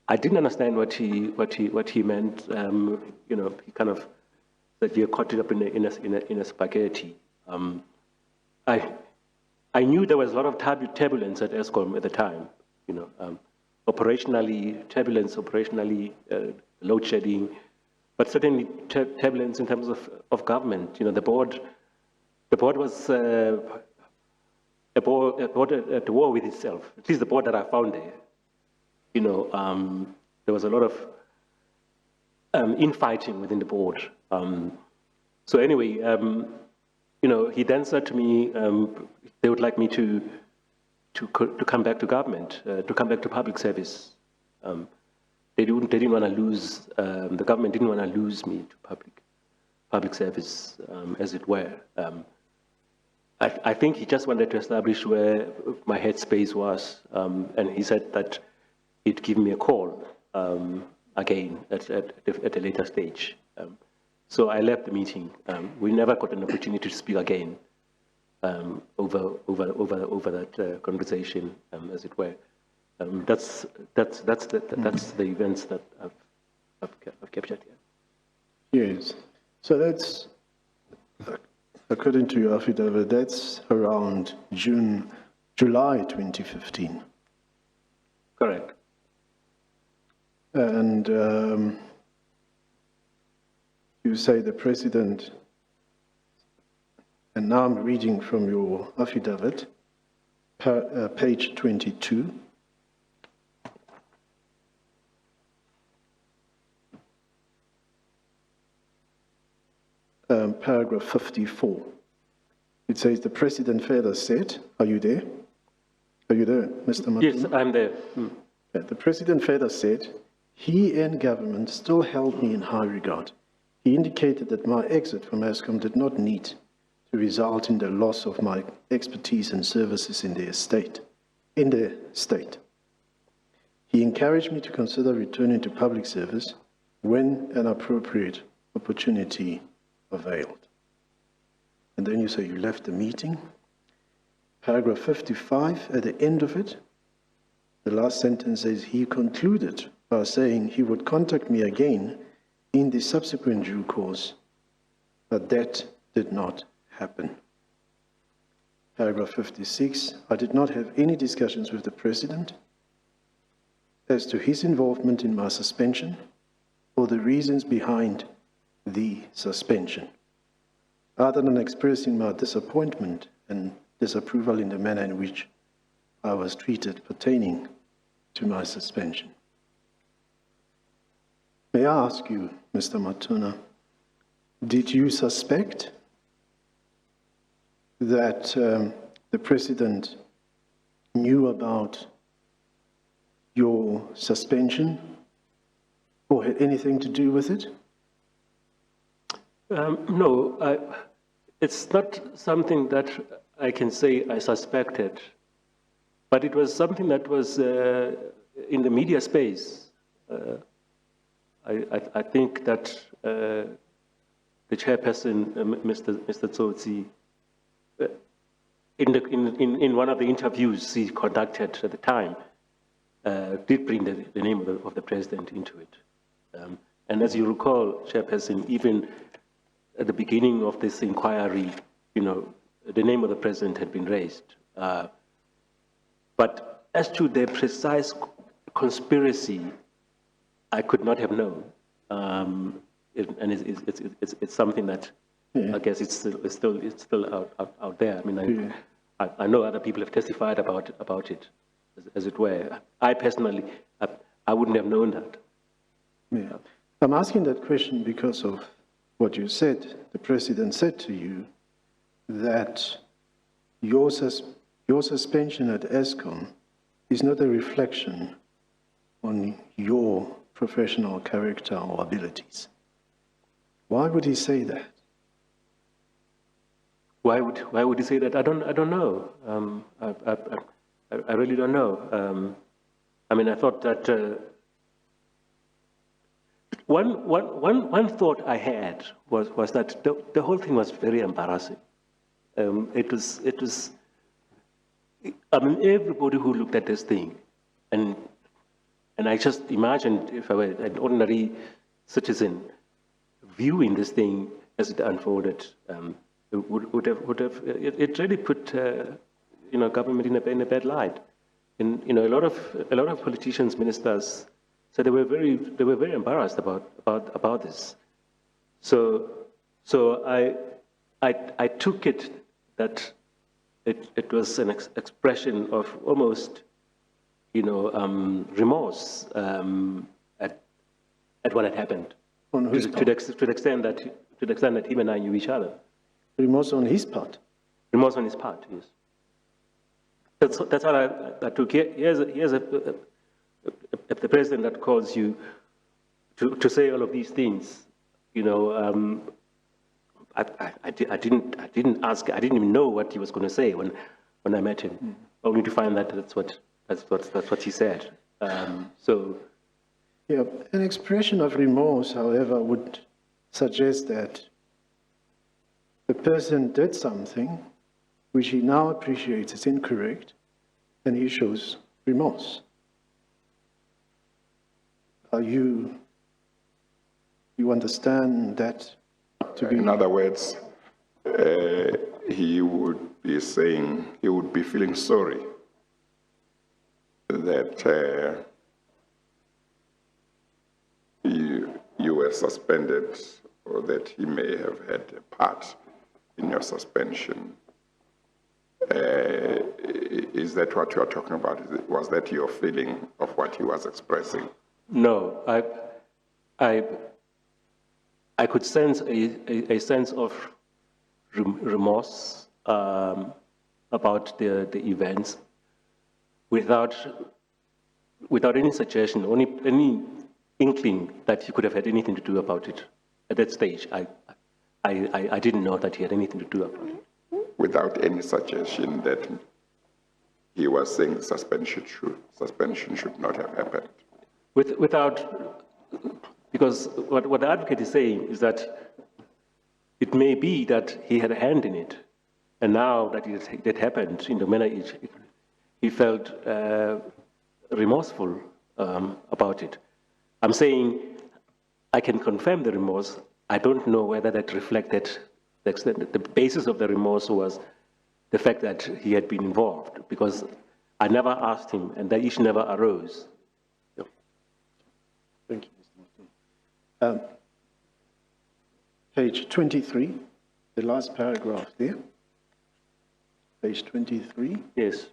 H: I didn't understand what he meant. You know, he kind of said you're caught up in a spaghetti. I knew there was a lot of turbulence at Escom at the time. You know, operationally turbulence, operationally load shedding, but certainly turbulence in terms of government. You know, the board was at war with itself. At least the board that I found there. You know, there was a lot of infighting within the board. So anyway, you know, he then said to me, they would like me to come back to government, to come back to public service. They didn't want to lose, the government didn't want to lose me to public service, as it were. I think he just wanted to establish where my headspace was, and he said that he'd give me a call again at a later stage. So I left the meeting. We never got an opportunity to speak again over that conversation, as it were. That's the events that I've captured here.
F: Yes. So that's, according to your affidavit, that's around July 2015.
H: Correct.
F: And you say the president, and now I'm reading from your affidavit, page 22. Paragraph 54. It says the president further said, are you there? Are you there, Mr. Martin?
H: Yes, I'm there.
F: The president further said, he and government still held me in high regard. He indicated that my exit from Escom did not need to result in the loss of my expertise and services in the state. He encouraged me to consider returning to public service when an appropriate opportunity availed. And then you say you left the meeting. Paragraph 55, at the end of it, the last sentence says, he concluded by saying he would contact me again in the subsequent due course, but that did not happen. Paragraph 56, I did not have any discussions with the president as to his involvement in my suspension or the reasons behind the suspension, other than expressing my disappointment and disapproval in the manner in which I was treated pertaining to my suspension. May I ask you, Mr. Matuna, did you suspect that the president knew about your suspension or had anything to do with it?
H: No, it's not something that I can say I suspected, but it was something that was in the media space. I think that the chairperson, Mr. Tsotsi, in one of the interviews he conducted at the time, did bring the name of the president into it. And as you recall, chairperson, even at the beginning of this inquiry, you know, the name of the president had been raised. But as to the precise conspiracy, I could not have known. And it's something that, I guess it's still out there. I mean, I know other people have testified about it, as it were. I personally, I wouldn't have known that.
F: Yeah. I'm asking that question because of what you said. The president said to you that your suspension at Escom is not a reflection on your professional character or abilities. Why would he say that?
H: Why would he say that? I don't know. I really don't know. I mean, I thought that One thought I had was that the whole thing was very embarrassing. It was, I mean, everybody who looked at this thing, and I just imagined if I were an ordinary citizen viewing this thing as it unfolded, it really put, government in a bad light. And, a lot of politicians, ministers, said they were very embarrassed about this. So I took it that it was an expression of almost, remorse at what had happened.
F: On whose
H: To
F: part?
H: the extent that him and I knew each other.
F: Remorse on his part.
H: Remorse on his part, yes. That's how I took. Here's the president that calls you to say all of these things. I didn't ask. I didn't even know what he was going to say when I met him. Only to find that that's what he said.
F: Yeah, an expression of remorse, however, would suggest that the person did something which he now appreciates is incorrect, and he shows remorse. You understand that to be...
B: In other words, he would be saying, he would be feeling sorry that you were suspended, or that he may have had a part in your suspension. Is that what you are talking about? Was that your feeling of what he was expressing?
H: No, I could sense a sense of remorse about the events, without any suggestion, any inkling that he could have had anything to do about it. At that stage, I didn't know that he had anything to do about it.
B: Without any suggestion that he was saying suspension should not have happened. Because what the advocate is saying is that it may be that he had a hand in it, and now that it happened in the manner he felt remorseful about it. I'm saying I can confirm the remorse. I don't know whether that reflected the extent. The basis of the remorse was the fact that he had been involved, because I never asked him, and the issue never arose. Yep.
F: Thank you, Mr. Martin. Page 23, the last paragraph there. Page 23.
H: Yes.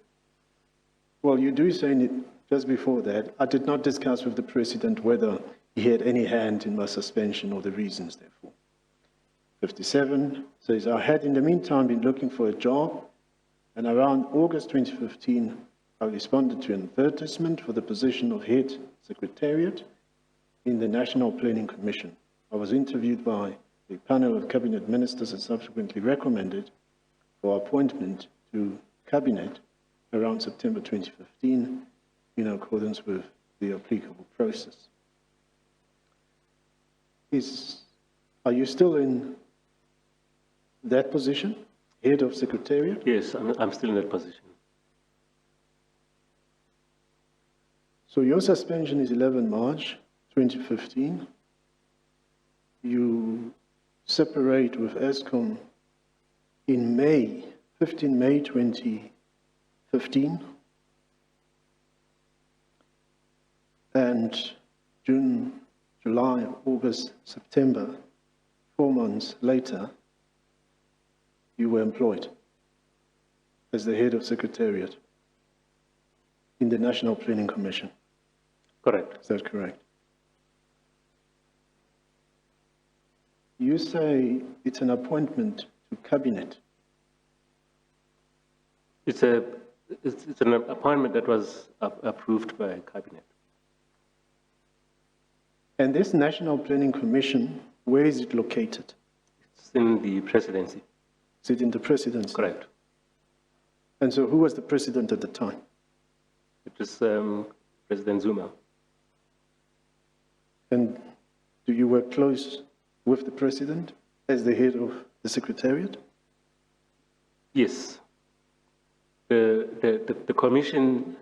F: Well, you do say in it just before that, I did not discuss with the President whether he had any hand in my suspension or the reasons therefore. 57 says, I had in the meantime been looking for a job, and around August 2015, I responded to an advertisement for the position of head secretariat in the National Planning Commission. I was interviewed by a panel of cabinet ministers and subsequently recommended for appointment to cabinet around September 2015 in accordance with the applicable process. Are you still in that position, head of secretariat?
H: Yes, I'm still in that position.
F: So your suspension is 11 March 2015. You separate with Escom in May, 15 May 2015. And June, July, August, September, 4 months later, you were employed as the head of secretariat in the National Planning Commission.
H: Correct.
F: Is that correct? You say it's an appointment to cabinet.
H: It's an appointment that was approved by cabinet.
F: And this National Planning Commission, where is it located?
H: It's in the presidency.
F: Is it in the presidency?
H: Correct.
F: And so who was the president at the time?
H: It was President Zuma.
F: And Do you work close with the President as the head of the Secretariat?
H: Yes. The commission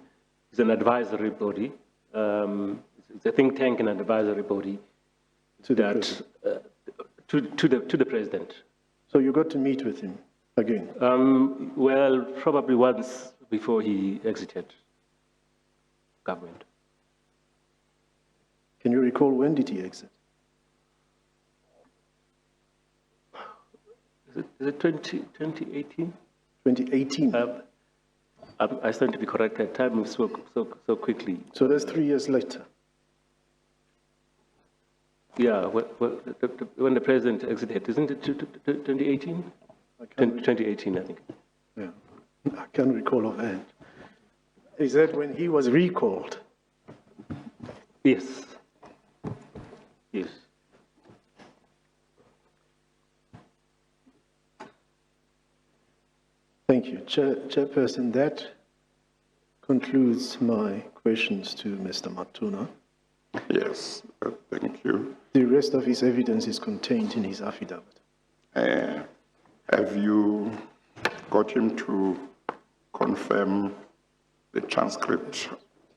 H: is an advisory body. It's a think tank and an advisory body
F: To the
H: that
F: President.
H: to the president.
F: So you got to meet with him again?
H: Well, probably once before he exited government.
F: Can you recall when did he exit?
H: Is it 2018?
F: 2018.
H: I stand to be corrected. Time moves so quickly.
F: So that's 3 years later.
H: Yeah, when the president exited, isn't it 2018? 2018, I think.
F: Yeah, I can't recall offhand. Is that when he was recalled?
H: Yes. Yes.
F: Thank you. Chairperson, that concludes my questions to Mr. Matuna.
B: Yes, thank you.
F: The rest of his evidence is contained in his affidavit.
B: Have you got him to confirm the transcript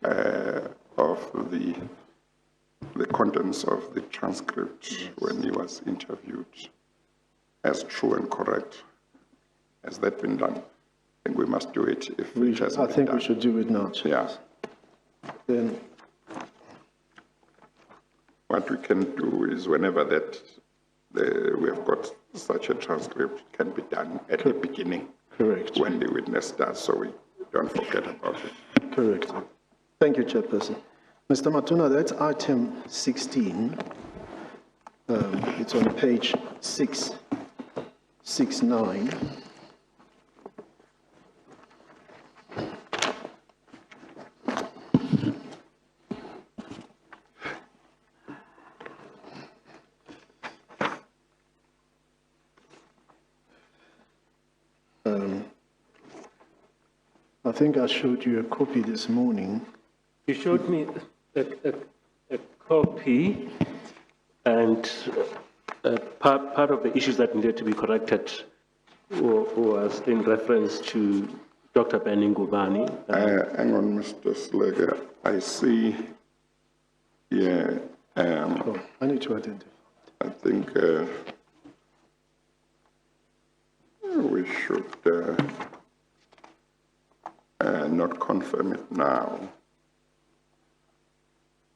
B: of the contents of the transcript when he was interviewed as true and correct? Has that been done? I think we must do it if it hasn't
F: I
B: been
F: think
B: done.
F: we should do it now, Chair.
B: Yeah.
F: Then,
B: What we can do is whenever that we have got such a transcript, it can be done at the beginning.
F: correct.
B: When the witness starts, so we don't forget about it.
F: Correct. Thank you, Chairperson. Mr. Matuna, that's item 16. It's on page 669. I think I showed you a copy this morning.
H: You showed me a copy, and part of the issues that needed to be corrected was in reference to Dr. Benny Ngubane.
B: Hang on, Mr. Slager. I see here,
F: Oh, I need to identify.
B: I think we should not confirm it now.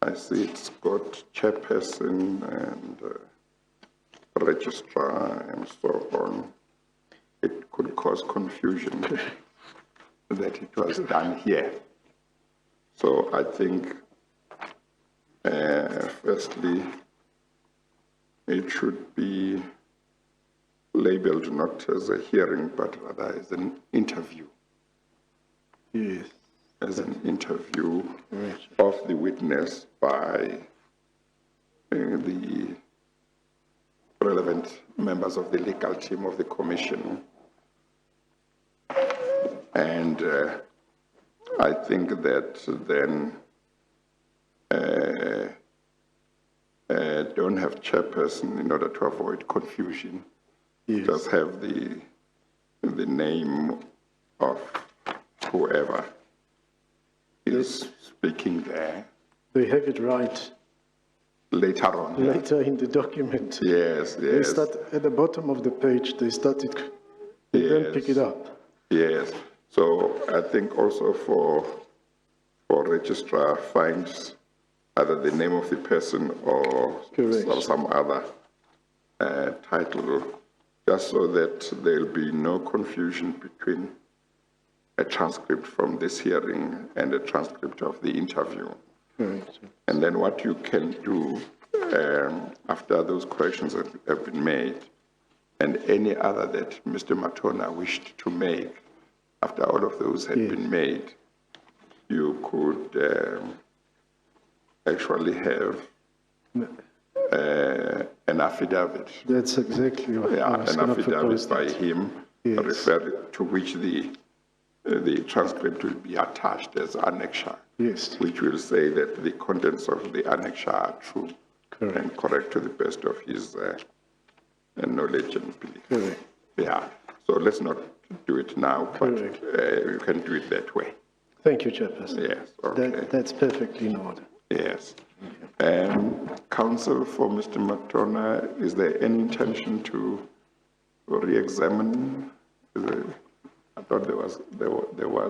B: I see it's got chairperson and registrar and so on. It could cause confusion that it was done here. So I think, firstly, it should be labeled not as a hearing, but rather as an interview.
F: Yes.
B: As an interview
F: Right.
B: of the witness by the relevant members of the legal team of the commission. And I think that then don't have chairperson in order to avoid confusion.
F: Yes.
B: Just have the name of whoever is speaking there
F: They have it right
B: later on.
F: later in the document.
B: Yes,
F: They
B: yes,
F: start at the bottom of the page, they then pick it up.
B: yes. So I think also for registrar finds either the name of the person or
F: Correct.
B: some other title, just so that there'll be no confusion between a transcript from this hearing and a transcript of the interview.
F: Correct.
B: And then what you can do after those corrections have been made, and any other that Mr. Matona wished to make, after all of those had been made, you could actually have an affidavit.
F: That's exactly what I was
B: An
F: going to propose.
B: affidavit by him,
F: Yes.
B: referred to which the transcript will be attached as annexure,
F: Yes,
B: which will say that the contents of the annexure are true. and correct to the best of his knowledge and belief.
F: Correct.
B: Yeah, so let's not do it now, but
F: Correct.
B: you can do it that way.
F: Thank you, Chairperson.
B: Yes, okay.
F: That's perfectly in order.
B: Yes. Counsel for Mr. Matona, is there any intention to re-examine? I thought there was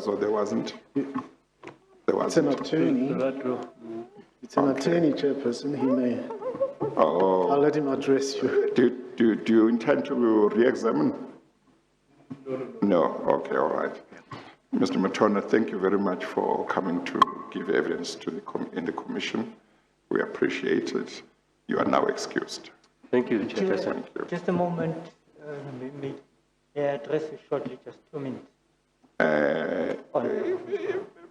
B: or there wasn't? There
F: It's an
B: wasn't.
F: attorney. It's an attorney, Chairperson. He may,
B: Oh,
F: I'll let him address you.
B: do you intend to re-examine? No, okay, all right. Mr. Matona, thank you very much for coming to give evidence to in the commission. We appreciate it. You are now excused.
H: Thank you, Chairperson.
B: Thank you.
C: Just a moment, may I address you shortly, just 2 minutes?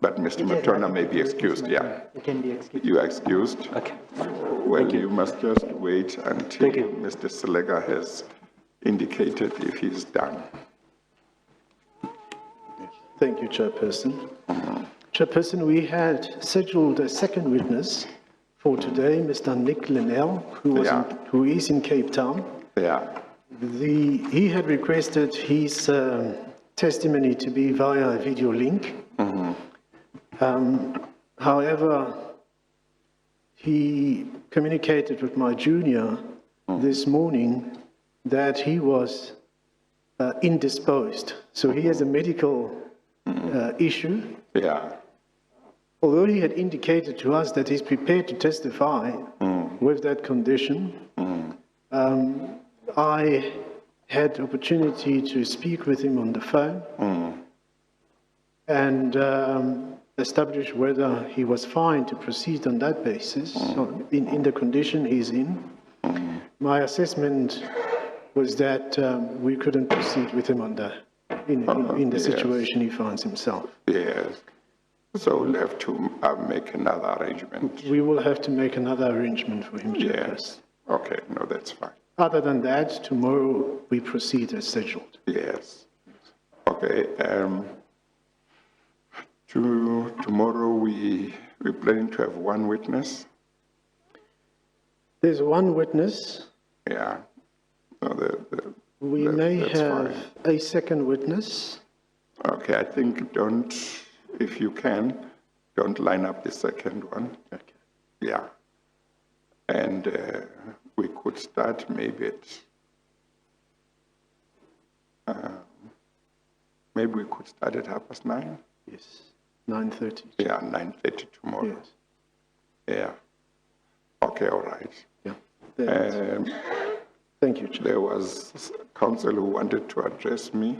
B: But Mr. Matona may be excused, yeah.
C: You can be excused.
B: You are excused?
H: Okay.
B: Well, you must just wait until
H: Thank you.
B: Mr. Selega has indicated if he's done.
F: Thank you, Chairperson. Chairperson, we had scheduled a second witness for today, Mr. Nick Linnell, who is in Cape Town.
B: Yeah,
F: He had requested his testimony to be via a video link. However, he communicated with my junior this morning that he was indisposed. So he has a medical issue.
B: yeah,
F: Although he had indicated to us that he's prepared to testify with that condition, I had opportunity to speak with him on the phone and establish whether he was fine to proceed on that basis, in the condition he's in. My assessment was that we couldn't proceed with him on in the
B: yes.
F: situation he finds himself.
B: yes. So we'll have to make another arrangement.
F: We will have to make another arrangement for him.
B: Yes, okay, no, that's fine.
F: Other than that, tomorrow we proceed as scheduled.
B: Yes. Okay, tomorrow we're planning to have one witness.
F: There's one witness.
B: Yeah. No,
F: We may
B: that's
F: have
B: fine.
F: a second witness.
B: Okay, I think if you can, don't line up the second one.
F: Okay.
B: Yeah. And we could start maybe maybe we could start at 9:30.
F: Yes, 9:30.
B: Yeah, 9:30 tomorrow.
F: Yes.
B: Yeah. Okay, all right.
F: Yeah. That's- Thank you, Chair.
B: There was counsel who wanted to address me.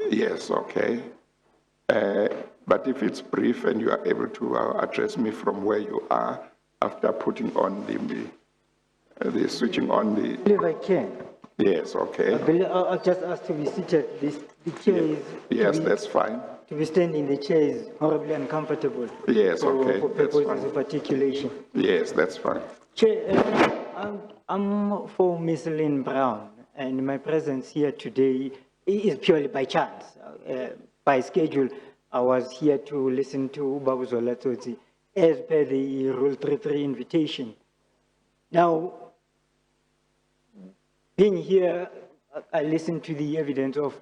B: Yes, okay. But if it's brief and you are able to address me from where you are after putting on the switching on
C: I believe I can.
B: yes, okay.
C: I'll just ask to be seated. The chair is.
B: Yes, that's fine.
C: To be standing, the chair is horribly uncomfortable.
B: Yes, okay,
C: For
B: that's
C: purposes
B: fine.
C: of articulation.
B: Yes, that's fine.
C: Chair, I'm for Ms. Lynn Brown, and my presence here today is purely by chance. By schedule, I was here to listen to Babu Zolatoti as per the Rule 33 invitation. Now, being here, I listened to the evidence of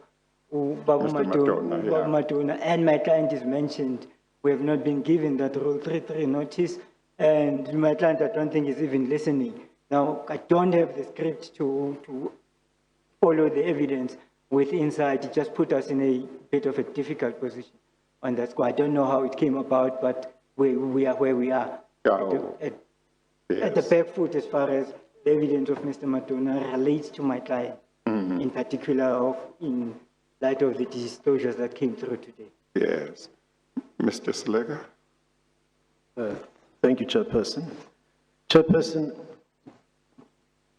C: Babu
B: Mr. Matona, yeah.
C: Matona, and my client is mentioned. We have not been given that Rule 33 notice, and my client, I don't think, is even listening. Now, I don't have the script to follow the evidence with insight. It just put us in a bit of a difficult position on that score. I don't know how it came about, but we are where we are.
B: Oh,
C: At the back foot, as far as the evidence of Mr. Matona relates to my client, in particular in light of the disclosures that came through today.
B: yes. Mr. Selega?
F: Thank you, Chairperson. Chairperson,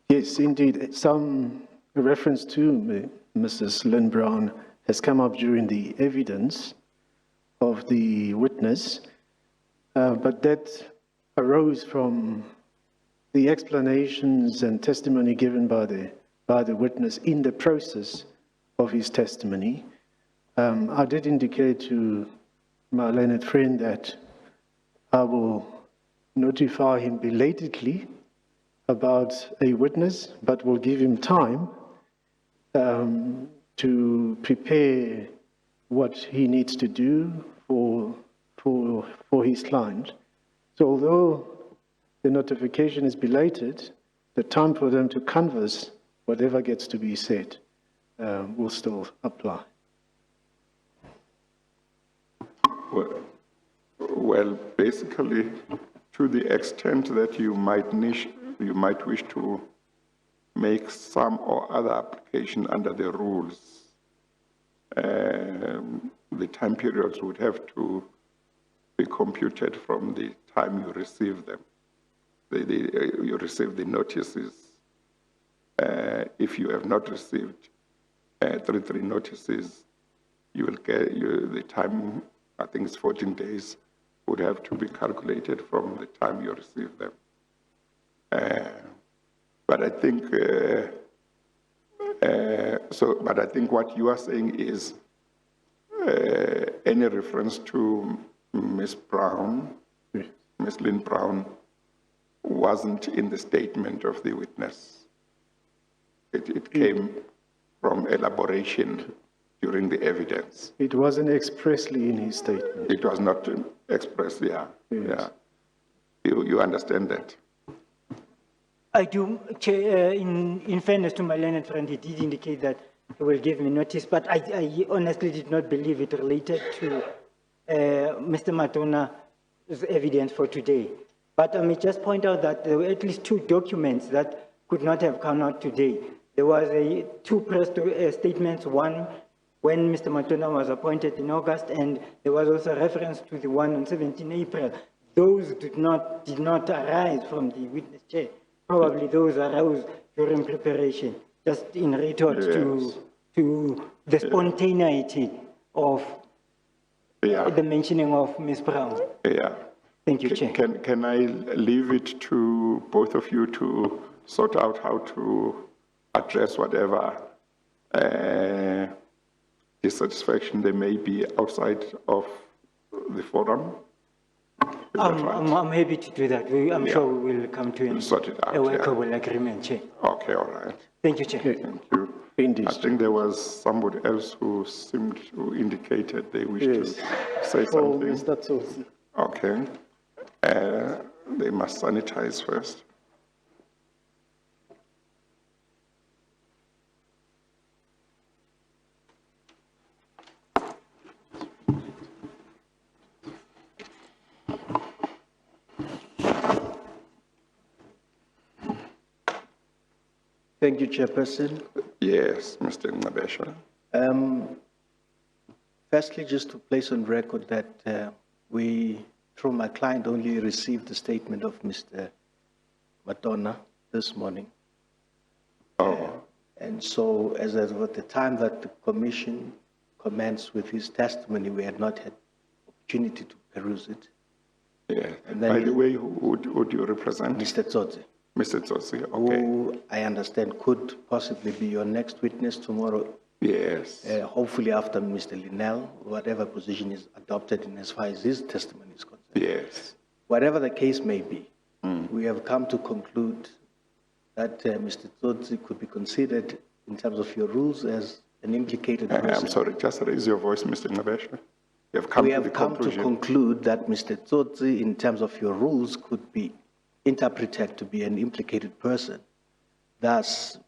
F: yes, indeed, some reference to Mrs. Lynn Brown has come up during the evidence of the witness, but that arose from the explanations and testimony given by the witness in the process of his testimony. I did indicate to my learned friend that I will notify him belatedly about a witness, but will give him time to prepare what he needs to do for his client. So although the notification is belated, the time for them to canvass whatever gets to be said will still apply.
B: Well, basically, to the extent that you might wish to make some or other application under the rules, the time periods would have to be computed from the time you receive them. You receive the notices. If you have not received 3 notices, you will get the time, I think it's 14 days, would have to be calculated from the time you receive them. But I think, but I think what you are saying is any reference to Ms. Brown, Ms. Lynn Brown, wasn't in the statement of the witness. It came from elaboration during the evidence.
F: It wasn't expressly in his statement.
B: It was not expressed, yeah.
F: Yes.
B: Yeah. You understand that?
C: I do, Chair, in fairness to my learned friend, he did indicate that he will give me notice, but I honestly did not believe it related to Mr. Matona's evidence for today. But I may just point out that there were at least 2 documents that could not have come out today. There was 2 press statements, one when Mr. Matona was appointed in August, and there was also reference to the one on 17 April. Those did not arise from the witness chair. Probably those arose during preparation, just in retort to the spontaneity of the mentioning of Ms. Brown.
B: Yeah.
C: Thank you, Chair.
B: Can I leave it to both of you to sort out how to address whatever dissatisfaction there may be outside of the forum?
C: I'm happy to do that. I'm sure we will come to
B: sort it out,
C: a workable agreement, Chair.
B: Okay, all right.
C: Thank you, Chair.
B: Thank you.
F: Indeed.
B: I think there was somebody else who seemed to indicate they wish to say
F: Oh,
B: something.
F: Mr. Tsotsi.
B: Okay. They must sanitize first.
E: Thank you, Chairperson.
B: Yes, Mr. Ngabesha.
E: Firstly, just to place on record that we, through my client, only received the statement of Mr. Matona this morning. And so, as of the time that the commission commenced with his testimony, we had not had opportunity to peruse it.
B: Yeah.
E: And then
B: By the way, who do you represent?
E: Mr. Tsotsi,
B: Mr. Tsotsi, okay.
E: who I understand could possibly be your next witness tomorrow,
B: Yes.
E: hopefully after Mr. Linnell, whatever position is adopted in as far as his testimony is concerned.
B: Yes.
E: Whatever the case may be, we have come to conclude that Mr. Tsotsi could be considered, in terms of your rules, as an implicated person.
B: I'm sorry, just raise your voice, Mr. Ngabesha. You have come
E: We
B: to the
E: have come to
B: conclusion.
E: conclude that Mr. Tsotsi, in terms of your rules, could be interpreted to be an implicated person. Thus,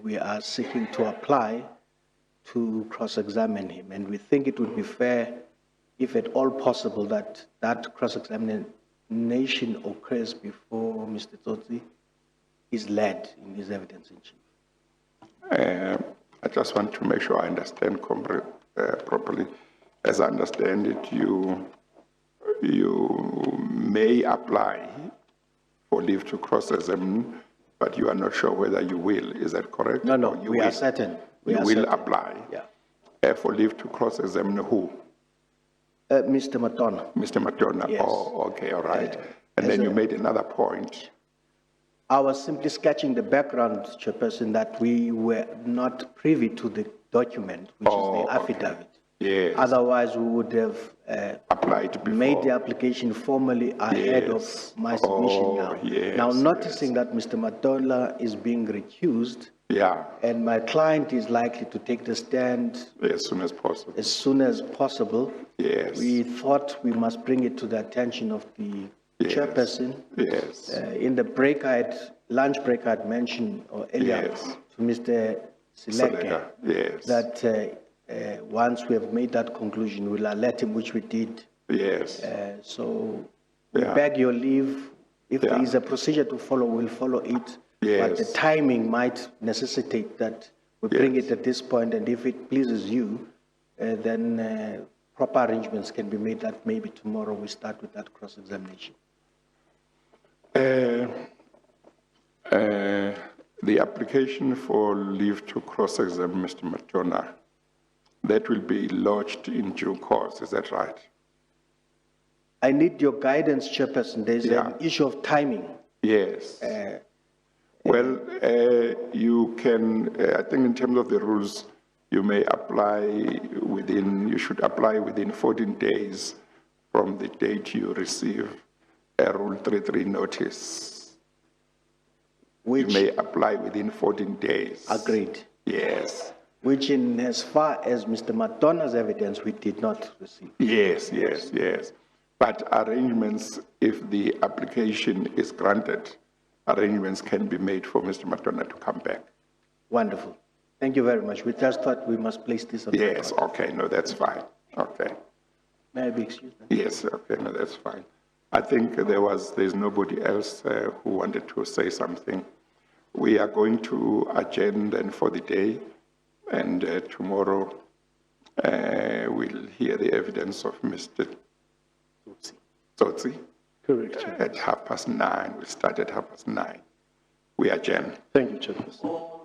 E: we are seeking to apply to cross-examine him. And we think it would be fair, if at all possible, that that cross-examination occurs before Mr. Tsotsi is led in his evidence in chief.
B: I just want to make sure I understand properly. As I understand it, you may apply for leave to cross-examine, but you are not sure whether you will. Is that correct?
E: No,
B: Or you
E: we
B: will?
E: are certain. We
B: You
E: are
B: will
E: certain.
B: apply?
E: Yeah.
B: For leave to cross-examine who?
E: Mr. Matona.
B: Mr. Matona?
E: Yes.
B: Oh, okay, all right. And then you made another point.
E: I was simply sketching the background, Chairperson, that we were not privy to the document, which is the affidavit.
B: Yes.
E: Otherwise, we would have
B: Applied before.
E: made the application formally ahead
B: Yes.
E: of my submission
B: Oh,
E: now.
B: yes,
E: Now, noticing
B: yes.
E: that Mr. Matola is being recused,
B: Yeah,
E: and my client is likely to take the stand
B: as soon as possible.
E: as soon as possible,
B: Yes.
E: we thought we must bring it to the attention of the
B: Yes.
E: chairperson.
B: Yes.
E: In the break, lunch break, I'd mentioned earlier
B: Yes.
E: to Mr. Sileke
B: Selega, yes.
E: that once we have made that conclusion, we'll alert him, which we did.
B: Yes.
E: So we
B: Yeah.
E: beg your leave. If there
B: Yeah.
E: is a procedure to follow, we'll follow it. But the
B: Yes.
E: timing might necessitate that we bring
B: Yes.
E: it at this point, and if it pleases you, then proper arrangements can be made that maybe tomorrow we start with that cross-examination.
B: The application for leave to cross-examine Mr. Matona, that will be lodged in due course, is that right?
E: I need your guidance, Chairperson. There's
B: Yeah.
E: an issue of timing.
B: Yes. Well, you can, I think in terms of the rules, you may apply you should apply within 14 days from the date you receive a Rule 33 notice. You
E: Which,
B: may apply within 14 days.
E: agreed,
B: Yes.
E: which in as far as Mr. Matona's evidence, we did not receive.
B: Yes, yes, yes. But arrangements, if the application is granted, arrangements can be made for Mr. Matona to come back.
E: Wonderful. Thank you very much. We just thought we must place this on record.
B: Yes, okay, no, that's fine. Okay.
E: May I be excused?
B: Yes, okay, no, that's fine. I think there's nobody else who wanted to say something. We are going to adjourn then for the day, and tomorrow we'll hear the evidence of Mr. Tsotsi
F: Correct.
B: at 9:30. We'll start at 9:30. We adjourn.
F: Thank you, Chairperson.